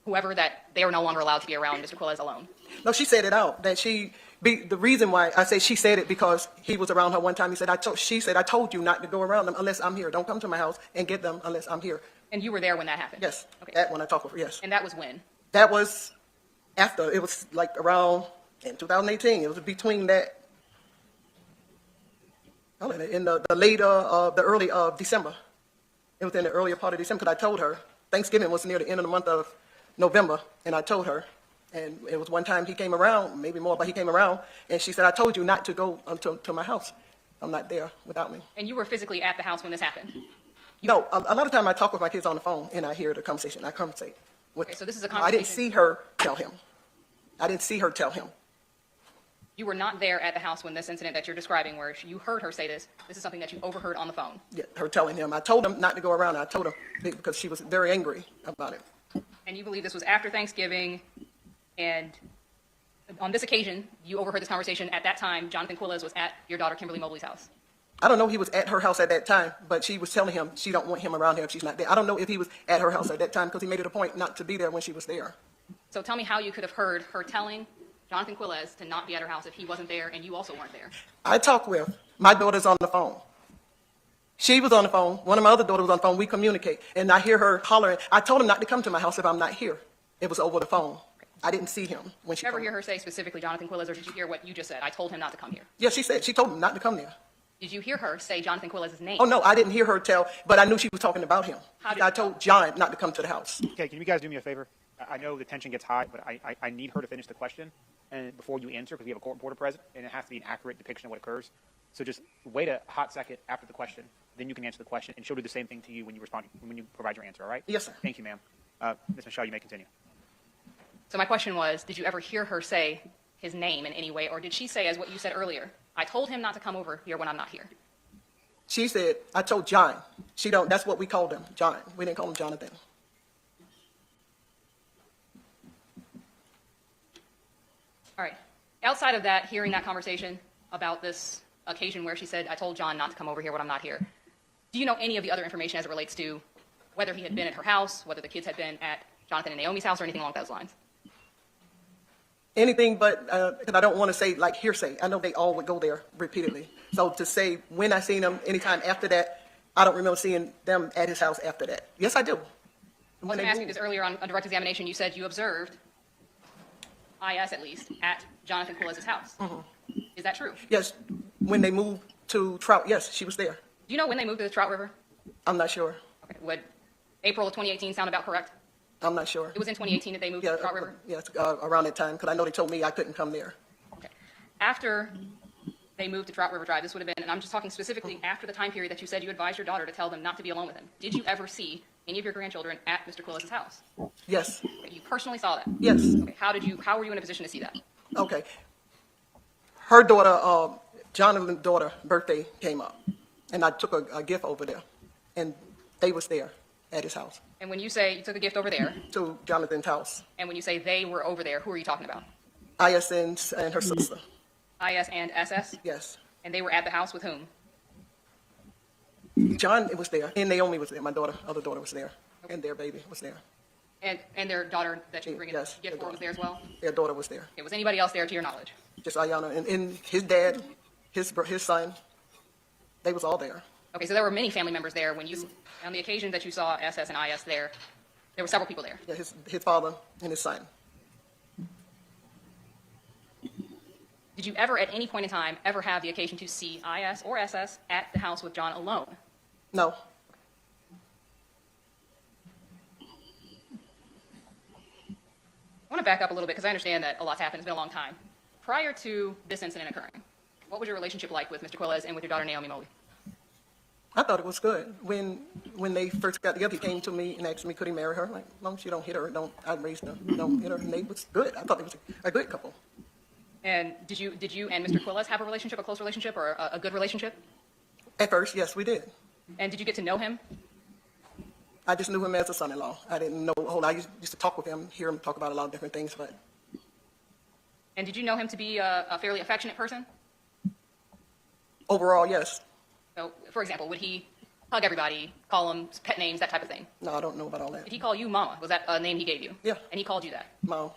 S8: whoever that they are no longer allowed to be around Mr. Quiles alone.
S12: No, she said it out. That the reason why I say she said it because he was around her one time. She said, I told you not to go around them unless I'm here. Don't come to my house and get them unless I'm here.
S8: And you were there when that happened?
S12: Yes.
S8: Okay.
S12: That when I talked with her, yes.
S8: And that was when?
S12: That was after. It was like around in 2018. It was between that. In the early of December. It was in the earlier part of December because I told her Thanksgiving was near the end of the month of November, and I told her, and it was one time he came around, maybe more, but he came around, and she said, I told you not to go to my house. I'm not there without me.
S8: And you were physically at the house when this happened?
S12: No, a lot of time I talk with my kids on the phone, and I hear the conversation. I conversate with
S8: Okay, so this is a
S12: I didn't
S8: conversation.
S12: see her tell him. I didn't see her tell him.
S8: You were not there at the house when this incident that you're describing, where you heard her say this is something that you overheard on the phone.
S12: Yeah, her telling him. I told him not to go around. I told her because she was very angry about it.
S8: And you believe this was after Thanksgiving, and on this occasion, you overheard this conversation. At that time, Jonathan Quiles was at your daughter Kimberly Mobley's house.
S12: I don't know if he was at her house at that time, but she was telling him she don't want him around here if she's not there. I don't know if he was at her house at that time because he made it a point not to be there when she was there.
S8: So tell me how you could have heard her telling Jonathan Quiles to not be at her house if he wasn't there and you also weren't there.
S12: I talked with my daughter's on the phone. She was on the phone. One of my other daughters was on the phone. We communicate. And I hear her hollering. I told him not to come to my house if I'm not here. It was over the phone. I didn't see him when she
S8: Did you ever
S12: called.
S8: hear her say specifically Jonathan Quiles, or did you hear what you just said? I told him not to come here.
S12: Yeah, she told him not to come there.
S8: Did you hear her say Jonathan Quiles' name?
S12: Oh, no, I didn't hear her tell, but I knew she was talking about him. I told John not to come to the house.
S5: Okay, can you guys do me a favor? I know the tension gets high, but I need her to finish the question and before you answer, because we have a court reporter present, and it has to be an accurate depiction of what occurs. So just wait a hot second after the question, then you can answer the question, and she'll do the same thing to you when you provide your answer, all right?
S12: Yes, sir.
S5: Thank you, ma'am. Ms. Michelle, you may continue.
S8: So my question was, did you ever hear her say his name in any way, or did she say, as what you said earlier, I told him not to come over here when I'm not here?
S12: She said, I told John. That's what we called him, John. We didn't call him Jonathan.
S8: All right. Outside of that, hearing that conversation about this occasion where she said, I told John not to come over here when I'm not here, do you know any of the other information as it relates to whether he had been at her house, whether the kids had been at Jonathan and Naomi's house, or anything along those lines?
S12: Anything but, because I don't want to say like hearsay. I know they all would go there repeatedly. So to say when I seen them anytime after that, I don't remember seeing them at his house after that. Yes, I do.
S8: I was going to ask you this earlier on direct examination. You said you observed IS, at least, at Jonathan Quiles' house.
S12: Mm-hmm.
S8: Is that true?
S12: Yes, when they moved to Trout, yes, she was there.
S8: Do you know when they moved to the Trout River?
S12: I'm not sure.
S8: Okay. Would April of 2018 sound about correct?
S12: I'm not sure.
S8: It was in 2018 that they moved to the Trout River?
S12: Yes, around that time, because I know they told me I couldn't come there.
S8: Okay. After they moved to Trout River Drive, this would have been, and I'm just talking specifically after the time period that you said you advised your daughter to tell them not to be alone with him. Did you ever see any of your grandchildren at Mr. Quiles' house?
S12: Yes.
S8: Okay. You personally saw that?
S12: Yes.
S8: Okay. How were you in a position to see that?
S12: Okay. her daughter, Jonathan's daughter, birthday came up, and I took a gift over there, and they was there at his house.
S8: And when you say you took a gift over there,
S12: To Jonathan's house.
S8: and when you say they were over there, who are you talking about?
S12: IS and her sister.
S8: IS and SS?
S12: Yes.
S8: And they were at the house with whom?
S12: John was there, and Naomi was there. My daughter, other daughter was there, and their baby was there.
S8: And their daughter that you bring a
S12: Yes,
S8: gift
S12: their
S8: for was there as well?
S12: Their daughter was there.
S8: Okay, was anybody else there to your knowledge?
S12: Just Iyanna and his dad, his son. They was all there.
S8: Okay, so there were many family members there when you, on the occasion that you saw SS and IS there were several people there.
S12: Yeah, his father and his son.
S8: Did you ever, at any point in time, ever have the occasion to see IS or SS at the house with John alone?
S12: No.
S8: I want to back up a little bit because I understand that a lot's happened. It's been a long time. Prior to this incident occurring, what was your relationship like with Mr. Quiles and with your daughter Naomi Mobley?
S12: I thought it was good. When they first got together, he came to me and asked me, could he marry her? Like, as long as you don't hit her, I raised her, don't hit her. And they was good. I thought they was a good couple.
S8: And did you and Mr. Quiles have a relationship, a close relationship, or a good relationship?
S12: At first, yes, we did.
S8: And did you get to know him?
S12: I just knew him as a son-in-law. I didn't know a whole lot. I used to talk with him, hear him talk about a lot of different things, but.
S8: And did you know him to be a fairly affectionate person?
S12: Overall, yes.
S8: So, for example, would he hug everybody, call them pet names, that type of thing?
S12: No, I don't know about all that.
S8: Did he call you Mama? Was that a name he gave you?
S12: Yeah.
S8: And he called you that?
S12: Mom.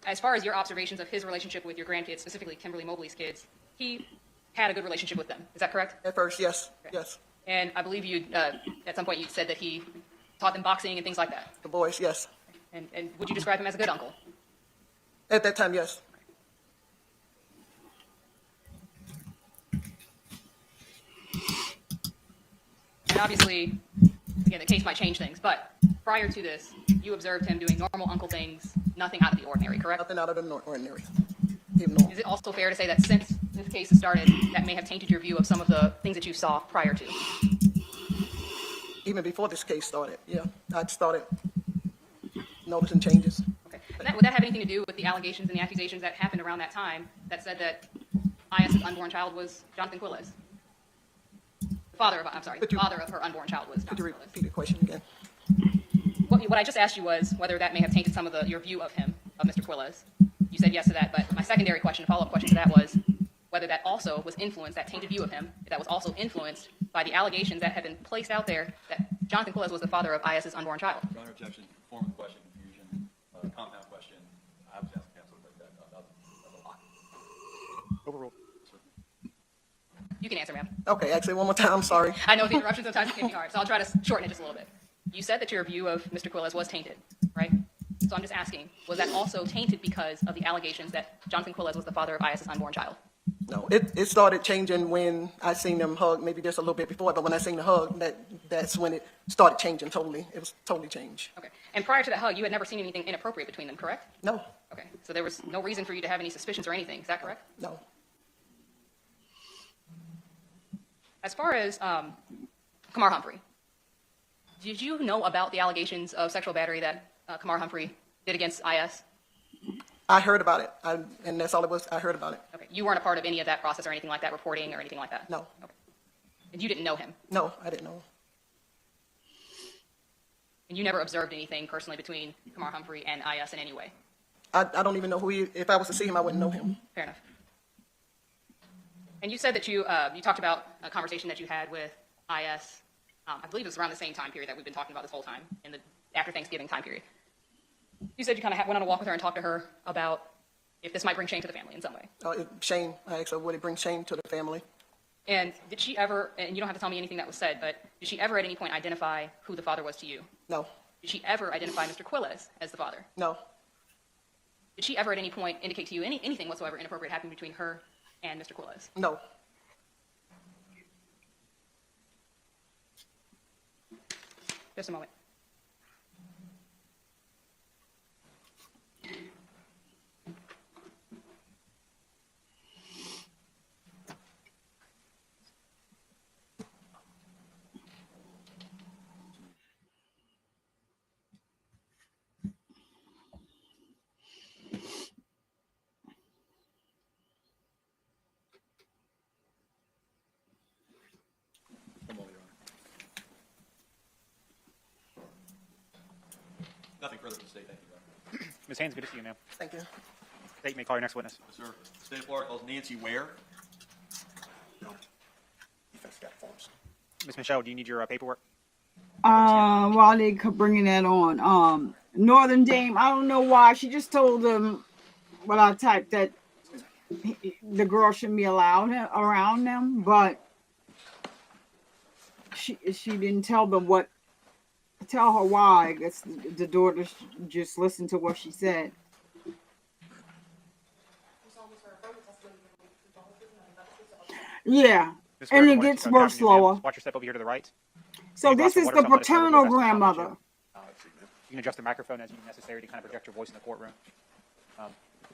S8: As far as your observations of his relationship with your grandkids, specifically Kimberly Mobley's kids, he had a good relationship with them. Is that correct?
S12: At first, yes.
S8: Okay.
S12: Yes.
S8: And I believe you, at some point, you said that he taught them boxing and things like that.
S12: The boys, yes.
S8: And would you describe him as a good uncle?
S12: At that time, yes.
S8: And obviously, again, the case might change things, but prior to this, you observed him doing normal uncle things, nothing out of the ordinary, correct?
S12: Nothing out of the ordinary.
S8: Is it also fair to say that since this case has started, that may have tainted your view of some of the things that you saw prior to?
S12: Even before this case started, yeah. I started noticing changes.
S8: Okay. And would that have anything to do with the allegations and the accusations that happened around that time that said that IS's unborn child was Jonathan Quiles? The father of her unborn child was Jonathan Quiles.
S12: Could you repeat the question again?
S8: What I just asked you was whether that may have tainted some of your view of him, of Mr. Quiles. You said yes to that, but my secondary question, follow-up question to that was whether that also was influenced, that tainted view of him, if that was also influenced by the allegations that had been placed out there that Jonathan Quiles was the father of IS's unborn child.
S14: Your Honor, objection, form of question, confusion, compound question. I was asking counsel to break that up. That's a lot.
S3: Overruled.
S8: You can answer, ma'am.
S12: Okay, actually, one more time, I'm sorry.
S8: I know the interruptions sometimes can be hard, so I'll try to shorten it just a little bit. You said that your view of Mr. Quiles was tainted, right? So I'm just asking, was that also tainted because of the allegations that Jonathan Quiles was the father of IS's unborn child?
S12: No, it started changing when I seen them hug, maybe just a little bit before, but when I seen the hug, that's when it started changing totally. It was totally changed.
S8: Okay. And prior to that hug, you had never seen anything inappropriate between them, correct?
S12: No.
S8: Okay. So there was no reason for you to have any suspicions or anything. Is that correct?
S12: No.
S8: As far as Kamar Humphrey, did you know about the allegations of sexual battery that Kamar Humphrey did against IS?
S12: I heard about it, and that's all it was. I heard about it.
S8: Okay. You weren't a part of any of that process or anything like that, reporting or anything like that?
S12: No.
S8: Okay. And you didn't know him?
S12: No, I didn't know.
S8: And you never observed anything personally between Kamar Humphrey and IS in any way?
S12: I don't even know who he. If I was to see him, I wouldn't know him.
S8: Fair enough. And you said that you talked about a conversation that you had with IS. I believe it was around the same time period that we've been talking about this whole time, in the after Thanksgiving time period. You said you kind of went on a walk with her and talked to her about if this might bring shame to the family in some way.
S12: Shame. I asked her, would it bring shame to the family?
S8: And did she ever, and you don't have to tell me anything that was said, but did she ever at any point identify who the father was to you?
S12: No.
S8: Did she ever identify Mr. Quiles as the father?
S12: No.
S8: Did she ever at any point indicate to you anything whatsoever inappropriate happened between her and Mr. Quiles?
S12: No.
S8: Just a moment.
S14: further from the state. Thank you, Your Honor.
S5: Ms. Haynes, good to see you, ma'am.
S12: Thank you.
S5: State, you may call your next witness.
S11: Yes, sir. State of Florida calls Nancy Ware.
S5: Ms. Michelle, do you need your paperwork?
S1: While they bringing that on, Northern Dame, I don't know why she just told them what I typed that the girl shouldn't be allowed around them, but she didn't tell them tell her why. I guess the daughter just listened to what she said. Yeah, and it gets worse slower.
S5: Watch your step over here to the right.
S1: So this is the paternal grandmother.
S5: You can adjust the microphone as necessary to kind of project your voice in the courtroom.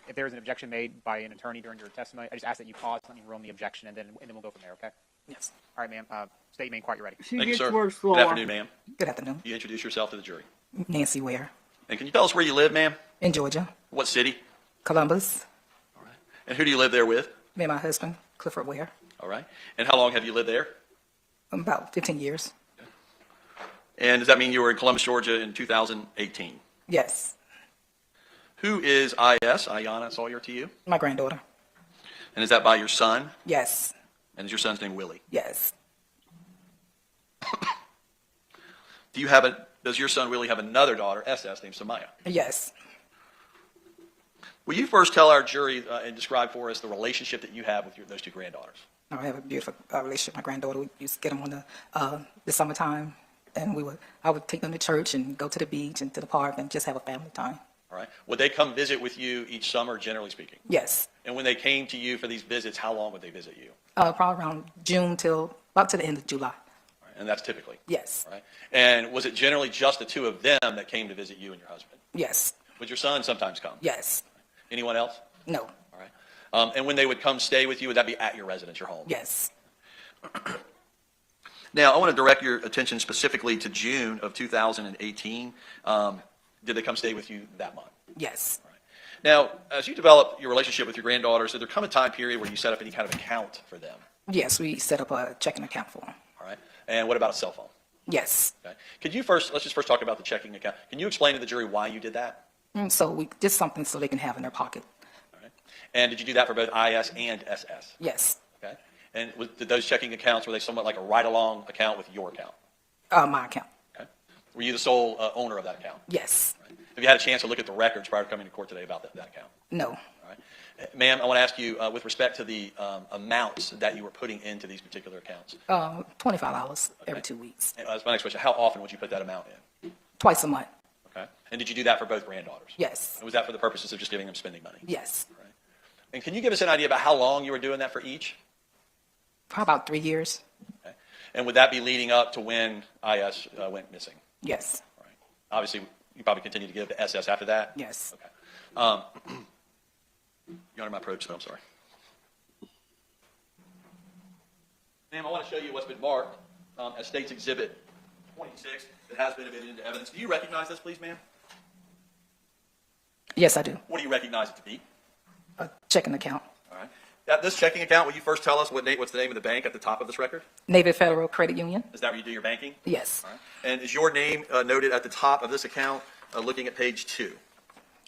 S5: If there is an objection made by an attorney during your testimony, I just ask that you pause, let me rule on the objection, and then we'll go from there, okay?
S12: Yes.
S5: All right, ma'am. State main inquiry ready.
S1: She
S11: Thank you,
S1: gets
S11: sir.
S1: worse slower.
S11: Good afternoon, ma'am.
S15: Good afternoon.
S11: You introduce yourself to the jury.
S15: Nancy Ware.
S11: And can you tell us where you live, ma'am?
S15: In Georgia.
S11: What city?
S15: Columbus.
S11: All right. And who do you live there with?
S15: Me and my husband, Clifford Ware.
S11: All right. And how long have you lived there?
S15: About 15 years.
S11: And does that mean you were in Columbus, Georgia in 2018?
S15: Yes.
S11: Who is I.S., Iyana Sawyer, to you?
S15: My granddaughter.
S11: And is that by your son?
S15: Yes.
S11: And is your son's name Willie?
S15: Yes.
S11: Does your son Willie have another daughter, S.S., named Ziyah?
S15: Yes.
S11: Will you first tell our jury and describe for us the relationship that you have with those two granddaughters?
S15: I have a beautiful relationship with my granddaughter. We used to get them on the summertime, and I would take them to church and go to the beach and to the park and just have a family time.
S11: All right. Would they come visit with you each summer, generally speaking?
S15: Yes.
S11: And when they came to you for these visits, how long would they visit you?
S15: Probably around June till about to the end of July.
S11: All right. And that's typically?
S15: Yes.
S11: All right. And was it generally just the two of them that came to visit you and your husband?
S15: Yes.
S11: Would your son sometimes come?
S15: Yes.
S11: Anyone else?
S15: No.
S11: All right. And when they would come stay with you, would that be at your residence, your home?
S15: Yes.
S11: Now, I want to direct your attention specifically to June of 2018. Did they come stay with you that month?
S15: Yes.
S11: All right. Now, as you develop your relationship with your granddaughters, did there come a time period where you set up any kind of account for them?
S15: Yes, we set up a checking account for them.
S11: All right. And what about a cell phone?
S15: Yes.
S11: Okay. Let's just first talk about the checking account. Can you explain to the jury why you did that?
S15: So we did something so they can have in their pocket.
S11: All right. And did you do that for both IS and SS?
S15: Yes.
S11: Okay. And did those checking accounts, were they somewhat like a ride-along account with your account?
S15: My account.
S11: Okay. Were you the sole owner of that account?
S15: Yes.
S11: Right. Have you had a chance to look at the records prior to coming to court today about that account?
S15: No.
S11: All right. Ma'am, I want to ask you, with respect to the amounts that you were putting into these particular accounts.
S15: $25 every 2 weeks.
S11: And that's my next question. How often would you put that amount in?
S15: Twice a month.
S11: Okay. And did you do that for both granddaughters?
S15: Yes.
S11: And was that for the purposes of just giving them spending money?
S15: Yes.
S11: Right. And can you give us an idea about how long you were doing that for each?
S15: Probably about 3 years.
S11: Okay. And would that be leading up to when IS went missing?
S15: Yes.
S11: Right. Obviously, you probably continue to give to SS after that?
S15: Yes.
S11: Okay. You're under my approach, so I'm sorry. Ma'am, I want to show you what's been marked as State's Exhibit 26 that has been admitted into evidence. Do you recognize this, please, ma'am?
S15: Yes, I do.
S11: What do you recognize it to be?
S15: A checking account.
S11: All right. This checking account, will you first tell us what's the name of the bank at the top of this record?
S15: Navy Federal Credit Union.
S11: Is that where you do your banking?
S15: Yes.
S11: All right. And is your name noted at the top of this account looking at page 2?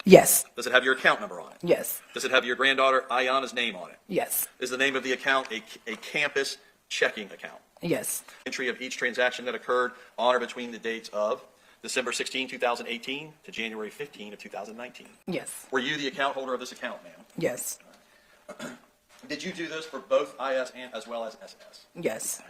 S15: Yes.
S11: Does it have your account number on it?
S15: Yes.
S11: Does it have your granddaughter Iyanna's name on it?
S15: Yes.
S11: Is the name of the account a campus checking account?
S15: Yes.
S11: Entry of each transaction that occurred on or between the dates of December 16, 2018 to January 15 of 2019.
S15: Yes.
S11: Were you the account holder of this account, ma'am?
S15: Yes.
S11: Did you do this for both IS and as well as SS?
S15: Yes.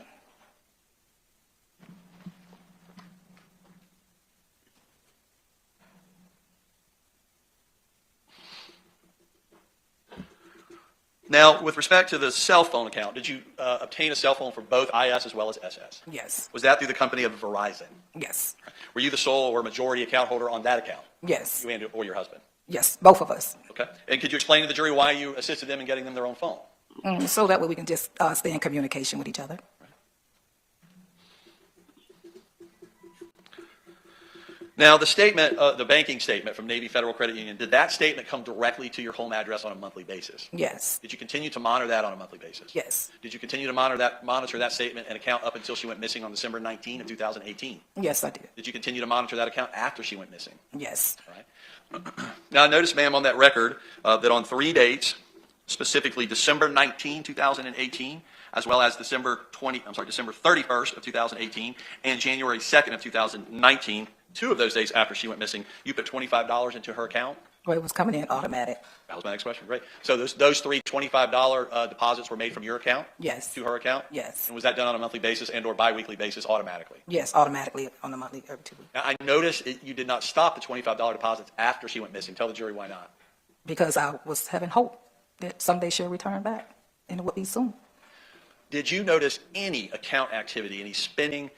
S11: Now, with respect to the cell phone account, did you obtain a cell phone for both IS as well as SS?
S15: Yes.
S11: Was that through the company of Verizon?
S15: Yes.
S11: Were you the sole or majority account holder on that account?
S15: Yes.
S11: You and or your husband?
S15: Yes, both of us.
S11: Okay. And could you explain to the jury why you assisted them in getting them their own phone?
S15: So that way we can just stay in communication with each other.
S11: Now, the statement, the banking statement from Navy Federal Credit Union, did that statement come directly to your home address on a monthly basis?
S15: Yes.
S11: Did you continue to monitor that on a monthly basis?
S15: Yes.
S11: Did you continue to monitor that statement and account up until she went missing on December 19 of 2018?
S15: Yes, I did.
S11: Did you continue to monitor that account after she went missing?
S15: Yes.
S11: All right. Now, I noticed, ma'am, on that record that on 3 dates, specifically December 19, 2018, as well as December 31st of 2018 and January 2nd of 2019, 2 of those days after she went missing, you put $25 into her account?
S15: Well, it was coming in automatic.
S11: That was my next question. Great. So those 3 $25 deposits were made from your account?
S15: Yes.
S11: To her account?
S15: Yes.
S11: And was that done on a monthly basis and or biweekly basis automatically?
S15: Yes, automatically on the monthly every 2 weeks.
S11: Now, I noticed you did not stop the $25 deposits after she went missing. Tell the jury why not.
S15: Because I was having hope that someday she'll return back, and it would be soon.
S11: Did you notice any account activity, any spending,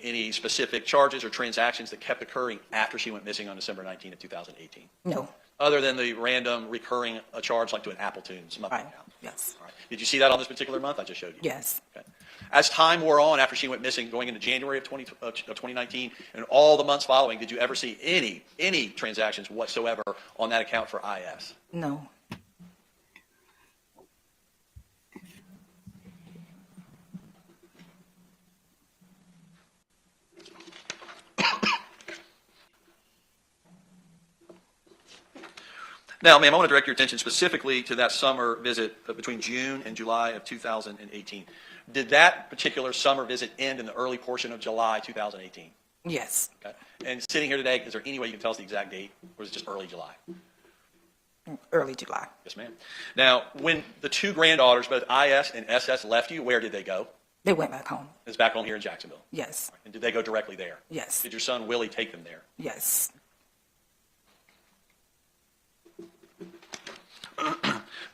S11: any specific charges or transactions that kept occurring after she went missing on December 19 of 2018?
S15: No.
S11: Other than the random recurring charge like to an Apple Tunes monthly
S15: Right.
S11: account?
S15: Yes.
S11: All right. Did you see that on this particular month I just showed you?
S15: Yes.
S11: Okay. As time wore on after she went missing, going into January of 2019 and all the months following, did you ever see any transactions whatsoever on that account for IS?
S15: No.
S11: Now, ma'am, I want to direct your attention specifically to that summer visit between June and July of 2018. Did that particular summer visit end in the early portion of July 2018?
S15: Yes.
S11: Okay. And sitting here today, is there any way you can tell us the exact date, or is it just early July?
S15: Early July.
S11: Yes, ma'am. Now, when the 2 granddaughters, both IS and SS, left you, where did they go?
S15: They went back home.
S11: It's back home here in Jacksonville.
S15: Yes.
S11: And did they go directly there?
S15: Yes.
S11: Did your son Willie take them there?
S15: Yes.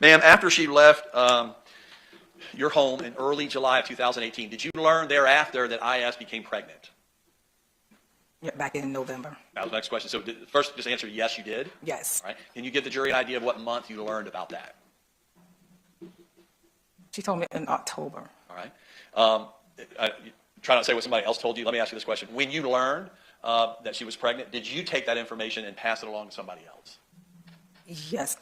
S11: Ma'am, after she left your home in early July of 2018, did you learn thereafter that IS became pregnant?
S15: Yeah, back in November.
S11: That was the next question. So first, just answer yes, you did.
S15: Yes.
S11: All right. Can you give the jury an idea of what month you learned about that?
S15: She told me in October.
S11: All right. Try not to say what somebody else told you. Let me ask you this question. When you learned that she was pregnant, did you take that information and pass it along to somebody else?
S15: Yes,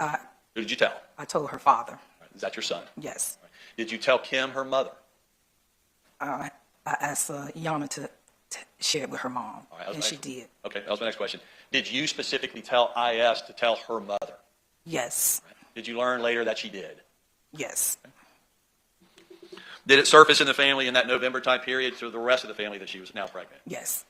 S11: Who did you tell?
S15: I told her father.
S11: Is that your son?
S15: Yes.
S11: Did you tell Kim, her mother?
S15: I asked Iyanna to share it with her mom, and she did.
S11: Okay, that was my next question. Did you specifically tell IS to tell her mother?
S15: Yes.
S11: Did you learn later that she did?
S15: Yes.
S11: Did it surface in the family in that November time period to the rest of the family that she was now pregnant?
S15: Yes.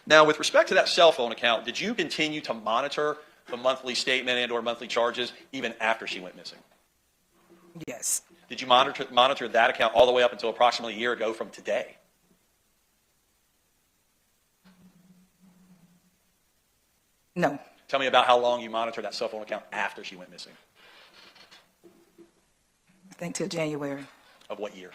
S11: Now, with respect to that cell phone account, did you continue to monitor the monthly statement and or monthly charges even after she went missing?
S15: Yes.
S11: Did you monitor that account all the way up until approximately a year ago from today?
S15: No.
S11: Tell me about how long you monitored that cell phone account after she went missing.
S15: I think till January
S11: Of what year?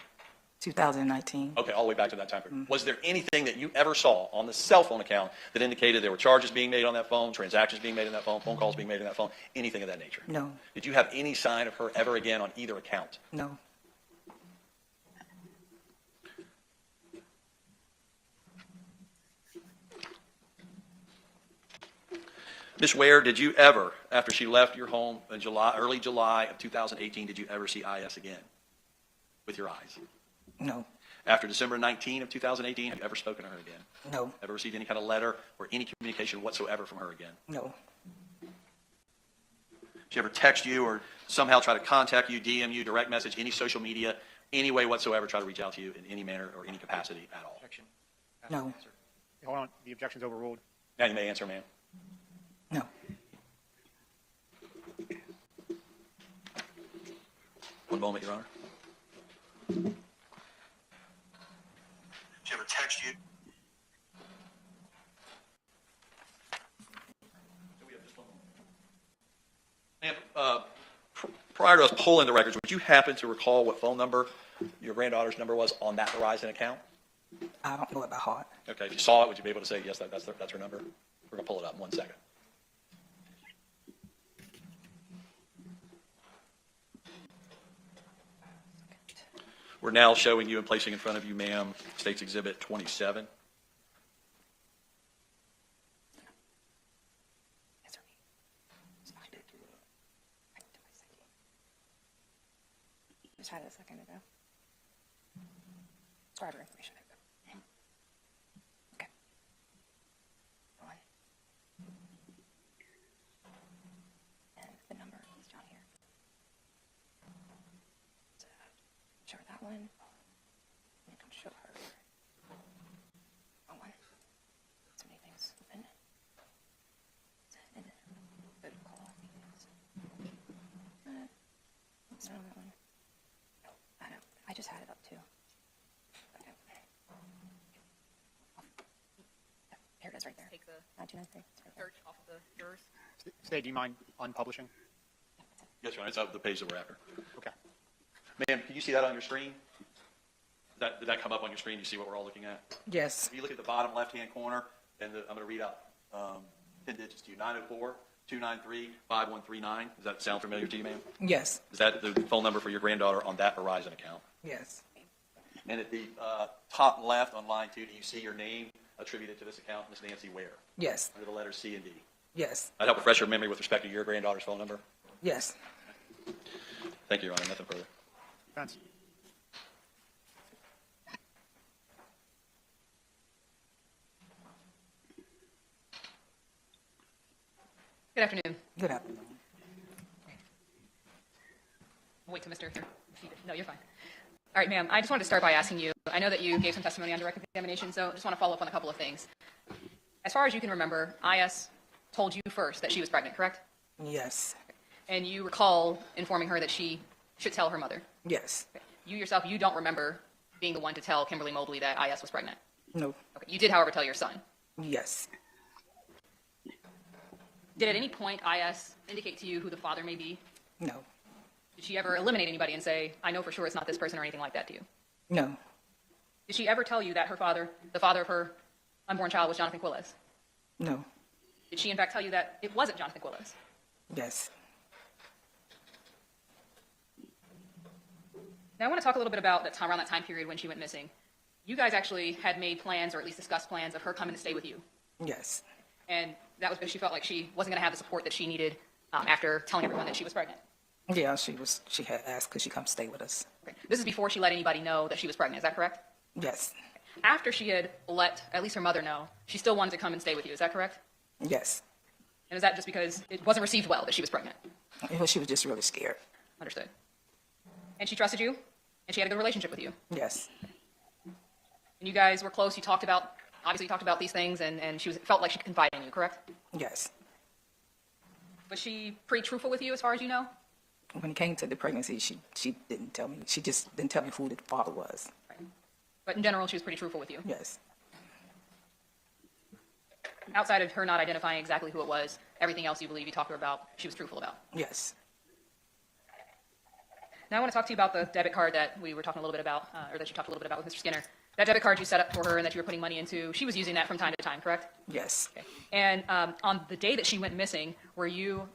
S15: 2019.
S11: Okay, all the way back to that time period. Was there anything that you ever saw on the cell phone account that indicated there were charges being made on that phone, transactions being made on that phone calls being made on that phone, anything of that nature?
S15: No.
S11: Did you have any sign of her ever again on either account?
S15: No.
S11: Ms. Ware, did you ever, after she left your home in early July of 2018, did you ever see IS again with your eyes?
S15: No.
S11: After December 19 of 2018, have you ever spoken to her again?
S15: No.
S11: Ever received any kind of letter or any communication whatsoever from her again?
S15: No.
S11: Did she ever text you or somehow try to contact you, DM you, direct message, any social media, any way whatsoever try to reach out to you in any manner or any capacity at all?
S5: Objection.
S15: No.
S5: Hold on. The objection's overruled.
S11: Now you may answer, ma'am.
S15: No.
S11: One moment, Your Honor. Did she ever text you? Ma'am, prior to us pulling the records, would you happen to recall what phone number your granddaughter's number was on that Verizon account?
S15: I don't know it by heart.
S11: Okay, if you saw it, would you be able to say, yes, that's her number? We're going to pull it up in 1 second. We're now showing you and placing in front of you, ma'am, State's Exhibit 27.
S8: Just had it a second ago. Subscriber information. Okay. One. And the number is down here. So, show her that one. And come show her. One. So many things open. And good call. So that one. I just had it up too. Okay. Here it is right there.
S10: Take the
S8: 9293. It's right there.
S10: search off of the yours.
S5: Stay, do you mind unpublishing?
S11: Yes, Your Honor, it's up the page that we're after.
S5: Okay.
S11: Ma'am, can you see that on your screen? Did that come up on your screen? You see what we're all looking at?
S15: Yes.
S11: If you look at the bottom left-hand corner, and I'm going to read out 10 digits to you, 904-293-5139. Does that sound familiar to you, ma'am?
S15: Yes.
S11: Is that the phone number for your granddaughter on that Verizon account?
S15: Yes.
S11: And at the top left on line 2, do you see your name attributed to this account, Ms. Nancy Ware?
S15: Yes.
S11: Under the letters C and D.
S15: Yes.
S11: I'd help refresh your memory with respect to your granddaughter's phone number.
S15: Yes.
S11: Thank you, Your Honor. Nothing further.
S5: Thanks.
S10: Good afternoon.
S15: Good afternoon.
S10: I'll wait till Mr. here. No, you're fine. All right, ma'am, I just wanted to start by asking you, I know that you gave some testimony on direct examination, so I just want to follow up on a couple of things. As far as you can remember, IS told you first that she was pregnant, correct?
S15: Yes.
S10: And you recall informing her that she should tell her mother?
S15: Yes.
S10: Okay. You yourself, you don't remember being the one to tell Kimberly Mobley that IS was pregnant?
S15: No.
S10: Okay. You did, however, tell your son?
S15: Yes.
S10: Did at any point IS indicate to you who the father may be?
S15: No.
S10: Did she ever eliminate anybody and say, I know for sure it's not this person or anything like that to you?
S15: No.
S10: Did she ever tell you that her father, the father of her unborn child, was Jonathan Quiles?
S15: No.
S10: Did she in fact tell you that it wasn't Jonathan Quiles?
S15: Yes.
S10: Now I want to talk a little bit about that time, around that time period when she went missing. You guys actually had made plans, or at least discussed plans, of her coming to stay with you.
S15: Yes.
S10: And that was because she felt like she wasn't going to have the support that she needed after telling everyone that she was pregnant.
S15: Yeah, she had asked could she come stay with us.
S10: Okay. This is before she let anybody know that she was pregnant, is that correct?
S15: Yes.
S10: After she had let at least her mother know, she still wanted to come and stay with you, is that correct?
S15: Yes.
S10: And is that just because it wasn't received well that she was pregnant?
S15: She was just really scared.
S10: Understood. And she trusted you, and she had a good relationship with you.
S15: Yes.
S10: And you guys were close, obviously you talked about these things, and she felt like she could confide in you, correct?
S15: Yes.
S10: Was she pretty truthful with you as far as you know?
S15: When it came to the pregnancy, she didn't tell me. She just didn't tell me who the father was.
S10: Right. But in general, she was pretty truthful with you?
S15: Yes.
S10: Outside of her not identifying exactly who it was, everything else you believe you talked to her about, she was truthful about?
S15: Yes.
S10: Now I want to talk to you about the debit card that we were talking a little bit about, or that you talked a little bit about with Mr. Skinner. That debit card you set up for her and that you were putting money into, she was using that from time to time, correct?
S15: Yes.
S10: Okay. And on the day that she went missing, were you,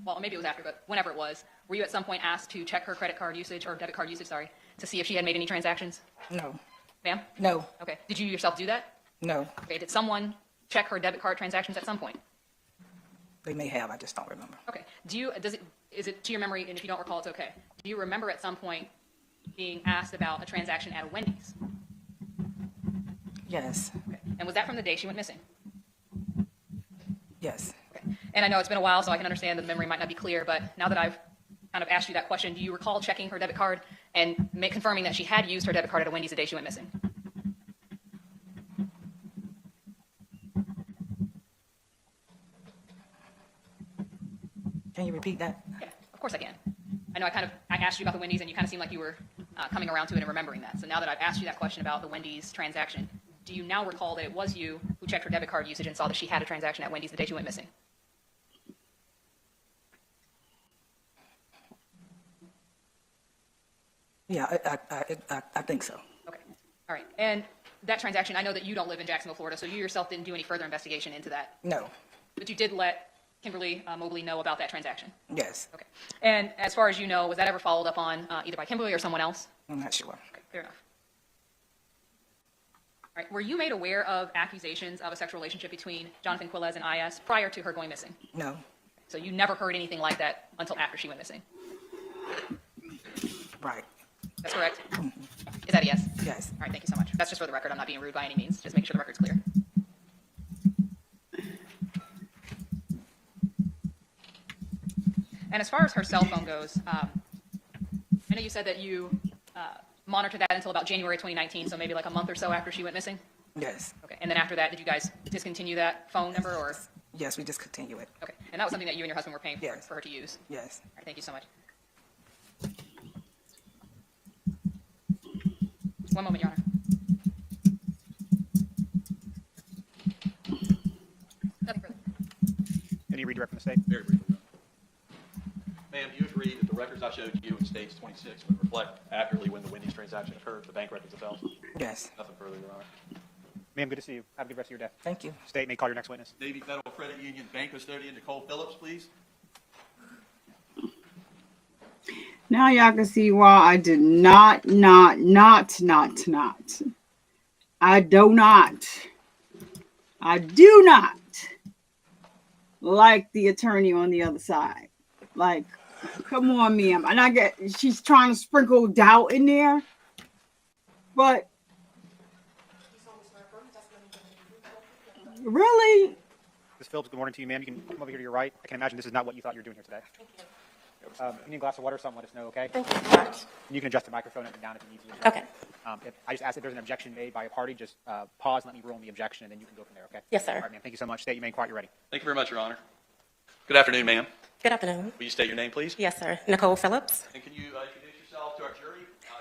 S10: well, maybe it was after, but whenever it was, were you at some point asked to check her credit card usage, or debit card usage, sorry, to see if she had made any transactions?
S15: No.
S10: Ma'am?
S15: No.
S10: Okay. Did you yourself do that?
S15: No.
S10: Okay. Did someone check her debit card transactions at some point?
S15: They may have, I just don't remember.
S10: Okay. Is it to your memory, and if you don't recall, it's okay. Do you remember at some point being asked about a transaction at a Wendy's?
S15: Yes.
S10: Okay. And was that from the day she went missing?
S15: Yes.
S10: Okay. And I know it's been a while, so I can understand the memory might not be clear, but now that I've kind of asked you that question, do you recall checking her debit card and confirming that she had used her debit card at a Wendy's the day she went missing?
S15: Can you repeat that?
S10: Yeah, of course I can. I know I asked you about the Wendy's, and you kind of seemed like you were coming around to it and remembering that. So now that I've asked you that question about the Wendy's transaction, do you now recall that it was you who checked her debit card usage and saw that she had a transaction at Wendy's the day she went missing?
S15: Yeah, I think so.
S10: Okay. All right. And that transaction, I know that you don't live in Jacksonville, Florida, so you yourself didn't do any further investigation into that.
S15: No.
S10: But you did let Kimberly Mobley know about that transaction?
S15: Yes.
S10: Okay. And as far as you know, was that ever followed up on either by Kimberly or someone else?
S15: I'm not sure.
S10: Okay, fair enough. All right. Were you made aware of accusations of a sexual relationship between Jonathan Quiles and Iyana prior to her going missing?
S15: No.
S10: So you never heard anything like that until after she went missing?
S15: Right.
S10: That's correct? Is that a yes?
S15: Yes.
S10: All right, thank you so much. That's just for the record. I'm not being rude by any means. Just making sure the record's clear. And as far as her cell phone goes, I know you said that you monitored that until about January 2019, so maybe like a month or so after she went missing?
S15: Yes.
S10: Okay, and then after that, did you guys discontinue that phone number, or?
S15: Yes, we discontinue it.
S10: Okay, and that was something that you and your husband were paying for,
S15: Yes.
S10: for her to use?
S15: Yes.
S10: All right, thank you so much. One moment, Your Honor. Nothing further.
S5: Any redirect from the state?
S11: Very briefly. Ma'am, do you agree that the records I showed you in States 26 would reflect accurately when the Wendy's transaction occurred, the bank records themselves?
S15: Yes.
S11: Nothing further, Your Honor.
S5: Ma'am, good to see you. Have a good rest of your day.
S15: Thank you.
S5: State may call your next witness.
S11: Navy Federal Credit Union Bank Custodian Nicole Phillips, please.
S1: Now y'all can see why I did not. I do not like the attorney on the other side. Like, come on, ma'am. And I get she's trying to sprinkle doubt in there, but really,
S5: Ms. Phillips, good morning to you, ma'am. You can come over here to your right. I can imagine this is not what you thought you were doing here today. If you need a glass of water or something, let us know, okay?
S16: Thank you so much.
S5: You can adjust the microphone up and down if you need to.
S16: Okay.
S5: If I just ask if there's an objection made by a party, just pause, let me rule on the objection, and then you can go from there, okay?
S16: Yes, sir.
S5: All right, ma'am. Thank you so much. State your name, quiet, you're ready.
S11: Thank you very much, Your Honor. Good afternoon, ma'am.
S16: Good afternoon.
S11: Will you state your name, please?
S16: Yes, sir. Nicole Phillips.
S11: And can you introduce yourself to our jury?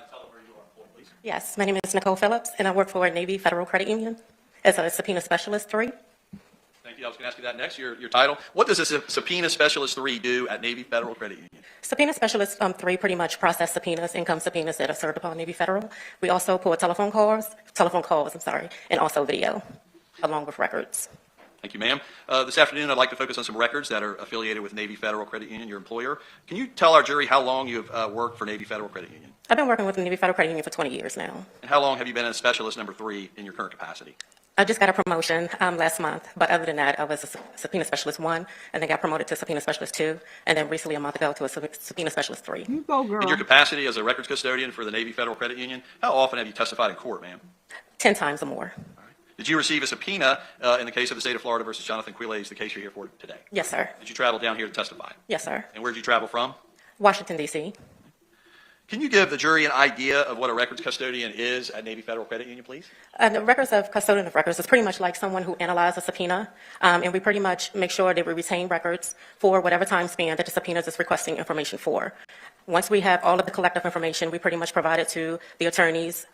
S11: Tell them where you are employed, please.
S16: Yes, my name is Nicole Phillips, and I work for Navy Federal Credit Union as a subpoena specialist 3.
S11: Thank you. I was going to ask you that next, your title. What does a subpoena specialist 3 do at Navy Federal Credit Union?
S16: Subpoena specialist 3 pretty much process subpoenas, income subpoenas that are served upon Navy Federal. We also pull telephone calls, and also video, along with records.
S11: Thank you, ma'am. This afternoon, I'd like to focus on some records that are affiliated with Navy Federal Credit Union, your employer. Can you tell our jury how long you have worked for Navy Federal Credit Union?
S16: I've been working with the Navy Federal Credit Union for 20 years now.
S11: And how long have you been a specialist number 3 in your current capacity?
S16: I just got a promotion last month, but other than that, I was a subpoena specialist 1, and then got promoted to subpoena specialist 2, and then recently a month ago to a subpoena specialist 3.
S1: you go, girl.
S11: In your capacity as a records custodian for the Navy Federal Credit Union, how often have you testified in court, ma'am?
S16: 10 times or more.
S11: Did you receive a subpoena in the case of the state of Florida versus Jonathan Quiles, the case you're here for today?
S16: Yes, sir.
S11: Did you travel down here to testify?
S16: Yes, sir.
S11: And where did you travel from?
S16: Washington, D.C.
S11: Can you give the jury an idea of what a records custodian is at Navy Federal Credit Union, please?
S16: The records of custodian of records is pretty much like someone who analyzes a subpoena, and we pretty much make sure that we retain records for whatever time span that the subpoena is requesting information for. Once we have all of the collective information, we pretty much provide it to the attorneys,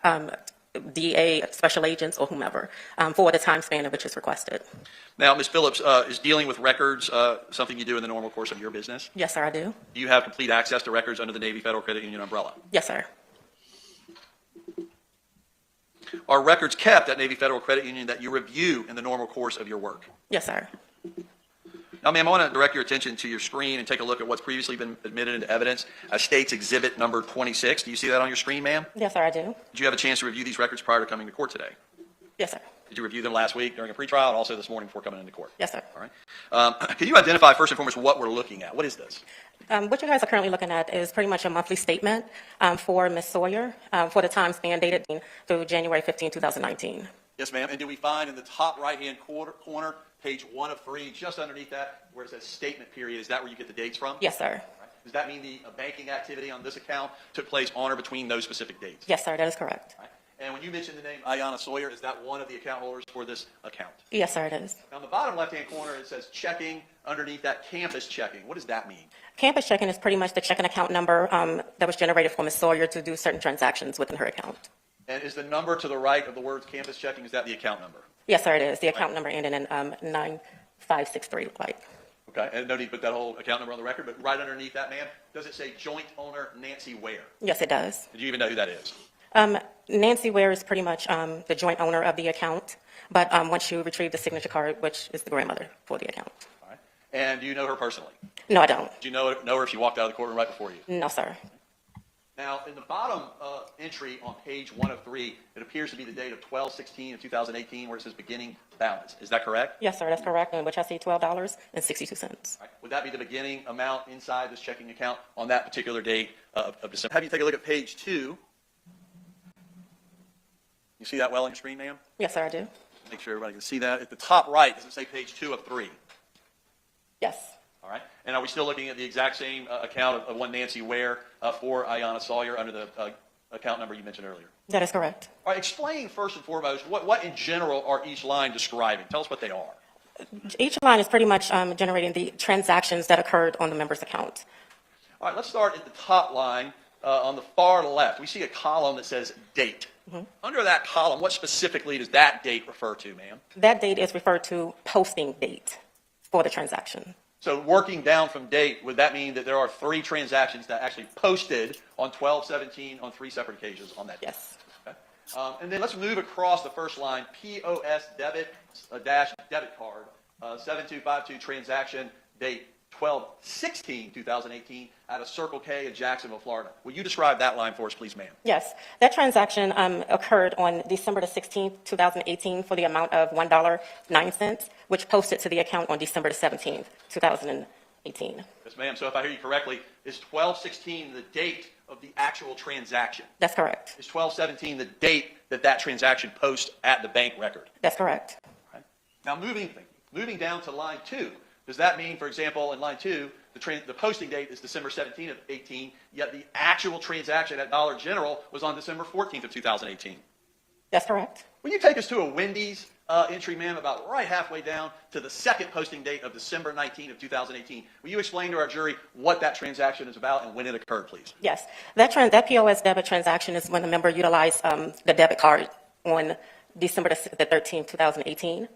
S16: DA, special agents, or whomever, for the time span in which is requested.
S11: Now, Ms. Phillips, is dealing with records something you do in the normal course of your business?
S16: Yes, sir, I do.
S11: Do you have complete access to records under the Navy Federal Credit Union umbrella?
S16: Yes, sir.
S11: Are records kept at Navy Federal Credit Union that you review in the normal course of your work?
S16: Yes, sir.
S11: Now, ma'am, I want to direct your attention to your screen and take a look at what's previously been admitted into evidence as State's Exhibit number 26. Do you see that on your screen, ma'am?
S16: Yes, sir, I do.
S11: Did you have a chance to review these records prior to coming to court today?
S16: Yes, sir.
S11: Did you review them last week during a pretrial and also this morning before coming into court?
S16: Yes, sir.
S11: All right. Can you identify first and foremost what we're looking at? What is this?
S16: What you guys are currently looking at is pretty much a monthly statement for Ms. Sawyer for the time span dated through January 15, 2019.
S11: Yes, ma'am. And do we find in the top right-hand corner, page 1 of 3, just underneath that, where it says statement period, is that where you get the dates from?
S16: Yes, sir.
S11: Right. Does that mean the banking activity on this account took place on or between those specific dates?
S16: Yes, sir, that is correct.
S11: Right. And when you mentioned the name Iyana Sawyer, is that one of the account holders for this account?
S16: Yes, sir, it is.
S11: Now, on the bottom left-hand corner, it says checking. Underneath that, campus checking. What does that mean?
S16: Campus checking is pretty much the checking account number that was generated for Ms. Sawyer to do certain transactions within her account.
S11: And is the number to the right of the words campus checking, is that the account number?
S16: Yes, sir, it is. The account number ending in 9563, look like.
S11: Okay, and no need to put that whole account number on the record, but right underneath that, ma'am, does it say joint owner Nancy Ware?
S16: Yes, it does.
S11: Did you even know who that is?
S16: Nancy Ware is pretty much the joint owner of the account, but once you retrieve the signature card, which is the grandmother for the account.
S11: All right. And do you know her personally?
S16: No, I don't.
S11: Do you know her if she walked out of the courtroom right before you?
S16: No, sir.
S11: Now, in the bottom entry on page 1 of 3, it appears to be the date of 12/16 of 2018, where it says beginning balance. Is that correct?
S16: Yes, sir, that's correct, in which I see $12.62.
S11: Right. Would that be the beginning amount inside this checking account on that particular date of December? Have you take a look at page 2. You see that well on your screen, ma'am?
S16: Yes, sir, I do.
S11: Make sure everybody can see that. At the top right, does it say page 2 of 3?
S16: Yes.
S11: All right. And are we still looking at the exact same account of one Nancy Ware for Iyana Sawyer under the account number you mentioned earlier?
S16: That is correct.
S11: All right. Explain first and foremost what in general are each line describing. Tell us what they are.
S16: Each line is pretty much generating the transactions that occurred on the member's account.
S11: All right. Let's start at the top line on the far left. We see a column that says date.
S16: Mm-hmm.
S11: Under that column, what specifically does that date refer to, ma'am?
S16: That date is referred to posting date for the transaction.
S11: So working down from date, would that mean that there are 3 transactions that actually posted on 12/17 on 3 separate occasions on that date?
S16: Yes.
S11: Okay. And then let's move across the first line, POS debit dash debit card, 7252 transaction date 12/16/2018 at a Circle K in Jacksonville, Florida. Will you describe that line for us, please, ma'am?
S16: Yes. That transaction occurred on December the 16th, 2018 for the amount of $1.09, which posted to the account on December the 17th, 2018.
S11: Yes, ma'am. So if I hear you correctly, is 12/16 the date of the actual transaction?
S16: That's correct.
S11: Is 12/17 the date that transaction posts at the bank record?
S16: That's correct.
S11: Right. Now, moving down to line 2, does that mean, for example, in line 2, the posting date is December 17th of 18, yet the actual transaction at Dollar General was on December 14th of 2018?
S16: That's correct.
S11: Will you take us to a Wendy's entry, ma'am, about right halfway down to the second posting date of December 19th of 2018? Will you explain to our jury what that transaction is about and when it occurred, please?
S16: Yes. That POS debit transaction is when the member utilized the debit card on December the 13th, 2018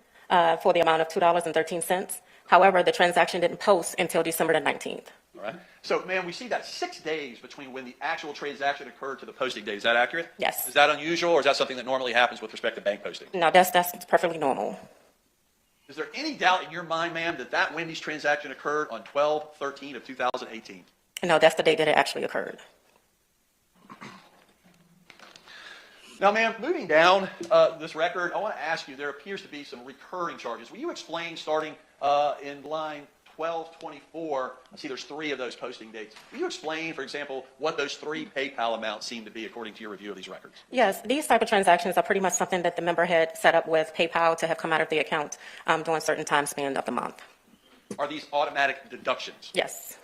S16: for the amount of $2.13. However, the transaction didn't post until December the 19th.
S11: All right. So, ma'am, we see that 6 days between when the actual transaction occurred to the posting date. Is that accurate?
S16: Yes.
S11: Is that unusual, or is that something that normally happens with respect to bank posting?
S16: No, that's perfectly normal.
S11: Is there any doubt in your mind, ma'am, that Wendy's transaction occurred on 12/13 of 2018?
S16: No, that's the date that it actually occurred.
S11: Now, ma'am, moving down this record, I want to ask you, there appears to be some recurring charges. Will you explain, starting in line 1224, I see there's 3 of those posting dates. Will you explain, for example, what those 3 PayPal amounts seem to be according to your review of these records?
S16: Yes, these type of transactions are pretty much something that the member had set up with PayPal to have come out of the account during certain time span of the month.
S11: Are these automatic deductions?
S16: Yes.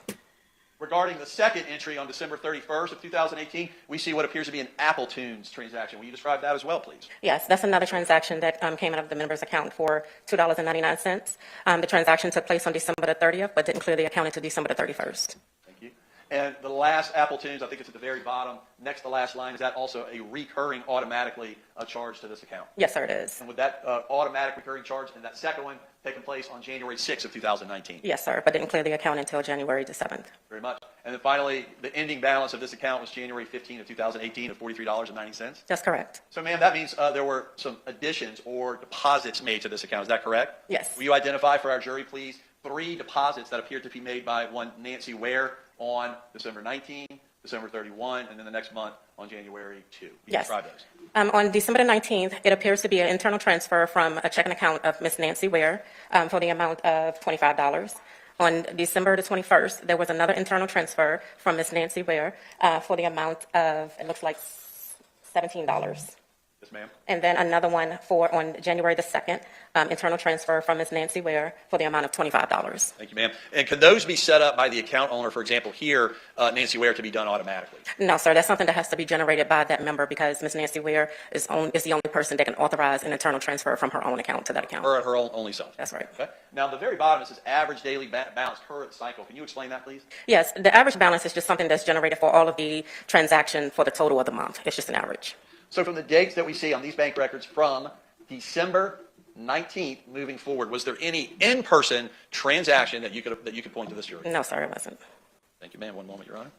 S11: Regarding the second entry on December 31st of 2018, we see what appears to be an Apple Tunes transaction. Will you describe that as well, please?
S16: Yes, that's another transaction that came out of the member's account for $2.99. The transaction took place on December the 30th, but didn't clear the account until December the 31st.
S11: Thank you. And the last Apple Tunes, I think it's at the very bottom, next to last line, is that also a recurring automatically charge to this account?
S16: Yes, sir, it is.
S11: And would that automatic recurring charge and that second one taking place on January 6th of 2019?
S16: Yes, sir, but didn't clear the account until January the 7th.
S11: Very much. And then finally, the ending balance of this account was January 15th of 2018 of $43.90?
S16: That's correct.
S11: So, ma'am, that means there were some additions or deposits made to this account. Is that correct?
S16: Yes.
S11: Will you identify for our jury, please, 3 deposits that appear to be made by one Nancy Ware on December 19, December 31, and then the next month on January 2? Will you
S16: Yes.
S11: describe those?
S16: On December the 19th, it appears to be an internal transfer from a checking account of Miss Nancy Ware for the amount of $25. On December the 21st, there was another internal transfer from Miss Nancy Ware for the amount of, it looks like $17.
S11: Yes, ma'am.
S16: And then another one on January the 2nd, internal transfer from Miss Nancy Ware for the amount of $25.
S11: Thank you, ma'am. And can those be set up by the account owner, for example, here, Nancy Ware, to be done automatically?
S16: No, sir, that's something that has to be generated by that member because Miss Nancy Ware is the only person that can authorize an internal transfer from her own account to that account.
S11: Her own only self.
S16: That's right.
S11: Okay. Now, at the very bottom, it says average daily balance current cycle. Can you explain that, please?
S16: Yes, the average balance is just something that's generated for all of the transactions for the total of the month. It's just an average.
S11: So from the dates that we see on these bank records from December 19th moving forward, was there any in-person transaction that you could point to this jury?
S16: No, sir, it wasn't.
S11: Thank you, ma'am. One moment, Your Honor.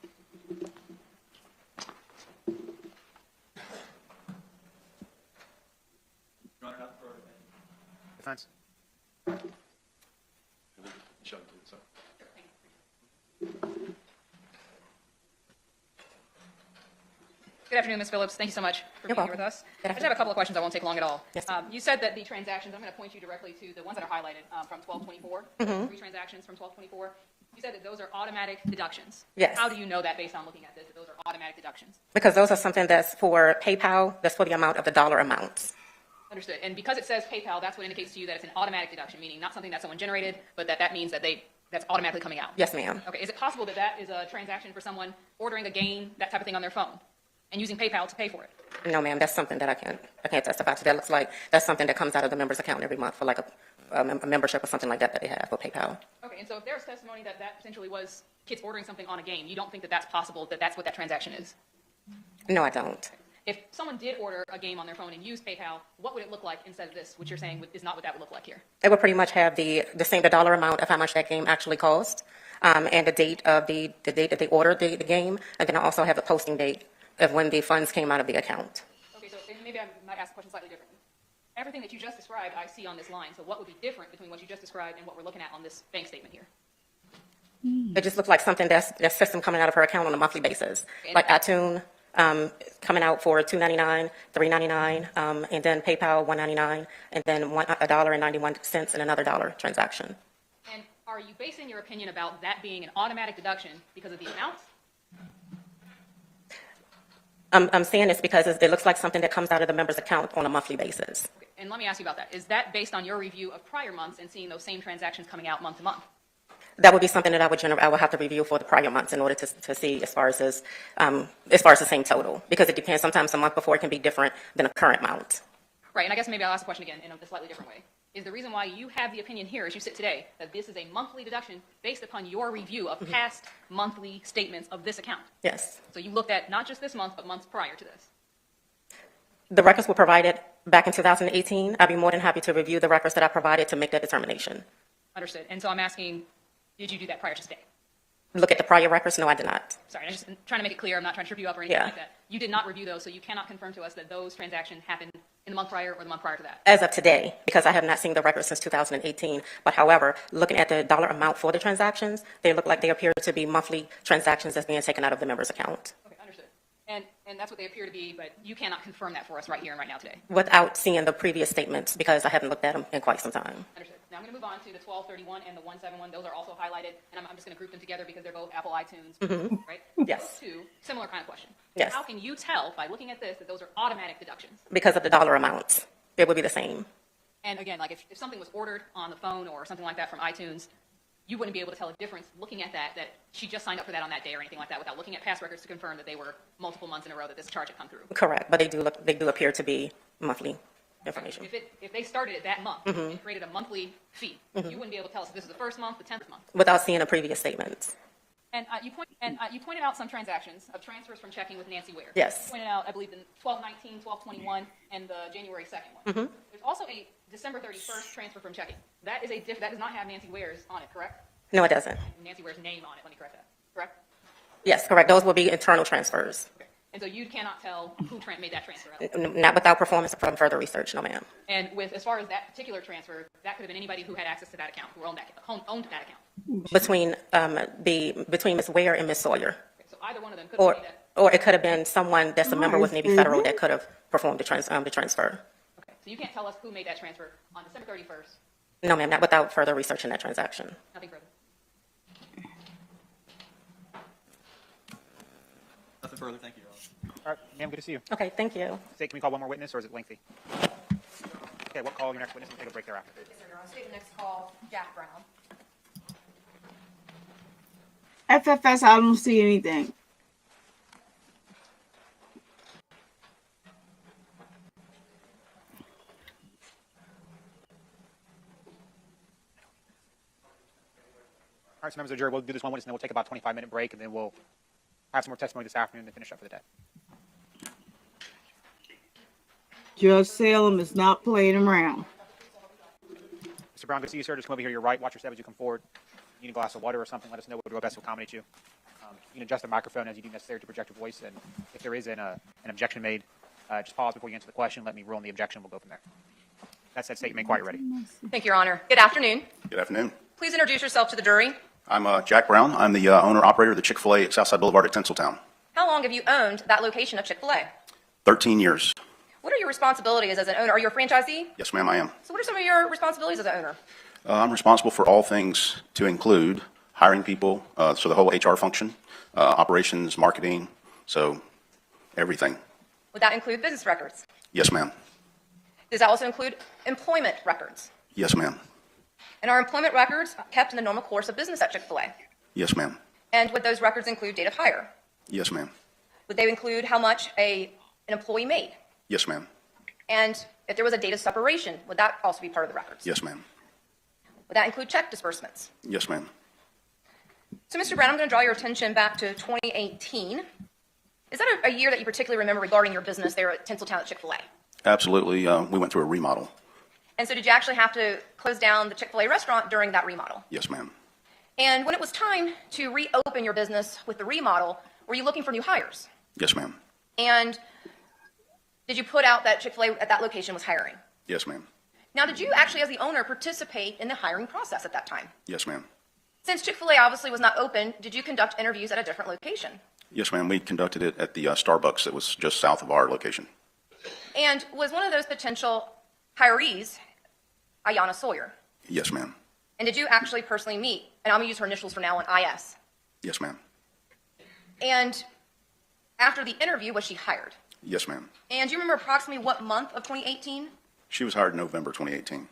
S5: Defense.
S11: Show it to us.
S10: Good afternoon, Ms. Phillips. Thank you so much for being here with us. I just have a couple of questions. I won't take long at all.
S16: Yes,
S10: you said that the transactions, I'm going to point you directly to the ones that are highlighted from 1224, three transactions from 1224. You said that those are automatic deductions.
S16: Yes.
S10: How do you know that based on looking at this, that those are automatic deductions?
S16: Because those are something that's for PayPal, that's for the amount of the dollar amounts.
S10: Understood. And because it says PayPal, that's what indicates to you that it's an automatic deduction, meaning not something that someone generated, but that means that that's automatically coming out.
S16: Yes, ma'am.
S10: Okay. Is it possible that that is a transaction for someone ordering a game, that type of thing on their phone, and using PayPal to pay for it?
S16: No, ma'am, that's something that I can't testify to. That looks like that's something that comes out of the member's account every month for like a membership or something like that they have for PayPal.
S10: Okay. And so if there's testimony that potentially was kids ordering something on a game, you don't think that that's possible, that that's what that transaction is?
S16: No, I don't.
S10: If someone did order a game on their phone and use PayPal, what would it look like instead of this, which you're saying is not what that would look like here?
S16: It would pretty much have the dollar amount of how much that game actually cost, and the date of the date that they ordered the game, and then I also have the posting date of when the funds came out of the account.
S10: Okay, so maybe I might ask the question slightly differently. Everything that you just described, I see on this line. So what would be different between what you just described and what we're looking at on this bank statement here?
S16: It just looks like something that's system coming out of her account on a monthly basis, like iTunes. Coming out for $2.99, $3.99, and then PayPal $1.99, and then $1.91 and another dollar transaction.
S10: And are you basing your opinion about that being an automatic deduction because of the amount?
S16: I'm saying this because it looks like something that comes out of the member's account on a monthly basis.
S10: Okay. And let me ask you about that. Is that based on your review of prior months and seeing those same transactions coming out month to month?
S16: That would be something that I would have to review for the prior months in order to see as far as the same total, because it depends. Sometimes a month before it can be different than a current amount.
S10: Right, and I guess maybe I'll ask the question again in a slightly different way. Is the reason why you have the opinion here as you sit today that this is a monthly deduction based upon your review of past monthly statements of this account?
S16: Yes.
S10: So you looked at not just this month, but months prior to this?
S16: The records were provided back in 2018. I'd be more than happy to review the records that I provided to make that determination.
S10: Understood. And so I'm asking, did you do that prior to today?
S16: Look at the prior records? No, I did not.
S10: Sorry, I'm just trying to make it clear. I'm not trying to trip you up or anything like that. You did not review those, so you cannot confirm to us that those transactions happened in the month prior or the month prior to that.
S16: As of today, because I have not seen the records since 2018. But however, looking at the dollar amount for the transactions, they look like they appear to be monthly transactions that's being taken out of the member's account.
S10: Okay, understood. And that's what they appear to be, but you cannot confirm that for us right here and right now today.
S16: Without seeing the previous statements, because I haven't looked at them in quite some time.
S10: Understood. Now I'm going to move on to the 1231 and the 171. Those are also highlighted, and I'm just going to group them together because they're both Apple iTunes, right?
S16: Yes.
S10: Those two, similar kind of question.
S16: Yes.
S10: How can you tell by looking at this that those are automatic deductions?
S16: Because of the dollar amounts. It would be the same.
S10: And again, like if something was ordered on the phone or something like that from iTunes, you wouldn't be able to tell a difference looking at that she just signed up for that on that day or anything like that without looking at past records to confirm that they were multiple months in a row that this charge had come through.
S16: Correct, but they do appear to be monthly information.
S10: If they started at that month and created a monthly fee, you wouldn't be able to tell us if this is the first month, the 10th month.
S16: Without seeing the previous statements.
S10: And you pointed out some transactions of transfers from checking with Nancy Ware.
S16: Yes.
S10: You pointed out, I believe, the 1219, 1221, and the January 2nd one. There's also a December 31st transfer from checking. That does not have Nancy Ware's on it, correct?
S16: No, it doesn't.
S10: Nancy Ware's name on it. Let me correct that. Correct?
S16: Yes, correct. Those will be internal transfers.
S10: Okay. And so you cannot tell who made that transfer.
S16: Not without performance from further research, no, ma'am.
S10: And as far as that particular transfer, that could have been anybody who had access to that account, who owned that account.
S16: Between Ms. Ware and Ms. Sawyer.
S10: Okay, so either one of them could have made that.
S16: Or it could have been someone that's a member with Navy Federal that could have performed the transfer.
S10: Okay, so you can't tell us who made that transfer on December 31st.
S16: No, ma'am, not without further research in that transaction.
S10: Nothing further.
S14: Nothing further. Thank you, Your Honor.
S5: All right, ma'am, good to see you.
S16: Okay, thank you.
S5: Can we call one more witness, or is it lengthy? Okay, what call your next witness? We'll take a break thereafter.
S8: Yes, sir. I'll state the next call, Jack Brown.
S1: FFS, I don't see anything.
S5: All right, so members of the jury, we'll do this one witness, and then we'll take about a 25-minute break, and then we'll have some more testimony this afternoon and finish up for the day.
S1: Judge Salem is not playing around.
S5: Mr. Brown, good to see you, sir. Just come over here to your right. Watch your step as you come forward. You need a glass of water or something, let us know. We'll do our best to accommodate you. You can adjust the microphone as you deem necessary to project your voice, and if there is an objection made, just pause before you answer the question. Let me rule on the objection. We'll go from there. That said, state, make quiet ready.
S8: Thank you, Your Honor. Good afternoon.
S7: Good afternoon.
S8: Please introduce yourself to the jury.
S7: I'm Jack Brown. I'm the owner-operator of the Chick-fil-A at Southside Boulevard at Tinseltown.
S8: How long have you owned that location of Chick-fil-A?
S3: 13 years.
S8: What are your responsibilities as an owner? Are you a franchisee?
S3: Yes, ma'am, I am.
S8: So what are some of your responsibilities as an owner?
S3: I'm responsible for all things to include hiring people, so the whole HR function, operations, marketing, so everything.
S8: Would that include business records?
S3: Yes, ma'am.
S8: Does that also include employment records?
S3: Yes, ma'am.
S8: And are employment records kept in the normal course of business at Chick-fil-A?
S3: Yes, ma'am.
S8: And would those records include date of hire?
S3: Yes, ma'am.
S8: Would they include how much an employee made?
S3: Yes, ma'am.
S8: And if there was a date of separation, would that also be part of the records?
S3: Yes, ma'am.
S8: Would that include check disbursements?
S3: Yes, ma'am.
S8: So, Mr. Brown, I'm going to draw your attention back to 2018. Is that a year that you particularly remember regarding your business there at Tinseltown at Chick-fil-A?
S3: Absolutely. We went through a remodel.
S8: And so did you actually have to close down the Chick-fil-A restaurant during that remodel?
S3: Yes, ma'am.
S8: And when it was time to reopen your business with the remodel, were you looking for new hires?
S3: Yes, ma'am.
S8: And did you put out that Chick-fil-A at that location was hiring?
S3: Yes, ma'am.
S8: Now, did you actually, as the owner, participate in the hiring process at that time?
S3: Yes, ma'am.
S8: Since Chick-fil-A obviously was not open, did you conduct interviews at a different location?
S3: Yes, ma'am. We conducted it at the Starbucks that was just south of our location.
S8: And was one of those potential hirees Iyana Sawyer?
S3: Yes, ma'am.
S8: And did you actually personally meet, and I'm going to use her initials for now, on IS?
S3: Yes, ma'am.
S8: And after the interview, was she hired?
S3: Yes, ma'am.
S8: And do you remember approximately what month of 2018?
S3: She was hired in November 2018.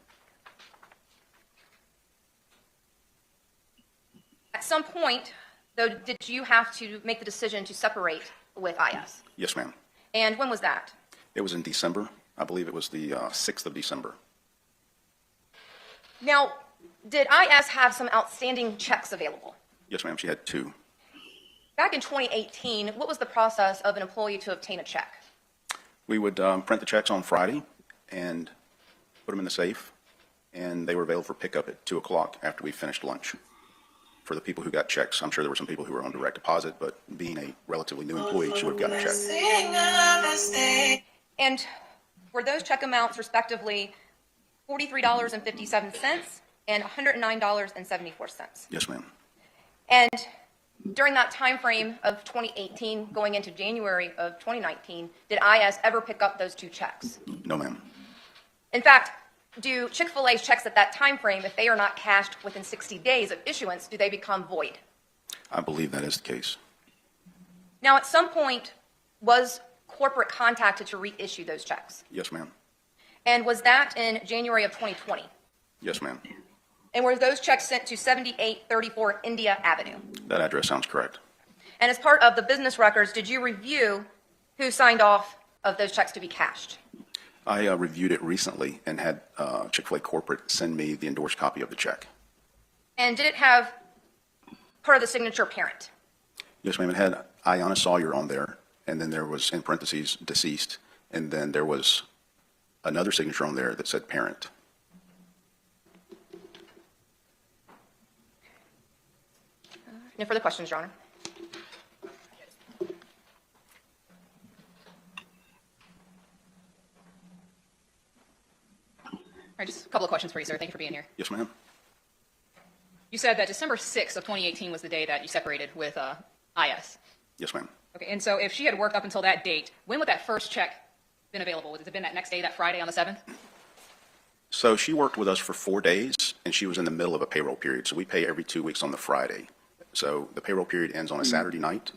S8: At some point, though, did you have to make the decision to separate with IS?
S3: Yes, ma'am.
S8: And when was that?
S3: It was in December. I believe it was the 6th of December.
S8: Now, did IS have some outstanding checks available?
S3: Yes, ma'am. She had 2.
S8: Back in 2018, what was the process of an employee to obtain a check?
S3: We would print the checks on Friday and put them in the safe, and they were available for pickup at 2 o'clock after we finished lunch. For the people who got checks, I'm sure there were some people who were on direct deposit, but being a relatively new employee, she would have gotten a check.
S8: And were those check amounts respectively $43.57 and $109.74?
S3: Yes, ma'am.
S8: And during that time frame of 2018 going into January of 2019, did IS ever pick up those 2 checks?
S3: No, ma'am.
S8: In fact, do Chick-fil-A's checks at that time frame, if they are not cashed within 60 days of issuance, do they become void?
S3: I believe that is the case.
S8: Now, at some point, was corporate contacted to reissue those checks?
S3: Yes, ma'am.
S8: And was that in January of 2020?
S3: Yes, ma'am.
S8: And were those checks sent to 7834 India Avenue?
S3: That address sounds correct.
S8: And as part of the business records, did you review who signed off of those checks to be cashed?
S3: I reviewed it recently and had Chick-fil-A corporate send me the endorsed copy of the check.
S8: And did it have part of the signature parent?
S3: Yes, ma'am. It had Iyana Sawyer on there, and then there was, in parentheses, deceased, and then there was another signature on there that said parent.
S8: No further questions, Your Honor.
S10: All right, just a couple of questions for you, sir. Thank you for being here.
S3: Yes, ma'am.
S10: You said that December 6th of 2018 was the day that you separated with IS.
S3: Yes, ma'am.
S10: Okay, and so if she had worked up until that date, when would that first check been available? Would it have been that next day, that Friday on the 7th?
S3: So she worked with us for 4 days, and she was in the middle of a payroll period. So we pay every 2 weeks on the Friday. So the payroll period ends on a Saturday night.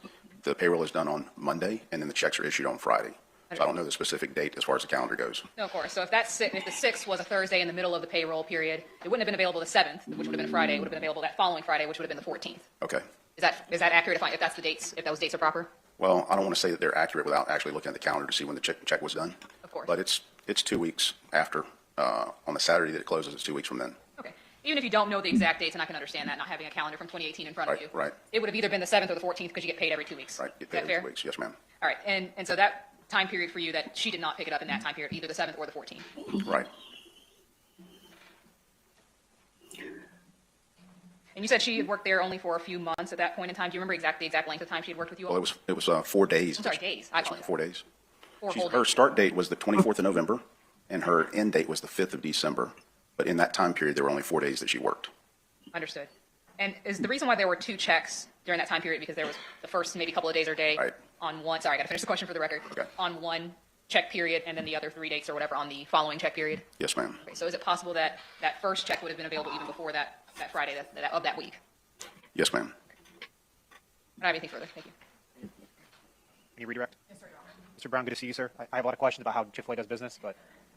S3: The payroll is done on Monday, and then the checks are issued on Friday. So I don't know the specific date as far as the calendar goes.
S10: No, of course. So if the 6th was a Thursday in the middle of the payroll period, it wouldn't have been available the 7th, which would have been a Friday. It would have been available that following Friday, which would have been the 14th.
S3: Okay.
S10: Is that accurate if that's the dates, if those dates are proper?
S3: Well, I don't want to say that they're accurate without actually looking at the calendar to see when the check was done.
S10: Of course.
S3: But it's 2 weeks after. On the Saturday that it closes, it's 2 weeks from then.
S10: Okay. Even if you don't know the exact dates, and I can understand that, not having a calendar from 2018 in front of you.
S3: Right.
S10: It would have either been the 7th or the 14th because you get paid every 2 weeks.
S3: Right.
S10: Is that fair?
S3: 2 weeks. Yes, ma'am.
S10: All right. And so that time period for you that she did not pick it up in that time period, either the 7th or the 14th.
S3: Right.
S10: And you said she had worked there only for a few months at that point in time. Do you remember the exact length of time she had worked with you all?
S3: Well, it was 4 days.
S10: I'm sorry, days. I apologize.
S3: 4 days.
S10: Whole
S3: Her
S10: days.
S3: start date was the 24th of November, and her end date was the 5th of December. But in that time period, there were only 4 days that she worked.
S10: Understood. And is the reason why there were 2 checks during that time period because there was the first maybe couple of days or day
S3: Right.
S10: on one, sorry, I got to finish the question for the record,
S3: Okay.
S10: on one check period and then the other 3 dates or whatever on the following check period?
S3: Yes, ma'am.
S10: Okay, so is it possible that that first check would have been available even before that Friday of that week?
S3: Yes, ma'am.
S10: I don't have anything further. Thank you.
S5: Can you redirect? Yes, sir. Mr. Brown, good to see you, sir. I have a lot of questions about how Chick-fil-A does business, but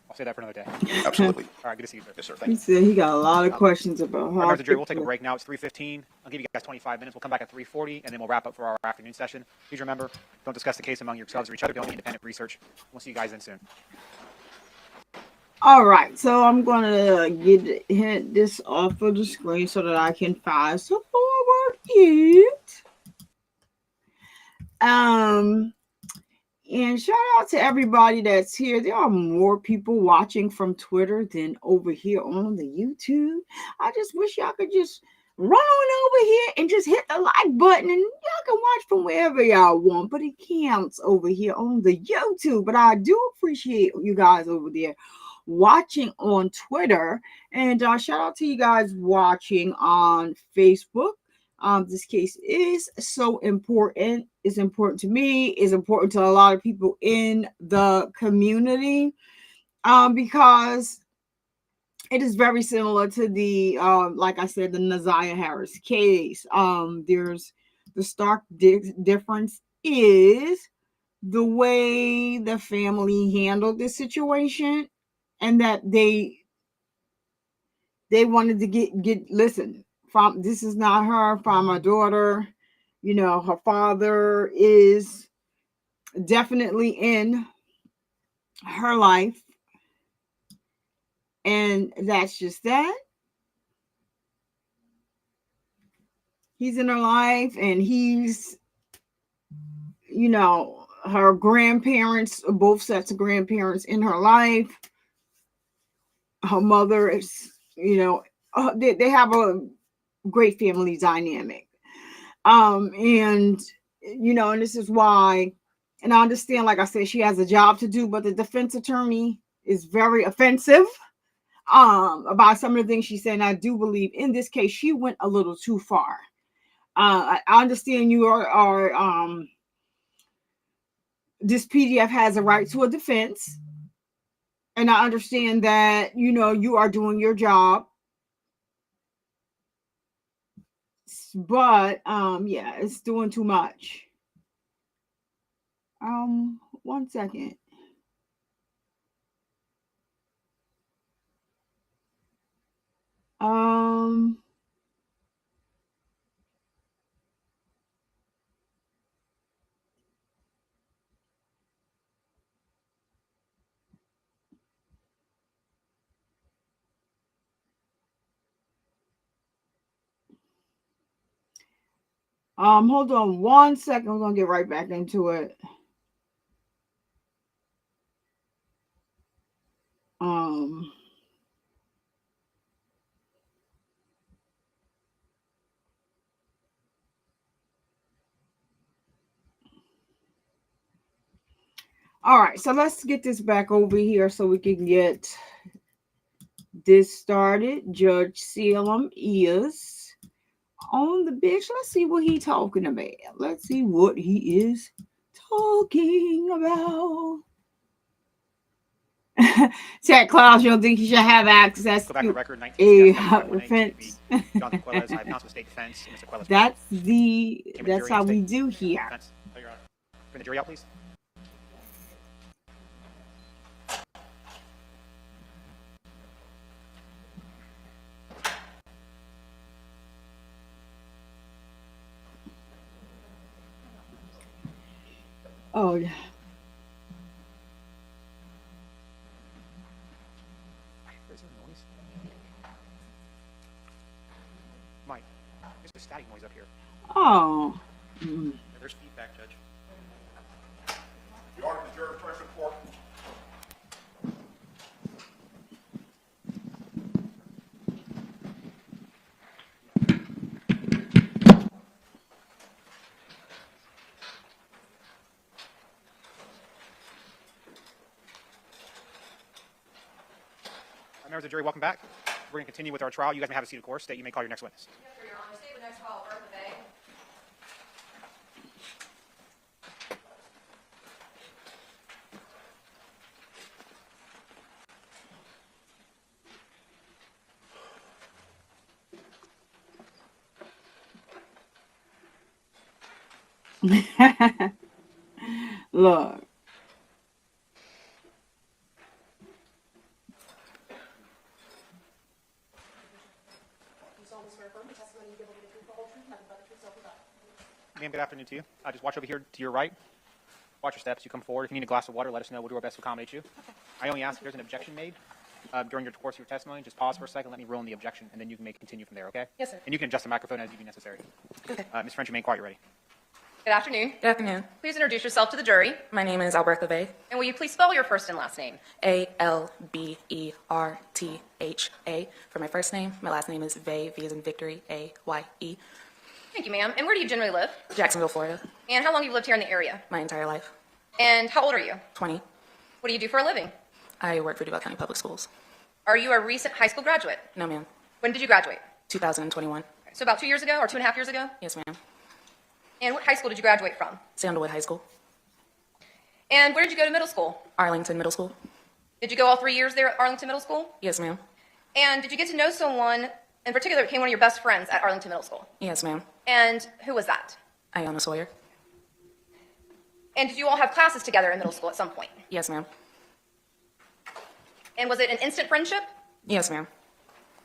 S5: I'll say that for another day.
S3: Absolutely.
S5: All right, good to see you, sir.
S3: Yes, sir.
S1: He
S3: Thank you.
S1: said he got a lot of questions about how.
S5: Members of the jury, we'll take a break now. It's 3:15. I'll give you guys 25 minutes. We'll come back at 3:40, and then we'll wrap up for our afternoon session. Please remember, don't discuss the case among yourselves or each other. Don't do independent research. We'll see you guys then soon.
S1: All right, so I'm gonna hit this off of the screen so that I can fast forward it. And shout out to everybody that's here. There are more people watching from Twitter than over here on the YouTube. I just wish y'all could just run on over here and just hit the like button, and y'all can watch from wherever y'all want, but it counts over here on the YouTube. But I do appreciate you guys over there watching on Twitter, and shout out to you guys watching on Facebook. This case is so important. It's important to me. It's important to a lot of people in the community, because it is very similar to the, like I said, the Naziah Harris case. There's the stark difference is the way the family handled this situation, and that they wanted to get listen. This is not her, from her daughter. You know, her father is definitely in her life, and that's just that. He's in her life, and he's, you know, her grandparents, both sets of grandparents in her life. Her mother is, you know, they have a great family dynamic. And, you know, and this is why, and I understand, like I said, she has a job to do, but the defense attorney is very offensive about some of the things she said. And I do believe in this case, she went a little too far. I understand you are this PDF has a right to a defense. And I understand that, you know, you are doing your job. But yeah, it's doing too much. 1 second. Hold on 1 second. We're gonna get right back into it. All right, so let's get this back over here so we can get this started. Judge Salem is on the bench. Let's see what he's talking about. Let's see what he is talking about. Ted Klaus, you don't think he should have access
S5: Go back
S1: to
S5: to record
S1: a
S5: 19
S1: defense?
S5: Jonathan Quiles, I have counsel state defense. Mr. Quiles.
S1: That's how we do here.
S5: Bring the jury out, please.
S1: Oh, yeah.
S5: Is there a noise? Mike, there's a static noise up here.
S1: Oh.
S5: There's feedback, Judge.
S7: The order of the jury returns to the court.
S5: members of the jury, welcome back. We're going to continue with our trial. You guys may have a seat, of course. State, you may call your next witness.
S8: Yes, sir, Your Honor. State the next trial, Alberttha Bay.
S1: Look.
S5: Ma'am, good afternoon to you. Just watch over here to your right. Watch your steps. You come forward. If you need a glass of water, let us know. We'll do our best to accommodate you. Okay. I only ask if there's an objection made during your course of your testimony. Just pause for a second. Let me rule on the objection, and then you can continue from there, okay?
S8: Yes, sir.
S5: And you can adjust the microphone as you deem necessary.
S8: Okay.
S5: Ms. French, you may inquire. You're ready.
S8: Good afternoon.
S16: Good afternoon.
S8: Please introduce yourself to the jury.
S16: My name is Alberttha Bay.
S8: And will you please spell your first and last name?
S16: Albertha for my first name. My last name is Vay, V as in victory, Aye.
S8: Thank you, ma'am. And where do you generally live?
S16: Jacksonville, Florida.
S8: And how long have you lived here in the area?
S16: My entire life.
S8: And how old are you?
S16: 20.
S8: What do you do for a living?
S16: I work for Duval County Public Schools.
S8: Are you a recent high school graduate?
S16: No, ma'am.
S8: When did you graduate?
S16: 2021.
S8: So about 2 years ago or 2.5 years ago?
S16: Yes, ma'am.
S8: And what high school did you graduate from?
S16: Sandalwood High School.
S8: And where did you go to middle school?
S16: Arlington Middle School.
S8: Did you go all 3 years there at Arlington Middle School?
S16: Yes, ma'am.
S8: And did you get to know someone in particular that became one of your best friends at Arlington Middle School?
S16: Yes, ma'am.
S8: And who was that?
S16: Iyana Sawyer.
S8: And did you all have classes together in middle school at some point?
S16: Yes, ma'am.
S8: And was it an instant friendship?
S16: Yes, ma'am.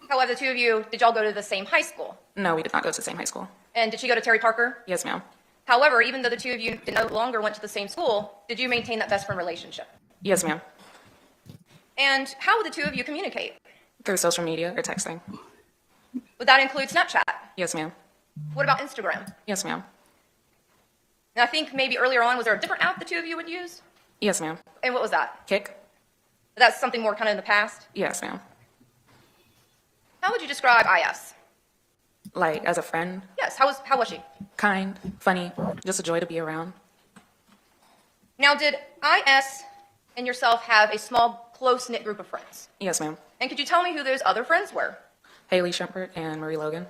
S8: However, the two of you, did y'all go to the same high school?
S16: No, we did not go to the same high school.
S8: And did she go to Terry Parker?
S16: Yes, ma'am.
S8: However, even though the two of you no longer went to the same school, did you maintain that best friend relationship?
S16: Yes, ma'am.
S8: And how would the two of you communicate?
S16: Through social media or texting.
S8: Would that include Snapchat?
S16: Yes, ma'am.
S8: What about Instagram?
S16: Yes, ma'am.
S8: And I think maybe earlier on, was there a different app the two of you would use?
S16: Yes, ma'am.
S8: And what was that?
S16: Kick.
S8: That's something more kind of in the past?
S16: Yes, ma'am.
S8: How would you describe IS?
S16: Like, as a friend?
S8: Yes, how was she?
S16: Kind, funny, just a joy to be around.
S8: Now, did IS and yourself have a small, close-knit group of friends?
S16: Yes, ma'am.
S8: And could you tell me who those other friends were?
S16: Hailey, Shempert, and Marie Logan.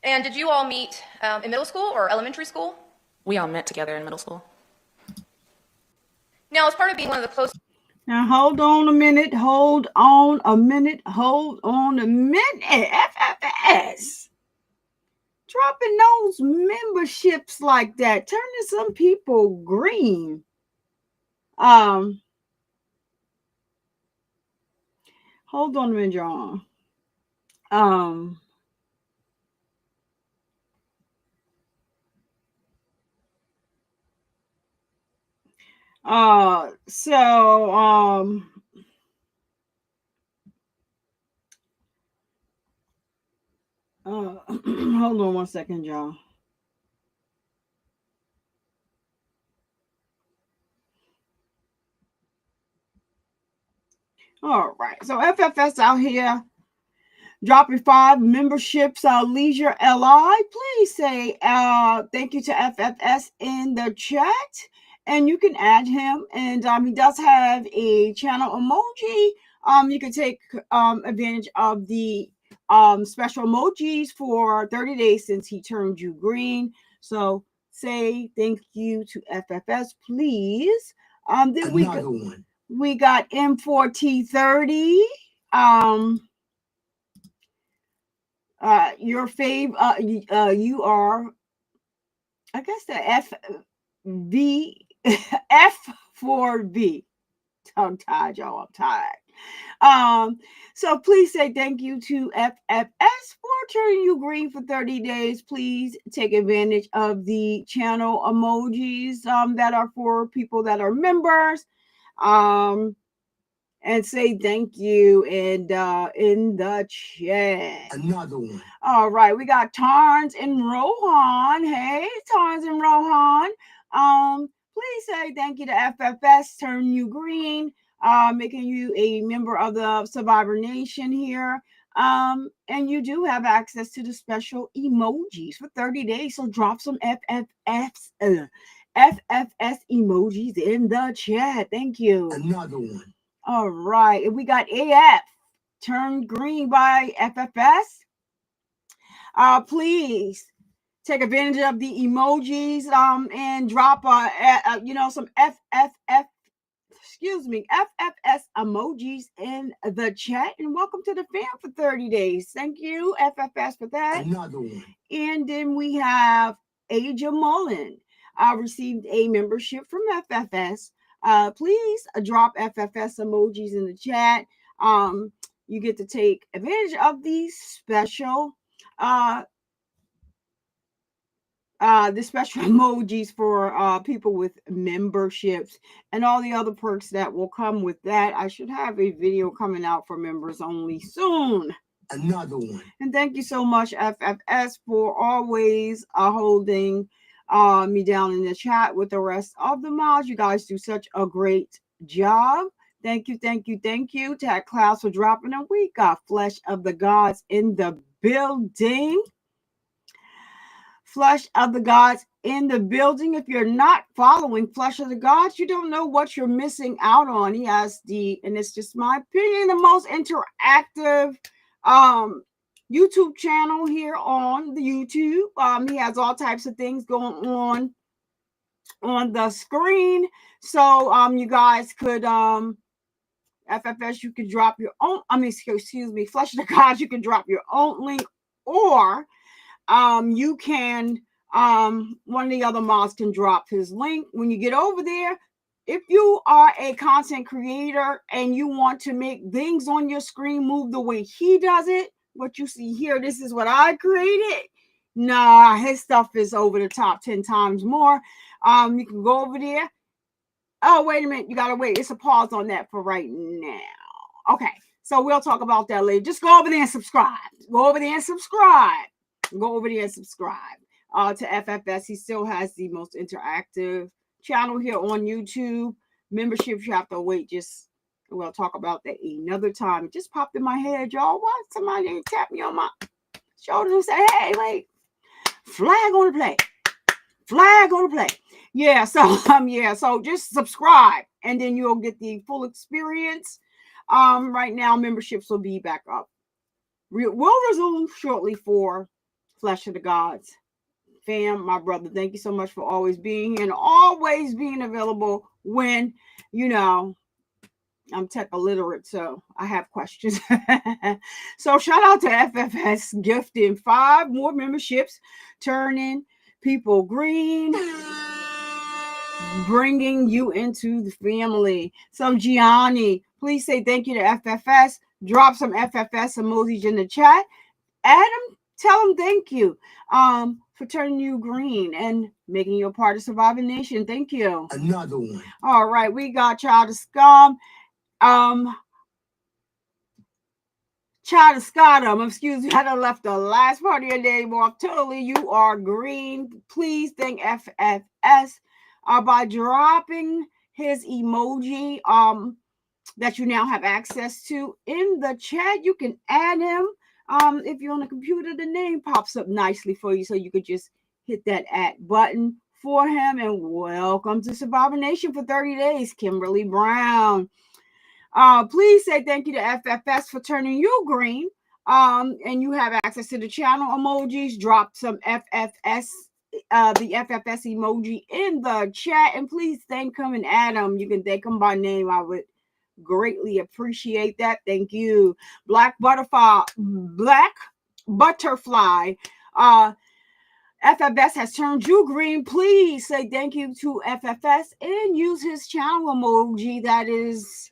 S8: And did you all meet in middle school or elementary school?
S16: We all met together in middle school.
S8: Now, as part of being one of the close...
S1: Now, hold on a minute. Hold on a minute. Hold on a minute. FFS. Dropping those memberships like that. Turning some people green. Hold on a minute, John. Hold on one second, y'all. All right, so FFS out here dropping 5 memberships. Leisure LI, please say thank you to FFS in the chat. And you can add him, and he does have a channel emoji. You can take advantage of the special emojis for 30 days since he turned you green. So say thank you to FFS, please. Then we got M4T30. Your fave. You are, I guess, the F4B. I'm tired, y'all. I'm tired. So please say thank you to FFS for turning you green for 30 days. Please take advantage of the channel emojis that are for people that are members. And say thank you in the chat.
S13: Another one.
S1: All right, we got Tarns and Rohan. Hey, Tarns and Rohan. Please say thank you to FFS, turn you green, making you a member of the Survivor Nation here. And you do have access to the special emojis for 30 days. So drop some FFS emojis in the chat. Thank you.
S13: Another one.
S1: All right. And we got AF turned green by FFS. Please take advantage of the emojis and drop some FFS emojis in the chat. And welcome to the fam for 30 days. Thank you, FFS, for that.
S13: Another one.
S1: And then we have Aja Mullen received a membership from FFS. Please drop FFS emojis in the chat. You get to take advantage of these special emojis for people with memberships and all the other perks that will come with that. I should have a video coming out for members only soon.
S13: Another one.
S1: And thank you so much, FFS, for always holding me down in the chat with the rest of the mods. You guys do such a great job. Thank you, thank you, thank you. Tag Clouds for dropping a week. Got Flesh of the Gods in the building. Flesh of the Gods in the building. If you're not following Flesh of the Gods, you don't know what you're missing out on. He has and it's just my opinion, the most interactive YouTube channel here on the YouTube. He has all types of things going on the screen. So you guys could FFS, you could drop your own, excuse me, Flesh of the Gods, you can drop your own link, or you can one of the other mods can drop his link. When you get over there, if you are a content creator and you want to make things on your screen move the way he does it, what you see here, this is what I created. Nah, his stuff is over the top 10 times more. You can go over there. Oh, wait a minute. You got to wait. It's a pause on that for right now. Okay. So we'll talk about that later. Just go over there and subscribe. Go over there and subscribe. Go over there and subscribe to FFS. He still has the most interactive channel here on YouTube. Memberships, you have to wait. We'll talk about that another time. It just popped in my head, y'all. Why somebody ain't tap me on my shoulder and say, hey, wait, flag on the play. Flag on the play. Yeah, so just subscribe and then you'll get the full experience. Right now, memberships will be back up. We'll resume shortly for Flesh of the Gods. Fam, my brother, thank you so much for always being here and always being available when, I'm tech illiterate, so I have questions. So shout out to FFS gifting 5 more memberships, turning people green, bringing you into the family. So Gianni, please say thank you to FFS. Drop some FFS emojis in the chat. Adam, tell them thank you for turning you green and making you a part of Surviving Nation. Thank you.
S13: Another one.
S1: All right, we got Child of Scum. Child of Scottum, excuse me, I done left the last part of your name off totally. You are green. Please thank FFS by dropping his emoji that you now have access to in the chat. You can add him. If you're on a computer, the name pops up nicely for you, so you could just hit that add button for him. And welcome to Survivor Nation for 30 days, Kimberly Brown. Please say thank you to FFS for turning you green. And you have access to the channel emojis. Drop some FFS, the FFS emoji in the chat, and please thank him and add him. You can thank him by name. I would greatly appreciate that. Thank you. Black Butterfly. FFS has turned you green. Please say thank you to FFS and use his channel emoji that is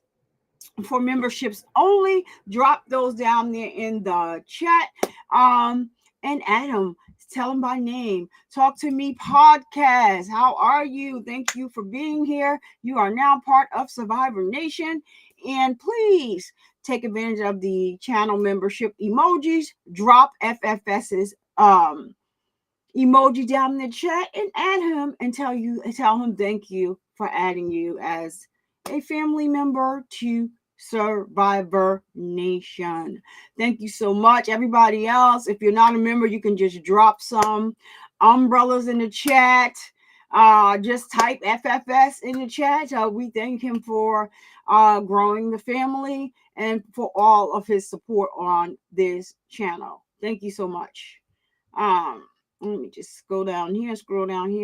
S1: for memberships only. Drop those down there in the chat and add them. Tell them by name. Talk to Me podcast. How are you? Thank you for being here. You are now part of Survivor Nation. And please take advantage of the channel membership emojis. Drop FFS's emoji down in the chat and add him and tell him thank you for adding you as a family member to Survivor Nation. Thank you so much. Everybody else, if you're not a member, you can just drop some umbrellas in the chat. just type FFS in the chat. We thank him for growing the family and for all of his support on this channel. Thank you so much. Let me just scroll down here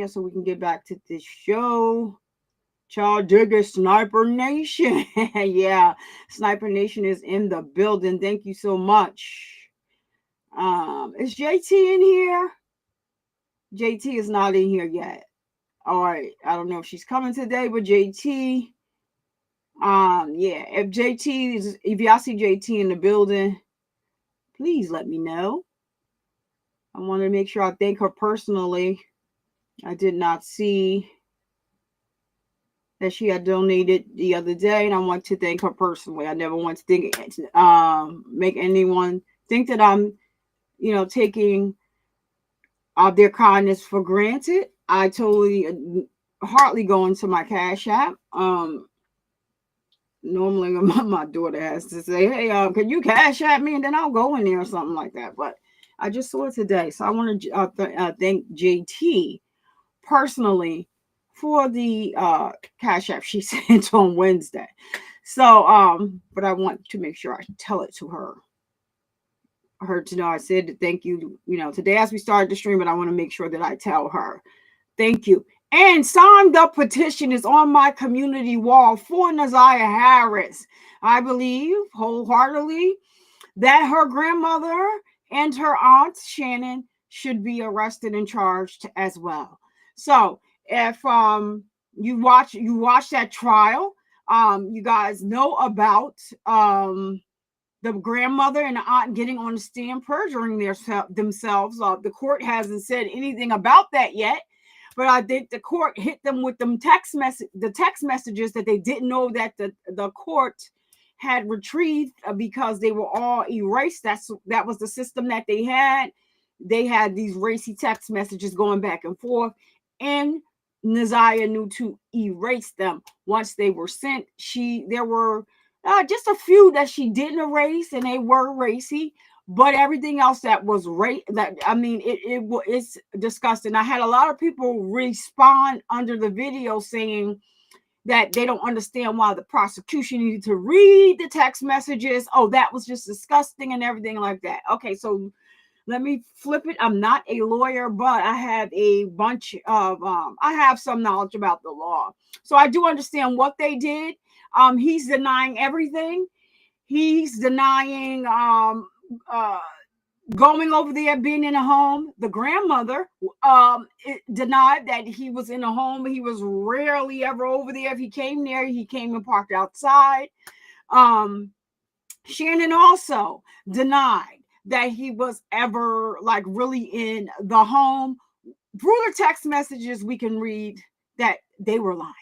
S1: so we can get back to this show. Child Digger Sniper Nation. Yeah, Sniper Nation is in the building. Thank you so much. Is JT in here? JT is not in here yet. All right. I don't know if she's coming today, but JT. Yeah, if y'all see JT in the building, please let me know. I want to make sure I thank her personally. I did not see that she had donated the other day, and I want to thank her personally. I never want to think, make anyone think that I'm, taking their kindness for granted. I totally hardly go into my Cash App. Normally my daughter has to say, hey, can you Cash App me? And then I'll go in there or something like that. But I just saw it today. So I want to thank JT personally for the Cash App she sent on Wednesday. So, but I want to make sure I tell it to her. Her to know I said thank you, today as we started the stream, but I want to make sure that I tell her. Thank you. And signed up petition is on my community wall for Naziah Harris. I believe wholeheartedly that her grandmother and her aunt Shannon should be arrested and charged as well. So if you watch that trial, you guys know about the grandmother and the aunt getting on the stand perjuring themselves. The court hasn't said anything about that yet, but I think the court hit them with the text messages that they didn't know that the court had retrieved because they were all erased. That was the system that they had. They had these racy text messages going back and forth, and Naziah knew to erase them once they were sent. There were just a few that she didn't erase, and they were racy. But everything else that was it's disgusting. I had a lot of people respond under the video saying that they don't understand why the prosecution needed to read the text messages. Oh, that was just disgusting and everything like that. Okay, so let me flip it. I'm not a lawyer, but I have a bunch of, I have some knowledge about the law. So I do understand what they did. He's denying everything. He's denying going over there, being in a home. The grandmother denied that he was in a home. He was rarely ever over there. If he came there, he came and parked outside. Shannon also denied that he was ever really in the home. Through the text messages, we can read that they were lying.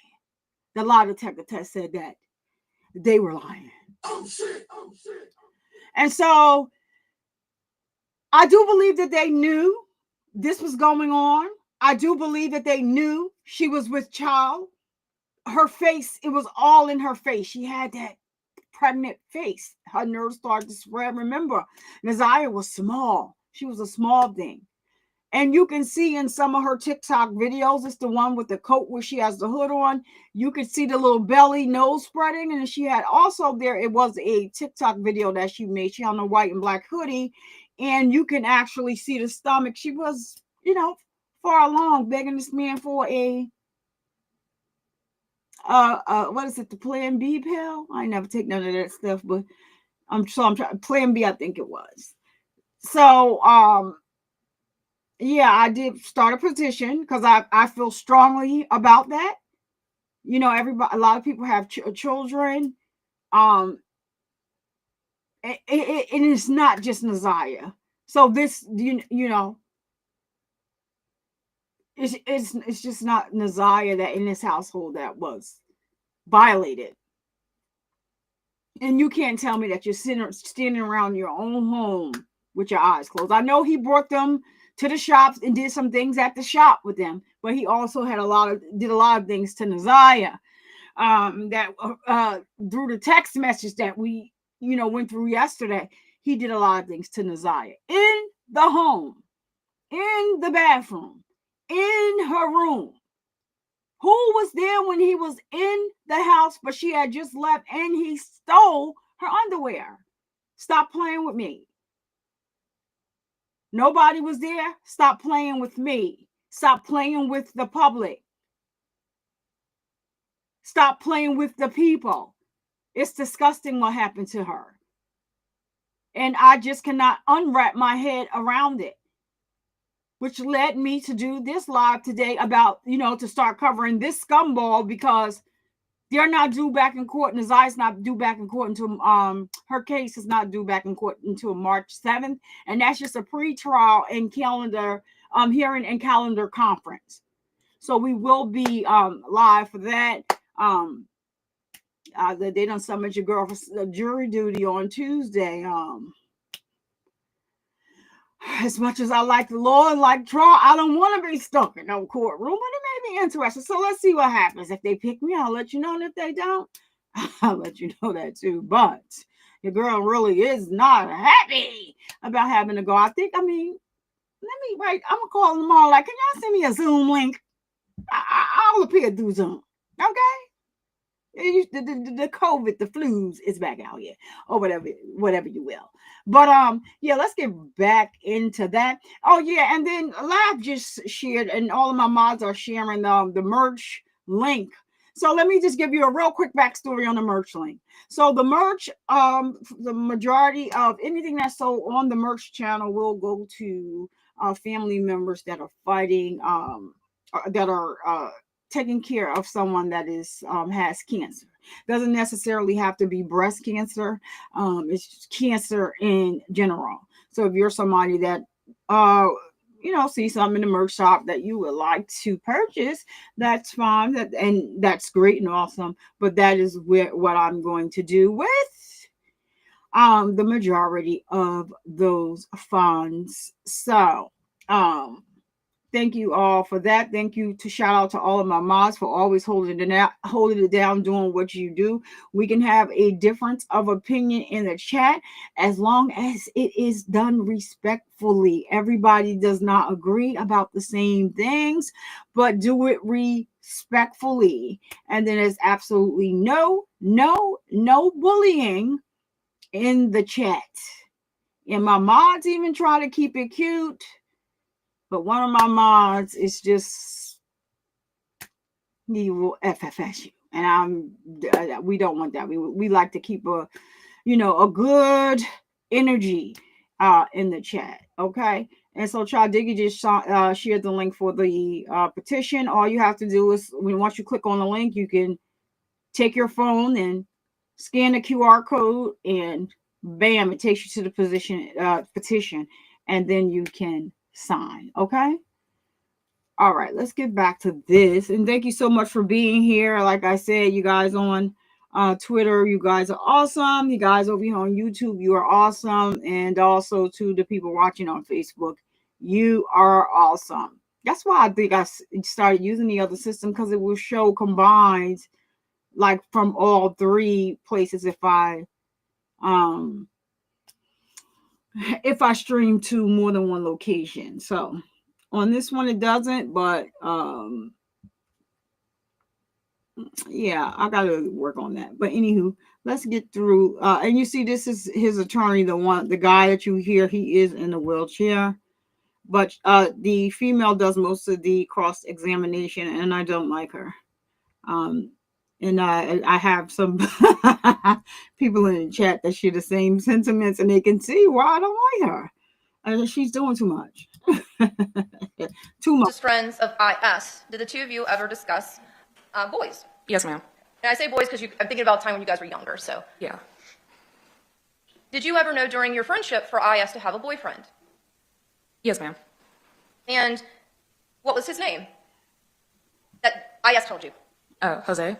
S1: The lie detector test said that they were lying. Oh shit. And so I do believe that they knew this was going on. I do believe that they knew she was with child. Her face, it was all in her face. She had that pregnant face. Her nerves started to spread. Remember, Naziah was small. She was a small thing. And you can see in some of her TikTok videos, it's the one with the coat where she has the hood on. You can see the little belly, nose spreading. And she had also it was a TikTok video that she made. She on a white and black hoodie. And you can actually see the stomach. She was, far along begging this man for what is it, the Plan B pill? I never take none of that stuff, but I'm trying Plan B, I think it was. So yeah, I did start a petition because I feel strongly about that. Everybody, a lot of people have children. It is not just Naziah. So this, it's just not Naziah that in this household that was violated. And you can't tell me that you're standing around your own home with your eyes closed. I know he brought them to the shops and did some things at the shop with them, but he also did a lot of things to Naziah. That through the text message that we went through yesterday, he did a lot of things to Naziah in the home, in the bathroom, in her room. Who was there when he was in the house, but she had just left and he stole her underwear? Stop playing with me. Nobody was there. Stop playing with me. Stop playing with the public. Stop playing with the people. It's disgusting what happened to her. And I just cannot unwrap my head around it, which led me to do this live today about, to start covering this scumball, because they're not due back in court. Naziah's not due back in court until, her case is not due back in court until March 7th. And that's just a pre-trial and calendar, hearing and calendar conference. So we will be live for that. They done summoned your girl for jury duty on Tuesday. As much as I like the law and like trial, I don't want to be stuck in no courtroom, but it may be interesting. So let's see what happens. If they pick me, I'll let you know. And if they don't, I'll let you know that too. But your girl really is not happy about having to go. I'm going to call them all. Like, can y'all send me a Zoom link? I'll appear through Zoom. Okay? The COVID, the flus is back out here, or whatever you will. But let's get back into that. Oh yeah, and then Live just shared, and all of my mods are sharing the merch link. So let me just give you a real quick backstory on the merch link. So the merch, the majority of anything that's sold on the merch channel will go to family members that are fighting, that are taking care of someone that is has cancer. Doesn't necessarily have to be breast cancer. It's just cancer in general. So if you're somebody that see something in the merch shop that you would like to purchase, that's fine. And that's great and awesome. But that is what I'm going to do with the majority of those funds. So thank you all for that. Thank you to shout out to all of my mods for always holding it down, doing what you do. We can have a difference of opinion in the chat as long as it is done respectfully. Everybody does not agree about the same things, but do it respectfully. And then there's absolutely no bullying in the chat. And my mods even try to keep it cute. But one of my mods is just, he will FFS you. And we don't want that. We like to keep a good energy in the chat. Okay. And so Child Diggy just shared the link for the petition. All you have to do is, once you click on the link, you can take your phone and scan the QR code, and bam, it takes you to the petition. And then you can sign. Okay. All right, let's get back to this. And thank you so much for being here. Like I said, you guys on Twitter, you guys are awesome. You guys over here on YouTube, you are awesome. And also to the people watching on Facebook, you are awesome. That's why I think I started using the other system, because it will show combined, like from all three places, if I stream to more than one location. So on this one it doesn't, but I gotta work on that. But anywho, let's get through. And you see, this is his attorney, the guy that you hear, he is in a wheelchair, but the female does most of the cross-examination, and I don't like her. And I have some people in the chat that share the same sentiments, and they can see why I don't like her. She's doing too much. Too much.
S8: As friends of IS, did the two of you ever discuss boys?
S6: Yes, ma'am.
S8: And I say boys because I'm thinking about a time when you guys were younger, so.
S6: Yeah.
S8: Did you ever know during your friendship for IS to have a boyfriend?
S6: Yes, ma'am.
S8: And what was his name that IS told you?
S6: Jose.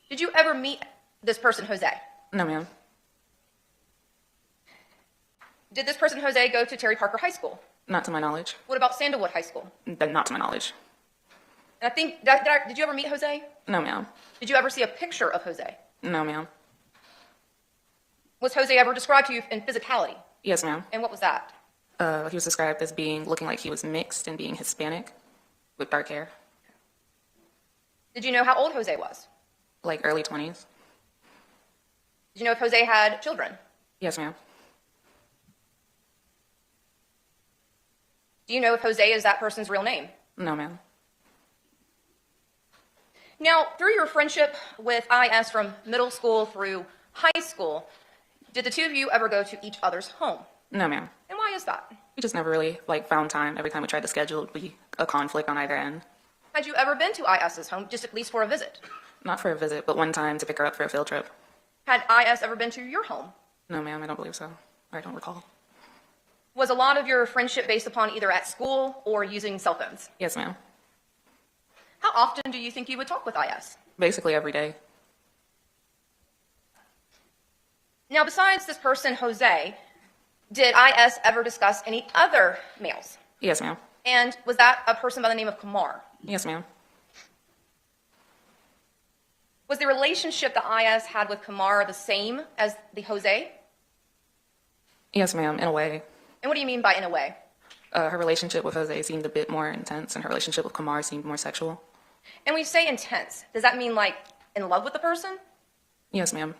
S8: Did you ever meet this person, Jose?
S6: No, ma'am.
S8: Did this person, Jose, go to Terry Parker High School?
S6: Not to my knowledge.
S8: What about Sandalwood High School?
S6: Not to my knowledge.
S8: And I think, did you ever meet Jose?
S6: No, ma'am.
S8: Did you ever see a picture of Jose?
S6: No, ma'am.
S8: Was Jose ever described to you in physicality?
S6: Yes, ma'am.
S8: And what was that?
S6: He was described as looking like he was mixed and being Hispanic with dark hair.
S8: Did you know how old Jose was?
S6: Like early 20s.
S8: Did you know if Jose had children?
S6: Yes, ma'am.
S8: Do you know if Jose is that person's real name?
S6: No, ma'am.
S8: Now, through your friendship with IS from middle school through high school, did the two of you ever go to each other's home?
S6: No, ma'am.
S8: And why is that?
S6: We just never really found time. Every time we tried to schedule, it would be a conflict on either end.
S8: Had you ever been to IS's home, just at least for a visit?
S6: Not for a visit, but one time to pick her up for a field trip.
S8: Had IS ever been to your home?
S6: No, ma'am, I don't believe so. Or I don't recall.
S8: Was a lot of your friendship based upon either at school or using cell phones?
S6: Yes, ma'am.
S8: How often do you think you would talk with IS?
S6: Basically every day.
S8: Now, besides this person, Jose, did IS ever discuss any other males?
S6: Yes, ma'am.
S8: And was that a person by the name of Kumar?
S6: Yes, ma'am.
S8: Was the relationship that IS had with Kumar the same as the Jose?
S6: Yes, ma'am, in a way.
S8: And what do you mean by in a way?
S6: Her relationship with Jose seemed a bit more intense, and her relationship with Kumar seemed more sexual.
S8: And when you say intense, does that mean like in love with the person?
S6: Yes, ma'am.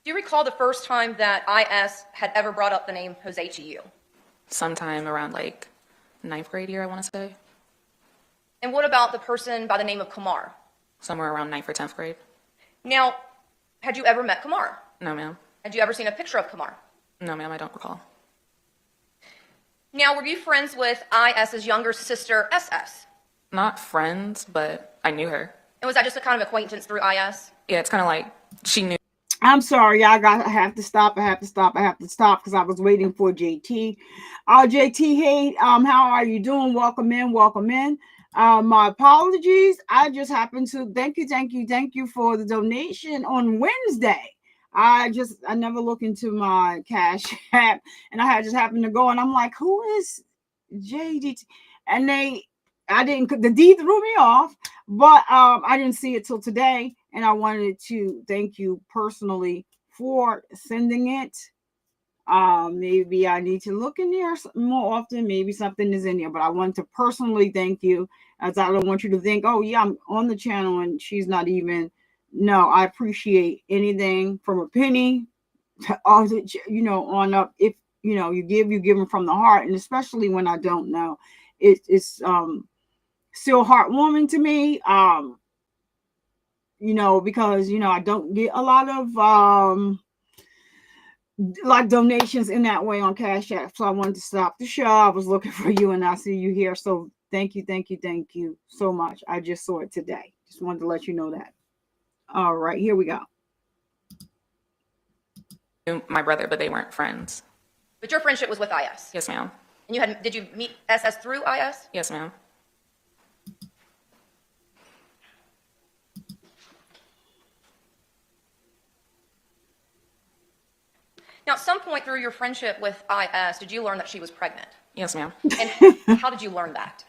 S8: Do you recall the first time that IS had ever brought up the name Jose to you?
S6: Sometime around like 9th grade year, I want to say.
S8: And what about the person by the name of Kumar?
S6: Somewhere around 9th or 10th grade.
S8: Now, had you ever met Kumar?
S6: No, ma'am.
S8: Had you ever seen a picture of Kumar?
S6: No, ma'am, I don't recall.
S8: Now, were you friends with IS's younger sister, SS?
S6: Not friends, but I knew her.
S8: And was that just a kind of acquaintance through IS?
S6: Yeah, it's kind of like she knew.
S1: I'm sorry, I have to stop because I was waiting for JT. JT, hey, how are you doing? Welcome in. My apologies. I just happened to thank you for the donation on Wednesday. I never look into my cash app, and I just happened to go, and I'm like, who is JDT? And the D threw me off, but I didn't see it till today, and I wanted to thank you personally for sending it. Maybe I need to look in there more often. Maybe something is in there, but I want to personally thank you, as I don't want you to think, oh yeah, I'm on the channel and she's not even. No, I appreciate anything from a penny to all the, on up. If you give them from the heart, and especially when I don't know, it's still heartwarming to me. Because I don't get a lot of like donations in that way on Cash App. So I wanted to stop the show. I was looking for you, and I see you here. So thank you so much. I just saw it today. Just wanted to let you know that. All right, here we go.
S6: My brother, but they weren't friends.
S8: But your friendship was with IS?
S6: Yes, ma'am.
S8: And did you meet SS through IS?
S6: Yes, ma'am.
S8: Now, at some point through your friendship with IS, did you learn that she was pregnant?
S6: Yes, ma'am.
S8: And how did you learn that?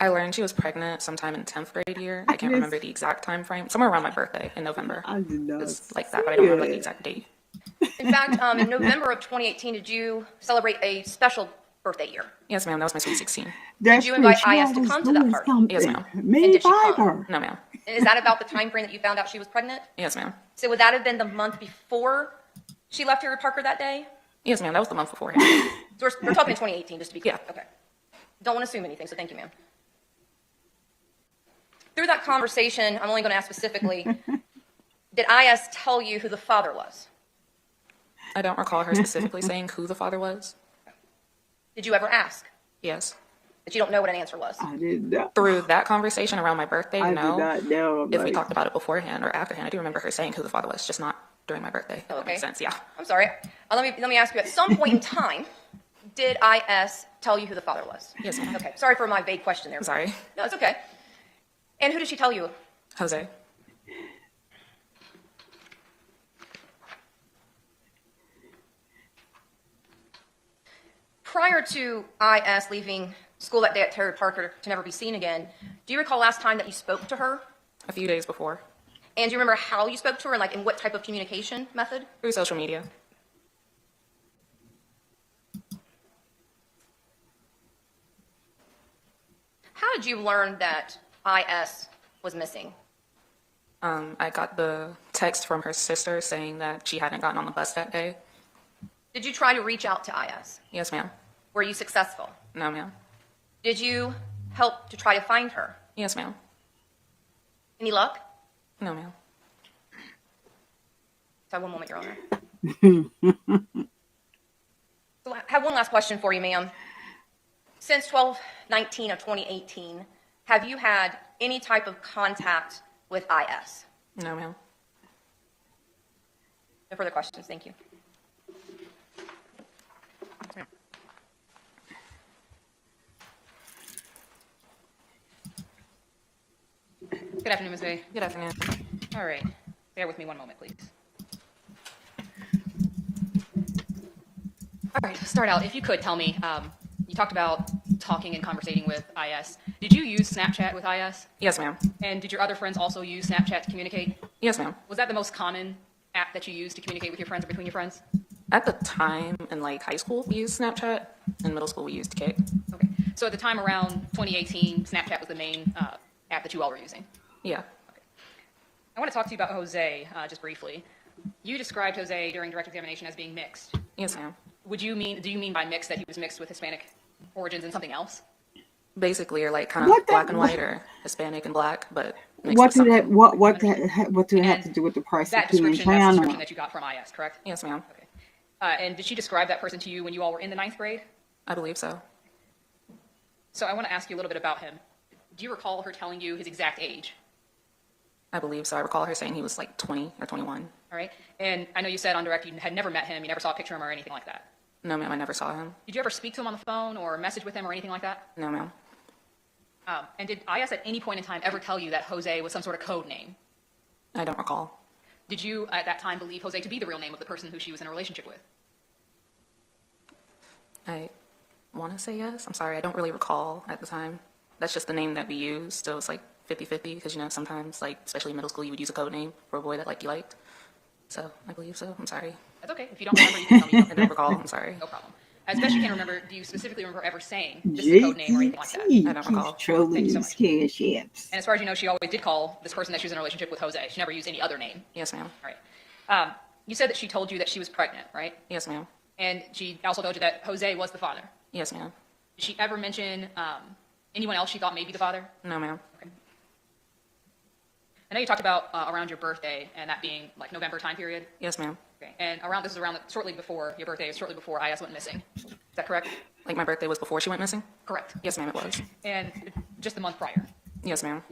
S6: I learned she was pregnant sometime in 10th grade year. I can't remember the exact time frame. Somewhere around my birthday in November.
S1: I did not.
S6: It's like that, but I don't remember the exact date.
S8: In fact, in November of 2018, did you celebrate a special birthday year?
S6: Yes, ma'am. That was my sweet 16.
S8: Did you invite IS to come to that party?
S6: Yes, ma'am.
S8: And did she come?
S6: No, ma'am.
S8: And is that about the time frame that you found out she was pregnant?
S6: Yes, ma'am.
S8: So would that have been the month before she left here at Parker that day?
S6: Yes, ma'am. That was the month beforehand.
S8: So we're talking 2018, just to be clear.
S6: Yeah.
S8: Okay. Don't want to assume anything, so thank you, ma'am. Through that conversation, I'm only going to ask specifically, did IS tell you who the father was?
S6: I don't recall her specifically saying who the father was.
S8: Did you ever ask?
S6: Yes.
S8: But you don't know what an answer was?
S1: I did not.
S6: Through that conversation around my birthday,
S1: I
S6: no.
S1: did not know.
S6: If we talked about it beforehand or afterhand, I do remember her saying who the father was, just not during my birthday.
S8: Oh,
S6: That
S8: okay.
S6: makes sense, yeah.
S8: I'm sorry. Let me ask you, at some point in time, did IS tell you who the father was?
S6: Yes, ma'am.
S8: Okay. Sorry for my vague question there.
S6: Sorry.
S8: No, it's okay. And who did she tell you?
S6: Jose.
S8: Prior to IS leaving school that day at Terry Parker to never be seen again, do you recall last time that you spoke to her?
S6: A few days before.
S8: And do you remember how you spoke to her and like in what type of communication method?
S6: Through social media.
S8: How How did you learn that IS was missing?
S15: I got the text from her sister saying that she hadn't gotten on the bus that day.
S8: Did you try to reach out to IS?
S15: Yes, ma'am.
S8: Were you successful?
S15: No, ma'am.
S8: Did you help to try to find her?
S15: Yes, ma'am.
S8: Any luck?
S15: No, ma'am.
S8: Sorry, one moment, Your Honor. So I have one last question for you, ma'am. Since 12/19 of 2018, have you had any type of contact with IS?
S15: No, ma'am.
S8: No further questions. Thank you.
S10: Good afternoon, Ms. Bay.
S15: Good afternoon.
S10: All right. Bear with me one moment, please. All right, to start out, if you could tell me, you talked about talking and conversating with IS. Did you use Snapchat with IS?
S15: Yes, ma'am.
S10: And did your other friends also use Snapchat to communicate?
S15: Yes, ma'am.
S10: Was that the most common app that you used to communicate with your friends or between your friends?
S15: At the time, in like high school, we used Snapchat. In middle school, we used Kik.
S10: Okay. So at the time around 2018, Snapchat was the main app that you all were using?
S15: Yeah.
S10: Okay. I want to talk to you about Jose just briefly. You described Jose during direct examination as being mixed.
S15: Yes, ma'am.
S10: Do you mean by mixed that he was mixed with Hispanic origins and something else?
S15: Basically, or like kind of black and white or Hispanic and black, but mixed
S1: What
S15: with
S1: do that?
S15: something.
S1: What do it have to do with the
S10: That
S1: prosecuting
S10: description, that's the description
S1: plan?
S10: that you got from IS, correct?
S15: Yes, ma'am.
S10: Okay. And did she describe that person to you when you all were in the 9th grade?
S15: I believe so.
S10: So I want to ask you a little bit about him. Do you recall her telling you his exact age?
S15: I believe so. I recall her saying he was like 20 or 21.
S10: All right. And I know you said on direct you had never met him, you never saw a picture of him or anything like that.
S15: No, ma'am. I never saw him.
S10: Did you ever speak to him on the phone or message with him or anything like that?
S15: No, ma'am.
S10: And did IS at any point in time ever tell you that Jose was some sort of code name?
S15: I don't recall.
S10: Did you at that time believe Jose to be the real name of the person who she was in a relationship with?
S15: I want to say yes. I'm sorry. I don't really recall at the time. That's just the name that we used. So it's like 50-50 because, you know, sometimes, like, especially in middle school, you would use a code name for a boy that, like, you liked. So I believe so. I'm sorry.
S10: That's okay. If you don't remember, you can tell me.
S15: I don't recall. I'm sorry.
S10: No problem. As best you can remember, do you specifically remember ever saying just the code name or anything like that?
S15: I don't recall.
S1: Controlling
S10: Thank you so
S1: these
S10: much.
S1: cash apps.
S10: And as far as you know, she always did call this person that she was in a relationship with Jose. She never used any other name.
S15: Yes, ma'am.
S10: All right. You said that she told you that she was pregnant, right?
S15: Yes, ma'am.
S10: And she also told you that Jose was the father.
S15: Yes, ma'am.
S10: Did she ever mention anyone else she thought may be the father?
S15: No, ma'am.
S10: Okay. I know you talked about around your birthday and that being like November time period.
S15: Yes, ma'am.
S10: Okay. And this is around shortly before your birthday, shortly before IS went missing. Is that correct?
S15: Like my birthday was before she went missing?
S10: Correct.
S15: Yes, ma'am, it was.
S10: And just the month prior.
S15: Yes, ma'am.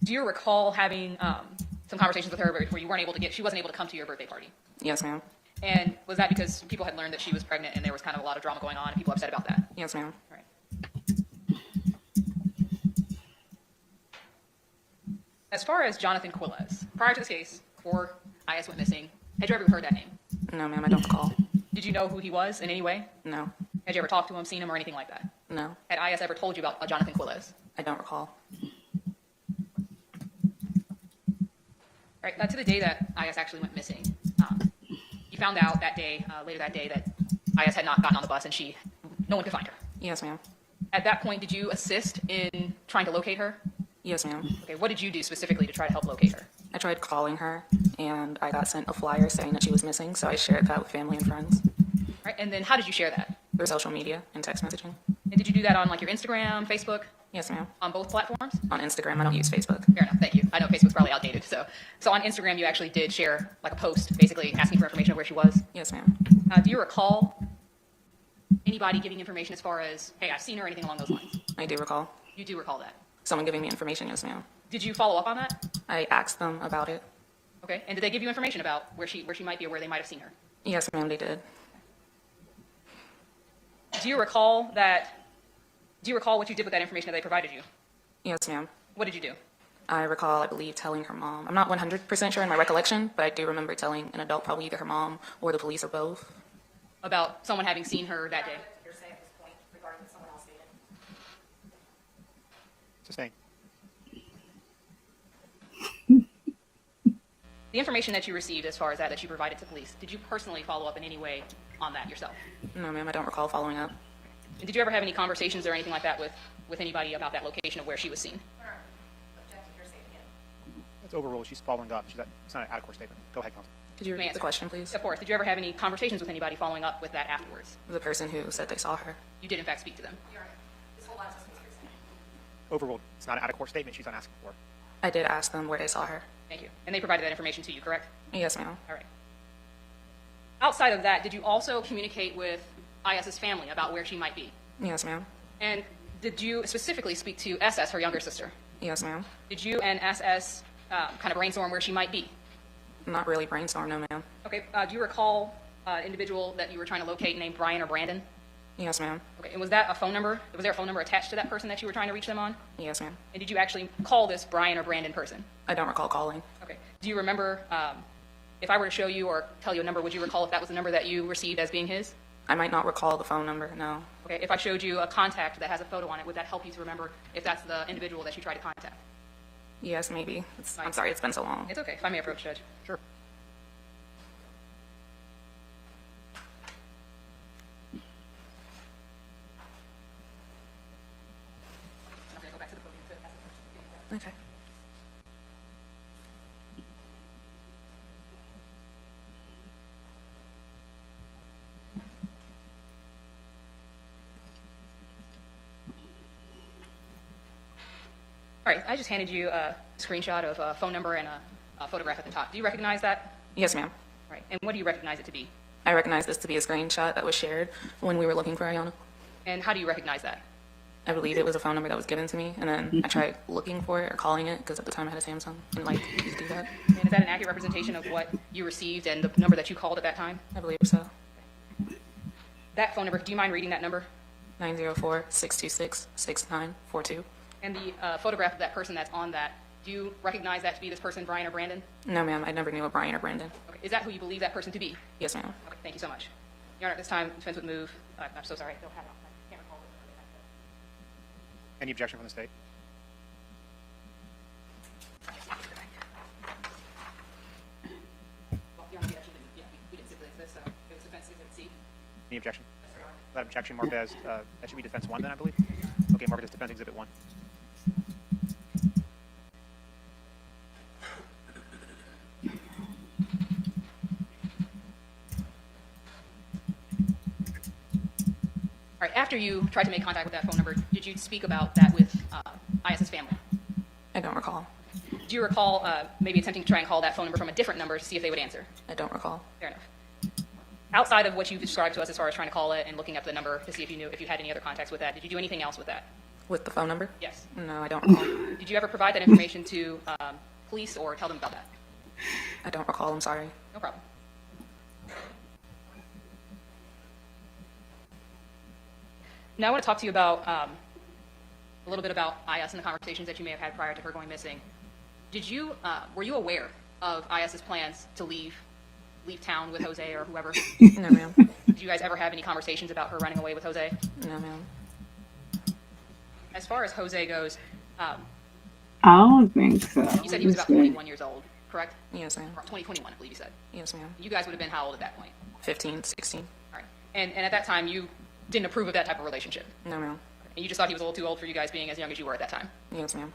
S10: Do you recall having some conversations with her where she wasn't able to come to your birthday party?
S15: Yes, ma'am.
S10: And was that because people had learned that she was pregnant and there was kind of a lot of drama going on and people were upset about that?
S15: Yes, ma'am.
S10: All right. As far as Jonathan Quiles, prior to this case, before IS went missing, had you ever heard that name?
S15: No, ma'am, I don't recall.
S10: Did you know who he was in any way?
S15: No.
S10: Had you ever talked to him, seen him, or anything like that?
S15: No.
S10: Had IS ever told you about Jonathan Quiles?
S15: I don't recall.
S10: All right, to the day that IS actually went missing, you found out that day, later that day, that IS had not gotten on the bus and no one could find her.
S15: Yes, ma'am.
S10: At that point, did you assist in trying to locate her?
S15: Yes, ma'am.
S10: Okay, what did you do specifically to try to help locate her?
S15: I tried calling her, and I got sent a flyer saying that she was missing, so I shared that with family and friends.
S10: All right, and then how did you share that?
S15: Through social media and text messaging.
S10: And did you do that on like your Instagram, Facebook?
S15: Yes, ma'am.
S10: On both platforms?
S15: On Instagram, I don't use Facebook.
S10: Fair enough, thank you. I know Facebook's probably outdated, so on Instagram you actually did share like a post basically asking for information of where she was?
S15: Yes, ma'am.
S10: Do you recall anybody giving information as far as, hey, I've seen her, or anything along those lines?
S15: I do recall.
S10: You do recall that?
S15: Someone giving me information, yes, ma'am.
S10: Did you follow up on that?
S15: I asked them about it.
S10: Okay, and did they give you information about where she might be or where they might have seen her?
S15: Yes, ma'am, they did.
S10: Do you recall what you did with that information that they provided you?
S15: Yes, ma'am.
S10: What did you do?
S15: I recall, I believe, telling her mom. I'm not 100% sure in my recollection, but I do remember telling an adult, probably either her mom or the police or both.
S10: About someone having seen her that day?
S5: Sustained.
S10: The information that you received as far as that you provided to police, did you personally follow up in any way on that yourself?
S15: No, ma'am, I don't recall following up.
S10: And did you ever have any conversations or anything like that with with anybody about that location of where she was seen?
S5: It's overruled. She's following up. It's not an out-of-court statement. Go ahead, counsel.
S15: Could you repeat the question, please?
S10: Of course. Did you ever have any conversations with anybody following up with that afterwards?
S15: The person who said they saw her.
S10: You did, in fact, speak to them.
S5: Overruled. It's not an out-of-court statement. She's not asking for.
S15: I did ask them where they saw her.
S10: Thank you. And they provided that information to you, correct?
S15: Yes, ma'am.
S10: All right. Outside of that, did you also communicate with IS's family about where she might be?
S15: Yes, ma'am.
S10: And did you specifically speak to SS, her younger sister?
S15: Yes, ma'am.
S10: Did you and SS kind of brainstorm where she might be?
S15: Not really brainstorm, no, ma'am.
S10: Okay. Do you recall an individual that you were trying to locate named Brian or Brandon?
S15: Yes, ma'am.
S10: Okay. And was that a phone number? Was there a phone number attached to that person that you were trying to reach them on?
S15: Yes, ma'am.
S10: And did you actually call this Brian or Brandon person?
S15: I don't recall calling.
S10: Okay. Do you remember, if I were to show you or tell you a number, would you recall if that was the number that you received as being his?
S15: I might not recall the phone number, no.
S10: Okay. If I showed you a contact that has a photo on it, would that help you to remember if that's the individual that you tried to contact?
S15: Yes, maybe. I'm sorry, it's been so long.
S10: It's okay. If I may approach, Judge.
S5: Sure.
S10: I'm going to go back to the podium to ask the question.
S15: Okay.
S10: All right. I just handed you a screenshot of a phone number and a photograph at the top. Do you recognize that?
S15: Yes, ma'am.
S10: All right. And what do you recognize it to be?
S15: I recognize this to be a screenshot that was shared when we were looking for Iyanna.
S10: And how do you recognize that?
S15: I believe it was a phone number that was given to me, and then I tried looking for it or calling it, because at the time I had a Samsung, and like, you do that.
S10: And is that an accurate representation of what you received and the number that you called at that time?
S15: I believe so.
S10: That phone number, do you mind reading that number?
S15: 904-626-6942.
S10: And the photograph of that person that's on that, do you recognize that to be this person, Brian or Brandon?
S15: No, ma'am, I never knew a Brian or Brandon.
S10: Okay. Is that who you believe that person to be?
S15: Yes, ma'am.
S10: Okay, thank you so much. Your Honor, at this time, defense would move. I'm so sorry. I don't have it. I can't recall it.
S5: Any objection from the state?
S10: Well, Your Honor, we didn't stipulate this, so it was defense exhibit C.
S5: Any objection? That objection marked as, that should be defense 1 then, I believe? Okay, mark it as defense exhibit 1. All right, after you tried to make contact with that phone number, did you speak about that with IS's family?
S15: I don't recall.
S10: Do you recall maybe attempting to try and call that phone number from a different number to see if they would answer?
S15: I don't recall.
S10: Fair enough. Outside of what you've described to us as far as trying to call it and looking up the number to see if you knew if you had any other contacts with that, did you do anything else with that?
S15: With the phone number?
S10: Yes.
S15: No, I don't recall.
S10: Did you ever provide that information to police or tell them about that?
S15: I don't recall, I'm sorry.
S10: No problem. Now I want to talk to you about a little bit about IS and the conversations that you may have had prior to her going missing. Were you aware of IS's plans to leave town with Jose or whoever?
S15: No, ma'am.
S10: Did you guys ever have any conversations about her running away with Jose?
S15: No, ma'am.
S10: As far as Jose goes,
S1: I don't think so.
S10: you said he was about 21 years old, correct?
S15: Yes, ma'am.
S10: 2021, I believe you said.
S15: Yes, ma'am.
S10: You guys would have been how old at that point?
S15: 15, 16.
S10: All right. And at that time, you didn't approve of that type of relationship?
S15: No, ma'am.
S10: And you just thought he was a little too old for you guys being as young as you were at that time?
S15: Yes, ma'am.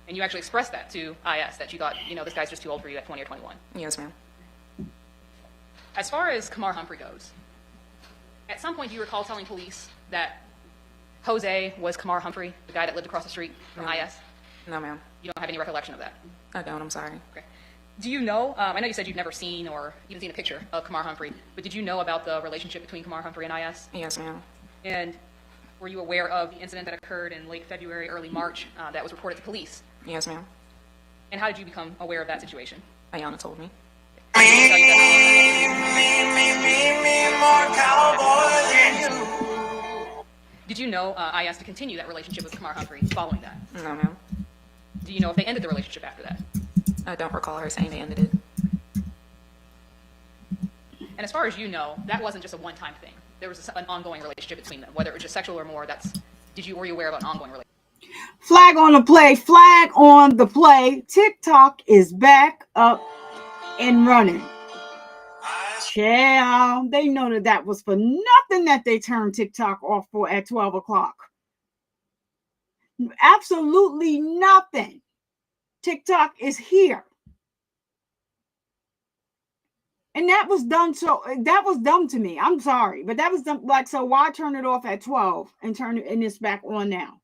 S10: And you actually expressed that to IS, that you thought, this guy's just too old for you at 20 or 21?
S15: Yes, ma'am.
S10: As far as Kamar Humphrey goes, at some point do you recall telling police that Jose was Kamar Humphrey, the guy that lived across the street from IS?
S15: No, ma'am.
S10: You don't have any recollection of that?
S15: I don't, I'm sorry.
S10: Okay. Do you know, I know you said you've never seen or even seen a picture of Kamar Humphrey, but did you know about the relationship between Kamar Humphrey and IS?
S15: Yes, ma'am.
S10: And were you aware of the incident that occurred in late February, early March that was reported to police?
S15: Yes, ma'am.
S10: And how did you become aware of that situation?
S15: Iyanna told me.
S10: Did you know IS to continue that relationship with Kamar Humphrey following that?
S15: No, ma'am.
S10: Do you know if they ended the relationship after that?
S15: I don't recall her saying they ended it.
S10: And as far as you know, that wasn't just a one-time thing. There was an ongoing relationship between them, whether it was just sexual or more. Were you aware of an ongoing relationship?
S1: Flag on the play, flag on the play. TikTok is back up and running. Child, they know that was for nothing that they turned TikTok off for at 12 o'clock. Absolutely nothing. TikTok is here. And that was dumb to me. I'm sorry, but that was dumb. Like, so why turn it off at 12 and turn it and it's back on now?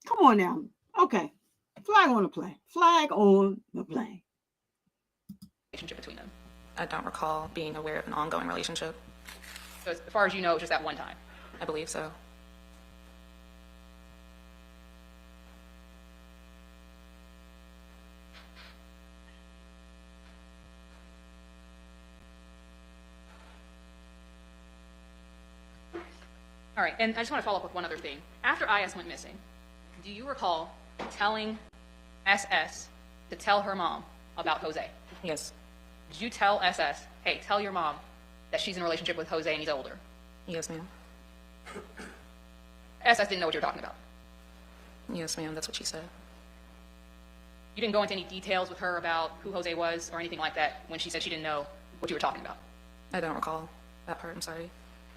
S1: Come on now. Okay. Flag on the play. Flag on the play.
S10: Relationship between them.
S15: I don't recall being aware of an ongoing relationship.
S10: So as far as you know, it was just that one time.
S15: I believe so.
S10: All right, and I just want to follow up with one other thing. After IS went missing, do you recall telling SS to tell her mom about Jose?
S15: Yes.
S10: Did you tell SS, hey, tell your mom that she's in a relationship with Jose and he's older?
S15: Yes, ma'am.
S10: SS didn't know what you were talking about.
S15: Yes, ma'am, that's what she said.
S10: You didn't go into any details with her about who Jose was or anything like that when she said she didn't know what you were talking about?
S15: I don't recall that part, I'm sorry.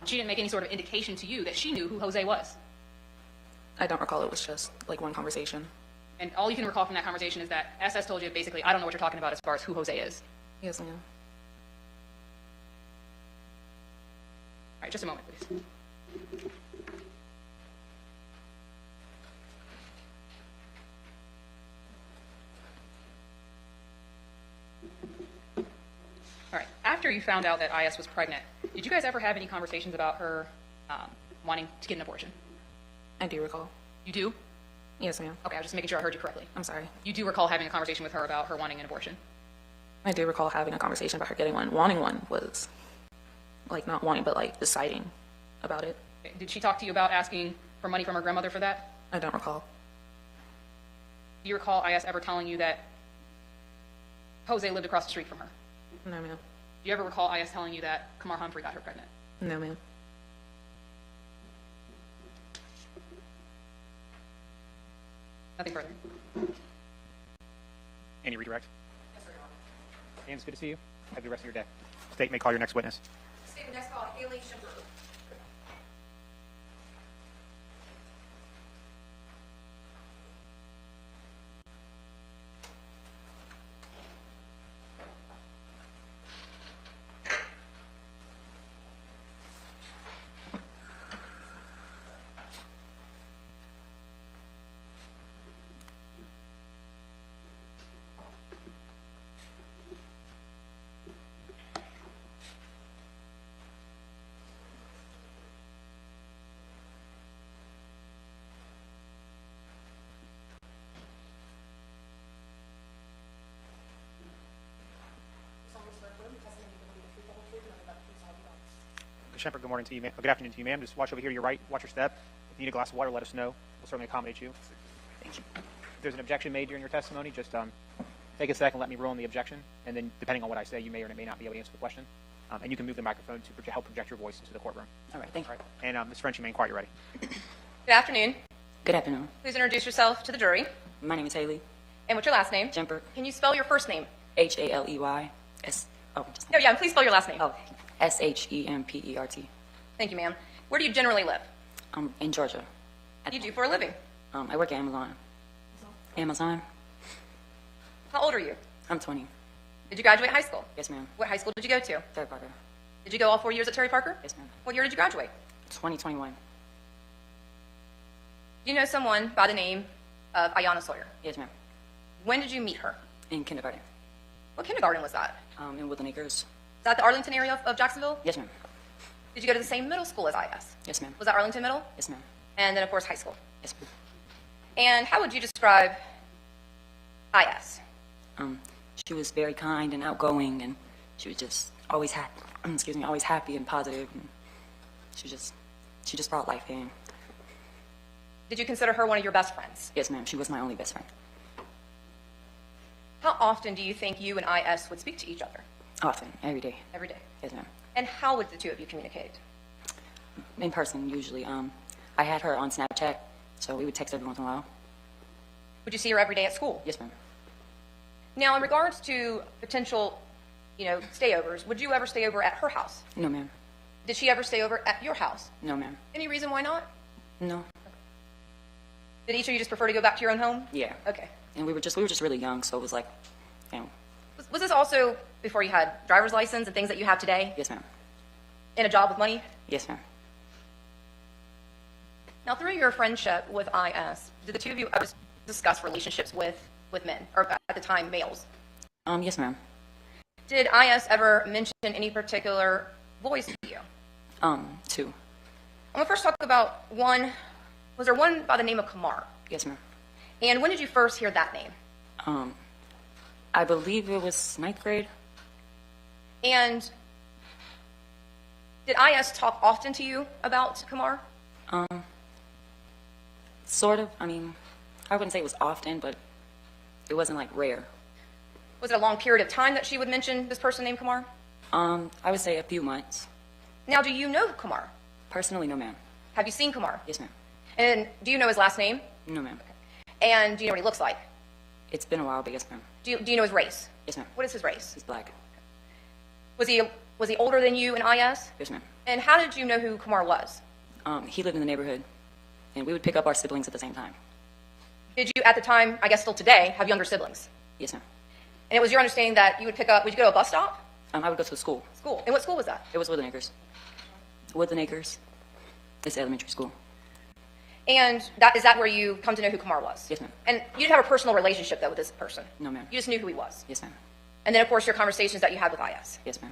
S10: She didn't make any sort of indication to you that she knew who Jose was?
S15: I don't recall, it was just like one conversation.
S10: And all you can recall from that conversation is that SS told you basically, I don't know what you're talking about as far as who Jose is.
S15: Yes, ma'am.
S10: All right, just a moment, please. All right, after you found out that IS was pregnant, did you guys ever have any conversations about her wanting to get an abortion?
S15: I do recall.
S10: You do?
S15: Yes, ma'am.
S10: Okay, I was just making sure I heard you correctly.
S15: I'm sorry.
S10: You do recall having a conversation with her about her wanting an abortion?
S15: I do recall having a conversation about her getting one. Wanting one was, like, not wanting, but, like, deciding about it.
S10: Okay. Did she talk to you about asking for money from her grandmother for that?
S15: I don't recall.
S10: Do you recall IS ever telling you that Jose lived across the street from her?
S15: No, ma'am.
S10: Do you ever recall IS telling you that Kamar Humphrey got her pregnant?
S15: No, ma'am.
S10: Nothing further.
S5: Any redirect? Yes, sir. Dan, it's good to see you. Have the rest of your day. State may call your next witness.
S8: State next call, Hailey, Shempert.
S5: Shempert, good morning to you, ma'am. Good afternoon to you, ma'am. Just watch over here to your right. Watch your step. If you need a glass of water, let us know. We'll certainly accommodate you. Thank you. If there's an objection made during your testimony, just take a second, let me rule on the objection, and then depending on what I say, you may or may not be able to answer the question. And you can move the microphone to help project your voice into the courtroom.
S15: All right, thank you.
S5: And Ms. French, you may inquire. You're ready.
S8: Good afternoon.
S15: Good afternoon.
S8: Please introduce yourself to the jury.
S15: My name is Hailey.
S8: And what's your last name?
S15: Shempert.
S8: Can you spell your first name?
S15: H-A-L-E-Y-S. Oh, just
S8: No, yeah, please spell your last name.
S15: Oh, S-H-E-M-P-E-R-T.
S8: Thank you, ma'am. Where do you generally live?
S15: In Georgia.
S8: What do you do for a living?
S15: I work at Amazon. Amazon?
S8: How old are you?
S15: I'm 20.
S8: Did you graduate high school?
S15: Yes, ma'am.
S8: What high school did you go to?
S15: Terry Parker.
S8: Did you go all 4 years at Terry Parker?
S15: Yes, ma'am.
S8: What year did you graduate?
S15: 2021.
S8: Do you know someone by the name of Iyana Sawyer?
S15: Yes, ma'am.
S8: When did you meet her?
S15: In kindergarten.
S8: What kindergarten was that?
S15: In Woodland Acres.
S8: Is that the Arlington area of Jacksonville?
S15: Yes, ma'am.
S8: Did you go to the same middle school as IS?
S15: Yes, ma'am.
S8: Was that Arlington Middle?
S15: Yes, ma'am.
S8: And then, of course, high school.
S15: Yes, ma'am.
S8: And how would you describe IS?
S15: She was very kind and outgoing, and she was just always happy. Always happy and positive. And she just brought life in.
S8: Did you consider her one of your best friends?
S15: Yes, ma'am. She was my only best friend.
S8: How often do you think you and IS would speak to each other?
S15: Often, every day.
S8: Every day.
S15: Yes, ma'am.
S8: And how would the two of you communicate?
S15: In person, usually. I had her on Snapchat, so we would text every once in a while.
S8: Would you see her every day at school?
S15: Yes, ma'am.
S8: Now, in regards to potential, stayovers, would you ever stay over at her house?
S15: No, ma'am.
S8: Did she ever stay over at your house?
S15: No, ma'am.
S8: Any reason why not?
S15: No.
S8: Did each of you just prefer to go back to your own home?
S15: Yeah.
S8: Okay.
S15: And we were just really young, so it was like, you know.
S8: Was this also before you had driver's license and things that you have today?
S15: Yes, ma'am.
S8: And a job with money?
S15: Yes, ma'am.
S8: Now, through your friendship with IS, did the two of you ever discuss relationships with men, or at the time, males?
S15: Yes, ma'am.
S8: Did IS ever mention any particular boys to you?
S15: Two.
S8: I'm gonna first talk about one. Was there one by the name of Kumar?
S15: Yes, ma'am.
S8: And when did you first hear that name?
S15: I believe it was 9th grade.
S8: And did IS talk often to you about Kumar?
S15: Sort of. I mean, I wouldn't say it was often, but it wasn't like rare.
S8: Was it a long period of time that she would mention this person named Kumar?
S15: I would say a few months.
S8: Now, do you know Kumar?
S15: Personally, no, ma'am.
S8: Have you seen Kumar?
S15: Yes, ma'am.
S8: And do you know his last name?
S15: No, ma'am.
S8: And do you know what he looks like?
S15: It's been a while, but yes, ma'am.
S8: Do you know his race?
S15: Yes, ma'am.
S8: What is his race?
S15: He's black.
S8: Was he older than you and IS?
S15: Yes, ma'am.
S8: And how did you know who Kumar was?
S15: He lived in the neighborhood, and we would pick up our siblings at the same time.
S8: Did you, at the time, I guess still today, have younger siblings?
S15: Yes, ma'am.
S8: And it was your understanding that you would pick up, would you go to a bus stop?
S15: I would go to the school.
S8: School. And what school was that?
S15: It was Woodland Acres. Woodland Acres. It's elementary school.
S8: And is that where you come to know who Kumar was?
S15: Yes, ma'am.
S8: And you didn't have a personal relationship, though, with this person?
S15: No, ma'am.
S8: You just knew who he was?
S15: Yes, ma'am.
S8: And then, of course, your conversations that you had with IS?
S15: Yes, ma'am.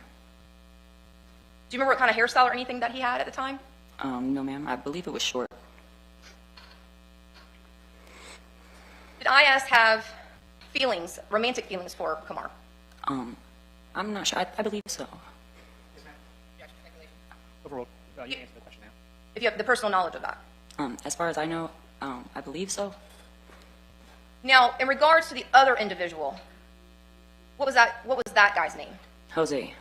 S8: Do you remember what kind of hairstyle or anything that he had at the time?
S15: No, ma'am. I believe it was short.
S8: Did IS have feelings, romantic feelings for Kumar?
S15: I'm not sure. I believe so.
S5: Overall, you can answer the question now.
S8: If you have the personal knowledge of that.
S15: As far as I know, I believe so.
S8: Now, in regards to the other individual, what was that guy's name?
S15: Jose.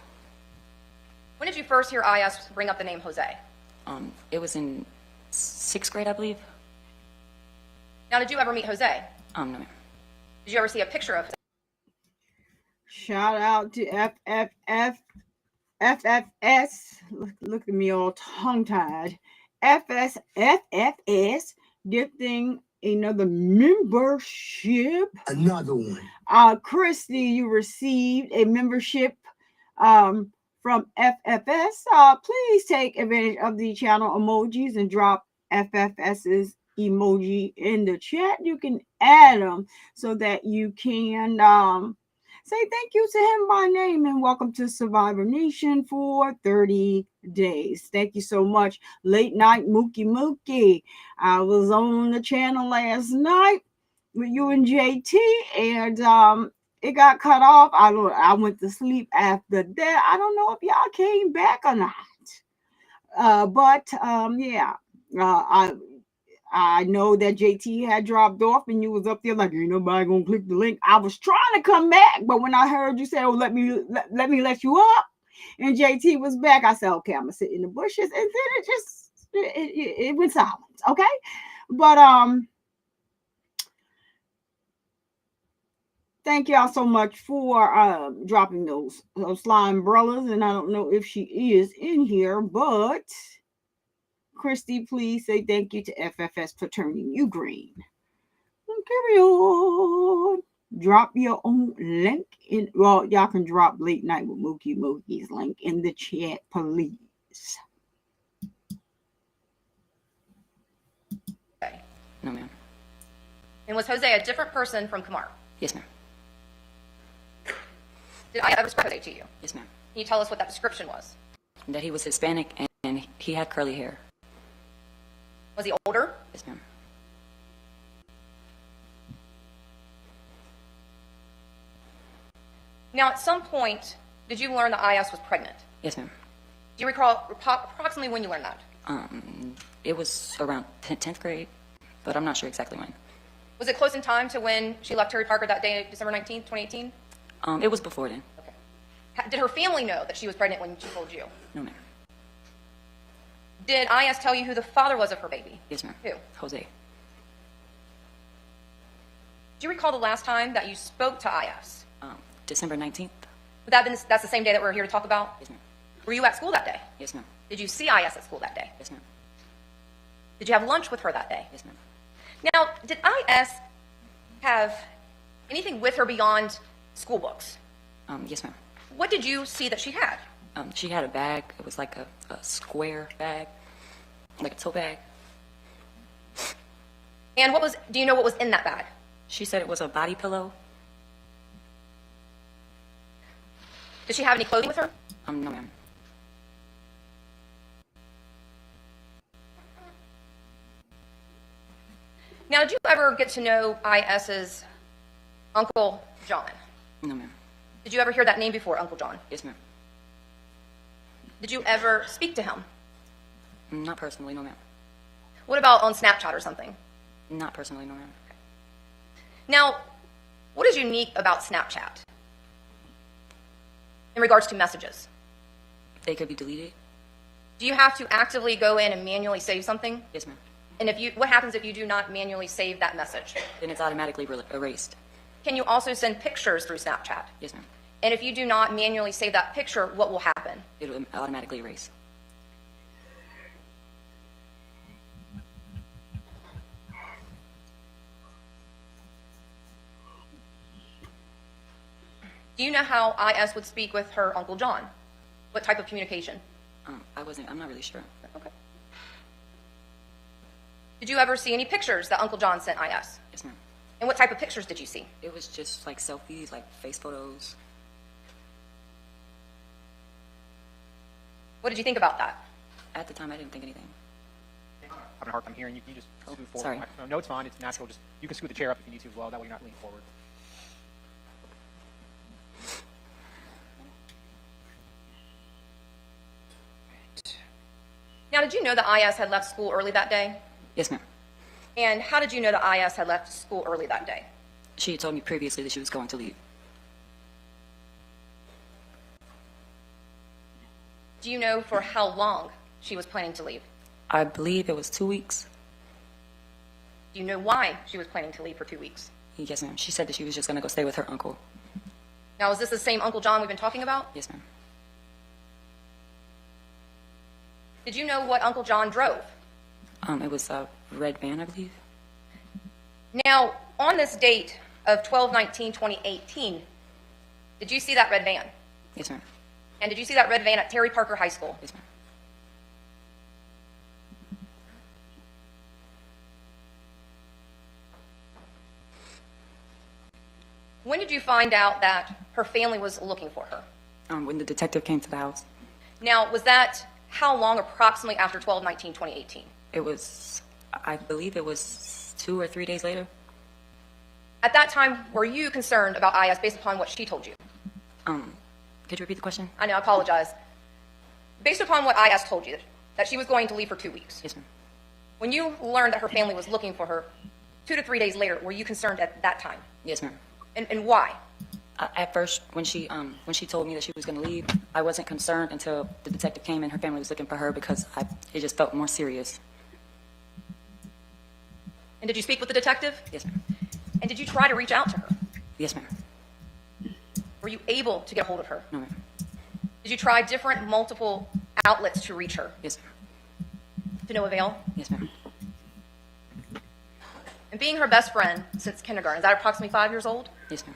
S8: When did you first hear IS bring up the name Jose?
S15: It was in 6th grade, I believe.
S8: Now, did you ever meet Jose?
S15: No, ma'am.
S8: Did you ever see a picture of Jose?
S1: Shout out to FFS. Look at me all tongue-tied. FFS gifting another membership.
S13: Another one.
S1: Christy, you received a membership from FFS. Please take advantage of the channel emojis and drop FFS's emoji in the chat. You can add them so that you can say thank you to him by name and welcome to Survivor Nation for 30 days. Thank you so much. Late night Mookie. I was on the channel last night with you and JT, and it got cut off. I went to sleep after that. I don't know if y'all came back or not. But yeah, I know that JT had dropped off and you was up there like, ain't nobody gonna click the link. I was trying to come back, but when I heard you say, oh, let me let you up, and JT was back, I said, okay, I'm gonna sit in the bushes, and then it went silent. Okay, but thank y'all so much for dropping those slime umbrellas, and I don't know if she is in here, but Christy, please say thank you to FFS for turning you green. Carry on. Drop your own link in. Well, y'all can drop Late Night with Mookie's link in the chat, please.
S8: Okay.
S15: No, ma'am.
S8: And was Jose a different person from Kumar?
S15: Yes, ma'am.
S8: Did I ever describe Jose to you?
S15: Yes, ma'am.
S8: Can you tell us what that description was?
S15: That he was Hispanic and he had curly hair.
S8: Was he older?
S15: Yes, ma'am.
S8: Now, at some point, did you learn that IS was pregnant?
S15: Yes, ma'am.
S8: Do you recall approximately when you learned that?
S15: It was around 10th grade, but I'm not sure exactly when.
S8: Was it close in time to when she left Terry Parker that day, December 19th, 2018?
S15: It was before then.
S8: Okay. Did her family know that she was pregnant when she told you?
S15: No, ma'am.
S8: Did IS tell you who the father was of her baby?
S15: Yes, ma'am.
S8: Who?
S15: Jose.
S8: Do you recall the last time that you spoke to IS?
S15: December 19th.
S8: That's the same day that we're here to talk about?
S15: Yes, ma'am.
S8: Were you at school that day?
S15: Yes, ma'am.
S8: Did you see IS at school that day?
S15: Yes, ma'am.
S8: Did you have lunch with her that day?
S15: Yes, ma'am.
S8: Now, did IS have anything with her beyond school books?
S15: Yes, ma'am.
S8: What did you see that she had?
S15: She had a bag. It was like a square bag, like a tote bag.
S8: And do you know what was in that bag?
S15: She said it was a body pillow.
S8: Did she have any clothing with her?
S15: No, ma'am.
S8: Now, did you ever get to know IS's Uncle John?
S15: No, ma'am.
S8: Did you ever hear that name before, Uncle John?
S15: Yes, ma'am.
S8: Did you ever speak to him?
S15: Not personally, no, ma'am.
S8: What about on Snapchat or something?
S15: Not personally, no, ma'am.
S8: Now, what is unique about Snapchat in regards to messages?
S15: They could be deleted.
S8: Do you have to actively go in and manually save something?
S15: Yes, ma'am.
S8: And what happens if you do not manually save that message?
S15: Then it's automatically erased.
S8: Can you also send pictures through Snapchat?
S15: Yes, ma'am.
S8: And if you do not manually save that picture, what will happen?
S15: It'll automatically erase.
S8: Do you know how IS would speak with her Uncle John? What type of communication?
S15: I'm not really sure.
S8: Okay. Did you ever see any pictures that Uncle John sent IS?
S15: Yes, ma'am.
S8: And what type of pictures did you see?
S15: It was just like selfies, like face photos.
S8: What did you think about that?
S15: At the time, I didn't think anything.
S5: Having a hard time hearing you. Can you just scoot forward?
S15: Sorry.
S5: No, it's fine. It's natural. Just you can scoot the chair up if you need to as well. That way you're not leaning forward.
S8: Now, did you know that IS had left school early that day?
S15: Yes, ma'am.
S8: And how did you know that IS had left school early that day?
S15: She had told me previously that she was going to leave.
S8: Do you know for how long she was planning to leave?
S15: I believe it was 2 weeks.
S8: Do you know why she was planning to leave for 2 weeks?
S15: Yes, ma'am. She said that she was just going to go stay with her uncle.
S8: Now, is this the same Uncle John we've been talking about?
S15: Yes, ma'am.
S8: Did you know what Uncle John drove?
S15: It was a red van, I believe.
S8: Now, on this date of 12/19/2018, did you see that red van?
S15: Yes, ma'am.
S8: And did you see that red van at Terry Parker High School?
S15: Yes, ma'am.
S8: When did you find out that her family was looking for her?
S15: When the detective came to the house.
S8: Now, was that how long approximately after 12/19/2018?
S15: It was, I believe it was 2 or 3 days later.
S8: At that time, were you concerned about IS based upon what she told you?
S15: Could you repeat the question?
S8: I know, I apologize. Based upon what IS told you, that she was going to leave for 2 weeks.
S15: Yes, ma'am.
S8: When you learned that her family was looking for her 2 to 3 days later, were you concerned at that time?
S15: Yes, ma'am.
S8: And why?
S15: At first, when she told me that she was going to leave, I wasn't concerned until the detective came and her family was looking for her because it just felt more serious.
S8: And did you speak with the detective?
S15: Yes, ma'am.
S8: And did you try to reach out to her?
S15: Yes, ma'am.
S8: Were you able to get a hold of her?
S15: No, ma'am.
S8: Did you try multiple outlets to reach her?
S15: Yes, ma'am.
S8: To no avail?
S15: Yes, ma'am.
S8: And being her best friend since kindergarten, is that approximately 5 years old?
S15: Yes, ma'am.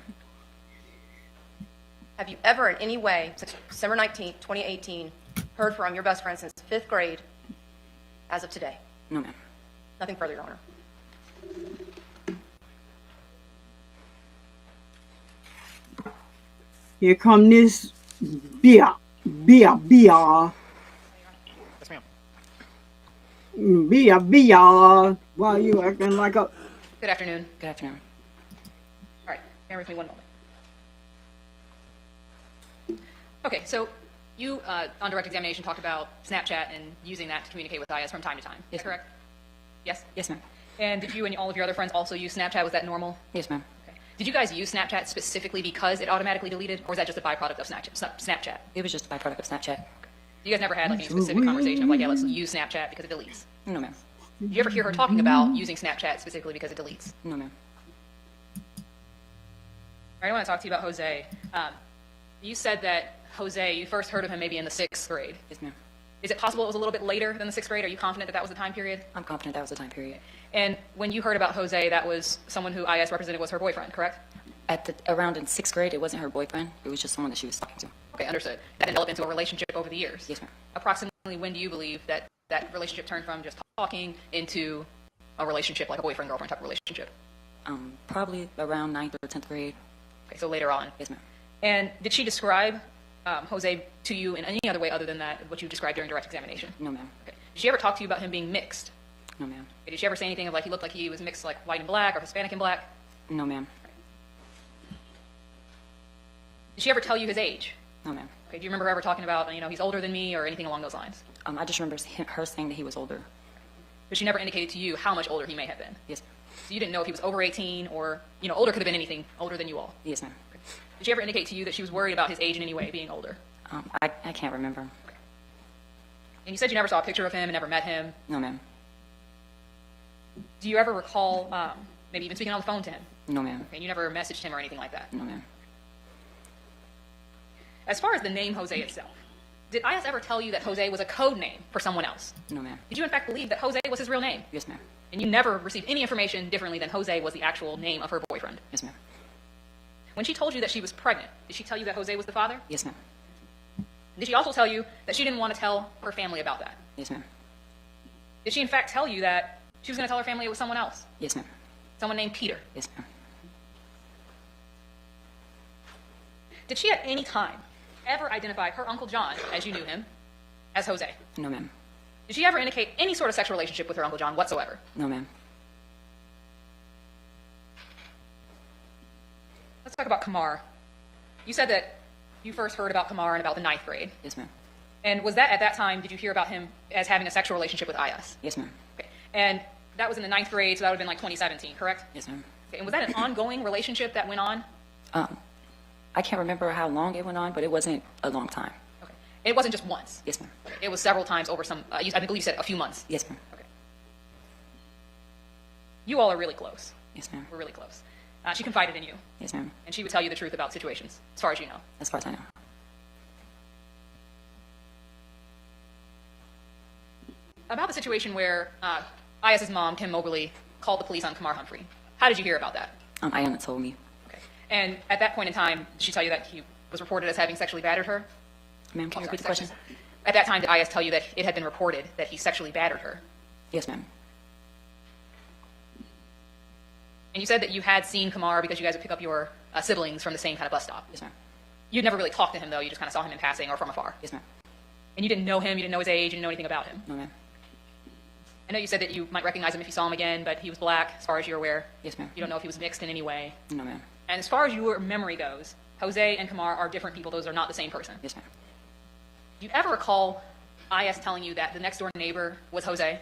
S8: Have you ever in any way, since December 19th, 2018, heard from your best friend since 5th grade as of today?
S15: No, ma'am.
S8: Nothing further, Your Honor.
S1: Here come this Bia.
S5: Yes, ma'am.
S1: Bia. Why you acting like a...
S10: Good afternoon.
S15: Good afternoon.
S10: All right, bear with me one moment. Okay, so you, on direct examination, talked about Snapchat and using that to communicate with IS from time to time. Is that correct? Yes?
S15: Yes, ma'am.
S10: And did you and all of your other friends also use Snapchat? Was that normal?
S15: Yes, ma'am.
S10: Okay. Did you guys use Snapchat specifically because it automatically deleted, or was that just a byproduct of Snapchat?
S15: It was just a byproduct of Snapchat.
S10: You guys never had like any specific conversation of like, yeah, let's use Snapchat because it deletes?
S15: No, ma'am.
S10: Did you ever hear her talking about using Snapchat specifically because it deletes?
S15: No, ma'am.
S10: All right, I want to talk to you about Jose. You said that Jose, you first heard of him maybe in the 6th grade.
S15: Yes, ma'am.
S10: Is it possible it was a little bit later than the 6th grade? Are you confident that that was the time period?
S15: I'm confident that was the time period.
S10: And when you heard about Jose, that was someone who IS represented was her boyfriend, correct?
S15: Around in 6th grade, it wasn't her boyfriend. It was just someone that she was talking to.
S10: Okay, understood. That developed into a relationship over the years?
S15: Yes, ma'am.
S10: Approximately when do you believe that that relationship turned from just talking into a relationship, like a boyfriend-girlfriend type of relationship?
S15: Probably around 9th or 10th grade.
S10: Okay, so later on.
S15: Yes, ma'am.
S10: And did she describe Jose to you in any other way other than that, what you described during direct examination?
S15: No, ma'am.
S10: Okay. Did she ever talk to you about him being mixed?
S15: No, ma'am.
S10: Okay. Did she ever say anything of like he looked like he was mixed like white and black or Hispanic and black?
S15: No, ma'am.
S10: Did she ever tell you his age?
S15: No, ma'am.
S10: Okay. Do you remember her ever talking about, he's older than me or anything along those lines?
S15: I just remember her saying that he was older.
S10: But she never indicated to you how much older he may have been?
S15: Yes, ma'am.
S10: So you didn't know if he was over 18 or, older could have been anything older than you all?
S15: Yes, ma'am.
S10: Okay. Did she ever indicate to you that she was worried about his age in any way, being older?
S15: I can't remember.
S10: Okay. And you said you never saw a picture of him and never met him.
S15: No, ma'am.
S10: Do you ever recall maybe even speaking on the phone to him?
S15: No, ma'am.
S10: Okay, and you never messaged him or anything like that?
S15: No, ma'am.
S10: As far as the name Jose itself, did IS ever tell you that Jose was a code name for someone else?
S15: No, ma'am.
S10: Did you in fact believe that Jose was his real name?
S15: Yes, ma'am.
S10: And you never received any information differently than Jose was the actual name of her boyfriend?
S15: Yes, ma'am.
S10: When she told you that she was pregnant, did she tell you that Jose was the father?
S15: Yes, ma'am.
S10: Did she also tell you that she didn't want to tell her family about that?
S15: Yes, ma'am.
S10: Did she in fact tell you that she was going to tell her family it was someone else?
S15: Yes, ma'am.
S10: Someone named Peter?
S15: Yes, ma'am.
S10: Did she at any time ever identify her Uncle John, as you knew him, as Jose?
S15: No, ma'am.
S10: Did she ever indicate any sort of sexual relationship with her Uncle John whatsoever?
S15: No, ma'am.
S10: Let's talk about Kumar. You said that you first heard about Kumar in about the 9th grade.
S15: Yes, ma'am.
S10: And was that at that time, did you hear about him as having a sexual relationship with IS?
S15: Yes, ma'am.
S10: Okay. And that was in the 9th grade, so that would have been like 2017, correct?
S15: Yes, ma'am.
S10: Okay. And was that an ongoing relationship that went on?
S15: I can't remember how long it went on, but it wasn't a long time.
S10: Okay. It wasn't just once?
S15: Yes, ma'am.
S10: Okay. It was several times over some, I believe you said a few months?
S15: Yes, ma'am.
S10: Okay. You all are really close.
S15: Yes, ma'am.
S10: We're really close. She confided in you.
S15: Yes, ma'am.
S10: And she would tell you the truth about situations, as far as you know.
S15: As far as I know.
S10: About the situation where IS's mom, Kim Mobley, called the police on Kamar Humphrey. How did you hear about that?
S15: Iyanna told me.
S10: Okay. And at that point in time, did she tell you that he was reported as having sexually battered her?
S15: Ma'am, can you repeat the question?
S10: At that time, did IS tell you that it had been reported that he sexually battered her?
S15: Yes, ma'am.
S10: And you said that you had seen Kumar because you guys would pick up your siblings from the same kind of bus stop.
S15: Yes, ma'am.
S10: You'd never really talked to him, though. You just kind of saw him in passing or from afar.
S15: Yes, ma'am.
S10: And you didn't know him, you didn't know his age, you didn't know anything about him.
S15: No, ma'am.
S10: I know you said that you might recognize him if you saw him again, but he was black, as far as you're aware.
S15: Yes, ma'am.
S10: You don't know if he was mixed in any way.
S15: No, ma'am.
S10: And as far as your memory goes, Jose and Kumar are different people. Those are not the same person.
S15: Yes, ma'am.
S10: Do you ever recall IS telling you that the next door neighbor was Jose?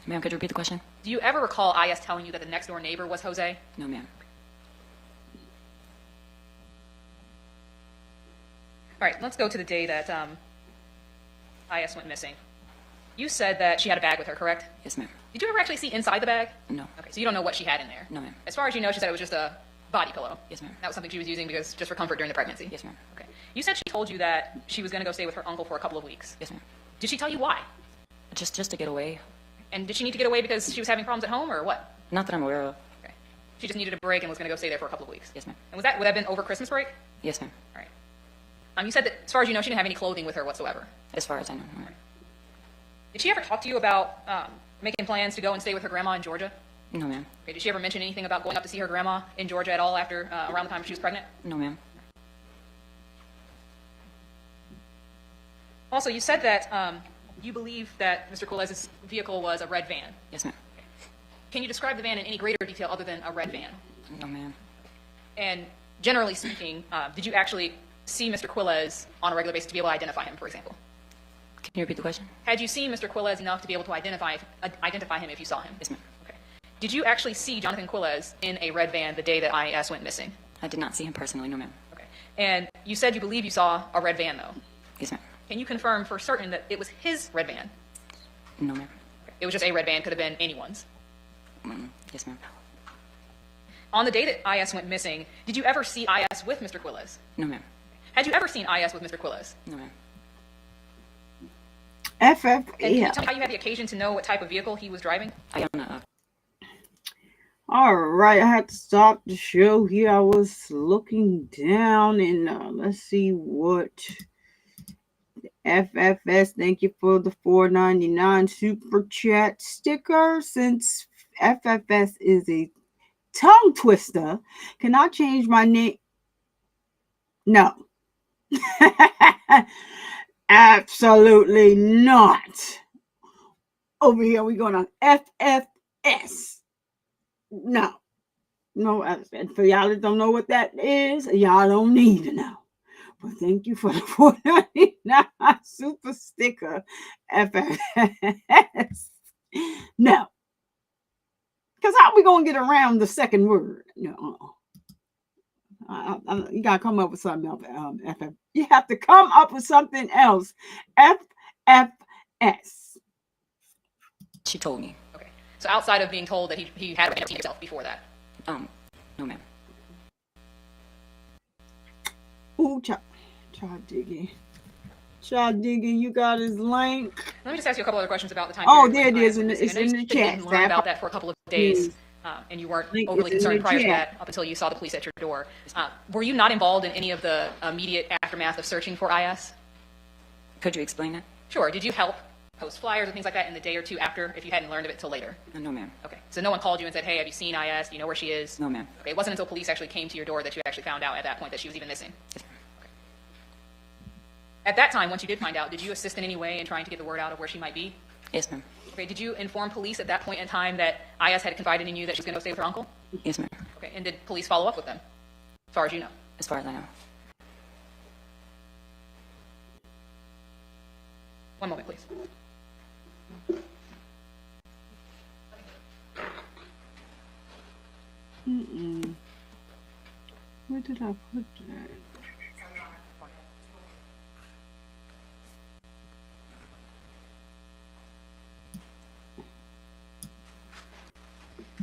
S15: Ma'am, could you repeat the question?
S10: Do you ever recall IS telling you that the next door neighbor was Jose?
S15: No, ma'am.
S10: All right, let's go to the day that IS went missing. You said that she had a bag with her, correct?
S15: Yes, ma'am.
S10: Did you ever actually see inside the bag?
S15: No.
S10: Okay, so you don't know what she had in there?
S15: No, ma'am.
S10: As far as you know, she said it was just a body pillow.
S15: Yes, ma'am.
S10: That was something she was using because just for comfort during the pregnancy?
S15: Yes, ma'am.
S10: Okay. You said she told you that she was going to go stay with her uncle for a couple of weeks.
S15: Yes, ma'am.
S10: Did she tell you why?
S15: Just to get away.
S10: And did she need to get away because she was having problems at home or what?
S15: Not that I'm aware of.
S10: Okay. She just needed a break and was going to go stay there for a couple of weeks?
S15: Yes, ma'am.
S10: And would that have been over Christmas break?
S15: Yes, ma'am.
S10: All right. You said that as far as you know, she didn't have any clothing with her whatsoever.
S15: As far as I know. No.
S10: Right. Did she ever talk to you about making plans to go and stay with her grandma in Georgia?
S15: No, ma'am.
S10: Okay. Did she ever mention anything about going up to see her grandma in Georgia at all after around the time she was pregnant?
S15: No, ma'am.
S10: Also, you said that you believe that Mr. Quiles' vehicle was a red van.
S15: Yes, ma'am.
S10: Okay. Can you describe the van in any greater detail other than a red van?
S15: No, ma'am.
S10: And generally speaking, did you actually see Mr. Quiles on a regular basis to be able to identify him, for example?
S15: Can you repeat the question?
S10: Had you seen Mr. Quiles enough to be able to identify him if you saw him?
S15: Yes, ma'am.
S10: Okay. Did you actually see Jonathan Quiles in a red van the day that IS went missing?
S15: I did not see him personally, no, ma'am.
S10: Okay. And you said you believe you saw a red van, though?
S15: Yes, ma'am.
S10: Can you confirm for certain that it was his red van?
S15: No, ma'am.
S10: Okay. It was just a red van, could have been anyone's?
S15: Yes, ma'am.
S10: On the day that IS went missing, did you ever see IS with Mr. Quiles?
S15: No, ma'am.
S10: Had you ever seen IS with Mr. Quiles?
S15: No, ma'am.
S10: And can you
S1: FFS.
S10: tell me how you had the occasion to know what type of vehicle he was driving?
S15: Iyanna.
S1: All right, I had to stop the show here. I was looking down and let's see what FFS. Thank you for the $4.99 super chat sticker. Since FFS is a tongue twister, can I change my name? No. Absolutely not. Over here, we're going to FFS. No. And for y'all that don't know what that is, y'all don't need to know. But thank you for the $4.99 super sticker, FFS. No. Because how we going to get around the second word? No. You got to come up with something else. FF. You have to come up with something else. FFS.
S15: She told me.
S10: Okay. So outside of being told that he had seen himself before that?
S15: No, ma'am.
S1: Ooh, child digging. Child digging, you got his link.
S10: Let me just ask you a couple other questions about the time
S1: Oh,
S10: period.
S1: there it is. It's in the
S10: You
S1: chat.
S10: didn't learn about that for a couple of days, and you weren't
S1: Link
S10: overly
S1: is in
S10: concerned
S1: the
S10: prior to
S1: chat.
S10: that up until you saw the police at your door. Were you not involved in any of the immediate aftermath of searching for IS?
S15: Could you explain that?
S10: Sure. Did you help post flyers and things like that in the day or two after, if you hadn't learned of it till later?
S15: No, ma'am.
S10: Okay. So no one called you and said, hey, have you seen IS? Do you know where she is?
S15: No, ma'am.
S10: Okay. It wasn't until police actually came to your door that you actually found out at that point that she was even missing?
S15: Yes, ma'am.
S10: Okay. At that time, once you did find out, did you assist in any way in trying to get the word out of where she might be?
S15: Yes, ma'am.
S10: Okay. Did you inform police at that point in time that IS had confided in you that she was going to go stay with her uncle?
S15: Yes, ma'am.
S10: Okay. And did police follow up with them, as far as you know?
S15: As far as I know.
S10: One moment, please.
S1: Where did I put that?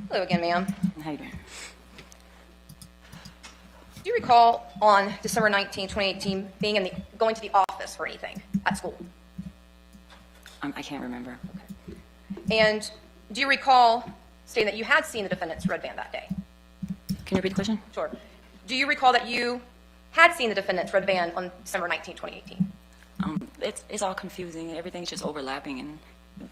S8: Hello again, ma'am.
S15: How you doing?
S8: Do you recall on December 19, 2018, going to the office or anything at school?
S15: I can't remember.
S8: And do you recall stating that you had seen the defendant's red van that day?
S15: Can you repeat the question?
S8: Sure. Do you recall that you had seen the defendant's red van on December 19, 2018?
S15: It's all confusing. Everything's just overlapping, and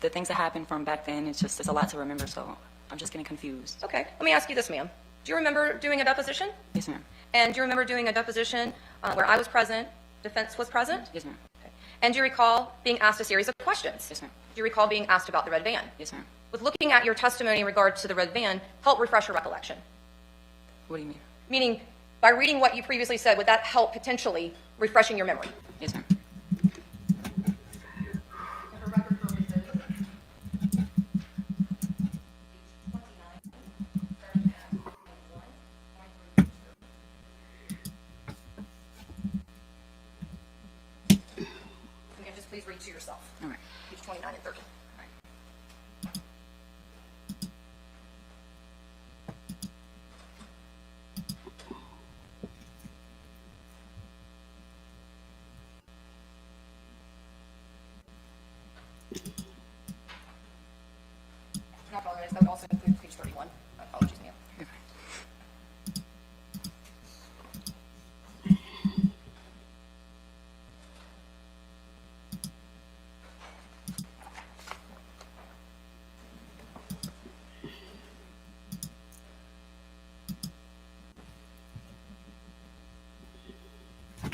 S15: the things that happened from back then, it's a lot to remember, so I'm just getting confused.
S8: Okay. Let me ask you this, ma'am. Do you remember doing a deposition?
S15: Yes, ma'am.
S8: And do you remember doing a deposition where I was present, defense was present?
S15: Yes, ma'am.
S8: Okay. And do you recall being asked a series of questions?
S15: Yes, ma'am.
S8: Do you recall being asked about the red van?
S15: Yes, ma'am.
S8: With looking at your testimony in regard to the red van, help refresh your recollection.
S15: What do you mean?
S8: Meaning, by reading what you previously said, would that help potentially refreshing your memory?
S15: Yes, ma'am.
S8: You can just please read to yourself.
S15: All right.
S8: Page 29 and 30. I apologize. That would also include page 31. My apologies, ma'am.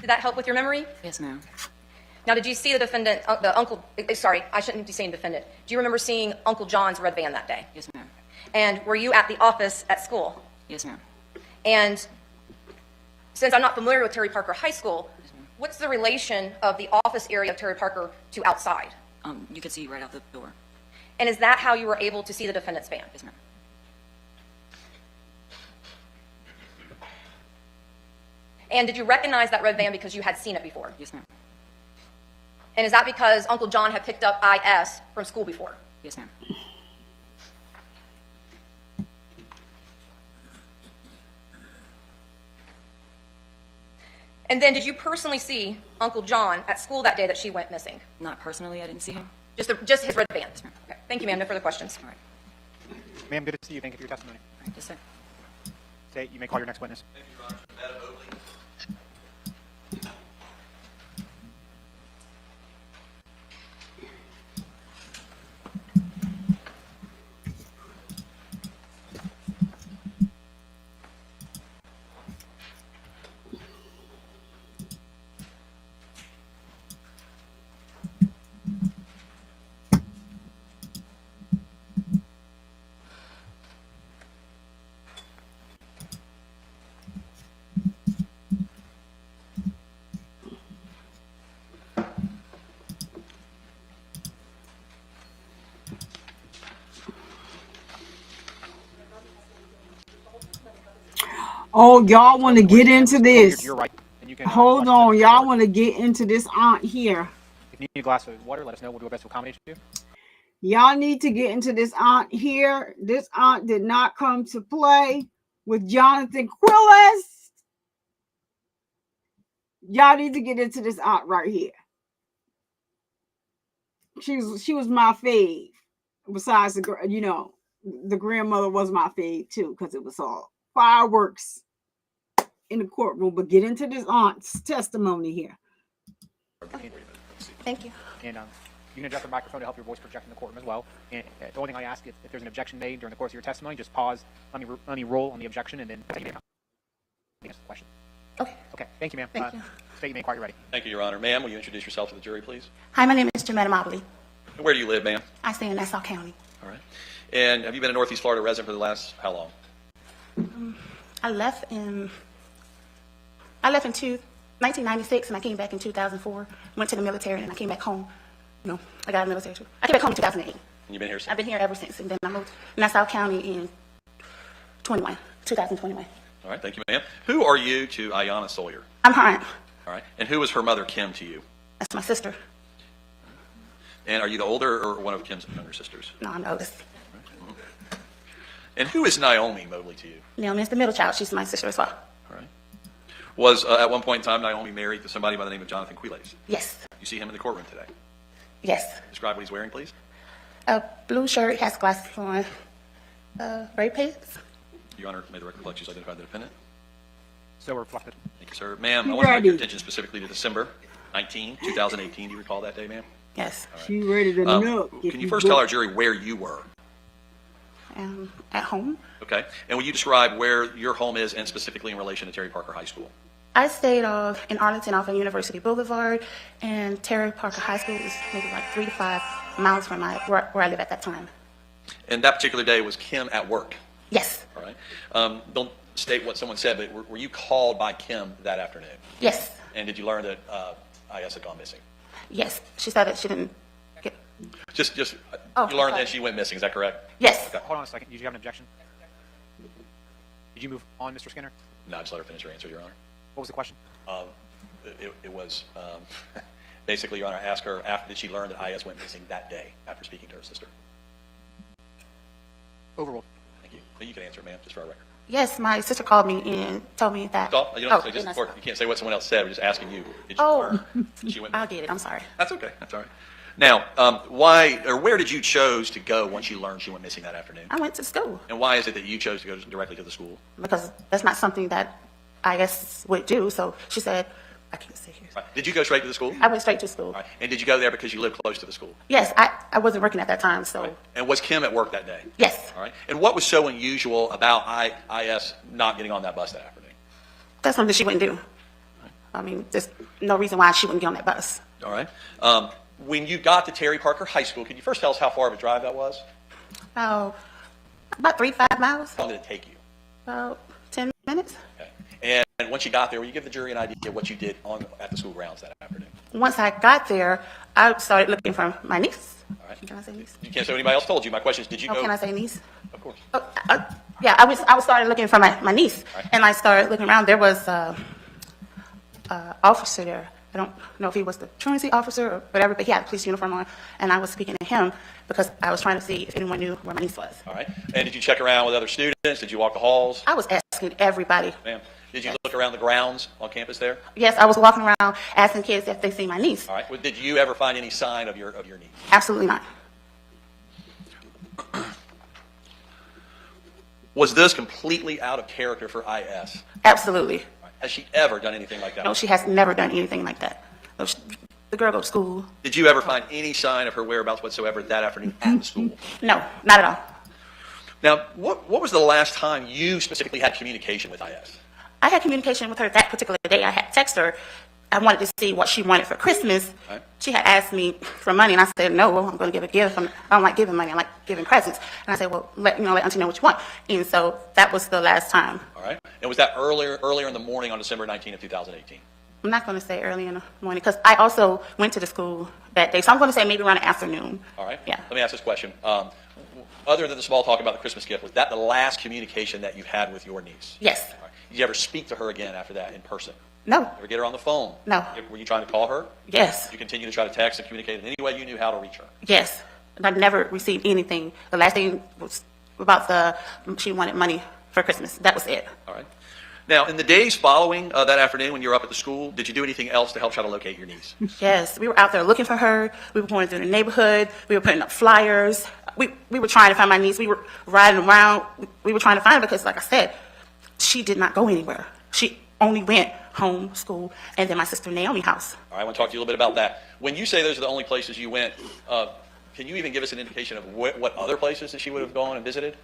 S8: Did that help with your memory?
S15: Yes, ma'am.
S8: Now, did you see the defendant, the uncle, sorry, I shouldn't be saying defendant. Do you remember seeing Uncle John's red van that day?
S15: Yes, ma'am.
S8: And were you at the office at school?
S15: Yes, ma'am.
S8: And since I'm not familiar with Terry Parker High School, what's the relation of the office area of Terry Parker to outside?
S15: You could see right out the door.
S8: And is that how you were able to see the defendant's van?
S15: Yes, ma'am.
S8: And did you recognize that red van because you had seen it before?
S15: Yes, ma'am.
S8: And is that because Uncle John had picked up IS from school before?
S15: Yes, ma'am.
S8: And then did you personally see Uncle John at school that day that she went missing?
S15: Not personally, I didn't see him.
S8: Just his red band. Okay. Thank you, ma'am. No further questions. All right.
S5: Ma'am, good to see you. Thank you for your testimony.
S8: Yes, sir.
S5: Say, you may call your next witness.
S11: Thank you, Your Honor. Madam Mobley.
S1: Oh, y'all want to get into this?
S5: You're right. And you can,
S1: Hold on, y'all want to get into this aunt here.
S5: If you need a glass of water, let us know. We'll do our best to accommodate you.
S1: Y'all need to get into this aunt here. This aunt did not come to play with Jonathan Quiles. Y'all need to get into this aunt right here. She was my fave. Besides the grandmother was my fave too, because it was all fireworks in the courtroom. But get into this aunt's testimony here.
S8: Thank you.
S5: And you can adjust the microphone to help your voice project in the courtroom as well. And the only thing I ask, if there's an objection made during the course of your testimony, just pause. Let me roll on the objection, and then answer the question.
S8: Okay.
S5: Okay. Thank you, ma'am.
S8: Thank you.
S5: State your name, quite ready.
S11: Thank you, Your Honor. Ma'am, will you introduce yourself to the jury, please?
S17: Hi, my name is Jemetta Mobley.
S11: And where do you live, ma'am?
S17: I stay in Nassau County.
S11: All right. And have you been a Northeast Florida resident for the last how long?
S17: I left in 1996, and I came back in 2004. Went to the military, and I came back home. No, I got out of the military too. I came back home in 2008.
S11: And you've been here since?
S17: I've been here ever since, and then I moved to Nassau County in 2021.
S11: All right, thank you, ma'am. Who are you to Iyana Sawyer?
S17: I'm her aunt.
S11: All right. And who is her mother, Kim, to you?
S17: That's my sister.
S11: And are you the older or one of Kim's younger sisters?
S17: No, I'm the oldest.
S11: And who is Naomi Mobley to you?
S17: Naomi is the middle child. She's my sister as well.
S11: All right. Was at one point in time Naomi married to somebody by the name of Jonathan Quiles?
S17: Yes.
S11: You see him in the courtroom today?
S17: Yes.
S11: Describe what he's wearing, please.
S17: A blue shirt, has glasses on, gray pants.
S11: Your Honor, may the record reflect you've identified the defendant.
S5: So reflected.
S11: Thank you, sir. Ma'am, I want to direct your attention specifically to December 19, 2018. Do you recall that day, ma'am?
S17: Yes.
S11: Right.
S1: She ready to know.
S11: Can you first tell our jury where you were?
S17: At home.
S11: Okay. And will you describe where your home is and specifically in relation to Terry Parker High School?
S17: I stayed in Arlington off of University Boulevard, and Terry Parker High School is maybe like 3 to 5 miles from where I live at that time.
S11: And that particular day was Kim at work?
S17: Yes.
S11: All right. Don't state what someone said, but were you called by Kim that afternoon?
S17: Yes.
S11: And did you learn that I.S. had gone missing?
S17: Yes. She said that she didn't get...
S11: You learned that she went missing, is that correct?
S17: Yes.
S5: Okay, hold on a second. Did you have an objection? Did you move on, Mr. Skinner?
S11: No, just let her finish her answer, Your Honor.
S5: What was the question?
S11: It was basically, Your Honor, I asked her, did she learn that I.S. went missing that day after speaking to her sister?
S5: Overruled.
S11: Thank you. But you can answer, ma'am, just for our record.
S17: Yes, my sister called me and told me that...
S11: Stop. You don't have to say just you can't say what someone else said. We're just asking you. Did you learn that she went missing?
S17: I'll get it. I'm sorry.
S11: That's okay. That's all right. Now, where did you choose to go once you learned she went missing that afternoon?
S17: I went to school.
S11: And why is it that you chose to go directly to the school?
S17: Because that's not something that I.S. would do. So she said, I can't stay here.
S11: Right. Did you go straight to the school?
S17: I went straight to school.
S11: Right. And did you go there because you lived close to the school?
S17: Yes, I wasn't working at that time, so...
S11: Right. And was Kim at work that day?
S17: Yes.
S11: All right. And what was so unusual about I.S. not getting on that bus that afternoon?
S17: That's something she wouldn't do.
S11: Right.
S17: I mean, there's no reason why she wouldn't get on that bus.
S11: All right. When you got to Terry Parker High School, can you first tell us how far of a drive that was?
S17: About 3-5 miles.
S11: How long did it take you?
S17: About 10 minutes.
S11: Okay. And once you got there, will you give the jury an idea of what you did at the school grounds that afternoon?
S17: Once I got there, I started looking for my niece.
S11: All right.
S17: Can I say niece?
S11: You can't say what anybody else told you. My question is, did you go?
S17: Can I say niece?
S11: Of course.
S17: Yeah, I was started looking for my niece,
S11: right.
S17: and I started looking around. There was an officer there. I don't know if he was the truancy officer or whatever, but he had a police uniform on, and I was speaking to him because I was trying to see if anyone knew where my niece was.
S11: All right. And did you check around with other students? Did you walk the halls?
S17: I was asking everybody.
S11: Ma'am, Did you look around the grounds on campus there?
S17: Yes, I was walking around asking kids if they see my niece.
S11: All right. Well, did you ever find any sign of your niece?
S17: Absolutely not.
S11: Was this completely out of character for IS?
S17: Absolutely.
S11: Has she ever done anything like that?
S17: No, she has never done anything like that. No, the girl goes to school.
S11: Did you ever find any sign of her whereabouts whatsoever that afternoon at the school?
S17: No, not at all.
S11: Now, what was the last time you specifically had communication with IS?
S17: I had communication with her that particular day. I had texted her. I wanted to see what she wanted for Christmas.
S11: Right.
S17: She had asked me for money, and I said, no, I'm going to give a gift. I don't like giving money. I like giving presents. And I said, well, let auntie know what you want. And so that was the last time.
S11: All right. And was that earlier in the morning on December 19th of 2018?
S17: I'm not going to say early in the morning because I also went to the school that day. So I'm going to say maybe around the afternoon.
S11: All right.
S17: Yeah.
S11: Let me ask this question. Other than the small talk about the Christmas gift, was that the last communication that you had with your niece?
S17: Yes.
S11: All right. Did you ever speak to her again after that in person?
S17: No.
S11: Ever get her on the phone?
S17: No.
S11: Were you trying to call her?
S17: Yes.
S11: You continue to try to text and communicate in any way you knew how to reach her?
S17: Yes. And I never received anything. The last thing was about she wanted money for Christmas. That was it.
S11: All right. Now, in the days following that afternoon when you were up at the school, did you do anything else to help try to locate your niece?
S17: Yes. We were out there looking for her. We were going through the neighborhood. We were putting up flyers. We were trying to find my niece. We were riding around. We were trying to find her because, like I said, she did not go anywhere. She only went home, school, and then my sister Naomi's house.
S11: All right, I want to talk to you a little bit about that. When you say those are the only places you went, can you even give us an indication of what other places that she would have gone and visited?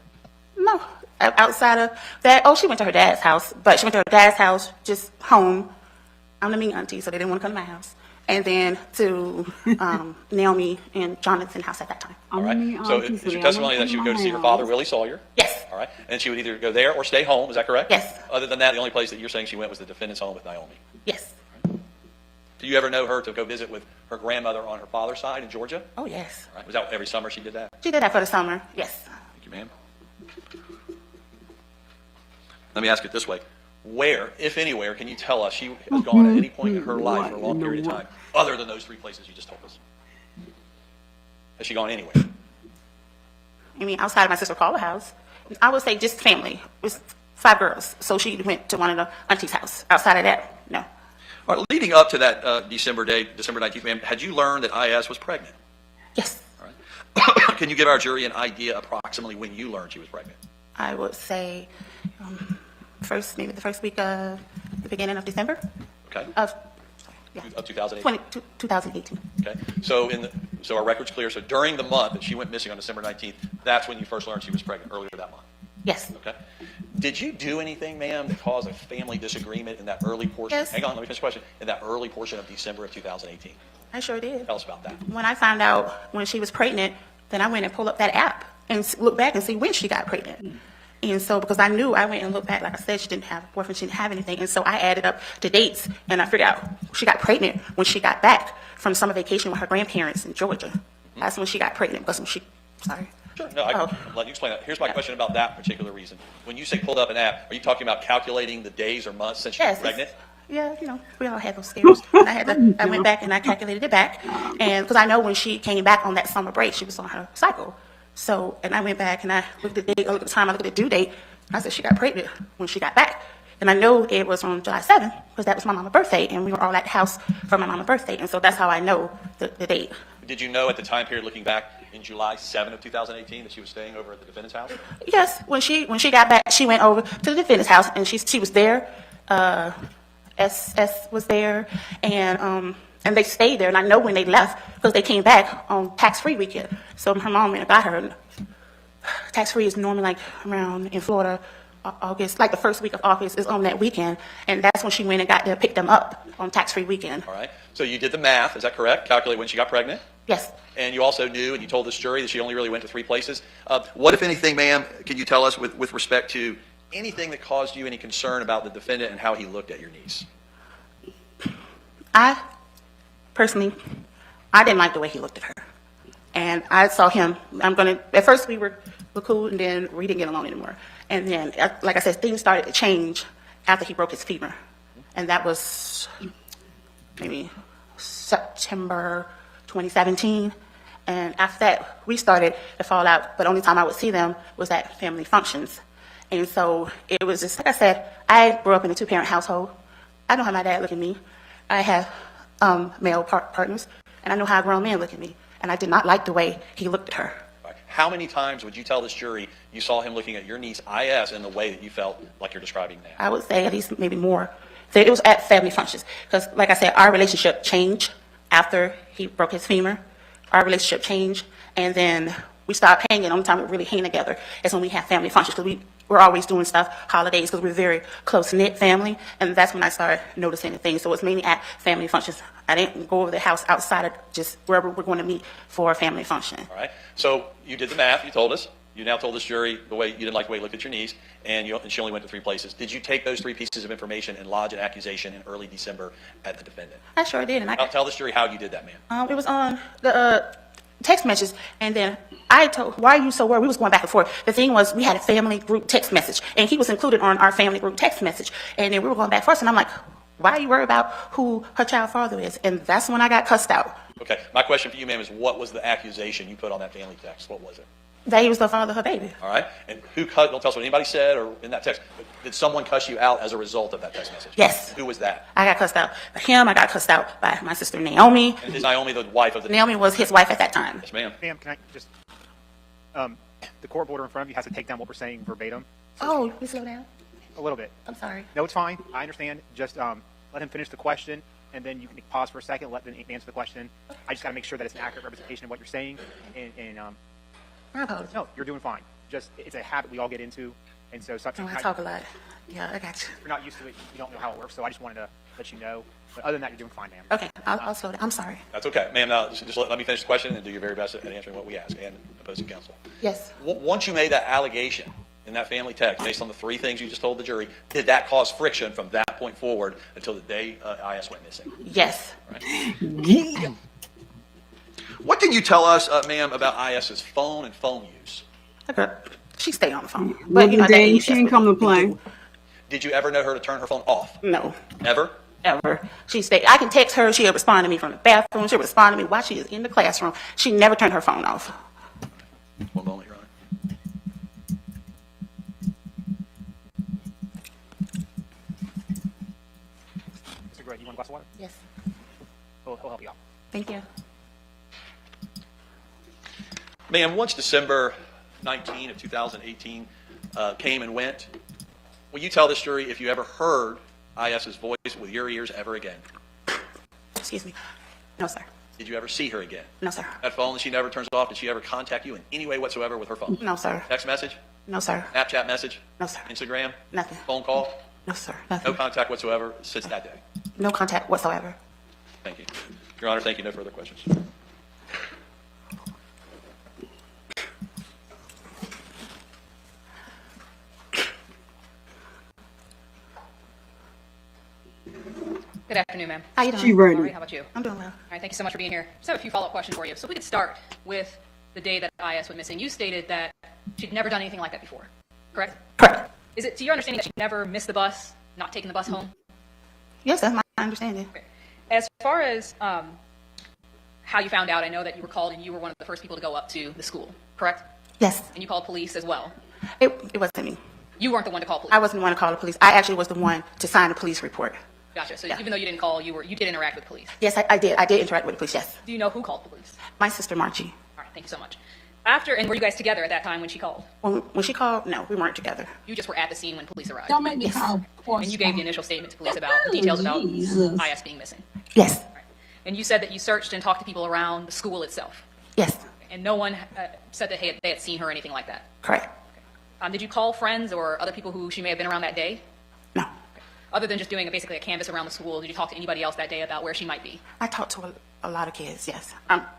S17: No, outside of that. Oh, she went to her dad's house, but she went to her dad's house, just home. I'm the mean auntie, so they didn't want to come to my house. And then to Naomi and Jonathan's house at that time.
S11: All right. So it's your testimony that she would go to see her father, Willie Sawyer?
S17: Yes.
S11: All right. And she would either go there or stay home. Is that correct?
S17: Yes.
S11: Other than that, the only place that you're saying she went was the defendant's home with Naomi?
S17: Yes.
S11: Do you ever know her to go visit with her grandmother on her father's side in Georgia?
S17: Oh, yes.
S11: All right. Was that every summer she did that?
S17: She did that for the summer, yes.
S11: Thank you, ma'am. Let me ask it this way. Where, if anywhere, can you tell us she has gone at any point in her life for a long period of time, other than those three places you just told us? Has she gone anywhere?
S17: I mean, outside of my sister Paula's house, I would say just family. It was 5 girls, so she went to one of the auntie's house. Outside of that, no.
S11: All right, leading up to that December 19th, ma'am, had you learned that IS was pregnant?
S17: Yes.
S11: All right. Can you give our jury an idea approximately when you learned she was pregnant?
S17: I would say maybe the first week of the beginning of December.
S11: Okay.
S17: Of
S11: 2018.
S17: 2018.
S11: Okay. So so our record's clear. So during the month that she went missing on December 19th, that's when you first learned she was pregnant, earlier that month.
S17: Yes.
S11: Okay. Did you do anything, ma'am, that caused a family disagreement in that early portion?
S17: Yes.
S11: Hang on, let me finish the question. In that early portion of December of 2018.
S17: I sure did.
S11: Tell us about that.
S17: When I found out when she was pregnant, then I went and pulled up that app and looked back and see when she got pregnant. And so, because I knew, I went and looked back, like I said, she didn't have a boyfriend, she didn't have anything. And so I added up the dates, and I figured out she got pregnant when she got back from summer vacation with her grandparents in Georgia. That's when she got pregnant, because when she, sorry.
S11: Sure. No, I'll let you explain that. Here's my question about that particular reason. When you say pulled up an app, are you talking about calculating the days or months since she was pregnant?
S17: Yeah, we all had those scares. And I went back and I calculated it back. And because I know when she came back on that summer break, she was on her cycle. So, and I went back and I looked at the date, I looked at the time, I looked at the due date. I said she got pregnant when she got back. And I know it was on July 7th because that was my mama's birthday. And we were all at the house for my mama's birthday. And so that's how I know the date.
S11: Did you know at the time period, looking back, in July 7th of 2018, that she was staying over at the defendant's house?
S17: Yes. When she got back, she went over to the defendant's house and she was there. SS was there, and they stayed there. And I know when they left because they came back on tax-free weekend. So her mom went and got her. Tax-free is normally like around in Florida, August, like the first week of August is on that weekend, and that's when she went and got to pick them up on tax-free weekend.
S11: All right. So you did the math, is that correct? Calculate when she got pregnant?
S17: Yes.
S11: And you also knew, and you told this jury, that she only really went to 3 places. What, if anything, ma'am, can you tell us with respect to anything that caused you any concern about the defendant and how he looked at your niece?
S17: I didn't like the way he looked at her. And I saw him, at first we were cool, and then we didn't get along anymore. And then, like I said, things started to change after he broke his femur. And that was maybe September 2017. And after that, we started to fall out, but the only time I would see them was at family functions. And so it was just, like I said, I grew up in a two-parent household. I know how my dad looked at me. I have male partners, and I know how a grown man looked at me. And I did not like the way he looked at her.
S11: How many times would you tell this jury you saw him looking at your niece, IS, in the way that you felt like you're describing now?
S17: I would say at least maybe more. So it was at family functions. Because, like I said, our relationship changed after he broke his femur. Our relationship changed, and then we started hanging. The only time we really hang together is when we have family functions, because we're always doing stuff, holidays, because we're a very close-knit family, and that's when I started noticing the things. So it's mainly at family functions. I didn't go over the house outside of just wherever we're going to meet for a family function.
S11: All right. So you did the math. You told us. You now told this jury the way you didn't like the way he looked at your niece, and she only went to 3 places. Did you take those 3 pieces of information and lodge an accusation in early December at the defendant?
S17: I sure did. And
S11: Tell this jury how you did that, ma'am.
S17: It was on the text messages, and then I told, why are you so worried? We was going back and forth. The thing was, we had a family group text message, and he was included on our family group text message, and then we were going back first, and I'm like, why are you worried about who her child father is? And that's when I got cussed out.
S11: Okay. My question for you, ma'am, is what was the accusation you put on that family text? What was it?
S17: That he was the father of her baby.
S11: All right. And who cut? Don't tell us what anybody said or in that text. But did someone cuss you out as a result of that text message?
S17: Yes.
S11: Who was that?
S17: I got cussed out by him. I got cussed out by my sister Naomi.
S11: And is Naomi the wife of the...
S17: Naomi was his wife at that time.
S11: Yes, ma'am.
S5: Ma'am, can I just... the court order in front of you has to take down what we're saying verbatim.
S17: Oh, you slow down?
S5: A little bit.
S17: I'm sorry.
S5: No, it's fine. I understand. Just let him finish the question, and then you can pause for a second, let them answer the question. I just got to make sure that it's an accurate representation of what you're saying. And
S17: I apologize.
S5: no, you're doing fine. Just it's a habit we all get into, and so sometimes
S17: I talk a lot. Yeah, I got you.
S5: You're not used to it. You don't know how it works. So I just wanted to let you know. But other than that, you're doing fine, ma'am.
S17: Okay, I'll slow down. I'm sorry.
S11: That's okay. Ma'am, now just let me finish the question and do your very best at answering what we ask and opposing counsel.
S17: Yes.
S11: Once you made that allegation in that family text, based on the 3 things you just told the jury, did that cause friction from that point forward until the day IS went missing?
S17: Yes.
S11: Right. What can you tell us, ma'am, about IS's phone and phone use?
S17: Okay. She stayed on the phone.
S1: But you know, she didn't come to play.
S11: Did you ever know her to turn her phone off?
S17: No.
S11: Ever?
S17: Ever. She stayed. I can text her. She'll respond to me from the bathroom. She'll respond to me while she is in the classroom. She never turned her phone off.
S11: One moment, Your Honor.
S5: Mr. Gray, you want a glass of water?
S17: Yes.
S5: He'll help you out.
S17: Thank you.
S11: Ma'am, once December 19 of 2018 came and went, will you tell this jury if you ever heard IS's voice with your ears ever again?
S17: Excuse me. No, sir.
S11: Did you ever see her again?
S17: No, sir.
S11: That phone that she never turns off, did she ever contact you in any way whatsoever with her phone?
S17: No, sir.
S11: Text message?
S17: No, sir.
S11: Snapchat message?
S17: No, sir.
S11: Instagram?
S17: Nothing.
S11: Phone call?
S17: No, sir. Nothing.
S11: No contact whatsoever since that day?
S17: No contact whatsoever.
S11: Thank you. Your Honor, thank you. No further questions.
S10: Good afternoon, ma'am.
S17: How you doing?
S1: She ready.
S10: All right, how about you?
S17: I'm doing well.
S10: All right, thank you so much for being here. Just have a few follow-up questions for you. So if we could start with the day that IS went missing. You stated that she'd never done anything like that before, correct?
S17: Correct.
S10: Is it to your understanding that she never missed the bus, not taking the bus home?
S17: Yes, that's my understanding.
S10: Okay. As far as how you found out, I know that you were called and you were one of the first people to go up to the school, correct?
S17: Yes.
S10: And you called police as well.
S17: It wasn't me.
S10: You weren't the one to call police.
S17: I wasn't the one to call the police. I actually was the one to sign the police report.
S10: Gotcha. So
S17: Yeah.
S10: even though you didn't call, you did interact with police.
S17: Yes, I did. I did interact with the police, yes.
S10: Do you know who called police?
S17: My sister, Margie.
S10: All right, thank you so much. And were you guys together at that time when she called?
S17: When she called, no, we weren't together.
S10: You just were at the scene when police arrived.
S13: Don't make me call.
S10: And you gave the initial statement to police about the details about IS being missing.
S17: Yes.
S10: Right. And you said that you searched and talked to people around the school itself.
S17: Yes.
S10: And no one said that they had seen her or anything like that.
S17: Correct.
S10: Did you call friends or other people who she may have been around that day?
S17: No.
S10: Okay. Other than just doing basically a canvas around the school, did you talk to anybody else that day about where she might be?
S17: I talked to a lot of kids, yes.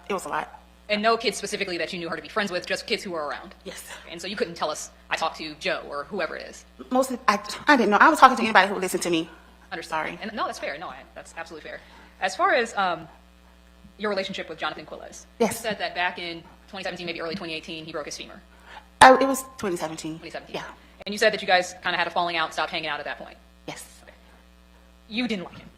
S17: It was a lot.
S10: And no kids specifically that you knew her to be friends with, just kids who were around?
S17: Yes.
S10: Okay. And so you couldn't tell us, I talked to Joe or whoever it is?
S17: Mostly, I didn't know. I was talking to anybody who would listen to me.
S10: Sorry. And no, that's fair. No, that's absolutely fair. As far as your relationship with Jonathan Quiles,
S17: Yes.
S10: you said that back in 2017, maybe early 2018, he broke his femur.
S17: It was 2017.
S10: 2017.
S17: Yeah.
S10: And you said that you guys kind of had a falling out, stopped hanging out at that point.
S17: Yes.
S10: Okay. You didn't like him.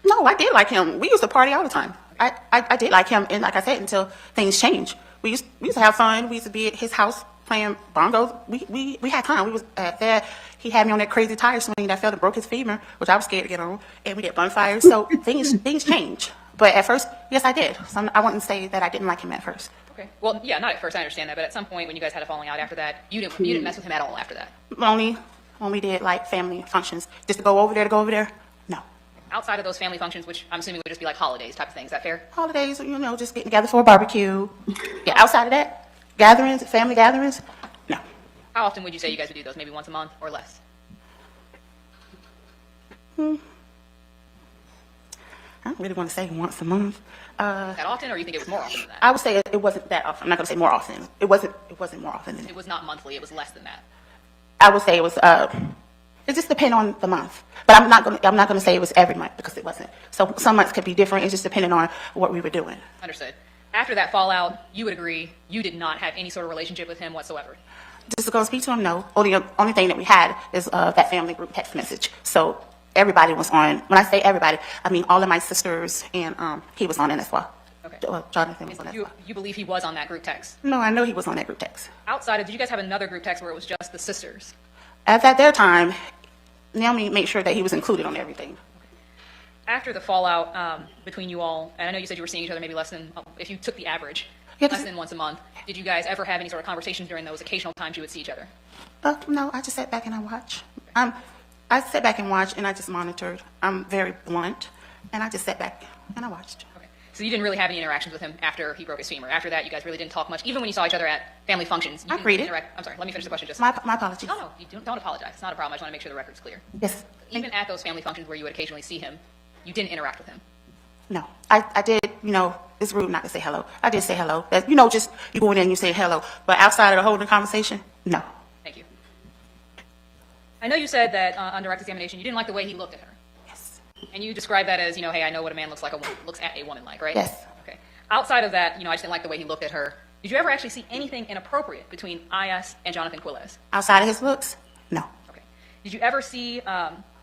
S17: No, I did like him. We used to party all the time. I did like him, and like I said, until things changed. We used to have fun. We used to be at his house playing bongos. We had time. We was there. He had me on that crazy tire swing that fell and broke his femur, which I was scared to get on. And we did bonfires. So things change. But at first, yes, I did. So I wouldn't say that I didn't like him at first.
S10: Okay. Well, yeah, not at first. I understand that, but at some point when you guys had a falling out after that, you didn't mess with him at all after that.
S17: Only when we did like family functions, just to go over there. No.
S10: Outside of those family functions, which I'm assuming would just be like holidays type of thing. Is that fair?
S17: Holidays, just getting together for a barbecue. Yeah. Outside of that, gatherings, family gatherings. No.
S10: How often would you say you guys would do those? Maybe once a month or less?
S17: I don't really want to say once a month.
S10: That often, or you think it was more often than that?
S17: I would say it wasn't that often. I'm not going to say more often. It wasn't more often than that.
S10: It was not monthly. It was less than that.
S17: I would say it was. It just depends on the month. But I'm not going to say it was every month because it wasn't. So some months could be different. It's just depending on what we were doing.
S10: Understood. After that fallout, you would agree you did not have any sort of relationship with him whatsoever.
S17: Just to go speak to him, no. Only thing that we had is that family group text message. So everybody was on. When I say everybody, I mean all of my sisters, and he was on it as well.
S10: Okay.
S17: Jonathan was on it as well.
S10: You believe he was on that group text?
S17: No, I know he was on that group text.
S10: Outside of, did you guys have another group text where it was just the sisters?
S17: At their time, Naomi made sure that he was included on everything.
S10: After the fallout between you all, and I know you said you were seeing each other maybe less than, if you took the average, less than once a month, did you guys ever have any sort of conversations during those occasional times you would see each other?
S17: No, I just sat back and I watched. I sat back and watched, and I just monitored. I'm very blunt, and I just sat back and I watched.
S10: Okay. So you didn't really have any interactions with him after he broke his femur. After that, you guys really didn't talk much, even when you saw each other at family functions.
S17: I agreed.
S10: I'm sorry, let me finish the question just.
S17: My apologies.
S10: No, you don't apologize. It's not a problem. I just want to make sure the record's clear.
S17: Yes.
S10: Even at those family functions where you would occasionally see him, you didn't interact with him.
S17: No, I did, it's rude not to say hello. I did say hello. Just you go in there and you say hello. But outside of the whole conversation, no.
S10: Thank you. I know you said that on direct examination, you didn't like the way he looked at her.
S17: Yes.
S10: And you described that as, hey, I know what a man looks at a woman like, right?
S17: Yes.
S10: Okay. Outside of that, I just didn't like the way he looked at her. Did you ever actually see anything inappropriate between Iyas and Jonathan Quiles?
S17: Outside of his looks? No.
S10: Okay. Did you ever see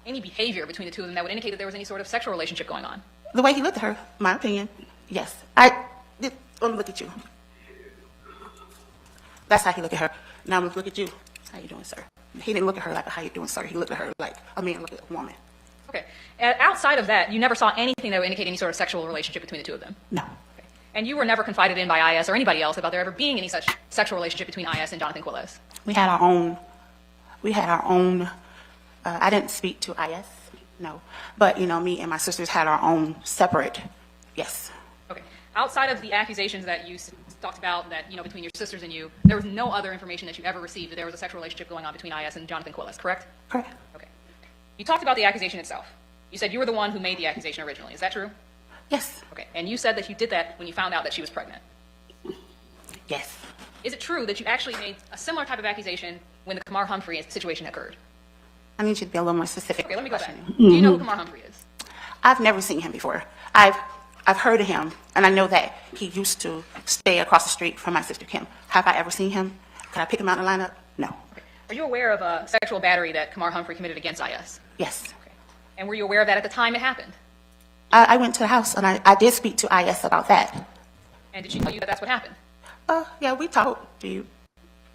S10: any behavior between the two of them that would indicate that there was any sort of sexual relationship going on?
S17: The way he looked at her, my opinion, yes. Let me look at you. That's how he looked at her. Now I'm going to look at you. How you doing, sir? He didn't look at her like, how you doing, sir? He looked at her like a man looked at a woman.
S10: Okay. Outside of that, you never saw anything that would indicate any sort of sexual relationship between the two of them?
S17: No.
S10: Okay. And you were never confided in by Iyas or anybody else about there ever being any such sexual relationship between Iyas and Jonathan Quiles?
S17: We had our own, I didn't speak to Iyas, no. But, me and my sisters had our own separate, yes.
S10: Okay. Outside of the accusations that you talked about that, between your sisters and you, there was no other information that you ever received that there was a sexual relationship going on between Iyas and Jonathan Quiles, correct?
S17: Correct.
S10: Okay. You talked about the accusation itself. You said you were the one who made the accusation originally. Is that true?
S17: Yes.
S10: Okay. And you said that you did that when you found out that she was pregnant.
S17: Yes.
S10: Is it true that you actually made a similar type of accusation when the Kamar Humphrey situation occurred?
S17: I need you to be a little more specific.
S10: Okay, let me go back. Do you know who Kamar Humphrey is?
S17: I've never seen him before. I've heard of him, and I know that he used to stay across the street from my sister Kim. Have I ever seen him? Can I pick him out in the lineup? No.
S10: Okay. Are you aware of a sexual battery that Kamar Humphrey committed against Iyas?
S17: Yes.
S10: Okay. And were you aware of that at the time it happened?
S17: I went to the house, and I did speak to Iyas about that.
S10: And did she tell you that that's what happened?
S17: Yeah, we talked. Do you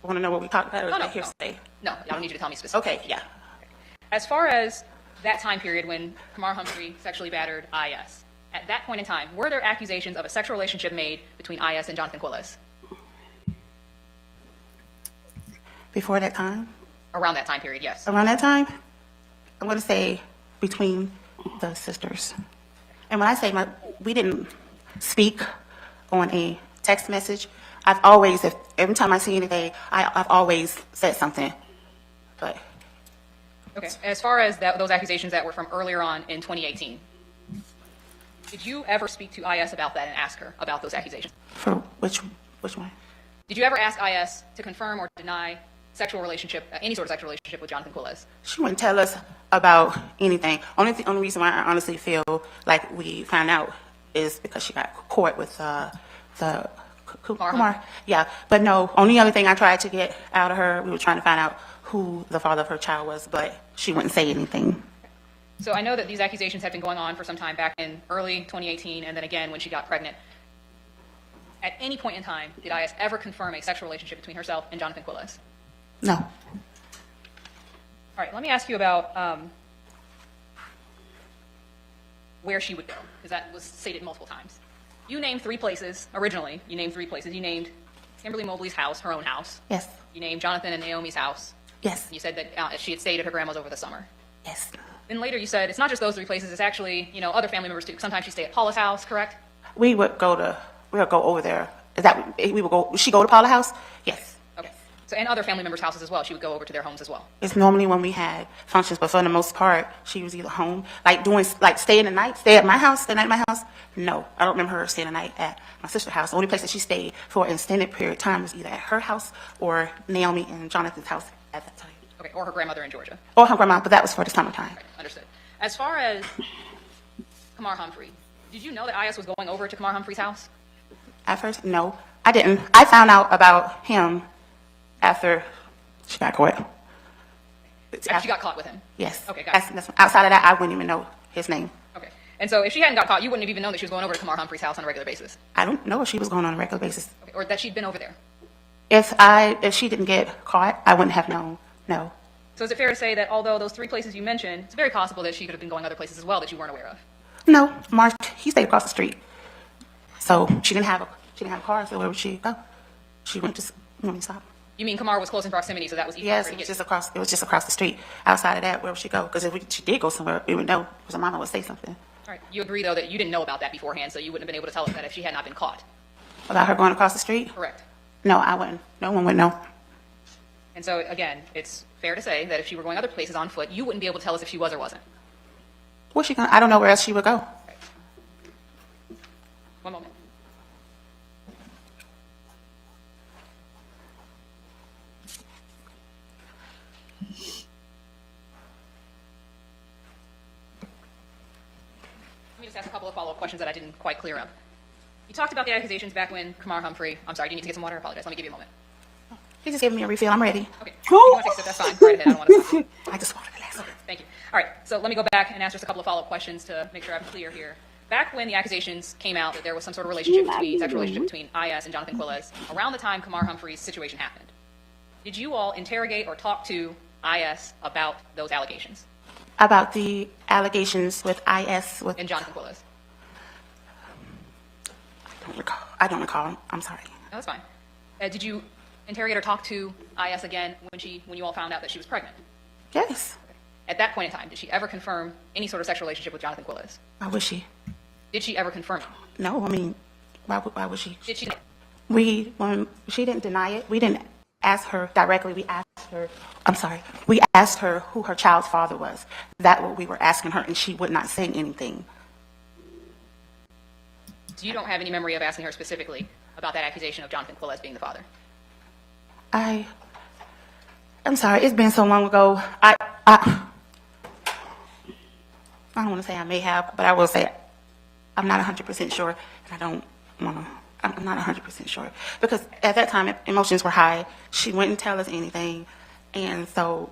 S17: want to know what we talked about?
S10: No, I don't need you to tell me specifically.
S17: Okay, yeah.
S10: As far as that time period when Kamar Humphrey sexually battered Iyas, at that point in time, were there accusations of a sexual relationship made between Iyas and Jonathan Quiles?
S17: Before that time?
S10: Around that time period, yes.
S17: Around that time? I'm going to say between the sisters. And when I say we didn't speak on a text message, I've always, every time I see anything, I've always said something. But.
S10: Okay. As far as those accusations that were from earlier on in 2018, did you ever speak to Iyas about that and ask her about those accusations?
S17: For which one?
S10: Did you ever ask Iyas to confirm or deny sexual relationship, any sort of sexual relationship with Jonathan Quiles?
S17: She wouldn't tell us about anything. Only reason why I honestly feel like we found out is because she got caught with the Kumar. Yeah, but no. Only other thing I tried to get out of her, we were trying to find out who the father of her child was, but she wouldn't say anything.
S10: So I know that these accusations have been going on for some time back in early 2018, and then again when she got pregnant. At any point in time, did I.S. ever confirm a sexual relationship between herself and Jonathan Quiles?
S17: No.
S10: All right, let me ask you about where she would go, because that was stated multiple times. You named 3 places, originally, you named 3 places. You named Kimberly Mobley's house, her own house.
S17: Yes.
S10: You named Jonathan and Naomi's house.
S17: Yes.
S10: You said that she had stayed at her grandma's over the summer.
S17: Yes.
S10: Then later you said it's not just those 3 places, it's actually, other family members too. Sometimes she stayed at Paula's house, correct?
S17: We would go over there. Would she go to Paula's house? Yes.
S10: Okay. So, and other family members' houses as well. She would go over to their homes as well.
S17: It's normally when we had functions, but for the most part, she was either home, staying the night, stay at my house, stay the night at my house. No, I don't remember her staying the night at my sister's house. The only place that she stayed for an extended period of time was either at her house or Naomi and Jonathan's house at that time.
S10: Okay, or her grandmother in Georgia.
S17: Or her grandma, but that was for the summertime.
S10: Okay, understood. As far as Kamar Humphrey, did you know that I.S. was going over to Kamar Humphrey's house?
S17: At first, no, I didn't. I found out about him after she got caught.
S10: After she got caught with him?
S17: Yes.
S10: Okay, got it.
S17: Outside of that, I wouldn't even know his name.
S10: Okay. And so if she hadn't got caught, you wouldn't have even known that she was going over to Kamar Humphrey's house on a regular basis?
S17: I don't know if she was going on a regular basis.
S10: Okay, or that she'd been over there?
S17: If she didn't get caught, I wouldn't have known. No.
S10: So is it fair to say that although those 3 places you mentioned, it's very possible that she could have been going other places as well that you weren't aware of?
S17: No, Mark, he stayed across the street. So she didn't have a car, so where would she go? She went to, let me stop.
S10: You mean Kamar was close in proximity, so that was easy
S17: Yes,
S10: for her to
S17: it
S10: get
S17: was just across the street. Outside of that, where would she go? Because if she did go somewhere, we would know, because her mama would say something.
S10: All right. You agree, though, that you didn't know about that beforehand, so you wouldn't have been able to tell us that if she had not been caught?
S17: About her going across the street?
S10: Correct.
S17: No, I wouldn't. No one would know.
S10: And so, again, it's fair to say that if she were going other places on foot, you wouldn't be able to tell us if she was or wasn't.
S17: Where's she going? I don't know where else she would go.
S10: Okay. One moment. Let me just ask a couple of follow-up questions that I didn't quite clear up. You talked about the accusations back when Kamar Humphrey... I'm sorry, do you need to get some water? I apologize. Let me give you a moment.
S17: He just gave me a refill. I'm ready.
S10: Okay. If you want to take a sip, that's fine. Go right ahead. I don't want to stop.
S17: I just want to relax.
S10: Okay, thank you. All right, so let me go back and ask just a couple of follow-up questions to make sure I'm clear here. Back when the accusations came out that there was some sort of sexual relationship between I.S. and Jonathan Quiles, around the time Kamar Humphrey's situation happened, did you all interrogate or talk to I.S. about those allegations?
S17: About the allegations with I.S.
S10: And Jonathan Quiles?
S17: I don't recall. I'm sorry.
S10: No, that's fine. Did you interrogate or talk to I.S. again when you all found out that she was pregnant?
S17: Yes.
S10: Okay. At that point in time, did she ever confirm any sort of sexual relationship with Jonathan Quiles?
S17: Why would she?
S10: Did she ever confirm it?
S17: No, I mean, why would she?
S10: Did she?
S17: When she didn't deny it, we didn't ask her directly. We asked her who her child's father was. That's what we were asking her, and she would not say anything.
S10: So you don't have any memory of asking her specifically about that accusation of Jonathan Quiles being the father?
S17: I'm sorry, it's been so long ago. I don't want to say I may have, but I will say I'm not 100% sure, and I don't want to. I'm not 100% sure because at that time emotions were high. She wouldn't tell us anything, and so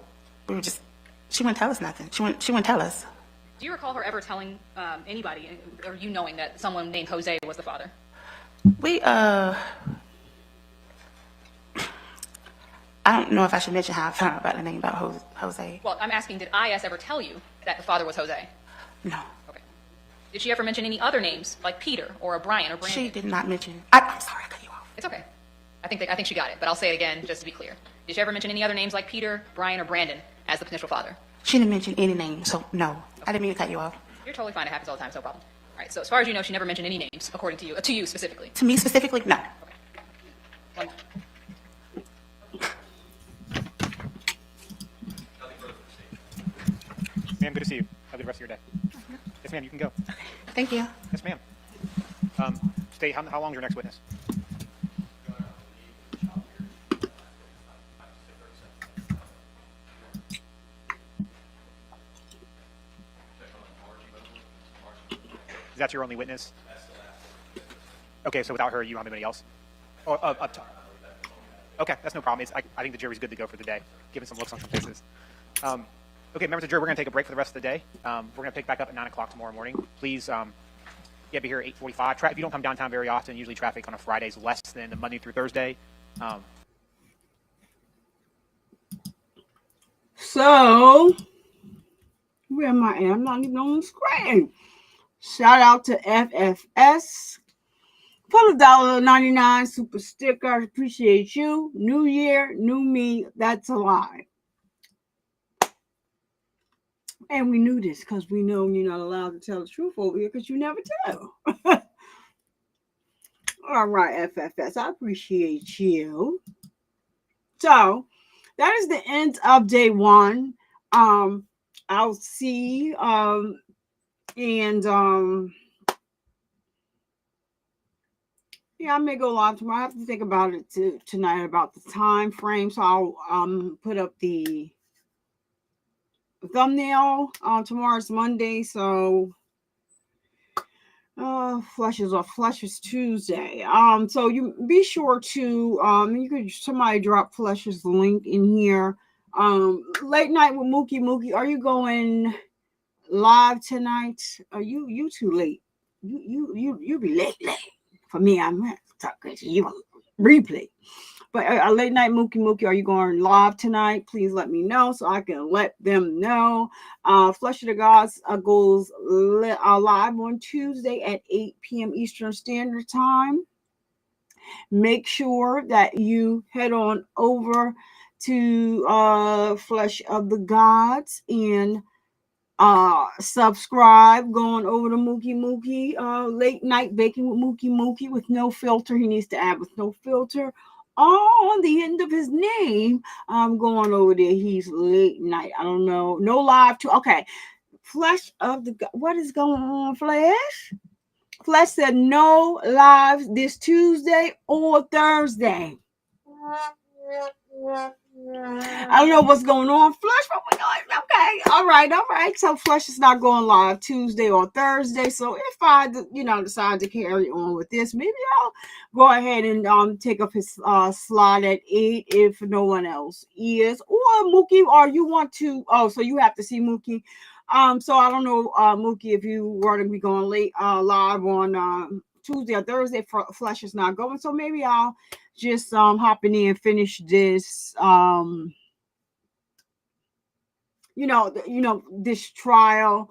S17: she wouldn't tell us nothing. She wouldn't tell us.
S10: Do you recall her ever telling anybody, or you knowing that someone named Jose was the father?
S17: I don't know if I should mention how I found out about the name about Jose.
S10: Well, I'm asking, did I.S. ever tell you that the father was Jose?
S17: No.
S10: Okay. Did she ever mention any other names, like Peter or a Brian or Brandon?
S17: She did not mention. I'm sorry, I cut you off.
S10: It's okay. I think she got it, but I'll say it again just to be clear. Did she ever mention any other names like Peter, Brian, or Brandon as the potential father?
S17: She didn't mention any names, so no. Okay. I didn't mean to cut you off.
S10: You're totally fine. It happens all the time. It's no problem. All right. So as far as you know, she never mentioned any names, according to you specifically.
S17: To me specifically, no.
S10: Okay.
S5: Ma'am, good to see you. Have a good rest of your day. Yes, ma'am, you can go.
S17: Thank you.
S5: Yes, ma'am. Stay. How long is your next witness? Is that your only witness? Okay, so without her, you don't have anybody else? Or up top? Okay, that's no problem. I think the jury's good to go for the day, given some looks on some faces. Okay, members of the jury, we're going to take a break for the rest of the day. We're going to pick back up at 9 o'clock tomorrow morning. Please Yeah, be here at 8:45. If you don't come downtown very often, usually traffic on a Friday is less than the Monday through Thursday.
S1: So, where am I at? I'm not even on the screen. Shout out to FFS. For the $1.99 super sticker. I appreciate you. New year, new me. That's a lie. And we knew this because we know you're not allowed to tell the truth over here because you never tell. All right, FFS. I appreciate you. So, that is the end of day one. I'll see. Yeah, I may go live tomorrow. I have to think about it tonight about the time frame. So I'll put up the thumbnail. Tomorrow's Monday, so Flesh is Tuesday. So you be sure to you could somebody drop Flesh's link in here. Late night with Mookie. Are you going live tonight? Are you too late? You be late. For me, I'm talking to you replay. But a late night Mookie, are you going live tonight? Please let me know so I can let them know. Flesh of the Gods goes live on Tuesday at 8 p.m. Eastern Standard Time. Make sure that you head on over to Flesh of the Gods and subscribe. Going over to Mookie late night baking with Mookie with no filter. He needs to add with no filter on the end of his name. I'm going over there. He's late night. I don't know. No live too. Okay. Flesh of the God. What is going on, Flesh? Flesh said no lives this Tuesday or Thursday. I don't know what's going on, Flesh, but we're going, okay. All right. So Flesh is not going live Tuesday or Thursday. So if I, decide to carry on with this, maybe I'll go ahead and take up his slot at 8 if no one else is. Or Mookie, or you want to? Oh, so you have to see Mookie. So I don't know, Mookie, if you were to be going late live on Tuesday or Thursday. Flesh is not going, so maybe I'll just hop in and finish this this trial.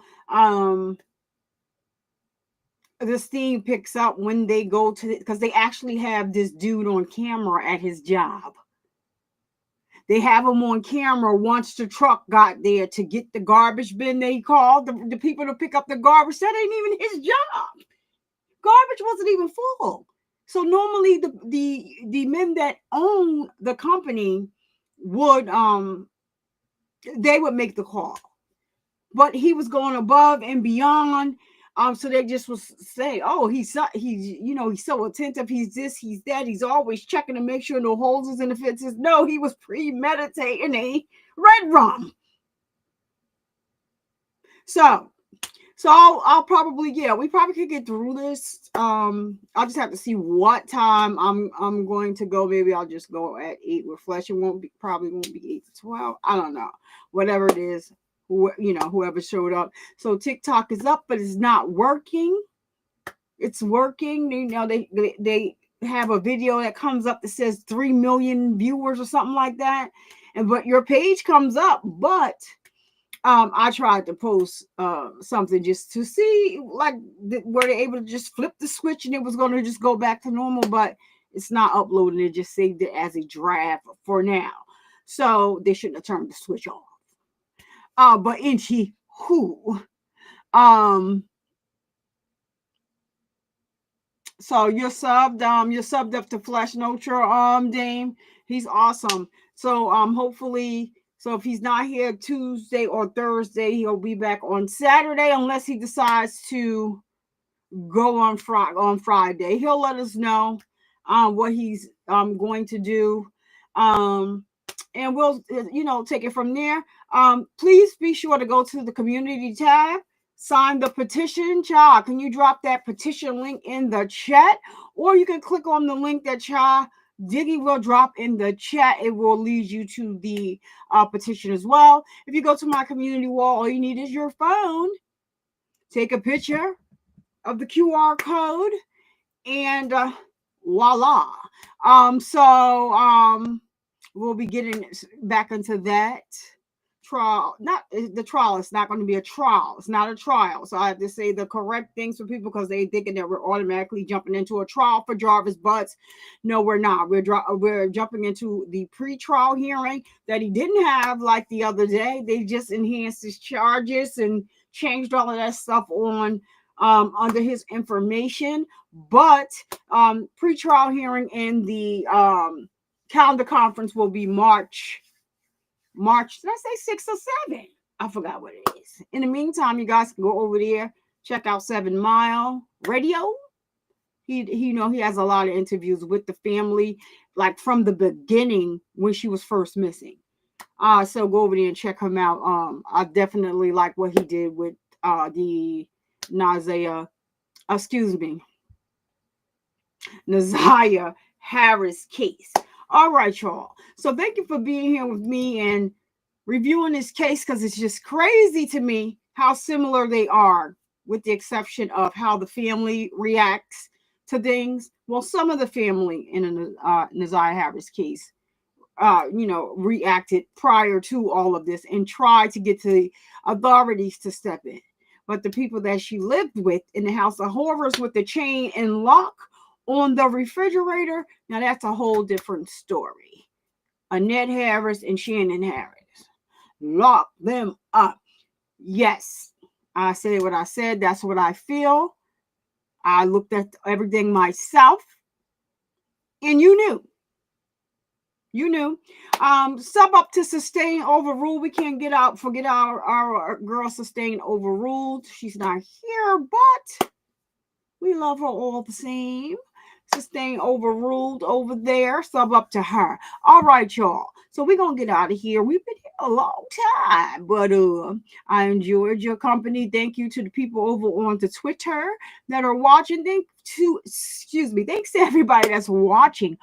S1: The steam picks up when they go to, because they actually have this dude on camera at his job. They have him on camera once the truck got there to get the garbage bin. They called the people to pick up the garbage. That ain't even his job. Garbage wasn't even full. So normally the men that own the company would they would make the call. But he was going above and beyond. So they just was say, oh, he's so attentive. He's this, he's that. He's always checking to make sure no holes is in the fences. No, he was premeditating a Redrum. So I'll probably, we probably could get through this. I'll just have to see what time I'm going to go. Maybe I'll just go at 8 with Flesh. It probably won't be 8 to 12. I don't know. Whatever it is. Whoever showed up. So TikTok is up, but it's not working. It's working. They have a video that comes up that says 3 million viewers or something like that, but your page comes up. But I tried to post something just to see, were they able to just flip the switch and it was going to just go back to normal, but it's not uploading. It just saved it as a draft for now. So they shouldn't have turned the switch off. But Inchi who so you're subbed up to Flesh Notra, Dame. He's awesome. So hopefully, so if he's not here Tuesday or Thursday, he'll be back on Saturday, unless he decides to go on Friday. He'll let us know what he's going to do. And we'll, take it from there. Please be sure to go to the community tab, sign the petition. Cha, can you drop that petition link in the chat? Or you can click on the link that Cha Diggy will drop in the chat. It will lead you to the petition as well. If you go to my community wall, all you need is your phone. Take a picture of the QR code, and voila. We'll be getting back into that trial. Not the trial. It's not going to be a trial. It's not a trial. So I have to say the correct things for people because they thinking that we're automatically jumping into a trial for Jarvis Butts. No, we're not. We're jumping into the pre-trial hearing that he didn't have like the other day. They just enhanced his charges and changed all of that stuff on under his information. But pre-trial hearing in the calendar conference will be March, did I say 6 or 7? I forgot what it is. In the meantime, you guys can go over there, check out 7 Mile Radio. He has a lot of interviews with the family, like from the beginning when she was first missing. So go over there and check him out. I definitely like what he did with the Naziah Harris case. All right, y'all. So thank you for being here with me and reviewing this case because it's just crazy to me how similar they are, with the exception of how the family reacts to things. Well, some of the family in a Naziah Harris case, reacted prior to all of this and tried to get to the authorities to step in. But the people that she lived with in the house of horrors with the chain and lock on the refrigerator, now that's a whole different story. Annette Harris and Shannon Harris. Lock them up. Yes, I said what I said. That's what I feel. I looked at everything myself. And you knew. Sub up to Sustain Overruled. We can't forget our girl Sustain Overruled. She's not here, but we love her all the same. Sustain Overruled over there. Sub up to her. All right, y'all. So we're going to get out of here. We've been here a long time, but I enjoyed your company. Thank you to the people over on the Twitter that are watching. Thanks to everybody that's watching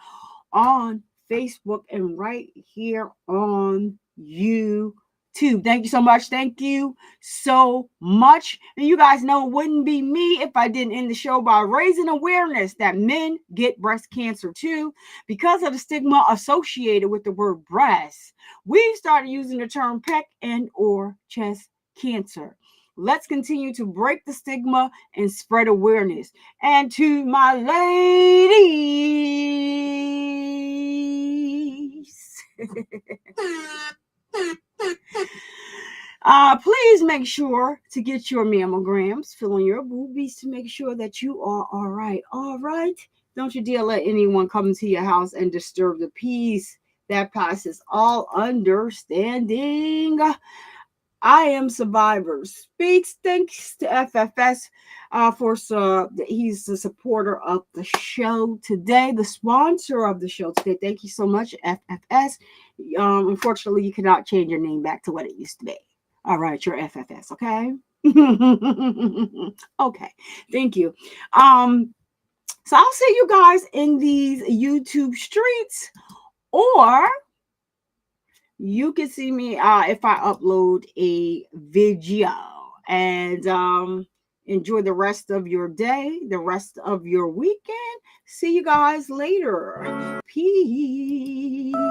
S1: on Facebook and right here on YouTube. Thank you so much. Thank you so much. And you guys know it wouldn't be me if I didn't end the show by raising awareness that men get breast cancer too. Because of the stigma associated with the word breast, we've started using the term peck and or chest cancer. Let's continue to break the stigma and spread awareness. And to my ladies, please make sure to get your mammograms, fill in your boobies to make sure that you are all right. All right. Don't you dare let anyone come into your house and disturb the peace that passes all understanding. I am Survivor Speaks. Thanks to FFS he's the supporter of the show today, the sponsor of the show today. Thank you so much, FFS. Unfortunately, you cannot change your name back to what it used to be. All right, you're FFS, okay? Okay, thank you. So I'll see you guys in these YouTube streets, or you can see me if I upload a video. And enjoy the rest of your day, the rest of your weekend. See you guys later. Peace.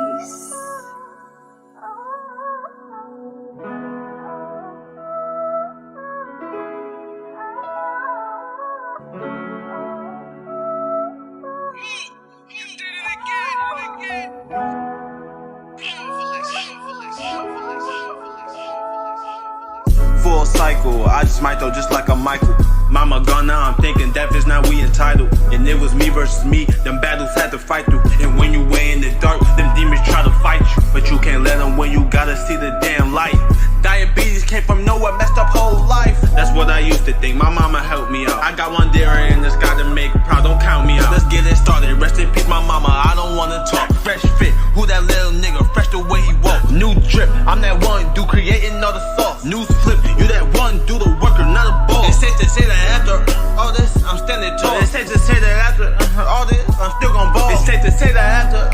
S18: Full cycle, I just might though just like a Michael. Mama gone now, I'm thinking death is not we entitled. And it was me versus me, them battles had to fight through. And when you way in the dark, them demons try to fight you. But you can't let them when you gotta see the damn light. Diabetes came from nowhere, messed up whole life. That's what I used to think, my mama helped me out. I got one dairy in this guy to make proud, don't count me out. Let's get it started, rest in peace my mama, I don't wanna talk. Fresh fit, who that little nigga, fresh the way he walk. New drip, I'm that one dude creating all the sauce. News flip, you that one do the worker, not a ball. It's safe to say that after all this, I'm standing tall. It's safe to say that after all this, I'm still gon' ball. It's safe to say that after